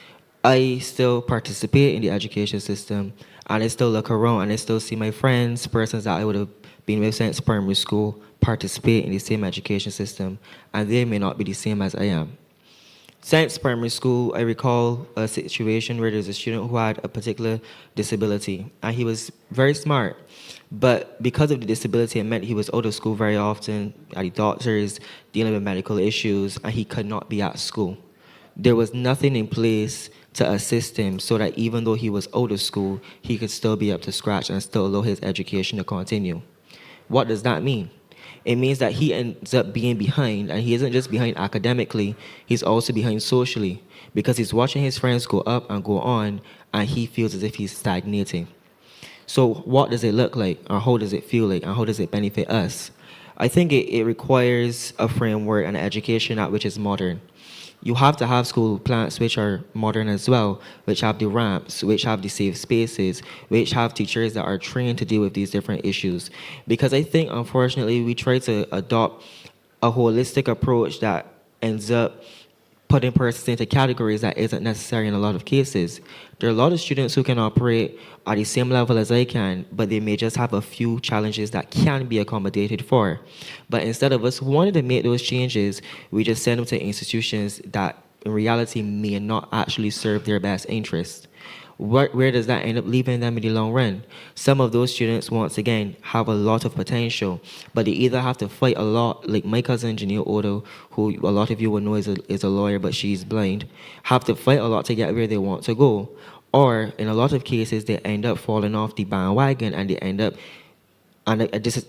I still participate in the education system, and I still look around and I still see my friends, persons that I would have been with since primary school, participate in the same education system, and they may not be the same as I am. Since primary school, I recall a situation where there's a student who had a particular disability, and he was very smart, but because of the disability, it meant he was out of school very often, at the doctors, dealing with medical issues, and he could not be at school. There was nothing in place to assist him so that even though he was out of school, he could still be up to scratch and still allow his education to continue. What does that mean? It means that he ends up being behind, and he isn't just behind academically, he's also behind socially, because he's watching his friends go up and go on, and he feels as if he's stagnating. So what does it look like, or how does it feel like, and how does it benefit us? I think it requires a framework and education at which is modern. You have to have school plants which are modern as well, which have the ramps, which have the safe spaces, which have teachers that are trained to deal with these different issues. Because I think, unfortunately, we try to adopt a holistic approach that ends up putting persons into categories that isn't necessary in a lot of cases. There are a lot of students who can operate at the same level as I can, but they may just have a few challenges that can be accommodated for. But instead of us wanting to make those changes, we just send them to institutions that in reality may not actually serve their best interest. Where does that end up leaving them in the long run? Some of those students, once again, have a lot of potential, but they either have to fight a lot, like my cousin Janelle Odo, who a lot of you will know is a lawyer, but she's blind, have to fight a lot to get where they want to go. Or in a lot of cases, they end up falling off the bandwagon and they end up, and I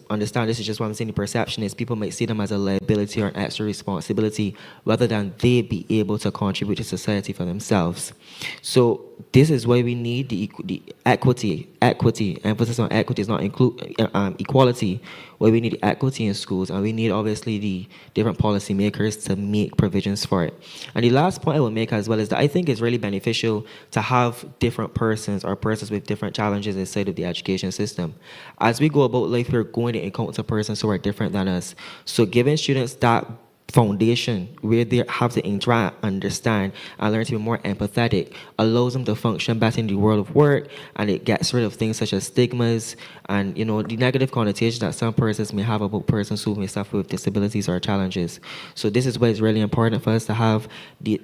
understand this is just what I'm saying, the perception is people might see them as a liability or an extra responsibility rather than they be able to contribute to society for themselves. So this is why we need the equity, emphasis on equity is not equality, why we need equity in schools, and we need obviously the different policymakers to make provisions for it. And the last point I will make as well is that I think it's really beneficial to have different persons or persons with different challenges inside of the education system. As we go about life, we're going to encounter persons who are different than us. So giving students that foundation where they have to interact, understand, and learn to be more empathetic allows them to function better in the world of work, and it gets rid of things such as stigmas and the negative connotations that some persons may have about persons who may suffer with disabilities or challenges. So this is why it's really important for us to have the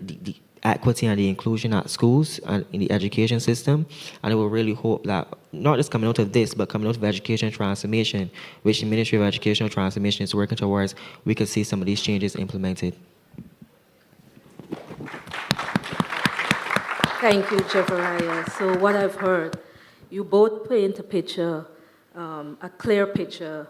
equity and the inclusion at schools and in the education system. And I will really hope that not just coming out of this, but coming out of education transformation, which the Ministry of Educational Transformation is working towards, we could see some of these changes implemented. Thank you, Jevariah. So what I've heard, you both paint a picture, a clear picture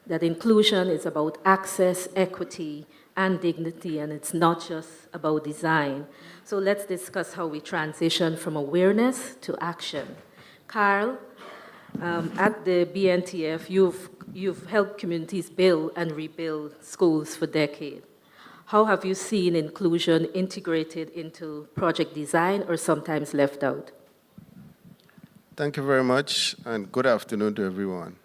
that inclusion is about access, equity, and dignity, and it's not just about design. So let's discuss how we transition from awareness to action. Carl, at the BNTF, you've helped communities build and rebuild schools for decades. How have you seen inclusion integrated into project design or sometimes left out? Thank you very much, and good afternoon to everyone.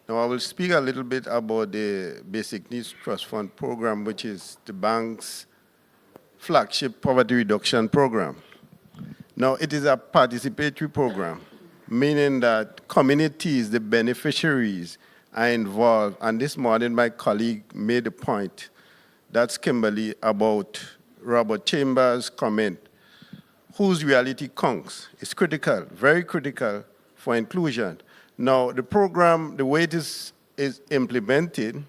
Now, I will speak a little bit about the Basic Needs Trust Fund program, which is the bank's flagship poverty reduction program. Now, it is a participatory program, meaning that communities, the beneficiaries, are involved. And this morning, my colleague made a point, that's Kimberly, about Robert Chambers' comment, whose reality counts. It's critical, very critical for inclusion. Now, the program, the way it is implemented,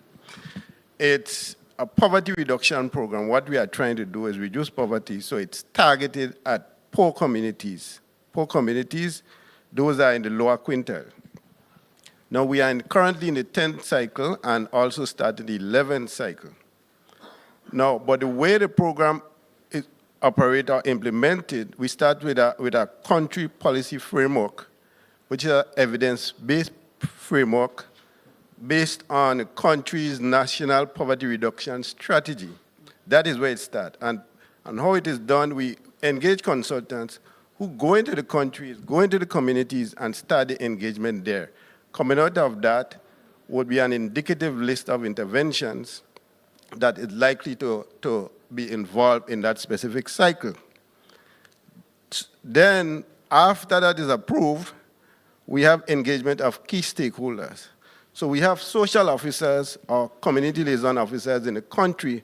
it's a poverty reduction program. What we are trying to do is reduce poverty, so it's targeted at poor communities. Poor communities, those are in the lower quintile. Now, we are currently in the 10th cycle and also started the 11th cycle. Now, but the way the program is operated or implemented, we start with a country policy framework, which is an evidence-based framework based on the country's national poverty reduction strategy. That is where it starts. And how it is done, we engage consultants who go into the countries, go into the communities, and start the engagement there. Coming out of that would be an indicative list of interventions that is likely to be involved in that specific cycle. Then, after that is approved, we have engagement of key stakeholders. So we have social officers or community liaison officers in the country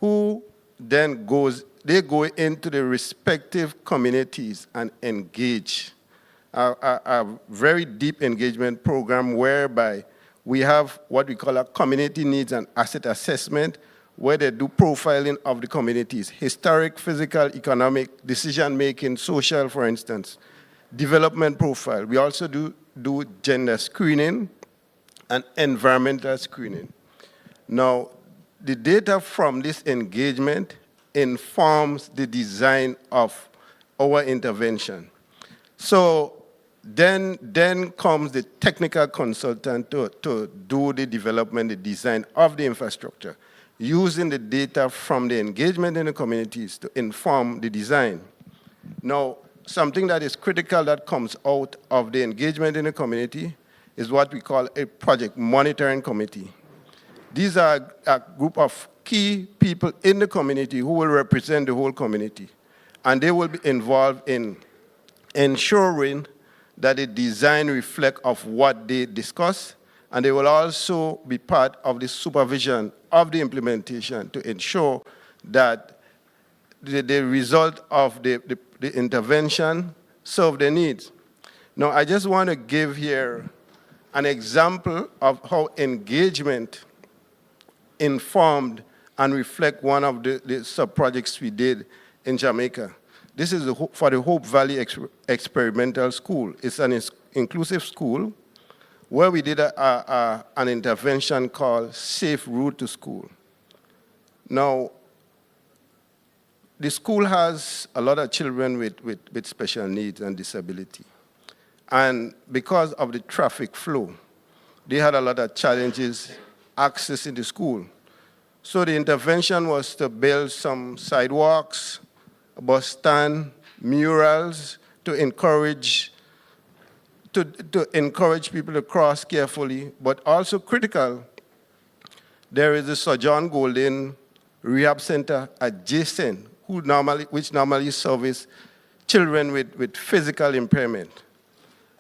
who then go into the respective communities and engage. A very deep engagement program whereby we have what we call a community needs and asset assessment, where they do profiling of the communities, historic, physical, economic, decision-making, social, for instance, development profile. We also do gender screening and environmental screening. Now, the data from this engagement informs the design of our intervention. So then comes the technical consultant to do the development, the design of the infrastructure, using the data from the engagement in the communities to inform the design. Now, something that is critical that comes out of the engagement in the community is what we call a project monitoring committee. These are a group of key people in the community who will represent the whole community. And they will be involved in ensuring that the design reflects of what they discuss, and they will also be part of the supervision of the implementation to ensure that the result of the intervention serve their needs. Now, I just want to give here an example of how engagement informed and reflect one of the sub-projects we did in Jamaica. This is for the Hope Valley Experimental School. It's an inclusive school where we did an intervention called Safe Route to School. Now, the school has a lot of children with special needs and disability. And because of the traffic flow, they had a lot of challenges accessing the school. So the intervention was to build some sidewalks, a bus stand, murals to encourage people to cross carefully, but also critical, there is a Sir John Golden Rehab Center adjacent, which normally service children with physical impairment.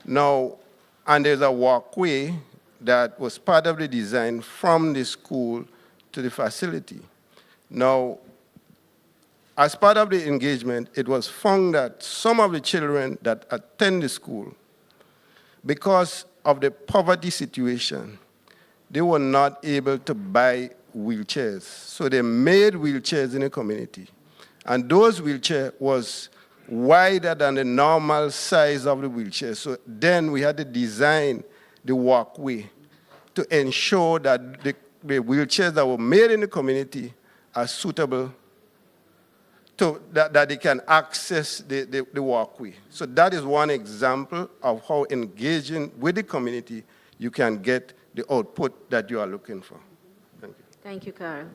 Now, and there's a walkway that was part of the design from the school to the facility. Now, as part of the engagement, it was found that some of the children that attend the school, because of the poverty situation, they were not able to buy wheelchairs. So they made wheelchairs in the community. And those wheelchairs was wider than the normal size of the wheelchair. So then we had to design the walkway to ensure that the wheelchairs that were made in the community are suitable that they can access the walkway. So that is one example of how engaging with the community you can get the output that you are looking for. Thank you. Thank you, Carl.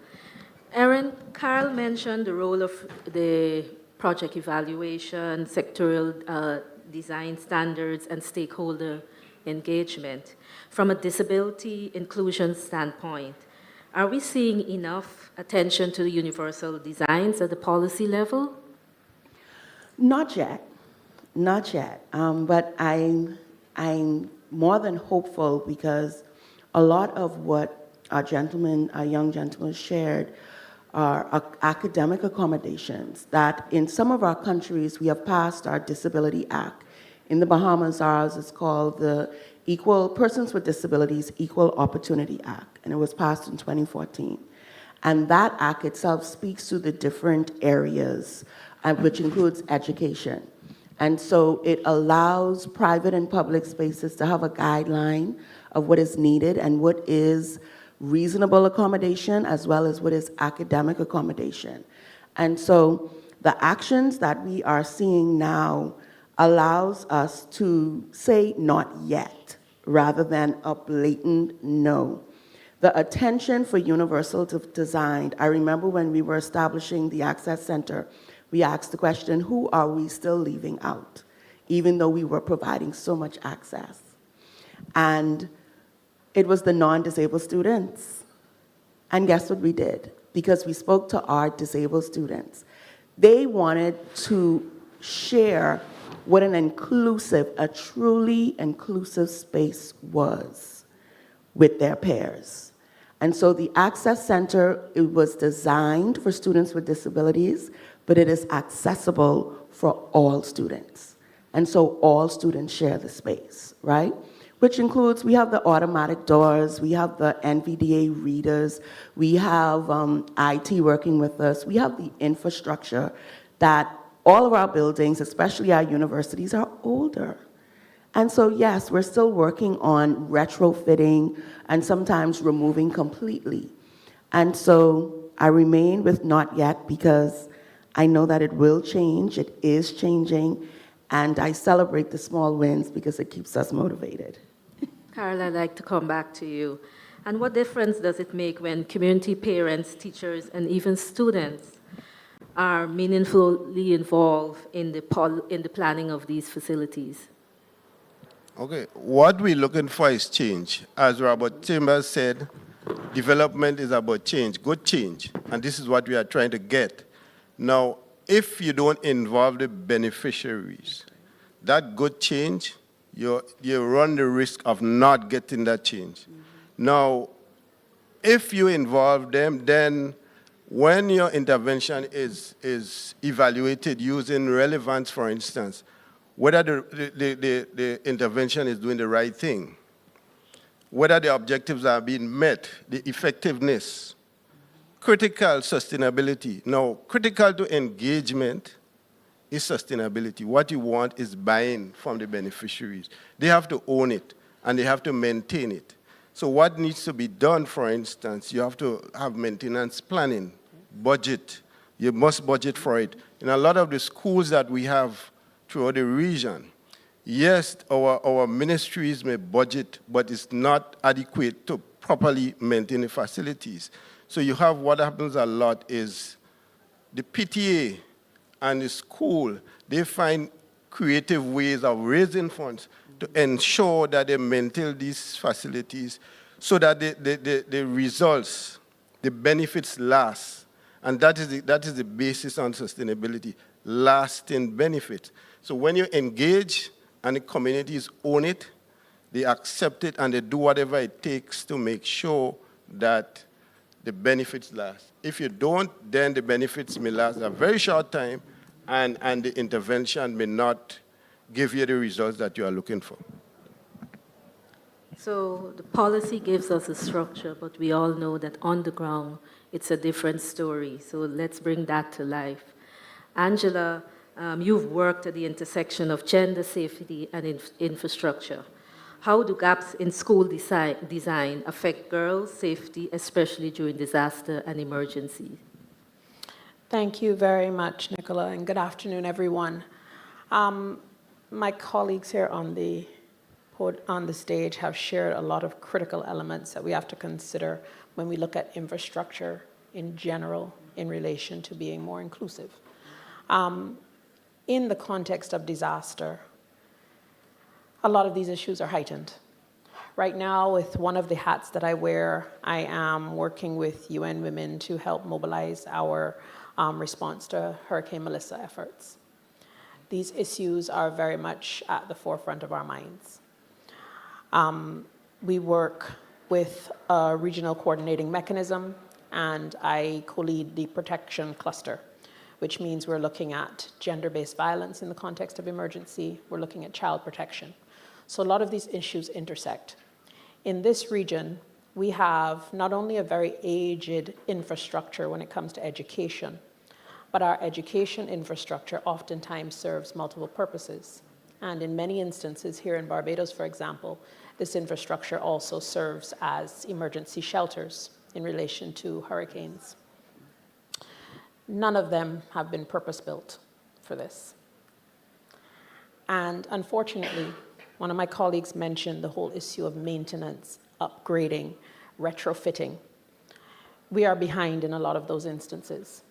Aaron, Carl mentioned the role of the project evaluation, sectoral design standards, and stakeholder engagement. From a disability inclusion standpoint, are we seeing enough attention to the universal designs at the policy level? Not yet, not yet. But I'm more than hopeful because a lot of what our young gentleman shared are academic accommodations that in some of our countries we have passed our Disability Act. In the Bahamas, ours is called the Persons with Disabilities Equal Opportunity Act, and it was passed in 2014. And that act itself speaks to the different areas, which includes education. And so it allows private and public spaces to have a guideline of what is needed and what is reasonable accommodation as well as what is academic accommodation. And so the actions that we are seeing now allows us to say not yet rather than a blatant no. The attention for universal design, I remember when we were establishing the Access Center, we asked the question, who are we still leaving out, even though we were providing so much access? And it was the non-disabled students. And guess what we did? Because we spoke to our disabled students. They wanted to share what a truly inclusive space was with their peers. And so the Access Center, it was designed for students with disabilities, but it is accessible for all students. And so all students share the space, right? Which includes, we have the automatic doors, we have the NVDA readers, we have IT working with us, we have the infrastructure that all of our buildings, especially our universities, are older. And so yes, we're still working on retrofitting and sometimes removing completely. And so I remain with not yet because I know that it will change, it is changing, and I celebrate the small wins because it keeps us motivated. Carl, I'd like to come back to you. And what difference does it make when community parents, teachers, and even students are meaningfully involved in the planning of these facilities? Okay, what we're looking for is change. As Robert Chambers said, development is about change, good change, and this is what we are trying to get. Now, if you don't involve the beneficiaries, that good change, you run the risk of not getting that change. Now, if you involve them, then when your intervention is evaluated using relevance, for instance, whether the intervention is doing the right thing, whether the objectives are being met, the effectiveness, critical sustainability. Now, critical to engagement is sustainability. What you want is buy-in from the beneficiaries. They have to own it, and they have to maintain it. So what needs to be done, for instance, you have to have maintenance planning, budget. You must budget for it. In a lot of the schools that we have throughout the region, yes, our ministries may budget, but it's not adequate to properly maintain the facilities. So you have what happens a lot is the PTA and the school, they find creative ways of raising funds to ensure that they maintain these facilities so that the results, the benefits last. And that is the basis on sustainability, lasting benefits. So when you engage and the communities own it, they accept it and they do whatever it takes to make sure that the benefits last. If you don't, then the benefits may last a very short time and the intervention may not give you the results that you are looking for. So the policy gives us a structure, but we all know that on the ground, it's a different story. So let's bring that to life. Angela, you've worked at the intersection of gender safety and infrastructure. How do gaps in school design affect girls' safety, especially during disaster and emergency? Thank you very much, Nicola, and good afternoon, everyone. My colleagues here on the stage have shared a lot of critical elements that we have to consider when we look at infrastructure in general in relation to being more inclusive. In the context of disaster, a lot of these issues are heightened. Right now, with one of the hats that I wear, I am working with UN Women to help mobilize our response to Hurricane Melissa efforts. These issues are very much at the forefront of our minds. We work with a regional coordinating mechanism, and I co-lead the protection cluster, which means we're looking at gender-based violence in the context of emergency. We're looking at child protection. So a lot of these issues intersect. In this region, we have not only a very aged infrastructure when it comes to education, but our education infrastructure oftentimes serves multiple purposes. And in many instances here in Barbados, for example, this infrastructure also serves as emergency shelters in relation to hurricanes. None of them have been purpose-built for this. And unfortunately, one of my colleagues mentioned the whole issue of maintenance, upgrading, retrofitting. We are behind in a lot of those instances.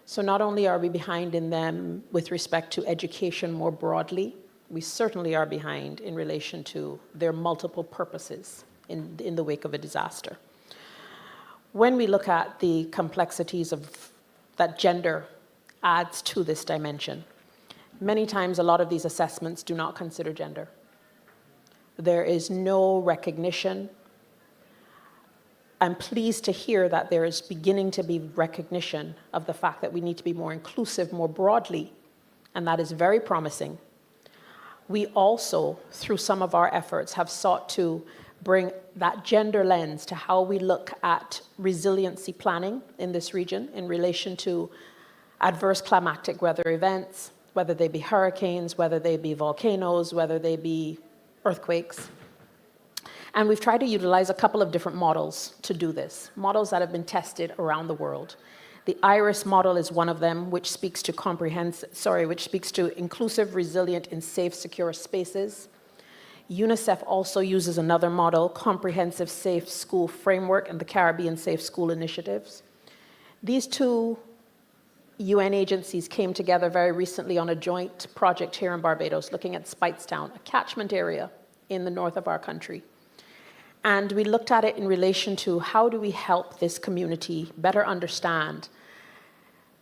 So not only are we behind in them with respect to education more broadly, we certainly are behind in relation to their multiple purposes in the wake of a disaster. When we look at the complexities of that gender adds to this dimension, many times a lot of these assessments do not consider gender. There is no recognition. I'm pleased to hear that there is beginning to be recognition of the fact that we need to be more inclusive more broadly, and that is very promising. We also, through some of our efforts, have sought to bring that gender lens to how we look at resiliency planning in this region in relation to adverse climatic weather events, whether they be hurricanes, whether they be volcanoes, whether they be earthquakes. And we've tried to utilize a couple of different models to do this, models that have been tested around the world. The IRIS model is one of them, which speaks to inclusive, resilient, and safe, secure spaces. UNICEF also uses another model, Comprehensive Safe School Framework, and the Caribbean Safe School Initiatives. These two UN agencies came together very recently on a joint project here in Barbados, looking at Speightstown, a catchment area in the north of our country. And we looked at it in relation to how do we help this community better understand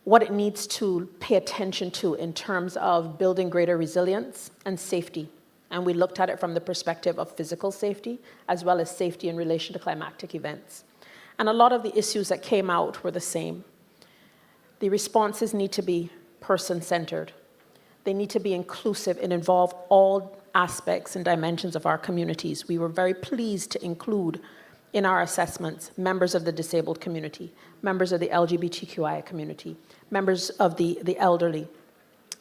what it needs to pay attention to in terms of building greater resilience and safety. And we looked at it from the perspective of physical safety, as well as safety in relation to climatic events. And a lot of the issues that came out were the same. The responses need to be person-centered. They need to be inclusive and involve all aspects and dimensions of our communities. We were very pleased to include in our assessments members of the disabled community, members of the LGBTQI community, members of the elderly,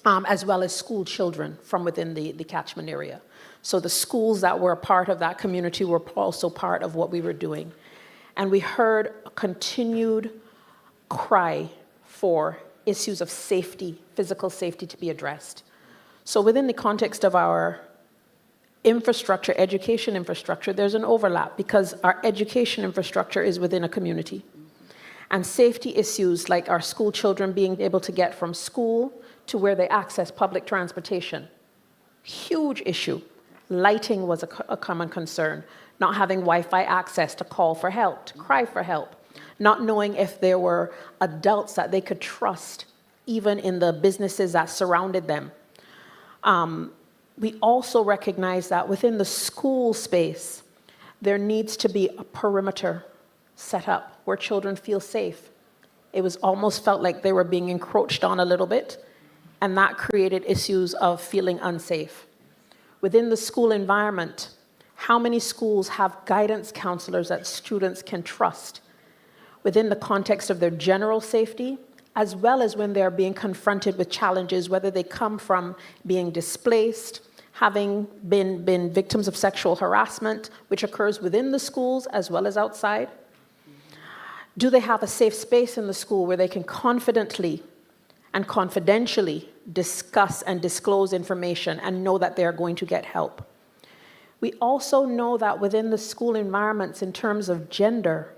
as well as school children from within the catchment area. So the schools that were a part of that community were also part of what we were doing. And we heard a continued cry for issues of safety, physical safety to be addressed. So within the context of our infrastructure, education infrastructure, there's an overlap because our education infrastructure is within a community. And safety issues like our school children being able to get from school to where they access public transportation, huge issue. Lighting was a common concern. Not having Wi-Fi access to call for help, to cry for help. Not knowing if there were adults that they could trust, even in the businesses that surrounded them. We also recognize that within the school space, there needs to be a perimeter set up where children feel safe. It was almost felt like they were being encroached on a little bit, and that created issues of feeling unsafe. Within the school environment, how many schools have guidance counselors that students can trust within the context of their general safety, as well as when they're being confronted with challenges, whether they come from being displaced, having been victims of sexual harassment, which occurs within the schools as well as outside. Do they have a safe space in the school where they can confidently and confidentially discuss and disclose information and know that they are going to get help? We also know that within the school environments, in terms of gender,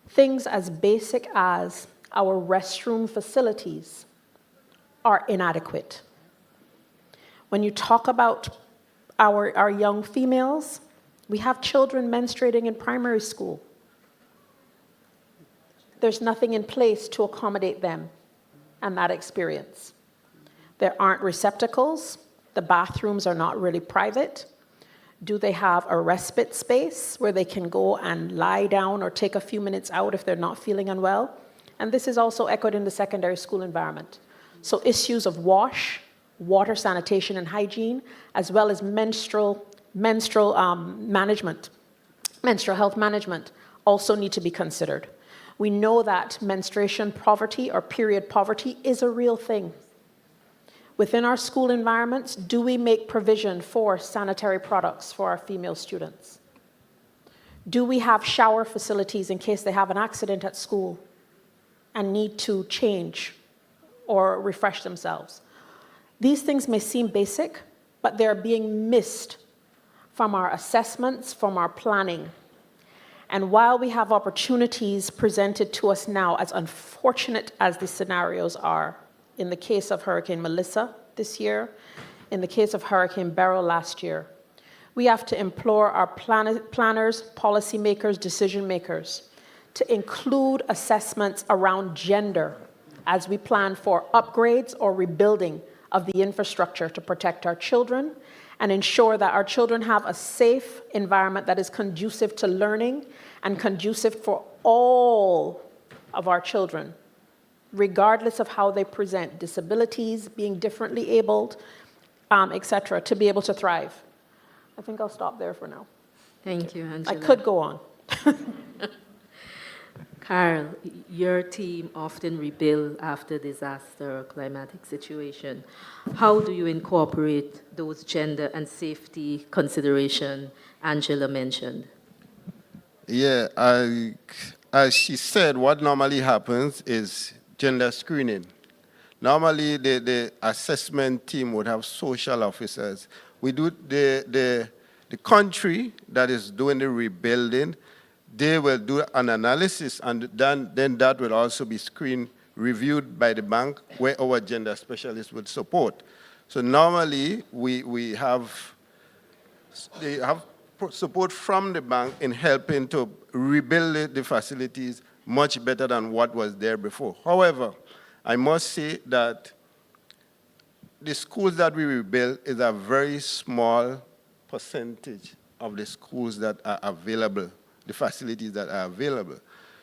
things as basic as our restroom facilities are inadequate. When you talk about our young females, we have children menstruating in primary school. There's nothing in place to accommodate them and that experience. There aren't receptacles. The bathrooms are not really private. Do they have a respite space where they can go and lie down or take a few minutes out if they're not feeling unwell? And this is also echoed in the secondary school environment. So issues of water, sanitation, and hygiene, as well as menstrual health management, also need to be considered. We know that menstruation poverty or period poverty is a real thing. Within our school environments, do we make provision for sanitary products for our female students? Do we have shower facilities in case they have an accident at school and need to change or refresh themselves? These things may seem basic, but they're being missed from our assessments, from our planning. And while we have opportunities presented to us now, as unfortunate as the scenarios are, in the case of Hurricane Melissa this year, in the case of Hurricane Beryl last year, we have to implore our planners, policymakers, decision makers to include assessments around gender as we plan for upgrades or rebuilding of the infrastructure to protect our children and ensure that our children have a safe environment that is conducive to learning and conducive for all of our children, regardless of how they present, disabilities, being differently abled, etc., to be able to thrive. I think I'll stop there for now. Thank you, Angela. I could go on. Carl, your team often rebuild after disaster or climatic situation. How do you incorporate those gender and safety consideration Angela mentioned? Yeah, as she said, what normally happens is gender screening. Normally, the assessment team would have social officers. We do the country that is doing the rebuilding, they will do an analysis, and then that will also be screened, reviewed by the bank, where our gender specialists would support. So normally, they have support from the bank in helping to rebuild the facilities much better than what was there before. However, I must say that the schools that we rebuild is a very small percentage of the schools that are available, the facilities that are available.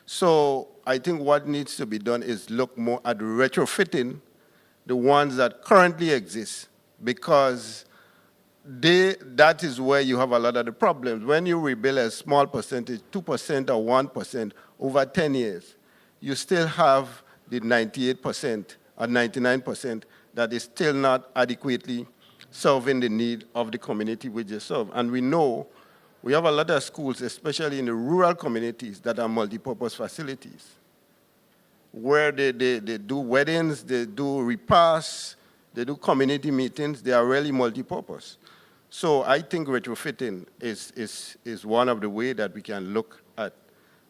So I think what needs to be done is look more at retrofitting the ones that currently exist, because that is where you have a lot of the problems. When you rebuild a small percentage, 2% or 1% over 10 years, you still have the 98% or 99% that is still not adequately serving the need of the community which they serve. And we know we have a lot of schools, especially in the rural communities, that are multipurpose facilities, where they do weddings, they do repasts, they do community meetings. They are really multipurpose. So I think retrofitting is one of the ways that we can look at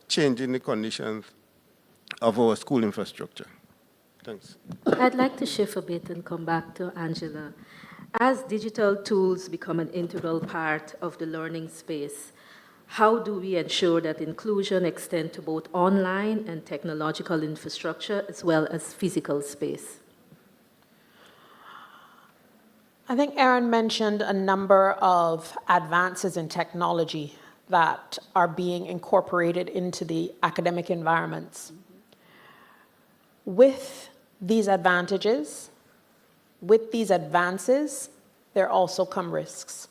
changing the conditions of our school infrastructure. Thanks. I'd like to shift a bit and come back to Angela. As digital tools become an integral part of the learning space, how do we ensure that inclusion extends to both online and technological infrastructure as well as physical space? I think Aaron mentioned a number of advances in technology that are being incorporated into the academic environments. With these advantages, with these advances, there also come risks.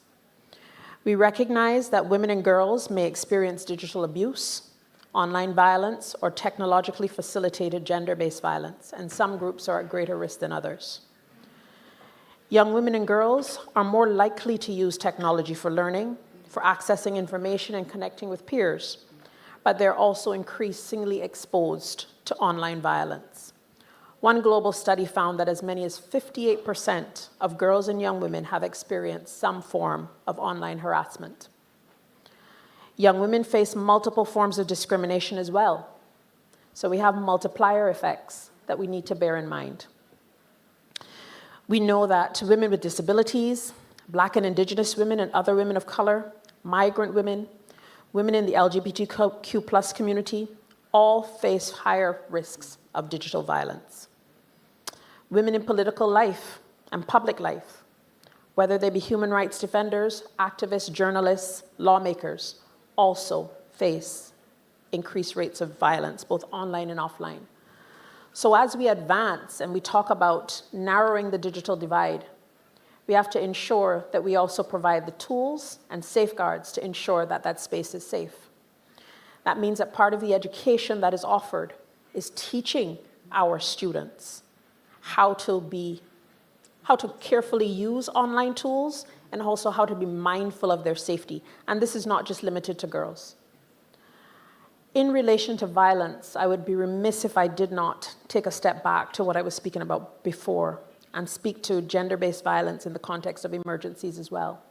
We recognize that women and girls may experience digital abuse, online violence, or technologically facilitated gender-based violence, and some groups are at greater risk than others. Young women and girls are more likely to use technology for learning, for accessing information and connecting with peers, but they're also increasingly exposed to online violence. One global study found that as many as 58% of girls and young women have experienced some form of online harassment. Young women face multiple forms of discrimination as well. So we have multiplier effects that we need to bear in mind. We know that women with disabilities, Black and Indigenous women and other women of color, migrant women, women in the LGBTQ+ community, all face higher risks of digital violence. Women in political life and public life, whether they be human rights defenders, activists, journalists, lawmakers, also face increased rates of violence, both online and offline. So as we advance and we talk about narrowing the digital divide, we have to ensure that we also provide the tools and safeguards to ensure that that space is safe. That means that part of the education that is offered is teaching our students how to carefully use online tools and also how to be mindful of their safety. And this is not just limited to girls. In relation to violence, I would be remiss if I did not take a step back to what I was speaking about before and speak to gender-based violence in the context of emergencies as well.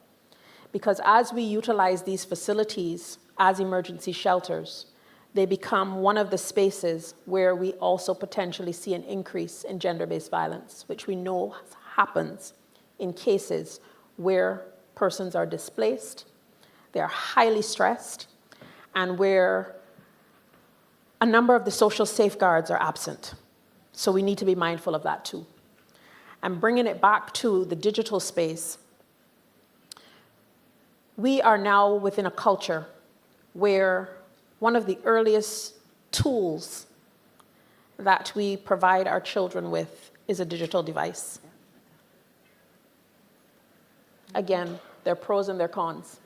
Because as we utilize these facilities as emergency shelters, they become one of the spaces where we also potentially see an increase in gender-based violence, which we know happens in cases where persons are displaced, they're highly stressed, and where a number of the social safeguards are absent. So we need to be mindful of that too. And bringing it back to the digital space, we are now within a culture where one of the earliest tools that we provide our children with is a digital device. Again, there are pros and there are cons.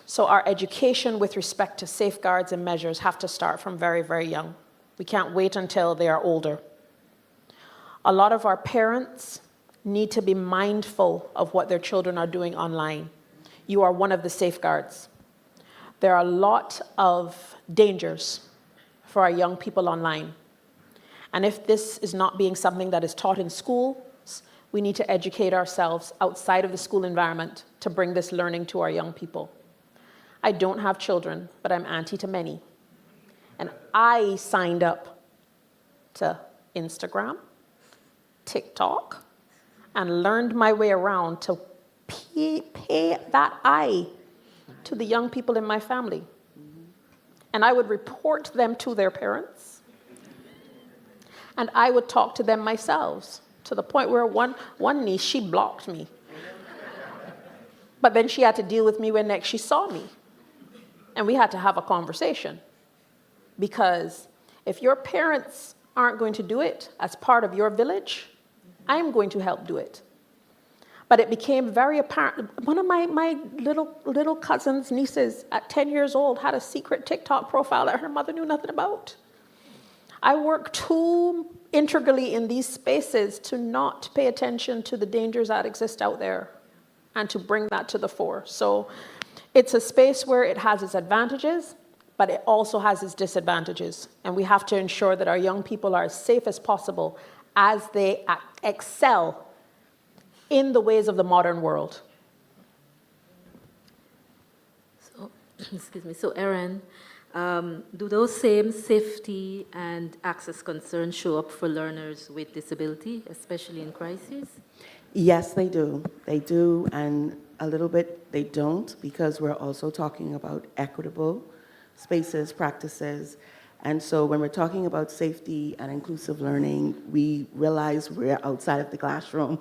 So our education with respect to safeguards and measures have to start from very, very young. We can't wait until they are older. A lot of our parents need to be mindful of what their children are doing online. You are one of the safeguards. There are a lot of dangers for our young people online. And if this is not being something that is taught in schools, we need to educate ourselves outside of the school environment to bring this learning to our young people. I don't have children, but I'm auntie to many. And I signed up to Instagram, TikTok, and learned my way around to pay that eye to the young people in my family. And I would report them to their parents. And I would talk to them myself, to the point where one niece, she blocked me. But then she had to deal with me when next she saw me. And we had to have a conversation. Because if your parents aren't going to do it as part of your village, I'm going to help do it. But it became very apparent. One of my little cousin's nieces at 10 years old had a secret TikTok profile that her mother knew nothing about. I work too integrally in these spaces to not pay attention to the dangers that exist out there and to bring that to the fore. So it's a space where it has its advantages, but it also has its disadvantages. And we have to ensure that our young people are as safe as possible as they excel in the ways of the modern world. So, excuse me. So, Erin, do those same safety and access concerns show up for learners with disability, especially in crises? Yes, they do. They do, and a little bit they don't, because we're also talking about equitable spaces, practices. And so when we're talking about safety and inclusive learning, we realize we're outside of the classroom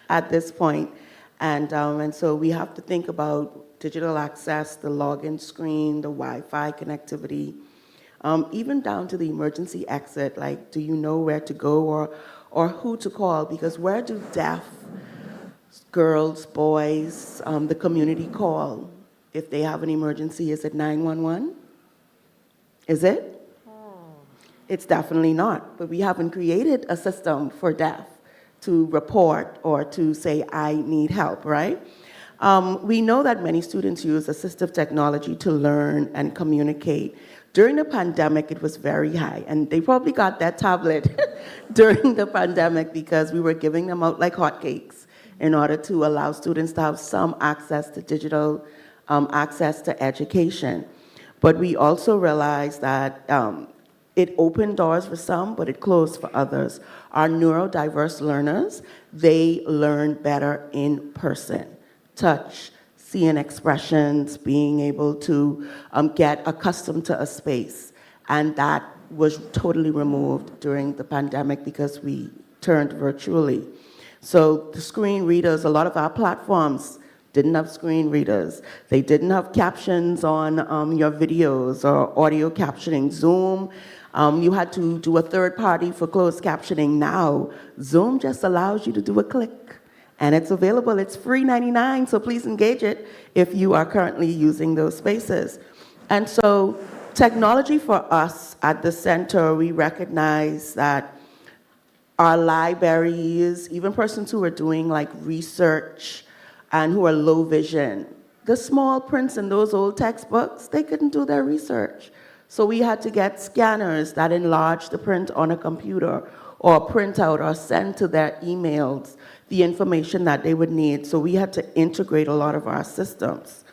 at this point. And so we have to think about digital access, the login screen, the Wi-Fi connectivity, even down to the emergency exit, like, do you know where to go or who to call? Because where do deaf girls, boys, the community call if they have an emergency? Is it 911? Is it? It's definitely not, but we haven't created a system for deaf to report or to say, I need help, right? We know that many students use assistive technology to learn and communicate. During the pandemic, it was very high, and they probably got that tablet during the pandemic because we were giving them out like hotcakes in order to allow students to have some access to digital access to education. But we also realized that it opened doors for some, but it closed for others. Our neurodiverse learners, they learn better in person. Touch, seeing expressions, being able to get accustomed to a space. And that was totally removed during the pandemic because we turned virtually. So the screen readers, a lot of our platforms didn't have screen readers. They didn't have captions on your videos or audio captioning. Zoom, you had to do a third party for closed captioning. Now, Zoom just allows you to do a click. And it's available, it's free 99, so please engage it if you are currently using those spaces. And so technology for us at the center, we recognize that our libraries, even persons who are doing like research and who are low vision, the small prints in those old textbooks, they couldn't do their research. So we had to get scanners that enlarge the print on a computer or print out or send to their emails the information that they would need. So we had to integrate a lot of our systems.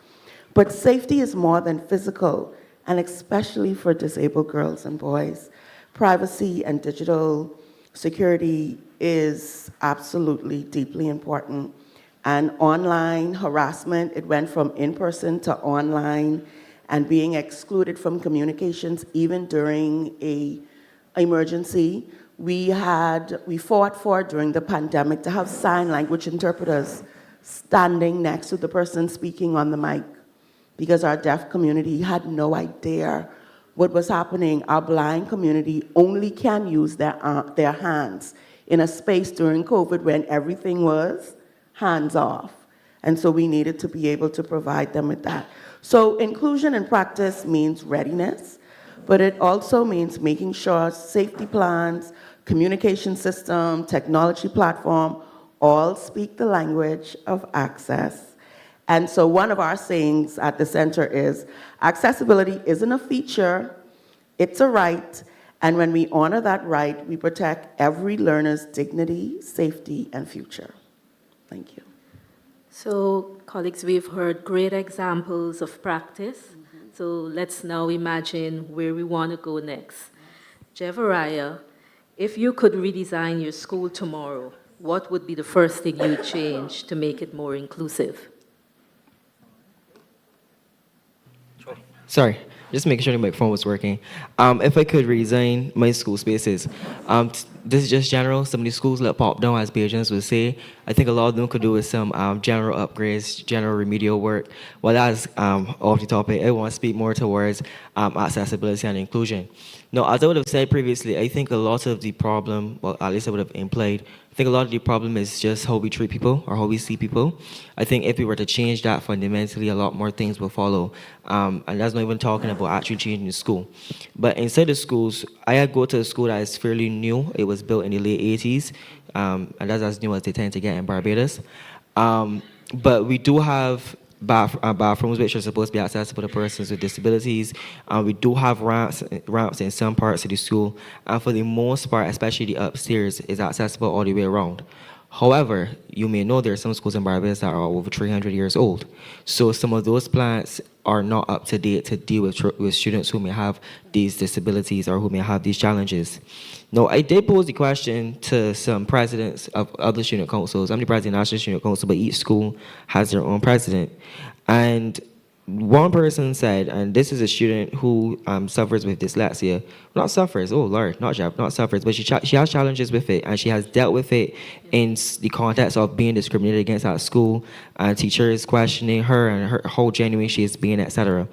But safety is more than physical, and especially for disabled girls and boys. Privacy and digital security is absolutely deeply important. And online harassment, it went from in-person to online, and being excluded from communications even during an emergency. We fought for during the pandemic to have sign language interpreters standing next to the person speaking on the mic because our deaf community had no idea what was happening. Our blind community only can use their hands in a space during COVID when everything was hands off. And so we needed to be able to provide them with that. So inclusion in practice means readiness, but it also means making sure safety plans, communication system, technology platform, all speak the language of access. And so one of our sayings at the center is, accessibility isn't a feature, it's a right, and when we honor that right, we protect every learner's dignity, safety, and future. Thank you. So, colleagues, we've heard great examples of practice. So let's now imagine where we want to go next. Jevariah, if you could redesign your school tomorrow, what would be the first thing you'd change to make it more inclusive? Sorry, just making sure the microphone was working. If I could redesign my school spaces, this is just general. Some of these schools let pop down, as Bajans would say. I think a lot of them could do with some general upgrades, general remedial work. Well, that's off the topic. I want to speak more towards accessibility and inclusion. Now, as I would have said previously, I think a lot of the problem, well, at least I would have implied, I think a lot of the problem is just how we treat people or how we see people. I think if we were to change that fundamentally, a lot more things will follow. And that's not even talking about actually changing the school. But inside the schools, I go to a school that is fairly new. It was built in the late 80s, and that's as new as they tend to get in Barbados. But we do have bathrooms which are supposed to be accessible to persons with disabilities. We do have ramps in some parts of the school, and for the most part, especially the upstairs, is accessible all the way around. However, you may know there are some schools in Barbados that are over 300 years old. So some of those plans are not up to date to deal with students who may have these disabilities or who may have these challenges. Now, I did pose the question to some presidents of other student councils. I'm the president of the National Student Council, but each school has their own president. And one person said, and this is a student who suffers with dyslexia. Not suffers, oh Lord, not suffers, but she has challenges with it, and she has dealt with it in the context of being discriminated against at school, and teachers questioning her and how genuine she is being, etc.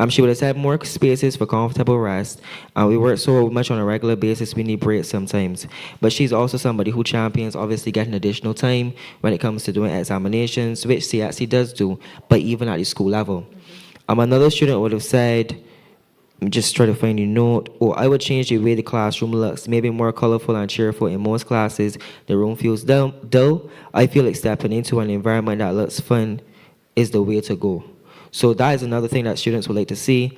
She would have said more spaces for comfortable rest. We work so much on a regular basis, we need breaks sometimes. But she's also somebody who champions obviously getting additional time when it comes to doing examinations, which CSIC does do, but even at the school level. Another student would have said, just try to find a note, or I would change the way the classroom looks, maybe more colorful and cheerful. In most classes, the room feels dull. I feel like stepping into an environment that looks fun is the way to go. So that is another thing that students would like to see.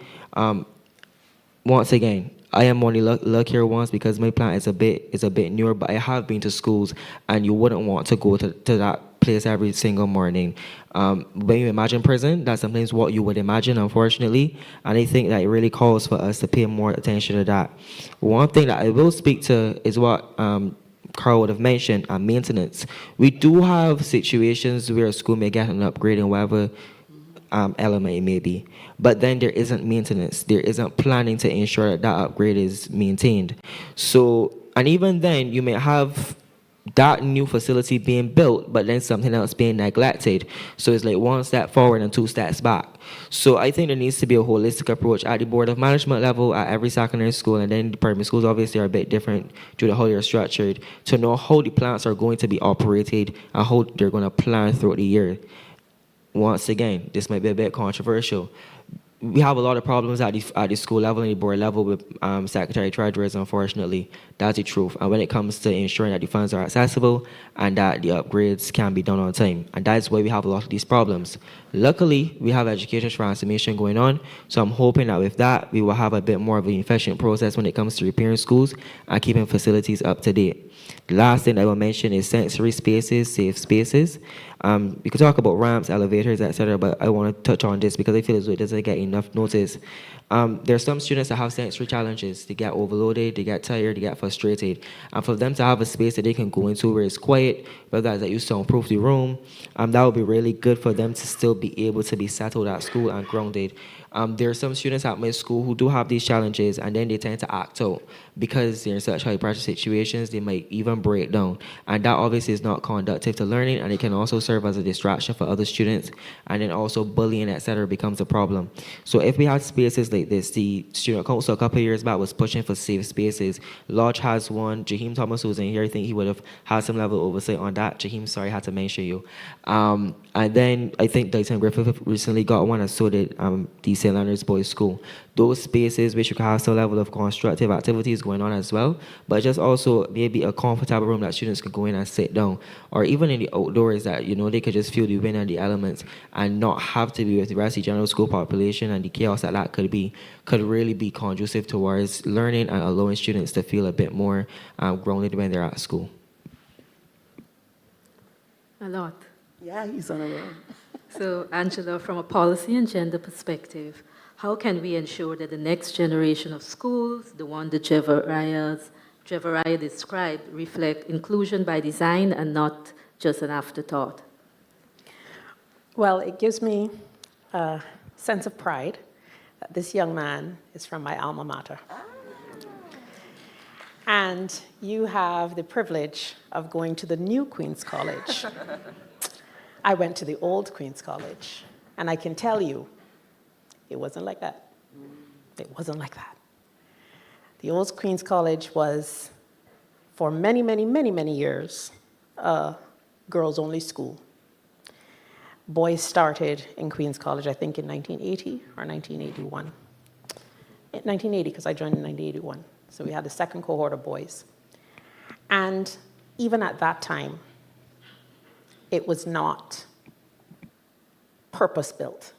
Once again, I am only luckier ones because my plant is a bit newer, but I have been to schools, and you wouldn't want to go to that place every single morning. When you imagine prison, that's sometimes what you would imagine, unfortunately, and I think that it really calls for us to pay more attention to that. One thing that I will speak to is what Carl would have mentioned, maintenance. We do have situations where a school may get an upgrade in whatever element it may be, but then there isn't maintenance. There isn't planning to ensure that that upgrade is maintained. So, and even then, you may have that new facility being built, but then something else being neglected. So it's like one step forward and two steps back. So I think there needs to be a holistic approach at the board of management level, at every secondary school, and then the primary schools obviously are a bit different due to how they're structured, to know how the plants are going to be operated and how they're going to plan throughout the year. Once again, this might be a bit controversial. We have a lot of problems at the school level and the board level with secretary treasurers, unfortunately. That's the truth. And when it comes to ensuring that the funds are accessible and that the upgrades can be done on time. And that's why we have a lot of these problems. Luckily, we have education transformation going on. So I'm hoping that with that, we will have a bit more of an efficient process when it comes to repairing schools and keeping facilities up to date. The last thing I will mention is sensory spaces, safe spaces. We could talk about ramps, elevators, etc., but I want to touch on this because I feel as though it doesn't get enough notice. There are some students that have sensory challenges. They get overloaded, they get tired, they get frustrated. And for them to have a space that they can go into where it's quiet, whether that's you soundproof the room, that would be really good for them to still be able to be settled at school and grounded. There are some students at my school who do have these challenges, and then they tend to act out because they're in such high pressure situations. They might even break down, and that obviously is not conducive to learning, and it can also serve as a distraction for other students, and then also bullying, etc., becomes a problem. So if we had spaces like this, the student council a couple of years back was pushing for safe spaces. Lodge has one. Jaheim Thomas, who's in here, I think he would have had some level of oversight on that. Jaheim, sorry, I had to mention you. And then I think Dyson Griffith recently got one, and so did the St. Leonard's Boys School. Those spaces which you can have some level of constructive activities going on as well, but just also maybe a comfortable room that students could go in and sit down, or even in the outdoors that, they could just feel the wind and the elements and not have to be with the rest of the general school population, and the chaos that could really be conducive towards learning and allowing students to feel a bit more grounded when they're at school. A lot. Yeah, he's on a roll. So, Angela, from a policy and gender perspective, how can we ensure that the next generation of schools, the one that Jevaraya described, reflect inclusion by design and not just an afterthought? Well, it gives me a sense of pride that this young man is from my alma mater. And you have the privilege of going to the new Queen's College. I went to the old Queen's College, and I can tell you, it wasn't like that. It wasn't like that. The old Queen's College was, for many, many, many, many years, a girls-only school. Boys started in Queen's College, I think, in 1980 or 1981. 1980, because I joined in 1981. So we had the second cohort of boys. And even at that time, it was not purpose-built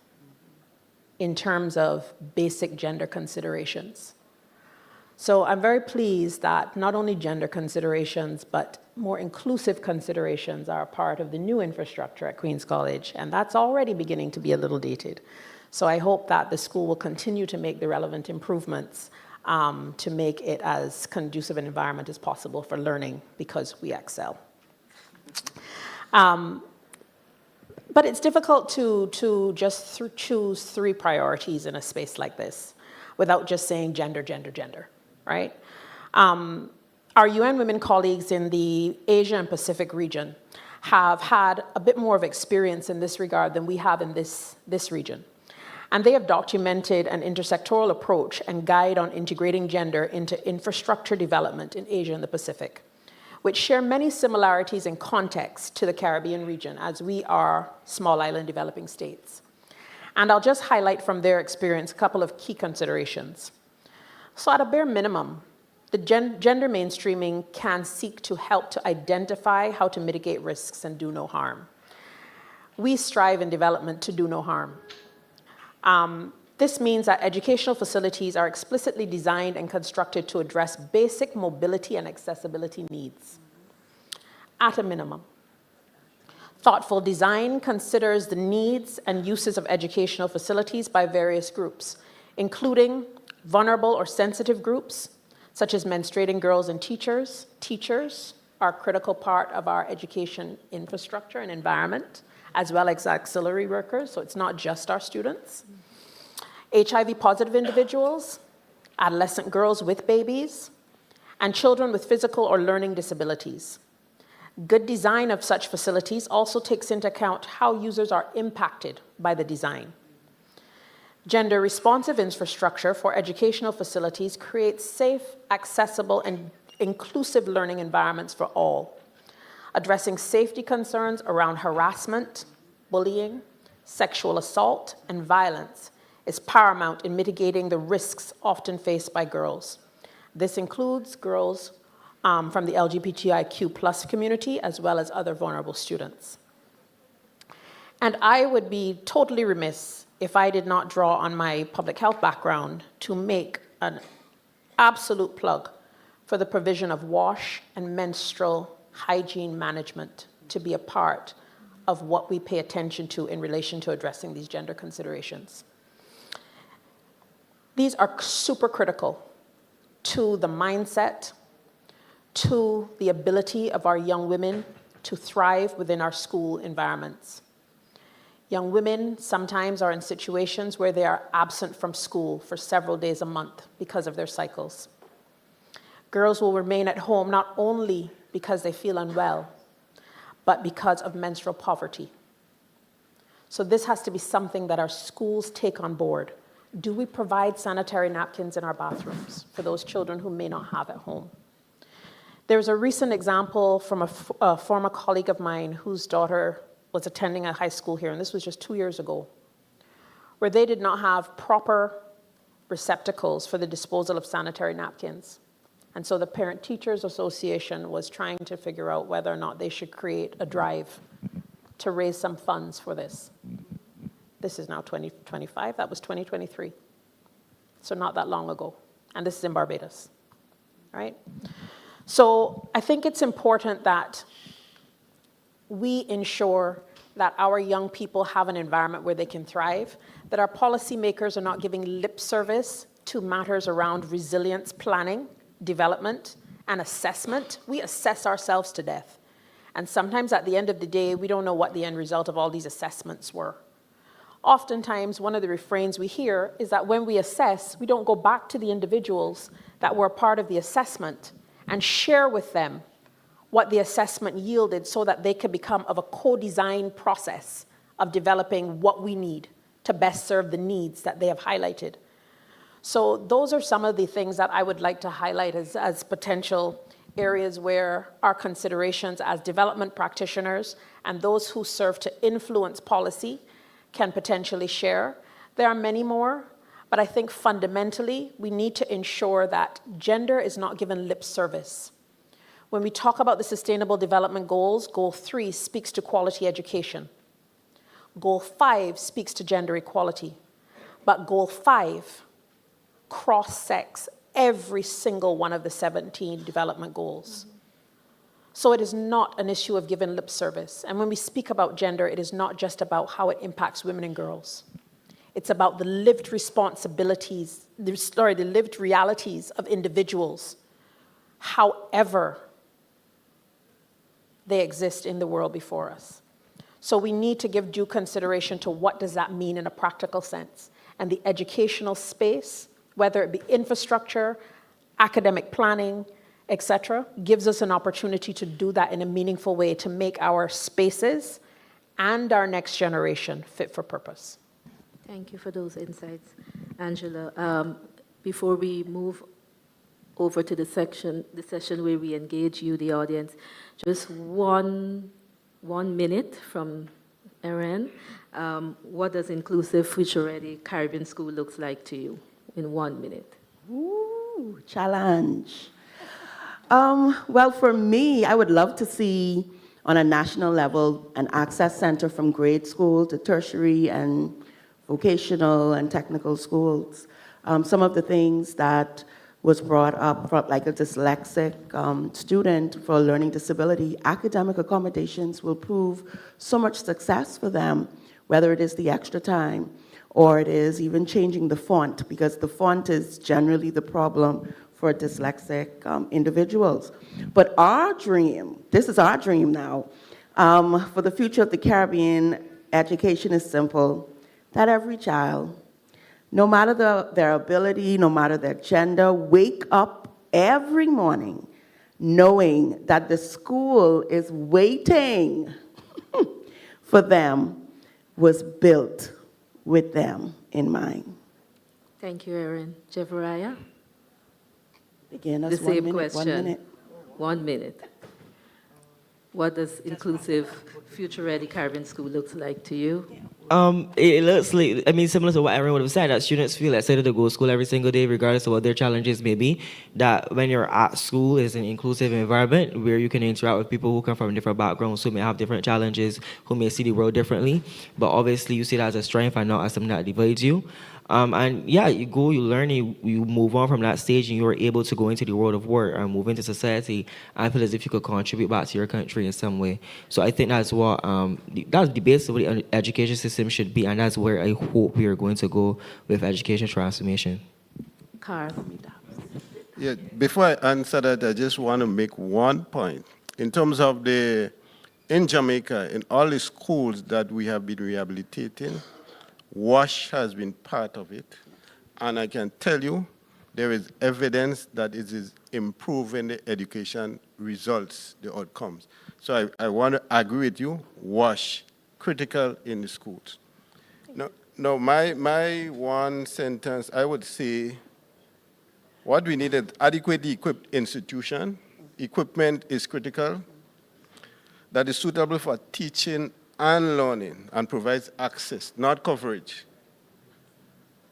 in terms of basic gender considerations. So I'm very pleased that not only gender considerations, but more inclusive considerations are a part of the new infrastructure at Queen's College, and that's already beginning to be a little dated. So I hope that the school will continue to make the relevant improvements to make it as conducive an environment as possible for learning, because we excel. But it's difficult to just choose three priorities in a space like this without just saying gender, gender, gender, right? Our UN Women colleagues in the Asia and Pacific region have had a bit more of experience in this regard than we have in this region. And they have documented an intersectoral approach and guide on integrating gender into infrastructure development in Asia and the Pacific, which share many similarities in context to the Caribbean region, as we are small island developing states. And I'll just highlight from their experience a couple of key considerations. So at a bare minimum, the gender mainstreaming can seek to help to identify how to mitigate risks and do no harm. we strive in development to do no harm. This means that educational facilities are explicitly designed and constructed to address basic mobility and accessibility needs. At a minimum, thoughtful design considers the needs and uses of educational facilities by various groups, including vulnerable or sensitive groups, such as menstruating girls and teachers. Teachers are a critical part of our education infrastructure and environment, as well as auxiliary workers, so it's not just our students. HIV-positive individuals, adolescent girls with babies, and children with physical or learning disabilities. Good design of such facilities also takes into account how users are impacted by the design. Gender-responsive infrastructure for educational facilities creates safe, accessible, and inclusive learning environments for all, addressing safety concerns around harassment, bullying, sexual assault, and violence is paramount in mitigating the risks often faced by girls. This includes girls from the LGBTIQ+ community, as well as other vulnerable students. And I would be totally remiss if I did not draw on my public health background to make an absolute plug for the provision of wash and menstrual hygiene management to be a part of what we pay attention to in relation to addressing these gender considerations. These are super critical to the mindset, to the ability of our young women to thrive within our school environments. Young women sometimes are in situations where they are absent from school for several days a month because of their cycles. Girls will remain at home not only because they feel unwell, but because of menstrual poverty. So this has to be something that our schools take on board. Do we provide sanitary napkins in our bathrooms for those children who may not have at home? There's a recent example from a former colleague of mine whose daughter was attending a high school here, and this was just 2 years ago, where they did not have proper receptacles for the disposal of sanitary napkins. And so the Parent Teachers Association was trying to figure out whether or not they should create a drive to raise some funds for this. This is now 2025, that was 2023. So not that long ago. And this is in Barbados, right? So I think it's important that we ensure that our young people have an environment where they can thrive, that our policymakers are not giving lip service to matters around resilience planning, development, and assessment. We assess ourselves to death. And sometimes at the end of the day, we don't know what the end result of all these assessments were. Oftentimes, one of the refrains we hear is that when we assess, we don't go back to the individuals that were part of the assessment and share with them what the assessment yielded so that they could become of a co-design process of developing what we need to best serve the needs that they have highlighted. So those are some of the things that I would like to highlight as potential areas where our considerations as development practitioners and those who serve to influence policy can potentially share. There are many more, but I think fundamentally we need to ensure that gender is not given lip service. When we talk about the Sustainable Development Goals, Goal 3 speaks to quality education. Goal 5 speaks to gender equality. But Goal 5 cross-sects every single one of the 17 development goals. So it is not an issue of giving lip service. And when we speak about gender, it is not just about how it impacts women and girls. It's about the lived responsibilities, the lived realities of individuals, however they exist in the world before us. So we need to give due consideration to what does that mean in a practical sense. And the educational space, whether it be infrastructure, academic planning, etc., gives us an opportunity to do that in a meaningful way to make our spaces and our next generation fit for purpose. Thank you for those insights, Angela. Before we move over to the session where we engage you, the audience, just one minute from Erin. What does inclusive, future-ready Caribbean school looks like to you in 1 minute? Ooh, challenge. Well, for me, I would love to see on a national level, an access center from grade school to tertiary and vocational and technical schools. Some of the things that was brought up from like a dyslexic student for a learning disability, academic accommodations will prove so much success for them, whether it is the extra time or it is even changing the font, because the font is generally the problem for dyslexic individuals. But our dream, this is our dream now, for the future of the Caribbean, education is simple, that every child, no matter their ability, no matter their gender, wake up every morning knowing that the school is waiting for them, was built with them in mind. Thank you, Erin. Jevariah? Again, The that's same 1 minute, question. 1 minute. 1 minute. What does inclusive, future-ready Caribbean school look like to you? It looks like, I mean, similar to what everyone would have said, that students feel excited to go to school every single day, regardless of what their challenges may be. That when you're at school is an inclusive environment where you can interact with people who come from different backgrounds, who may have different challenges, who may see the world differently. But obviously, you see that as a strength and not as something that divides you. And yeah, you go, you learn, you move on from that stage, and you're able to go into the world of work and move into society. I feel as if you could contribute back to your country in some way. So I think that's what that's the basis of what the education system should be, and that's where I hope we are going to go with education transformation. Carl. Yeah, before I answer that, I just want to make one point. In terms of in Jamaica, in all the schools that we have been rehabilitating, WASH has been part of it, and I can tell you there is evidence that it is improving the education results, the outcomes. So I want to agree with you, WASH, critical in the schools. No, my one sentence, I would say, what we need is adequately equipped institution. Equipment is critical. That is suitable for teaching and learning and provides access, not coverage,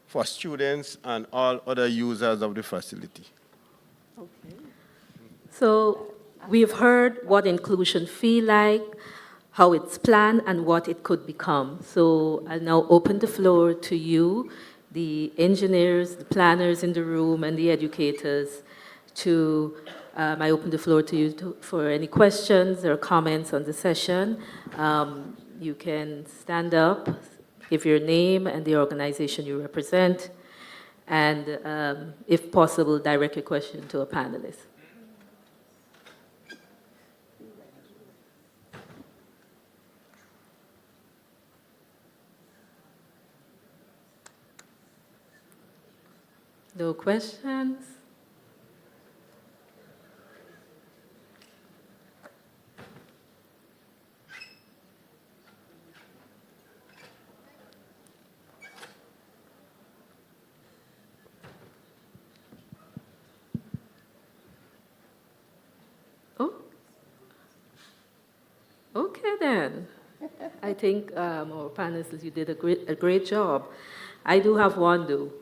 for students and all other users of the facility. Okay. So we've heard what inclusion feel like, how it's planned, and what it could become. So I'll now open the floor to you, the engineers, the planners in the room, and the educators. I open the floor to you for any questions or comments on the session. You can stand up, give your name and the organization you represent, and if possible, direct your question to a panelist. No questions? Oh, okay then. I think our panelists, you did a great job. I do have one though,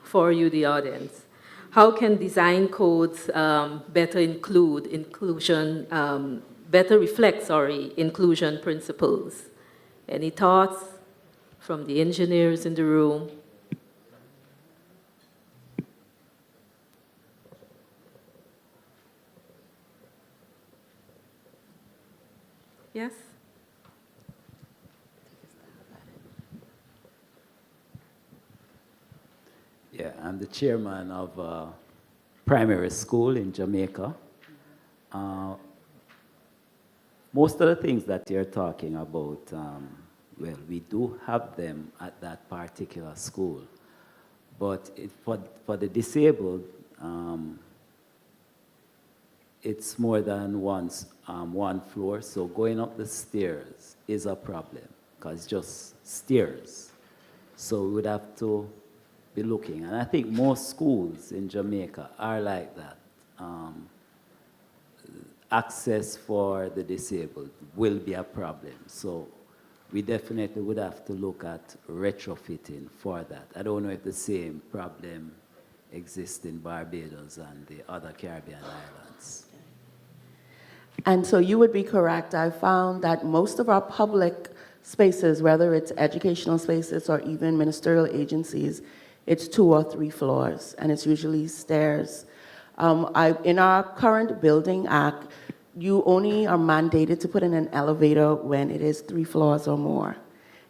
for you, the audience. How can design codes better reflect inclusion principles? Any thoughts from the engineers in the room? Yes? Yeah, I'm the chairman of a primary school in Jamaica. Most of the things that you're talking about, well, we do have them at that particular school. But for the disabled, it's more than one floor, so going up the stairs is a problem, because it's just stairs. So we would have to be looking. And I think most schools in Jamaica are like that. Access for the disabled will be a problem. So we definitely would have to look at retrofitting for that. I don't know if the same problem exists in Barbados and the other Caribbean islands. And so you would be correct. I found that most of our public spaces, whether it's educational spaces or even ministerial agencies, it's 2 or 3 floors, and it's usually stairs. In our current building act, you only are mandated to put in an elevator when it is 3 floors or more.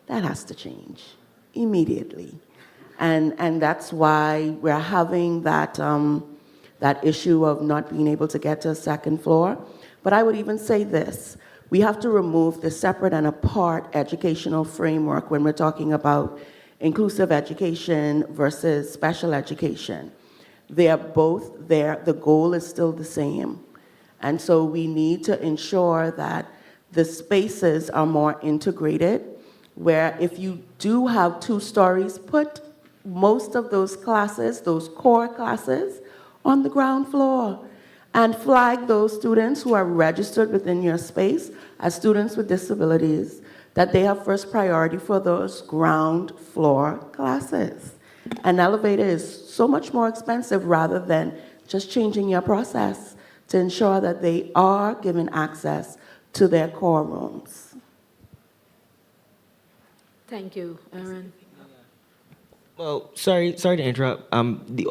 That has to change immediately. And that's why we're having that issue of not being able to get to a second floor. But I would even say this, we have to remove the separate and apart educational framework when we're talking about inclusive education versus special education. They are both there, the goal is still the same. And so we need to ensure that the spaces are more integrated, where if you do have 2 stories, put most of those classes, those core classes, on the ground floor, and flag those students who are registered within your space as students with disabilities, that they have first priority for those ground floor classes. An elevator is so much more expensive rather than just changing your process to ensure that they are given access to their core rooms. Thank you, Aaron. Well, sorry to interrupt.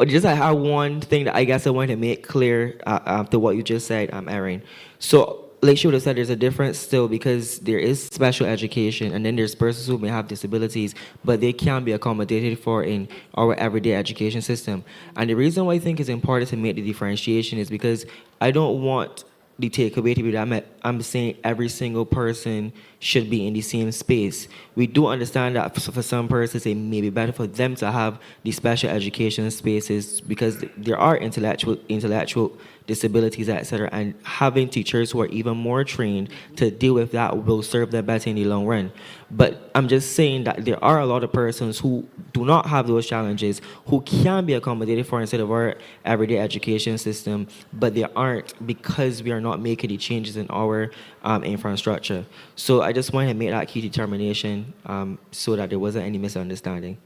Just I have one thing that I guess I want to make clear after what you just said, Erin. So, like she would have said, there's a difference still because there is special education, and then there's persons who may have disabilities, but they can be accommodated for in our everyday education system. And the reason why I think it's important to make the differentiation is because I don't want the takeaway to be that I'm saying every single person should be in the same space. We do understand that for some persons, it may be better for them to have the special education spaces because there are intellectual disabilities, etc. And having teachers who are even more trained to deal with that will serve them better in the long run. But I'm just saying that there are a lot of persons who do not have those challenges, who can be accommodated for inside of our everyday education system, but they aren't because we are not making the changes in our infrastructure. So I just wanted to make that key determination so that there wasn't any misunderstanding.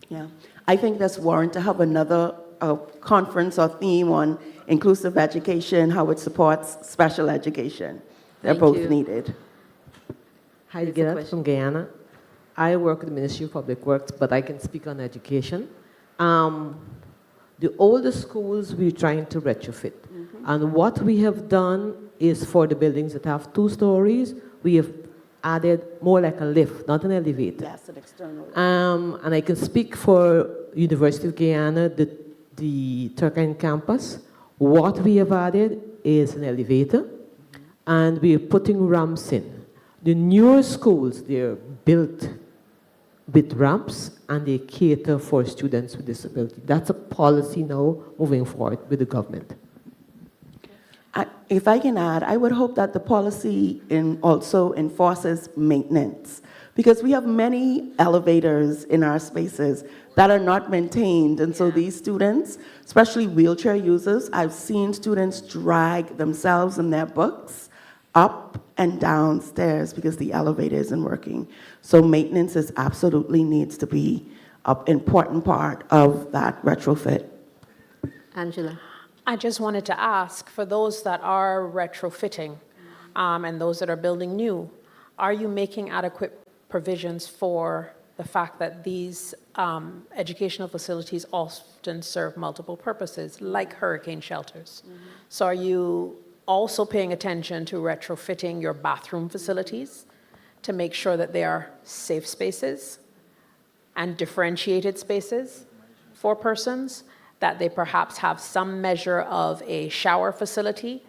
Yeah, I think that's warrant to have another conference or theme on inclusive education, how it supports special education. They're Thank both you. needed. Heidi Gillett from Guyana. I work with the Ministry of Public Works, but I can speak on education. The older schools we're trying to retrofit. And what we have done is for the buildings that have 2 stories, we have added more like a lift, not an elevator. Yes, an external lift. And I can speak for University of Guyana, the Turkine campus. What we have added is an elevator, and we are putting ramps in. The newer schools, they're built with ramps, and they cater for students with disability. That's a policy now moving forward with the government. If I can add, I would hope that the policy also enforces maintenance, because we have many elevators in our spaces that are not maintained. And so these students, especially wheelchair users, I've seen students drag themselves and their books up and down stairs because the elevator isn't working. So maintenance is absolutely needs to be an important part of that retrofit. Angela. I just wanted to ask, for those that are retrofitting and those that are building new, are you making adequate provisions for the fact that these educational facilities often serve multiple purposes, like hurricane shelters? So are you also paying attention to retrofitting your bathroom facilities to make sure that they are safe spaces and differentiated spaces for persons, that they perhaps have some measure of a shower facility,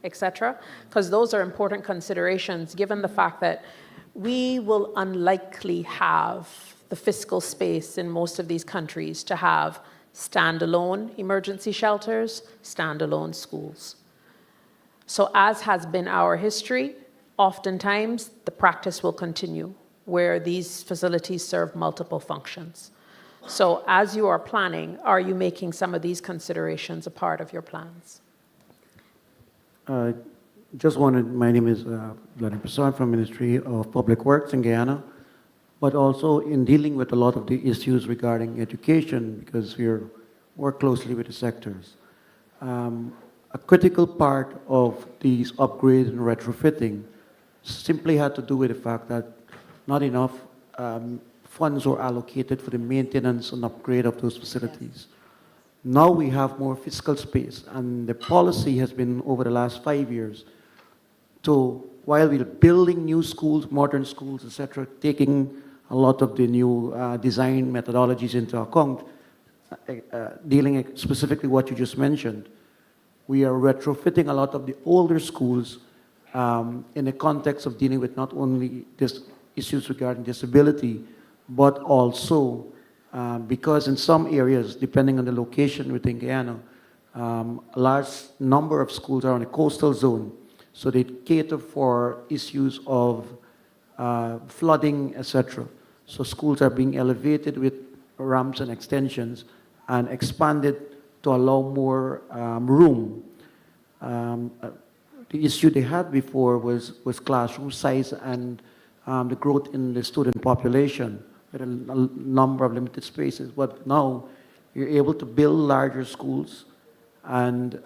etc.? Because those are important considerations given the fact that we will unlikely have the fiscal space in most of these countries to have standalone emergency shelters, standalone schools. So as has been our history, oftentimes the practice will continue where these facilities serve multiple functions. So as you are planning, are you making some of these considerations a part of your plans? My name is Vladimir Prasad from Ministry of Public Works in Guyana, but also in dealing with a lot of the issues regarding education, because we work closely with the sectors. a critical part of these upgrades and retrofitting simply had to do with the fact that not enough funds were allocated for the maintenance and upgrade of those facilities. Now we have more fiscal space, and the policy has been over the last 5 years to, while we're building new schools, modern schools, etc., taking a lot of the new design methodologies into account, dealing specifically what you just mentioned, we are retrofitting a lot of the older schools in the context of dealing with not only this issues regarding disability, but also because in some areas, depending on the location within Guyana, a large number of schools are in a coastal zone, so they cater for issues of flooding, etc. So schools are being elevated with ramps and extensions and expanded to allow more room. The issue they had before was classroom size and the growth in the student population with a number of limited spaces. But now you're able to build larger schools and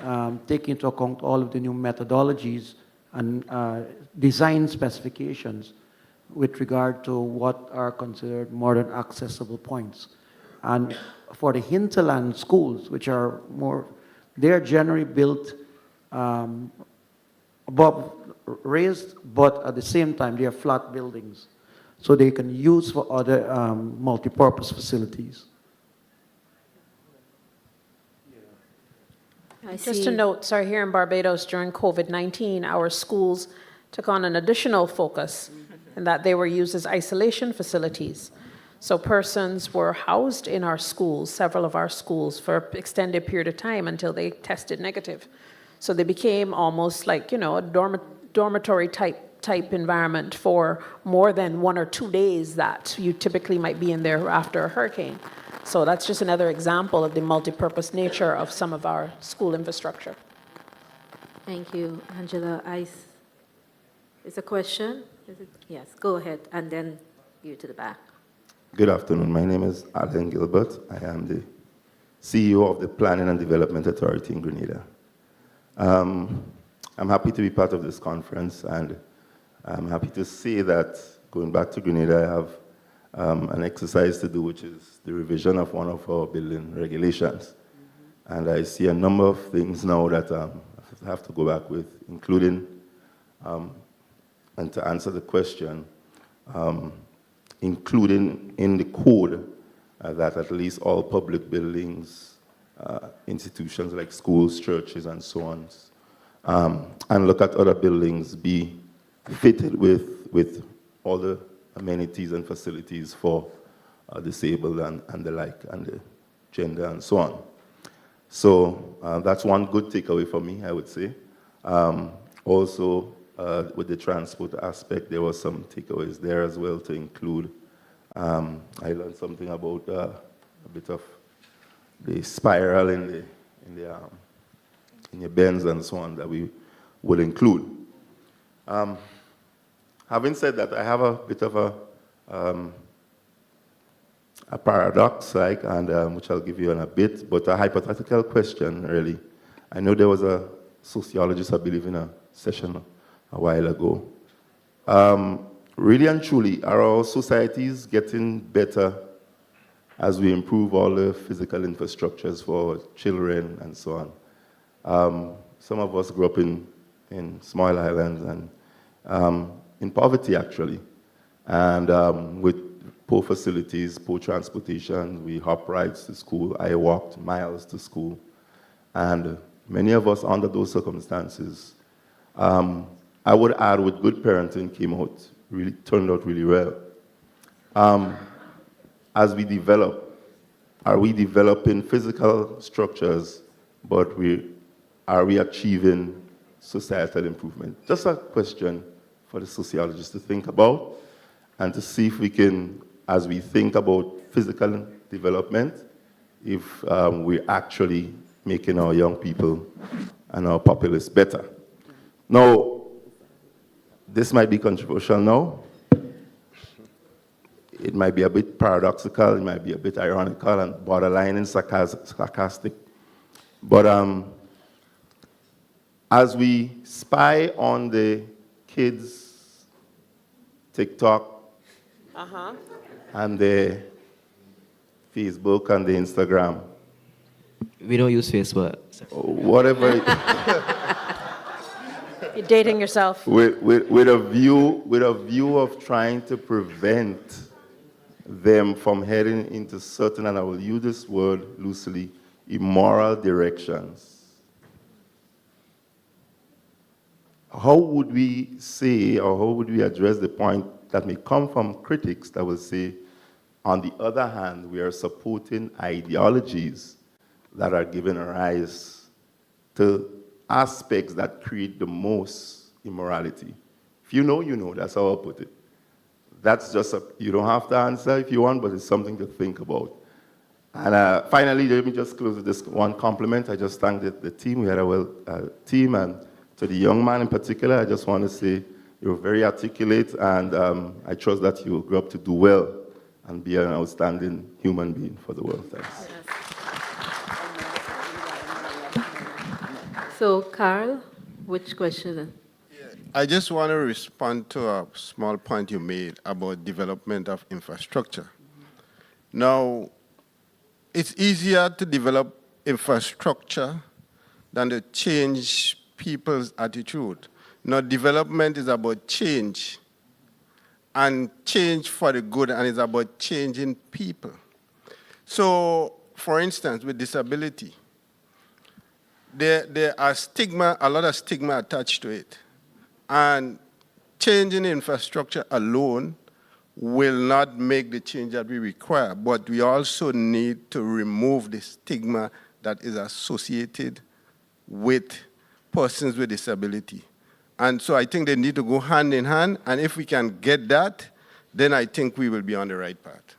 take into account all of the new methodologies and design specifications with regard to what are considered modern accessible points. And for the hinterland schools, which are more, they're generally built above raised, but at the same time they are flat buildings, so they can use for other multi-purpose facilities. Just to note, sorry, here in Barbados during COVID-19, our schools took on an additional focus in that they were used as isolation facilities. So persons were housed in our schools, several of our schools, for an extended period of time until they tested negative. So they became almost like, you know, a dormitory type environment for more than 1 or 2 days that you typically might be in there after a hurricane. So that's just another example of the multi-purpose nature of some of our school infrastructure. Thank you, Angela. Is a question? Yes, go ahead, and then you to the back. Good afternoon. My name is Alan Gilbert. I am the CEO of the Planning and Development Authority in Grenada. I'm happy to be part of this conference, and I'm happy to say that going back to Grenada, I have an exercise to do, which is the revision of one of our building regulations. And I see a number of things now that I have to go back with, including, and to answer the question, including in the code that at least all public buildings, institutions like schools, churches, and so on, and look at other buildings be fitted with all the amenities and facilities for disabled and the like, and the gender and so on. So that's one good takeaway for me, I would say. Also, with the transport aspect, there was some takeaways there as well to include. I learned something about a bit of the spiral in your bends and so on that we would include. Having said that, I have a bit of a paradox, like, and which I'll give you in a bit, but a hypothetical question, really. I know there was a sociologist, I believe, in a session a while ago. Really and truly, are our societies getting better as we improve all the physical infrastructures for children and so on? Some of us grew up in small islands and in poverty, actually. And with poor facilities, poor transportation, we hop rides to school. I walked miles to school. And many of us under those circumstances, I would add with good parenting turned out really well. As we develop, are we developing physical structures, but are we achieving societal improvement? Just a question for the sociologists to think about and to see if we can, as we think about physical development, if we're actually making our young people and our populace better. Now, this might be controversial now. It might be a bit paradoxical, it might be a bit ironical and borderline and sarcastic. But as we spy on the kids' TikTok and the Facebook and the Instagram, We don't use Facebook. whatever, You're dating yourself. with a view of trying to prevent them from heading into certain, and I will use this word loosely, immoral directions. How would we say, or how would we address the point that may come from critics that will say, on the other hand, we are supporting ideologies that are giving rise to aspects that create the most immorality? If you know, you know. That's how I'll put it. That's just you don't have to answer if you want, but it's something to think about. And finally, let me just close with this one compliment. I just thank the team. We had a team, and to the young man in particular, I just want to say you're very articulate, and I trust that you will grow up to do well and be an outstanding human being for the world. Thanks. So, Carl, which question? I just want to respond to a small point you made about development of infrastructure. Now, it's easier to develop infrastructure than to change people's attitude. Now, development is about change, and change for the good, and it's about changing people. So, for instance, with disability, there are a lot of stigma attached to it. And changing infrastructure alone will not make the change that we require, but we also need to remove the stigma that is associated with persons with disability. And so I think they need to go hand in hand, and if we can get that, then I think we will be on the right path.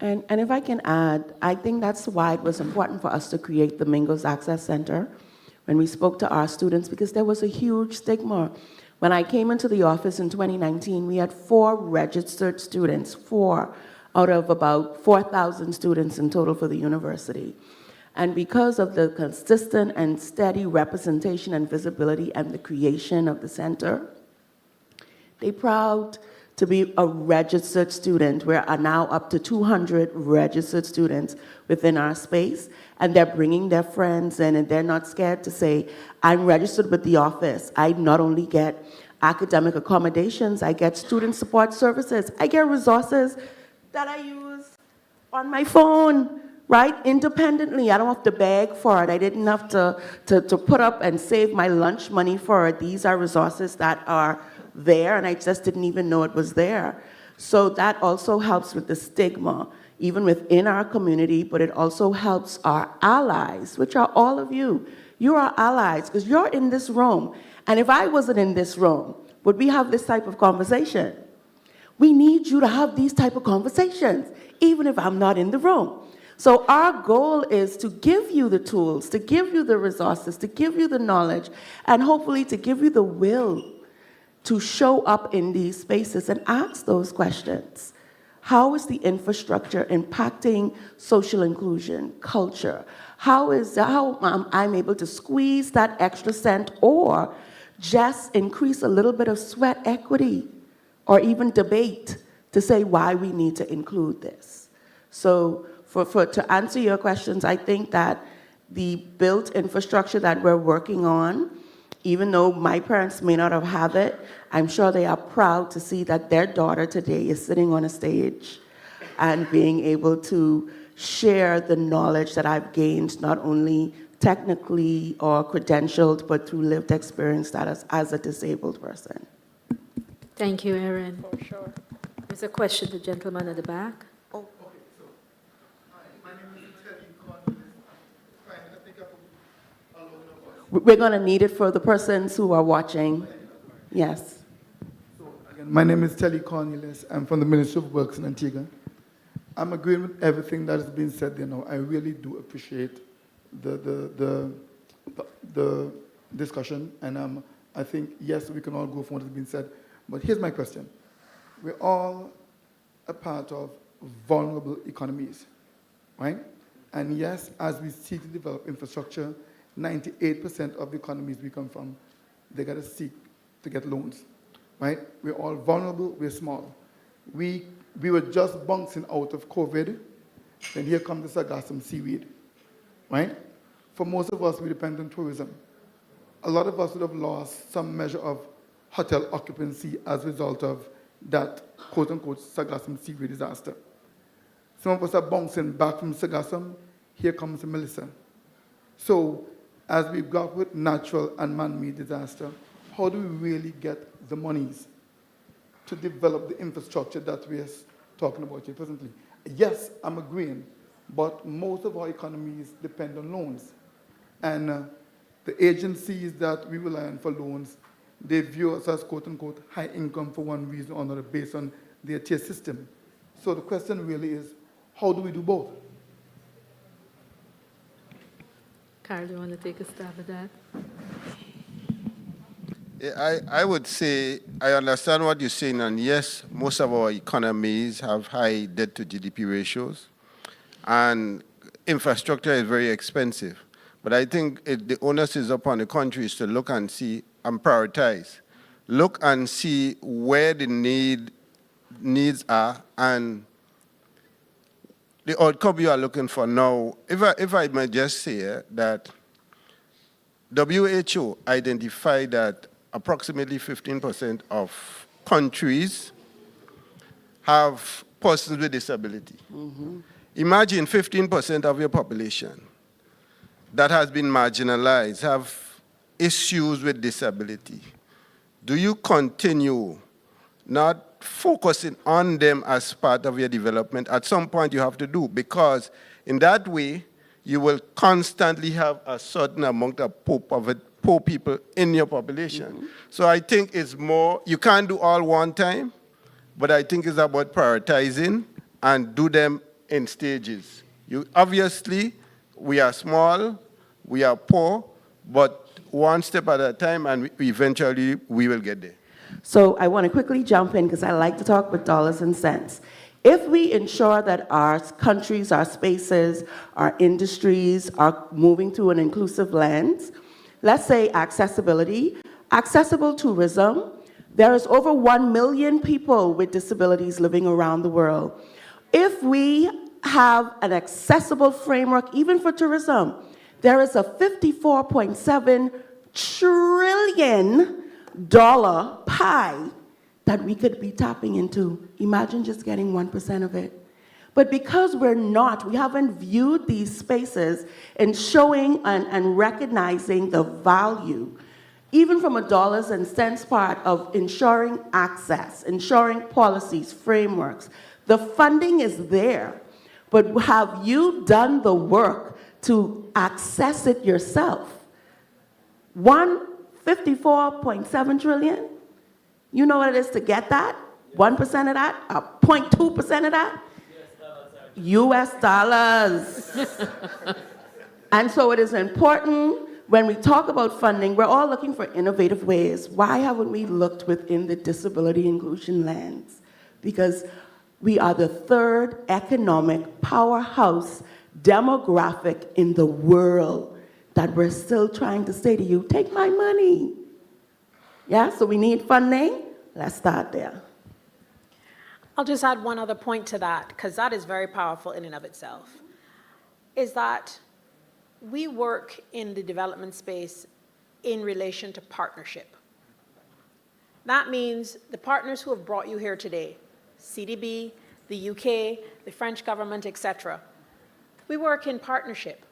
And if I can add, I think that's why it was important for us to create the Mingos Access Center when we spoke to our students, because there was a huge stigma. When I came into the office in 2019, we had 4 registered students, 4 out of about 4,000 students in total for the university. And because of the consistent and steady representation and visibility and the creation of the center, they're proud to be a registered student. We are now up to 200 registered students within our space, and they're bringing their friends in, and they're not scared to say, I'm registered with the office. I not only get academic accommodations, I get student support services, I get resources that I use on my phone, right, independently. I don't have to beg for it. I didn't have to put up and save my lunch money for it. These are resources that are there, and I just didn't even know it was there. So that also helps with the stigma, even within our community, but it also helps our allies, which are all of you. You are allies, because you're in this room. And if I wasn't in this room, would we have this type of conversation? We need you to have these type of conversations, even if I'm not in the room. So our goal is to give you the tools, to give you the resources, to give you the knowledge, and hopefully to give you the will to show up in these spaces and ask those questions. How is the infrastructure impacting social inclusion, culture? How I'm able to squeeze that extra cent or just increase a little bit of sweat equity or even debate to say why we need to include this. So to answer your questions, I think that the built infrastructure that we're working on, even though my parents may not have had it, I'm sure they are proud to see that their daughter today is sitting on a stage and being able to share the knowledge that I've gained, not only technically or credentialed, but through lived experience that as a disabled person. Thank you, Erin. For sure. There's a question, the gentleman at the back. We're going to need it for the persons who are watching. Yes. My name is Telly Cornelius. I'm from the Ministry of Works in Antigua. I'm agreeing with everything that has been said there now. I really do appreciate the discussion, and I think, yes, we can all go for what has been said. But here's my question. We're all a part of vulnerable economies, right? And yes, as we seek to develop infrastructure, 98% of the economies we come from, they got to seek to get loans, right? We're all vulnerable, we're small. We were just bouncing out of COVID, then here comes the sargassum seaweed, right? For most of us, we depend on tourism. A lot of us would have lost some measure of hotel occupancy as a result of that quote-unquote sargassum seaweed disaster. Some of us are bouncing back from sargassum. Here comes Melissa. So as we've got with natural and man-made disaster, how do we really get the monies to develop the infrastructure that we're talking about here presently? Yes, I'm agreeing, but most of our economies depend on loans. And the agencies that we rely on for loans, they view us as quote-unquote high income for one reason or another based on their tier system. So the question really is, how do we do both? Carl, do you want to take a stab at that? I would say, I understand what you're saying, and yes, most of our economies have high debt to GDP ratios, and infrastructure is very expensive. But I think the onus is upon the countries to look and see and prioritize. Look and see where the needs are and the outcome you are looking for now. If I may just say that WHO identified that approximately 15% of countries have persons with disability. Mm-hmm. Imagine 15% of your population that has been marginalized, have issues with disability. Do you continue not focusing on them as part of your development? At some point you have to do, because in that way, you will constantly have a certain amount of poor people in your population. Mm-hmm. So I think it's more, you can't do all one time, but I think it's about prioritizing and do them in stages. Obviously, we are small, we are poor, but one step at a time, and eventually we will get there. So I want to quickly jump in because I like to talk with dollars and cents. If we ensure that our countries, our spaces, our industries are moving through an inclusive lens, let's say accessibility, accessible tourism, there is over 1 million people with disabilities living around the world. If we have an accessible framework, even for tourism, there is a $54.7 trillion pie that we could be tapping into. Imagine just getting 1% of it. But because we haven't viewed these spaces and showing and recognizing the value, even from a dollars and cents part of ensuring access, ensuring policies, frameworks, the funding is there. But have you done the work to access it yourself? 54.7 trillion? You know what it is to get that? 1% of that? 0.2% of that? US dollars. And so it is important when we talk about funding, we're all looking for innovative ways. Why haven't we looked within the disability inclusion lens? Because we are the third economic powerhouse demographic in the world that we're still trying to say to you, take my money. Yeah, so we need funding. Let's start there. I'll just add one other point to that, because that is very powerful in and of itself, is that we work in the development space in relation to partnership. That means the partners who have brought you here today, CDB, the UK, the French government, etc. We work in partnership.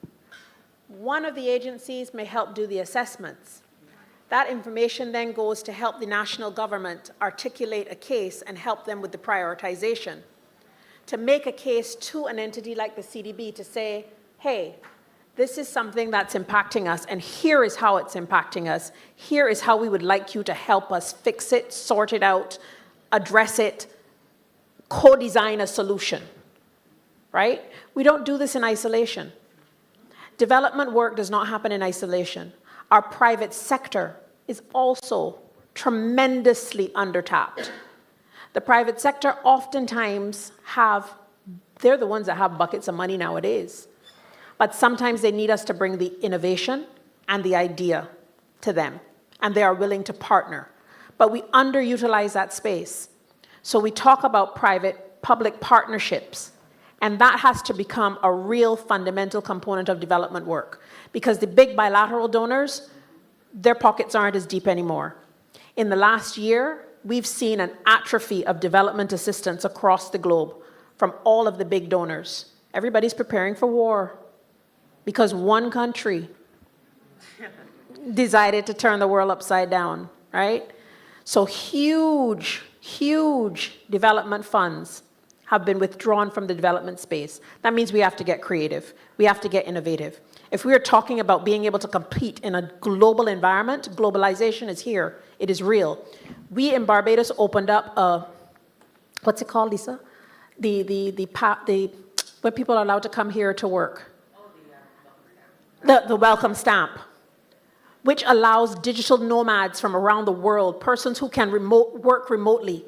One of the agencies may help do the assessments. That information then goes to help the national government articulate a case and help them with the prioritization. To make a case to an entity like the CDB to say, hey, this is something that's impacting us, and here is how it's impacting us. Here is how we would like you to help us fix it, sort it out, address it, co-design a solution, right? We don't do this in isolation. Development work does not happen in isolation. Our private sector is also tremendously undertapped. The private sector oftentimes they're the ones that have buckets of money nowadays. But sometimes they need us to bring the innovation, and the idea to them, and they are willing to partner. But we underutilize that space. So we talk about private-public partnerships, and that has to become a real fundamental component of development work, because the big bilateral donors, their pockets aren't as deep anymore. In the last year, we've seen an atrophy of development assistance across the globe from all of the big donors. Everybody's preparing for war because one country decided to turn the world upside down, right? So huge development funds have been withdrawn from the development space. That means we have to get creative. We have to get innovative. If we are talking about being able to compete in a global environment, globalization is here. It is real. We in Barbados opened up a, what's it called, Lisa? Where people are allowed to come here to work. The welcome stamp, which allows digital nomads from around the world, persons who can work remotely.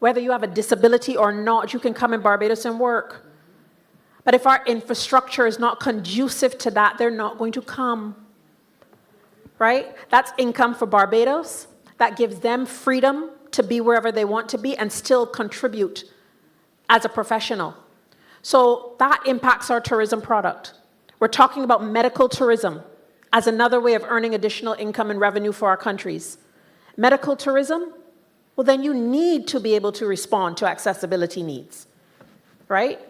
Whether you have a disability or not, you can come in Barbados and work. But if our infrastructure is not conducive to that, they're not going to come, right? That's income for Barbados. That gives them freedom to be wherever they want to be and still contribute as a professional. So that impacts our tourism product. We're talking about medical tourism as another way of earning additional income and revenue for our countries. Medical tourism, well, then you need to be able to respond to accessibility needs, right?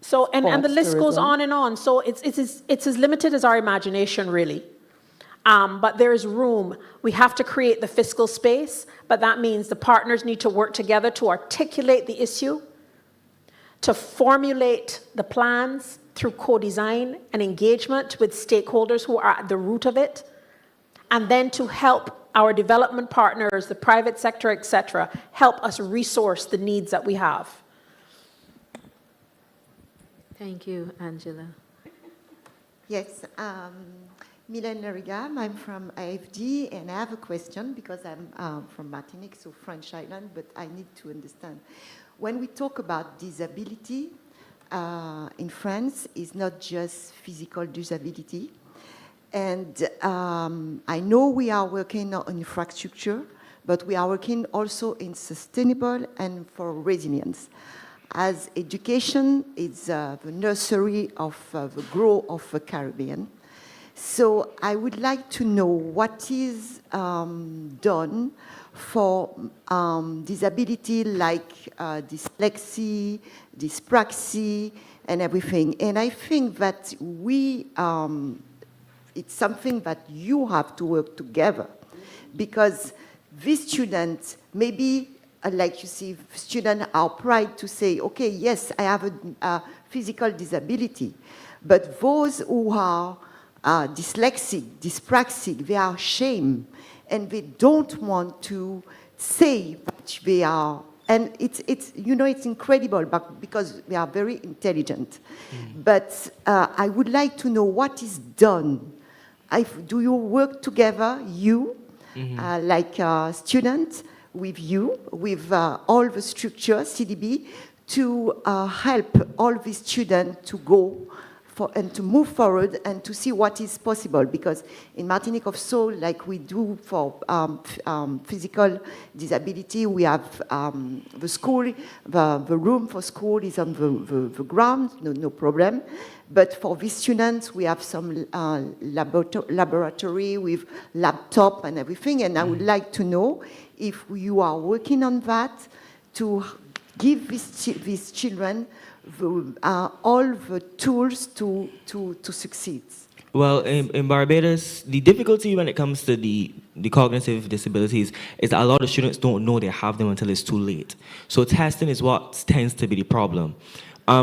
So, and the list goes on and on. So it's as limited as our imagination, really. But there is room. We have to create the fiscal space, but that means the partners need to work together to articulate the issue, to formulate the plans through co-design and engagement with stakeholders who are at the root of it, and then to help our development partners, the private sector, et cetera, help us resource the needs that we have. Thank you, Angela. Yes, Mylène Narigam, I'm from AFD, and I have a question because I'm from Martinique, so French island, but I need to understand. When we talk about disability in France, it's not just physical disability. And I know we are working on infrastructure, but we are working also in sustainable and for resilience. As education is the nursery of the growth of the Caribbean. So I would like to know what is done for disability like dyslexia, dyspraxia, and everything. And I think that it's something that you have to work together, because these students, maybe, like you see, students are proud to say, okay, yes, I have a physical disability, but those who are dyslexic, dyspraxic, they are ashamed, and they don't want to say that they are. And it's you know, it's incredible, but because we are very intelligent. But I would like to know what is done. Do you work together, you, like students, with you, with all the structure, CDB, to help all the students to go and to move forward and to see what is possible? Because in Martinique of Soul, like we do for physical disability, we have the school, the room for school is on the ground, no problem. But for these students, we have some laboratory with laptop and everything. And I would like to know if you are working on that to give these children all the tools to succeed. Well, in Barbados, the difficulty when it comes to the cognitive disabilities is that a lot of students don't know they have them until it's too late. So testing is what tends to be the problem. I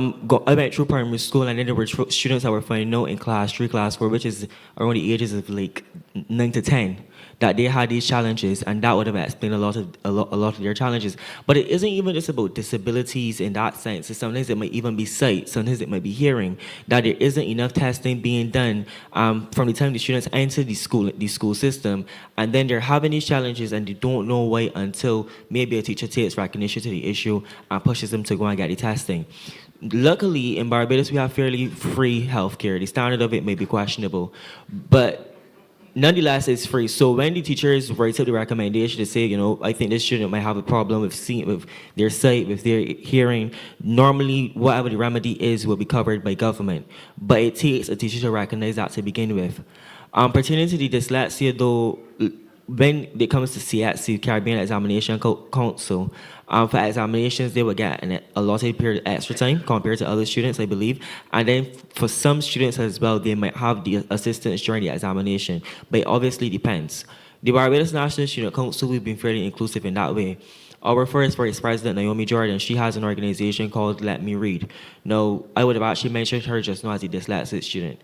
went through primary school, and then there were students that were finding out in class 3, class 4, which is around the ages of like 9 to 10, that they had these challenges, and that would have explained a lot of their challenges. But it isn't even just about disabilities in that sense. Sometimes it might even be sight, sometimes it might be hearing, that there isn't enough testing being done from the time the students enter the school system, and then they're having these challenges and they don't know why until maybe a teacher takes recognition to the issue and pushes them to go and get the testing. Luckily, in Barbados, we have fairly free healthcare. The standard of it may be questionable, but nonetheless, it's free. So when the teachers write up the recommendation to say, I think this student might have a problem with with their sight, with their hearing, normally whatever the remedy is will be covered by government. But it takes a teacher to recognize that to begin with. Pertaining to the dyslexia, though, when it comes to CSIC, Caribbean Examination Council, for examinations, they would get an allotted period of extra time compared to other students, I believe. And then for some students as well, they might have the assistance during the examination, but it obviously depends. The Barbados National Student Council, we've been fairly inclusive in that way. Our first Vice President, Naomi Jordan, she has an organization called Let Me Read. Now, I would have actually mentioned her just now as a dyslexic student.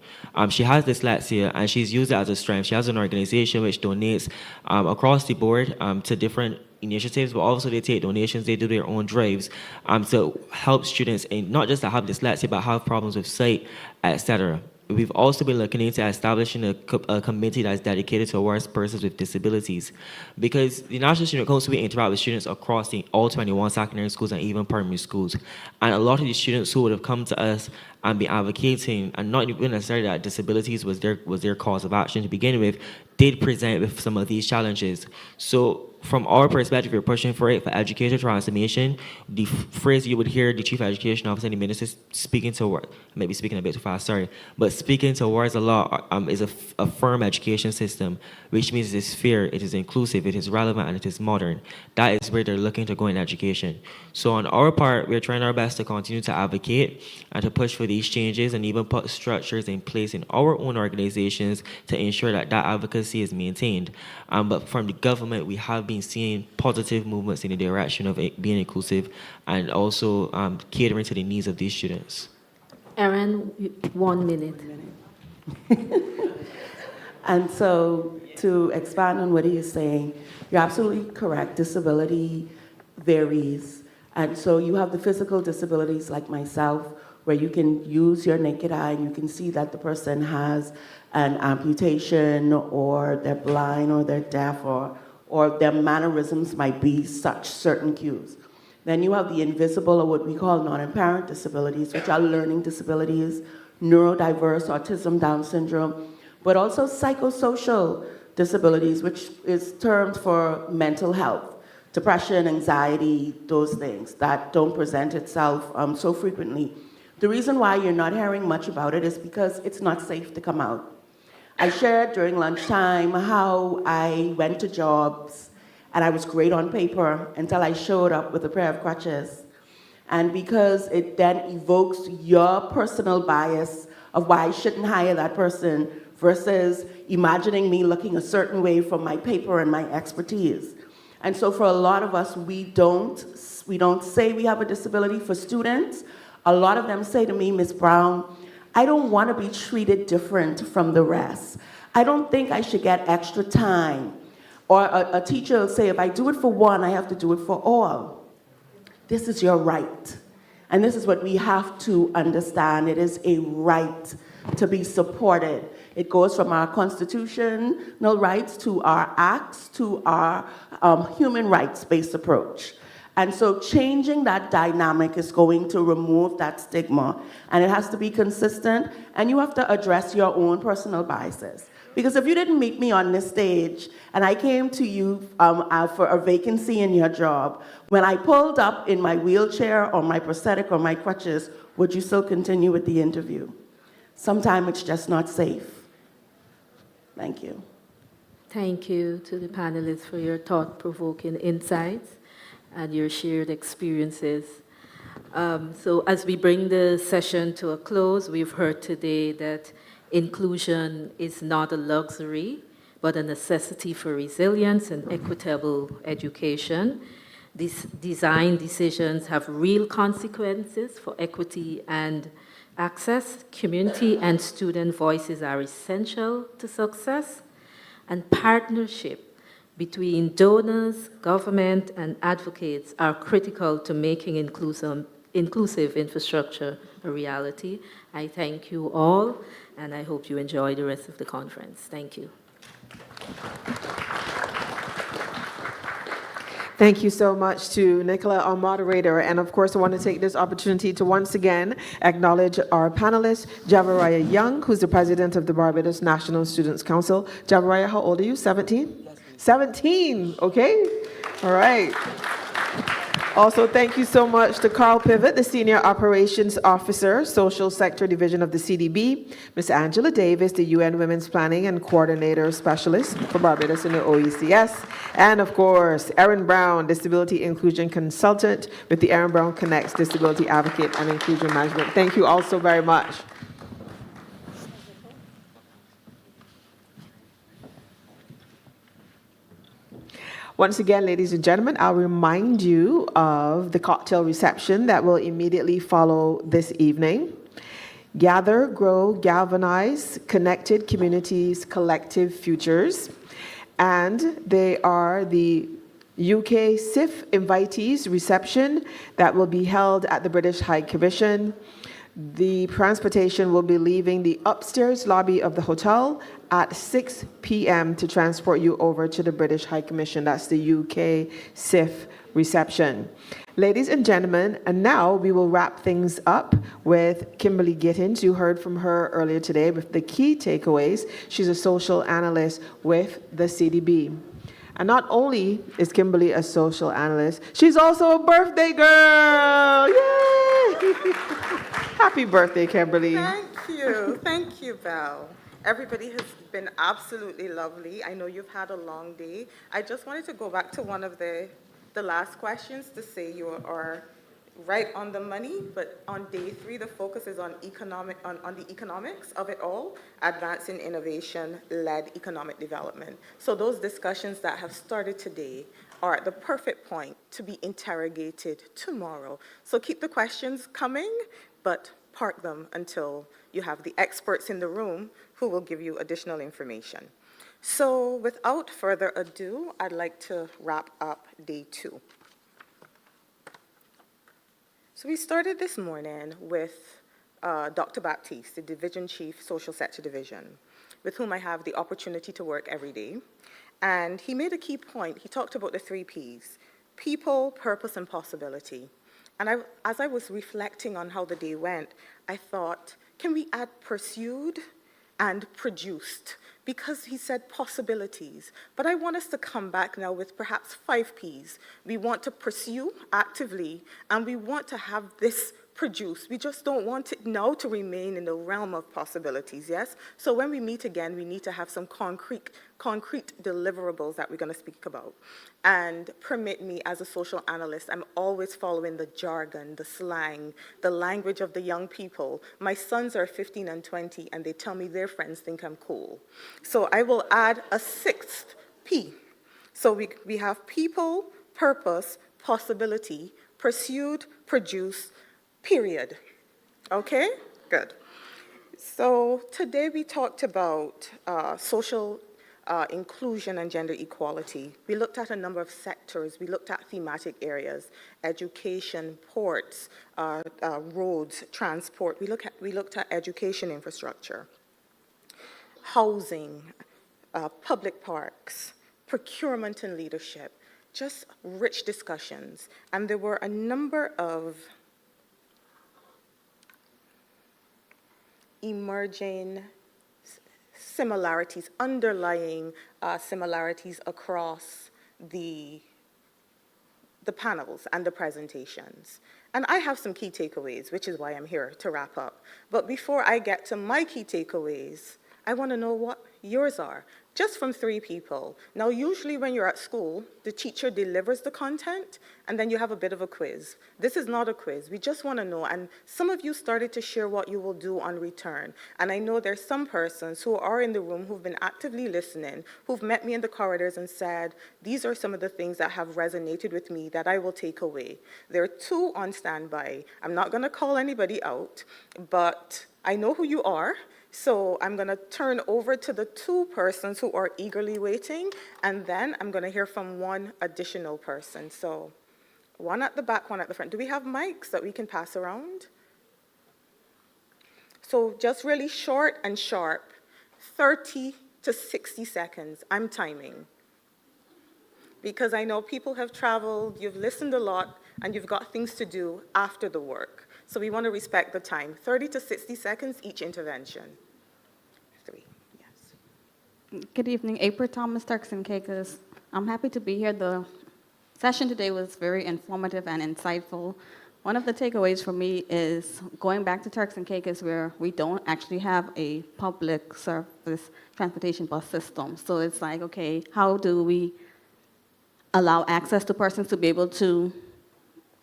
She has dyslexia, and she's used it as a strength. She has an organization which donates across the board to different initiatives, but also they take donations, they do their own drives to help students, in, not just that have dyslexia, but have problems with sight, etc. We've also been looking into establishing a committee that's dedicated towards persons with disabilities, because the National Student Council, we interact with students across all 21 secondary schools and even primary schools. And a lot of the students who would have come to us and be advocating, and not even necessarily that disabilities was their cause of action to begin with, did present with some of these challenges. So from our perspective, we're pushing for it for educator transformation. The phrase you would hear the Chief Education Officer and the Minister speaking toward, maybe speaking a bit too fast, sorry, but speaking towards a law is a firm education system, which means it is fair, it is inclusive, it is relevant, and it is modern. That is where they're looking to go in education. So on our part, we're trying our best to continue to advocate and to push for these changes and even put structures in place in our own organizations to ensure that advocacy is maintained. But from the government, we have been seeing positive movements in the direction of it being inclusive and also catering to the needs of these students. Erin, 1 minute. And so to expand on what he is saying, you're absolutely correct. Disability varies. And so you have the physical disabilities like myself, where you can use your naked eye and you can see that the person has an amputation or they're blind or they're deaf or their mannerisms might be such certain cues. Then you have the invisible or what we call non-apparent disabilities, which are learning disabilities, neurodiverse, autism, Down syndrome, but also psychosocial disabilities, which is termed for mental health, depression, anxiety, those things that don't present itself so frequently. The reason why you're not hearing much about it is because it's not safe to come out. I shared during lunchtime how I went to jobs and I was great on paper until I showed up with a pair of crutches. And because it then evokes your personal bias of why I shouldn't hire that person versus imagining me looking a certain way from my paper and my expertise. And so for a lot of us, we don't say we have a disability. For students, a lot of them say to me, Ms. Brown, I don't want to be treated different from the rest. I don't think I should get extra time. Or a teacher will say, if I do it for one, I have to do it for all. This is your right. And this is what we have to understand. It is a right to be supported. It goes from our constitutional rights to our acts to our human rights-based approach. And so changing that dynamic is going to remove that stigma. And it has to be consistent, and you have to address your own personal biases. Because if you didn't meet me on this stage, and I came to you for a vacancy in your job, when I pulled up in my wheelchair or my prosthetic or my crutches, would you still continue with the interview? Sometimes it's just not safe. Thank you. Thank you to the panelists for your thought-provoking insights and your shared experiences. So as we bring the session to a close, we've heard today that inclusion is not a luxury, but a necessity for resilience and equitable education. These design decisions have real consequences for equity and access. Community and student voices are essential to success, and partnership between donors, government, and advocates are critical to making inclusive infrastructure a reality. I thank you all, and I hope you enjoy the rest of the conference. Thank you. Thank you so much to Nicola, our moderator. And of course, I want to take this opportunity to once again acknowledge our panelist, Javariah Young, who's the president of the Barbados National Students Council. Javariah, how old are you? 17? 17, okay. All right. Also, thank you so much to Carl Pivot, the Senior Operations Officer, Social Sector Division of the CDB, Ms. Angela Davis, the UN Women's Planning and Coordinator Specialist for Barbados in the OECS, and of course, Erin Brown, Disability Inclusion Consultant with the Erin Brown Connects Disability Advocate and Inclusion Management. Thank you all so very much. Once again, ladies and gentlemen, I'll remind you of the cocktail reception that will immediately follow this evening. Gather, Grow, Galvanize, Connected Communities, Collective Futures. And they are the UK CIF invitees reception that will be held at the British High Commission. The transportation will be leaving the upstairs lobby of the hotel at 6 p.m. to transport you over to the British High Commission. That's the UK CIF reception. Ladies and gentlemen, and now we will wrap things up with Kimberly Gittins. You heard from her earlier today with the key takeaways. She's a social analyst with the CDB. And not only is Kimberly a social analyst, she's also a birthday girl. Yay! Happy birthday, Kimberly. Thank you, Val. Everybody has been absolutely lovely. I know you've had a long day. I just wanted to go back to one of the last questions to say you are right on the money, but on day 3, the focus is on the economics of it all, advancing innovation-led economic development. So those discussions that have started today are at the perfect point to be interrogated tomorrow. So keep the questions coming, but park them until you have the experts in the room who will give you additional information. So without further ado, I'd like to wrap up day 2. So we started this morning with Dr. Baptiste, the Division Chief, Social Sector Division, with whom I have the opportunity to work every day. And he made a key point. He talked about the 3 Ps: people, purpose, and possibility. And as I was reflecting on how the day went, I thought, can we add pursued and produced? Because he said possibilities. But I want us to come back now with perhaps 5 Ps. We want to pursue actively, and we want to have this produce. We just don't want it now to remain in the realm of possibilities, yes? So when we meet again, we need to have some concrete deliverables that we're going to speak about. And permit me, as a social analyst, I'm always following the jargon, the slang, the language of the young people. My sons are 15 and 20, and they tell me their friends think I'm cool. So I will add a 6th P. So we have people, purpose, possibility, pursued, produce, period. Okay? Good. So today we talked about social inclusion and gender equality. We looked at a number of sectors. We looked at thematic areas: education, ports, roads, transport. We looked at education infrastructure, housing, public parks, procurement and leadership. Just rich discussions. And there were a number of emerging similarities, underlying similarities across the panels and the presentations. And I have some key takeaways, which is why I'm here to wrap up. But before I get to my key takeaways, I want to know what yours are, just from 3 people. Now, usually when you're at school, the teacher delivers the content, and then you have a bit of a quiz. This is not a quiz. We just want to know. And some of you started to share what you will do on return. And I know there's some persons who are in the room who've been actively listening, who've met me in the corridors and said, these are some of the things that have resonated with me that I will take away. There are 2 on standby. I'm not going to call anybody out, but I know who you are. So I'm going to turn over to the 2 persons who are eagerly waiting, and then I'm going to hear from 1 additional person. So 1 at the back, 1 at the front. Do we have mics that we can pass around? So just really short and sharp, 30 to 60 seconds. I'm timing. because I know people have traveled, you've listened a lot, and you've got things to do after the work. So we want to respect the time. 30 to 60 seconds each intervention. 3, yes. Good evening, April Thomas, Turks and Caicos. I'm happy to be here. The session today was very informative and insightful. One of the takeaways for me is going back to Turks and Caicos, where we don't actually have a public service transportation bus system. So it's like, okay, how do we allow access to persons to be able to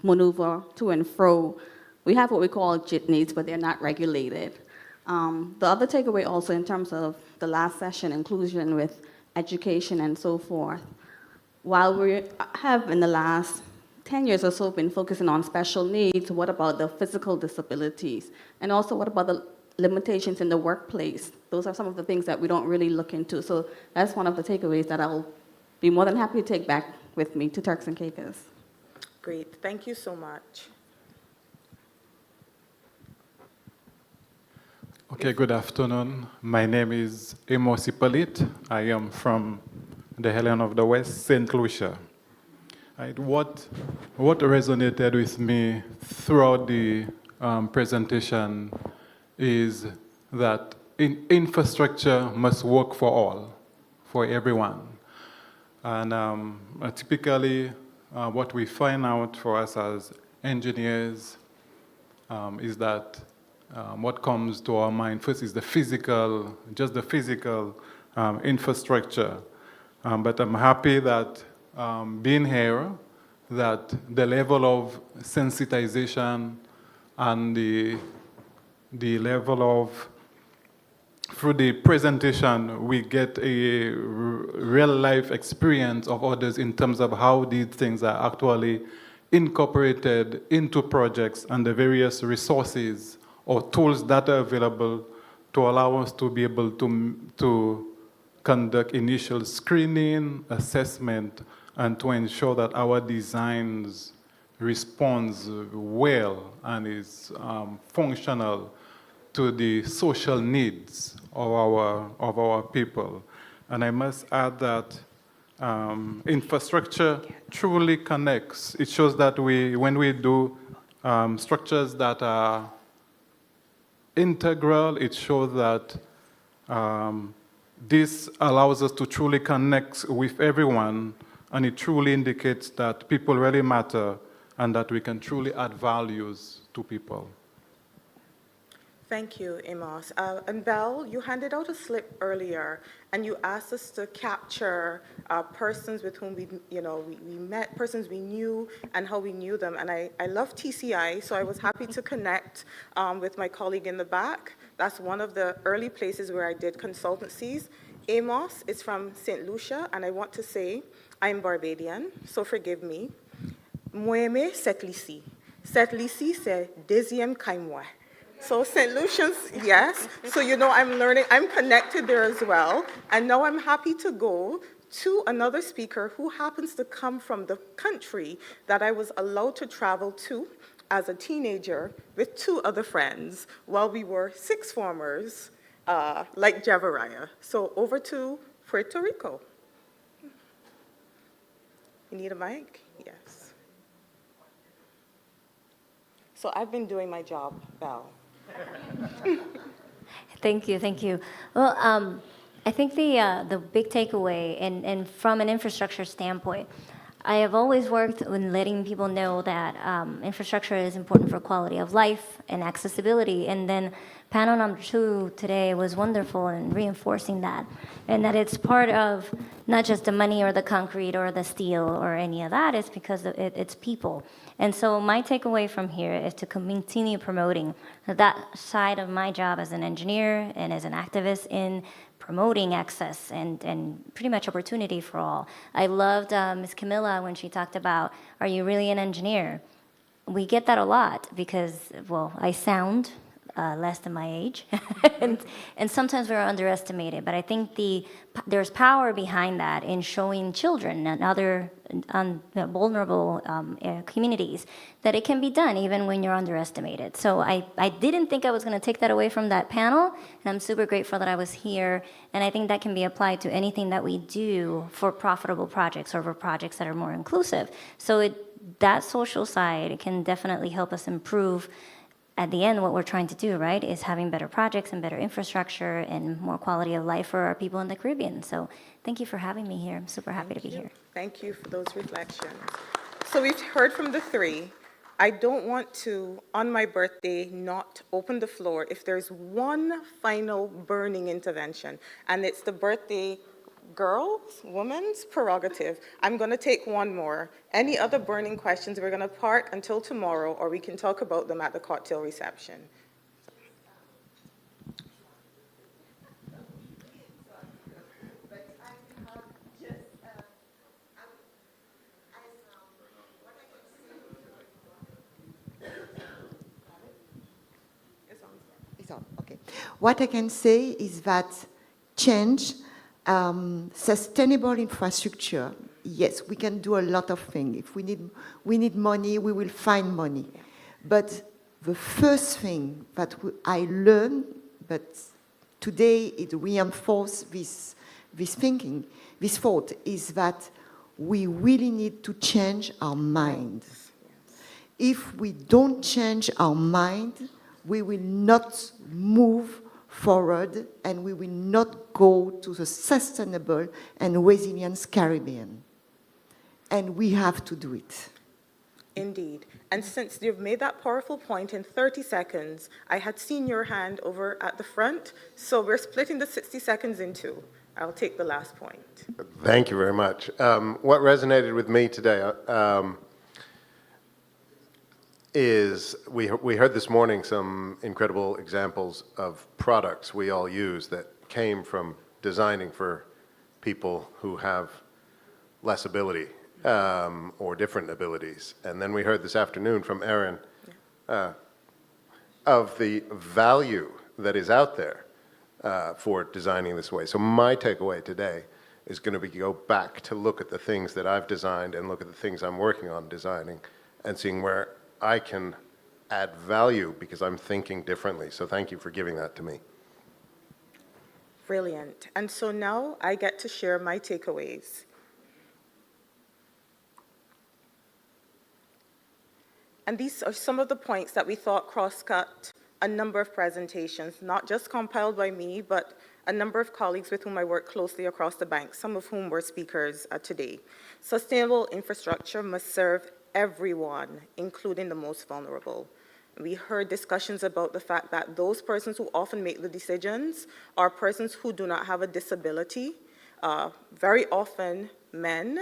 maneuver to and fro? We have what we call jitneys, but they're not regulated. The other takeaway also in terms of the last session, inclusion with education and so forth. While we have in the last 10 years or so been focusing on special needs, what about the physical disabilities? And also what about the limitations in the workplace? Those are some of the things that we don't really look into. So that's one of the takeaways that I'll be more than happy to take back with me to Turks and Caicos. Great, thank you so much. Okay, good afternoon. My name is Amos Hippolyte. I am from the Helen of the West, St. Lucia. What resonated with me throughout the presentation is that infrastructure must work for all, for everyone. And typically, what we find out for us as engineers is that what comes to our mind first is the physical infrastructure. But I'm happy that being here, that the level of sensitization and the level of, through the presentation, we get a real life experience of others in terms of how these things are actually incorporated into projects and the various resources or tools that are available to allow us to be able to conduct initial screening, assessment, and to ensure that our designs responds well and is functional to the social needs of our people. And I must add that infrastructure truly connects. It shows that when we do structures that are integral, it shows that this allows us to truly connect with everyone, and it truly indicates that people really matter and that we can truly add values to people. Thank you, Amos. And Belle, you handed out a slip earlier, and you asked us to capture persons with whom we met, persons we knew, and how we knew them. And I love TCI, so I was happy to connect with my colleague in the back. That's one of the early places where I did consultancies. Amos is from St. Lucia, and I want to say I'm Barbadian, so forgive me. Moi, c'est Lici. C'est Lici, c'est deuxième qu'moi. So St. Lucians, yes. So I'm learning, I'm connected there as well. And now I'm happy to go to another speaker who happens to come from the country that I was allowed to travel to as a teenager with 2 other friends while we were 6th formers, like Javariah. So over to Puerto Rico. You need a mic? Yes. So I've been doing my job, Val. Thank you. Well, I think the big takeaway, and from an infrastructure standpoint, I have always worked in letting people know that infrastructure is important for quality of life and accessibility. And then panel number 2 today was wonderful in reinforcing that, and that it's part of not just the money or the concrete or the steel or any of that, it's because it's people. And so my takeaway from here is to continue promoting that side of my job as an engineer and as an activist in promoting access and pretty much opportunity for all. I loved Ms. Camilla when she talked about, are you really an engineer? We get that a lot because, well, I sound less than my age, and sometimes we're underestimated. But I think there's power behind that in showing children and other vulnerable communities that it can be done even when you're underestimated. So I didn't think I was going to take that away from that panel, and I'm super grateful that I was here. And I think that can be applied to anything that we do for profitable projects or for projects that are more inclusive. So that social side can definitely help us improve. At the end, what we're trying to do, right, is having better projects and better infrastructure and more quality of life for our people in the Caribbean. So thank you for having me here. I'm super happy to be here. Thank you for those reflections. So we've heard from the three. I don't want to, on my birthday, not open the floor if there's one final burning intervention, and it's the birthday woman's prerogative. I'm going to take one more. Any other burning questions, we're going to part until tomorrow, or we can talk about them at the cocktail reception. Okay. What I can say is that change, sustainable infrastructure, yes, we can do a lot of things. If we need money, we will find money. Yeah. But the first thing that I learned, but today it reinforced this thinking, this thought, is that we really need to change our mind. Yes. If we don't change our mind, we will not move forward, and we will not go to the sustainable and resilient Caribbean. And we have to do it. Indeed. And since you've made that powerful point in 30 seconds, I had seen your hand over at the front, so we're splitting the 60 seconds in two. I'll take the last point. Thank you very much. What resonated with me today is we heard this morning some incredible examples of products we all use that came from designing for people who have less ability or different abilities. And then we heard this afternoon from Erin of the value that is out there for designing this way. So my takeaway today is going to be go back to look at the things that I've designed and look at the things I'm working on designing and seeing where I can add value because I'm thinking differently. So thank you for giving that to me. Brilliant. And so now I get to share my takeaways. And these are some of the points that we thought cross-cut a number of presentations, not just compiled by me, but a number of colleagues with whom I work closely across the bank, some of whom were speakers today. Sustainable infrastructure must serve everyone, including the most vulnerable. We heard discussions about the fact that those persons who often make the decisions are persons who do not have a disability, very often men,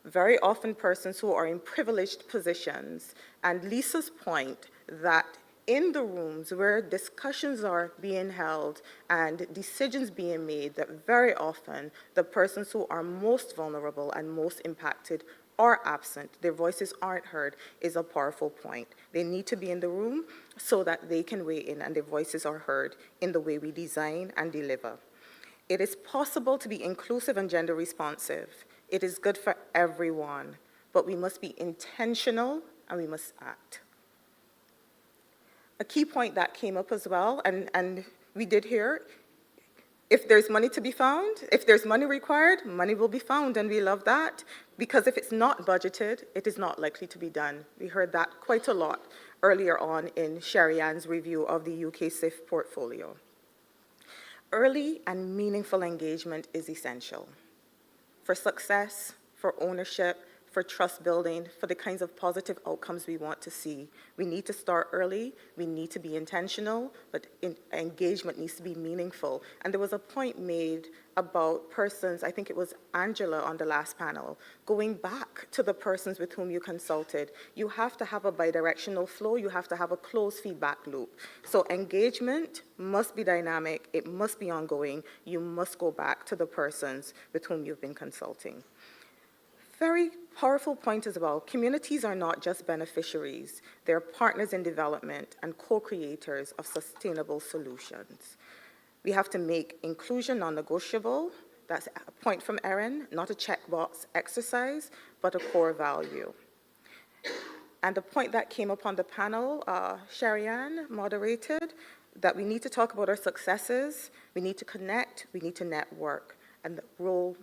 very often persons who are in privileged positions. And Lisa's point that in the rooms where discussions are being held and decisions being made, that very often the persons who are most vulnerable and most impacted are absent, their voices aren't heard, is a powerful point. They need to be in the room so that they can weigh in and their voices are heard in the way we design and deliver. It is possible to be inclusive and gender responsive. It is good for everyone, but we must be intentional and we must act. A key point that came up as well, and we did hear, if there's money to be found, if there's money required, money will be found, and we love that, because if it's not budgeted, it is not likely to be done. We heard that quite a lot earlier on in Sherry Ann's review of the UK SIF portfolio. Early and meaningful engagement is essential for success, for ownership, for trust building, for the kinds of positive outcomes we want to see. We need to start early, we need to be intentional, but engagement needs to be meaningful. And there was a point made about persons, I think it was Angela on the last panel, going back to the persons with whom you consulted. You have to have a bidirectional flow, you have to have a closed feedback loop. So engagement must be dynamic, it must be ongoing, you must go back to the persons with whom you've been consulting. very powerful point as well. Communities are not just beneficiaries. They're partners in development and co-creators of sustainable solutions. We have to make inclusion non-negotiable. That's a point from Erin, not a checkbox exercise, but a core value. And the point that came up on the panel, Sharianne moderated, that we need to talk about our successes, we need to connect, we need to network, and role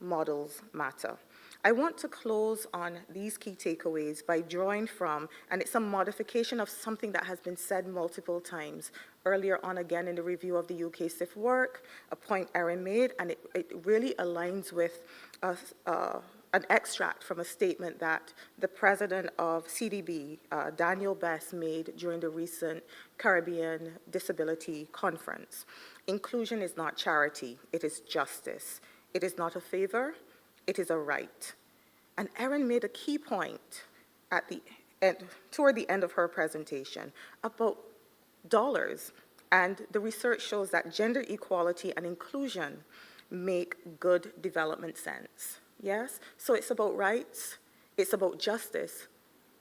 models matter. I want to close on these key takeaways by drawing from, and it's a modification of something that has been said multiple times earlier on again in the review of the UK SIF work, a point Erin made, and it really aligns with an extract from a statement that the president of CDB, Daniel Bess, made during the recent Caribbean Disability Conference. Inclusion is not charity, it is justice. It is not a favor, it is a right. And Erin made a key point at the end, toward the end of her presentation about dollars. And the research shows that gender equality and inclusion make good development sense. Yes? So it's about rights, it's about justice,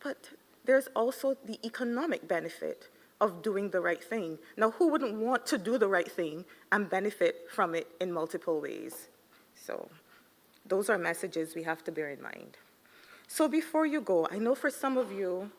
but there's also the economic benefit of doing the right thing. Now, who wouldn't want to do the right thing and benefit from it in multiple ways? So those are messages we have to bear in mind. So before you go, I know for some of you,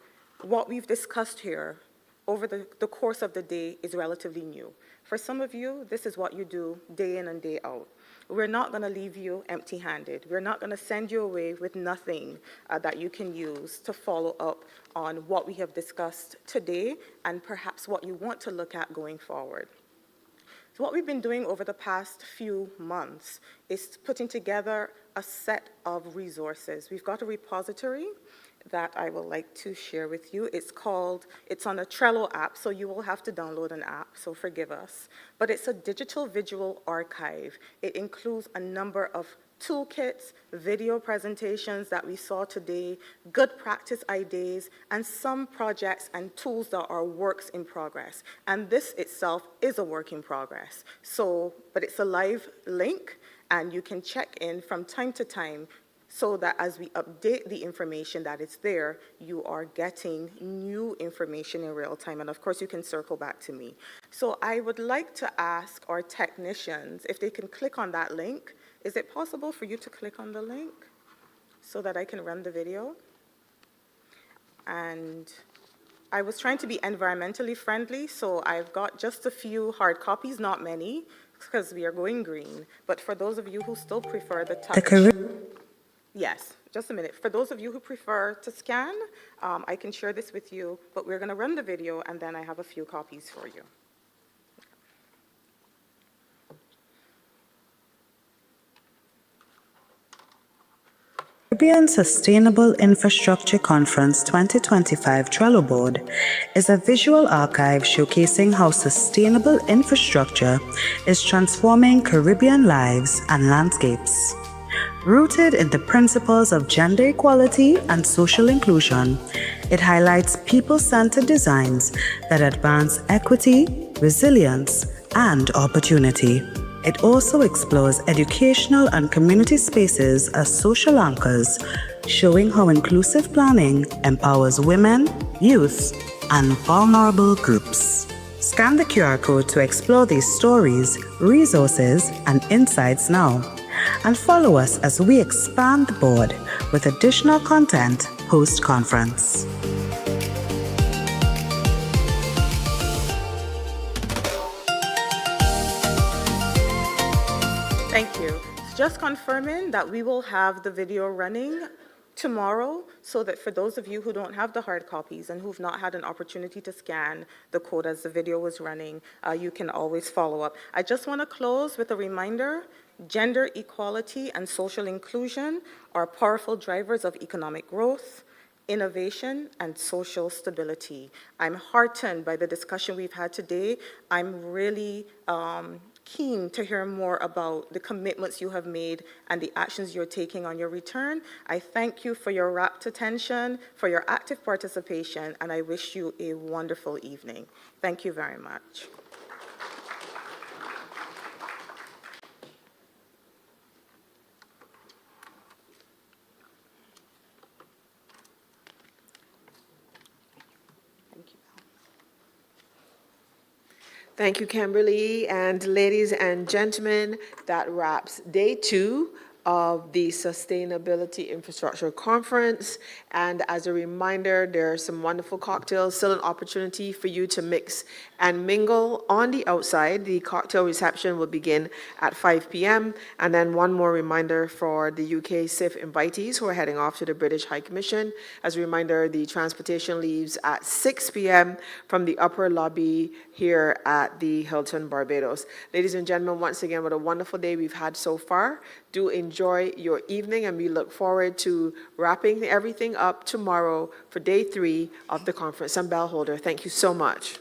what we've discussed here over the course of the day is relatively new. For some of you, this is what you do day in and day out. We're not going to leave you empty-handed. We're not going to send you away with nothing that you can use to follow up on what we have discussed today and perhaps what you want to look at going forward. So what we've been doing over the past few months is putting together a set of resources. We've got a repository that I would like to share with you. It's on a Trello app, so you will have to download an app, so forgive us. But it's a digital visual archive. It includes a number of toolkits, video presentations that we saw today, good practice ideas, and some projects and tools that are works in progress. And this itself is a work in progress. But it's a live link, and you can check in from time to time so that as we update the information that is there, you are getting new information in real time. And of course, you can circle back to me. So I would like to ask our technicians if they can click on that link. Is it possible for you to click on the link so that I can run the video? And I was trying to be environmentally friendly, so I've got just a few hard copies, not many, because we are going green. But for those of you who still prefer the touch, yes, just a minute. For those of you who prefer to scan, I can share this with you, but we're going to run the video, and then I have a few copies for you. Caribbean Sustainable Infrastructure Conference 2025 Trello board is a visual archive showcasing how sustainable infrastructure is transforming Caribbean lives and landscapes. Rooted in the principles of gender equality and social inclusion, it highlights people-centered designs that advance equity, resilience, and opportunity. It also explores educational and community spaces as social anchors, showing how inclusive planning empowers women, youth, and vulnerable groups. Scan the QR code to explore these stories, resources, and insights now. And follow us as we expand the board with additional content post-conference. Thank you. Just confirming that we will have the video running tomorrow, so that for those of you who don't have the hard copies and who've not had an opportunity to scan the code as the video was running, you can always follow up. I just want to close with a reminder: gender equality and social inclusion are powerful drivers of economic growth, innovation, and social stability. I'm heartened by the discussion we've had today. I'm really keen to hear more about the commitments you have made and the actions you're taking on your return. I thank you for your rapt attention, for your active participation, and I wish you a wonderful evening. Thank you very much. Thank you, Kimberly. And ladies and gentlemen, that wraps day 2 of the Sustainability Infrastructure Conference. And as a reminder, there are some wonderful cocktails, still an opportunity for you to mix and mingle on the outside. The cocktail reception will begin at 5 p.m. And then one more reminder for the UK SIF invitees who are heading off to the British High Commission. As a reminder, the transportation leaves at 6 p.m. from the upper lobby here at the Hilton Barbados. Ladies and gentlemen, once again, what a wonderful day we've had so far. Do enjoy your evening, and we look forward to wrapping everything up tomorrow for day 3 of the conference. I'm Bell Holder. Thank you so much.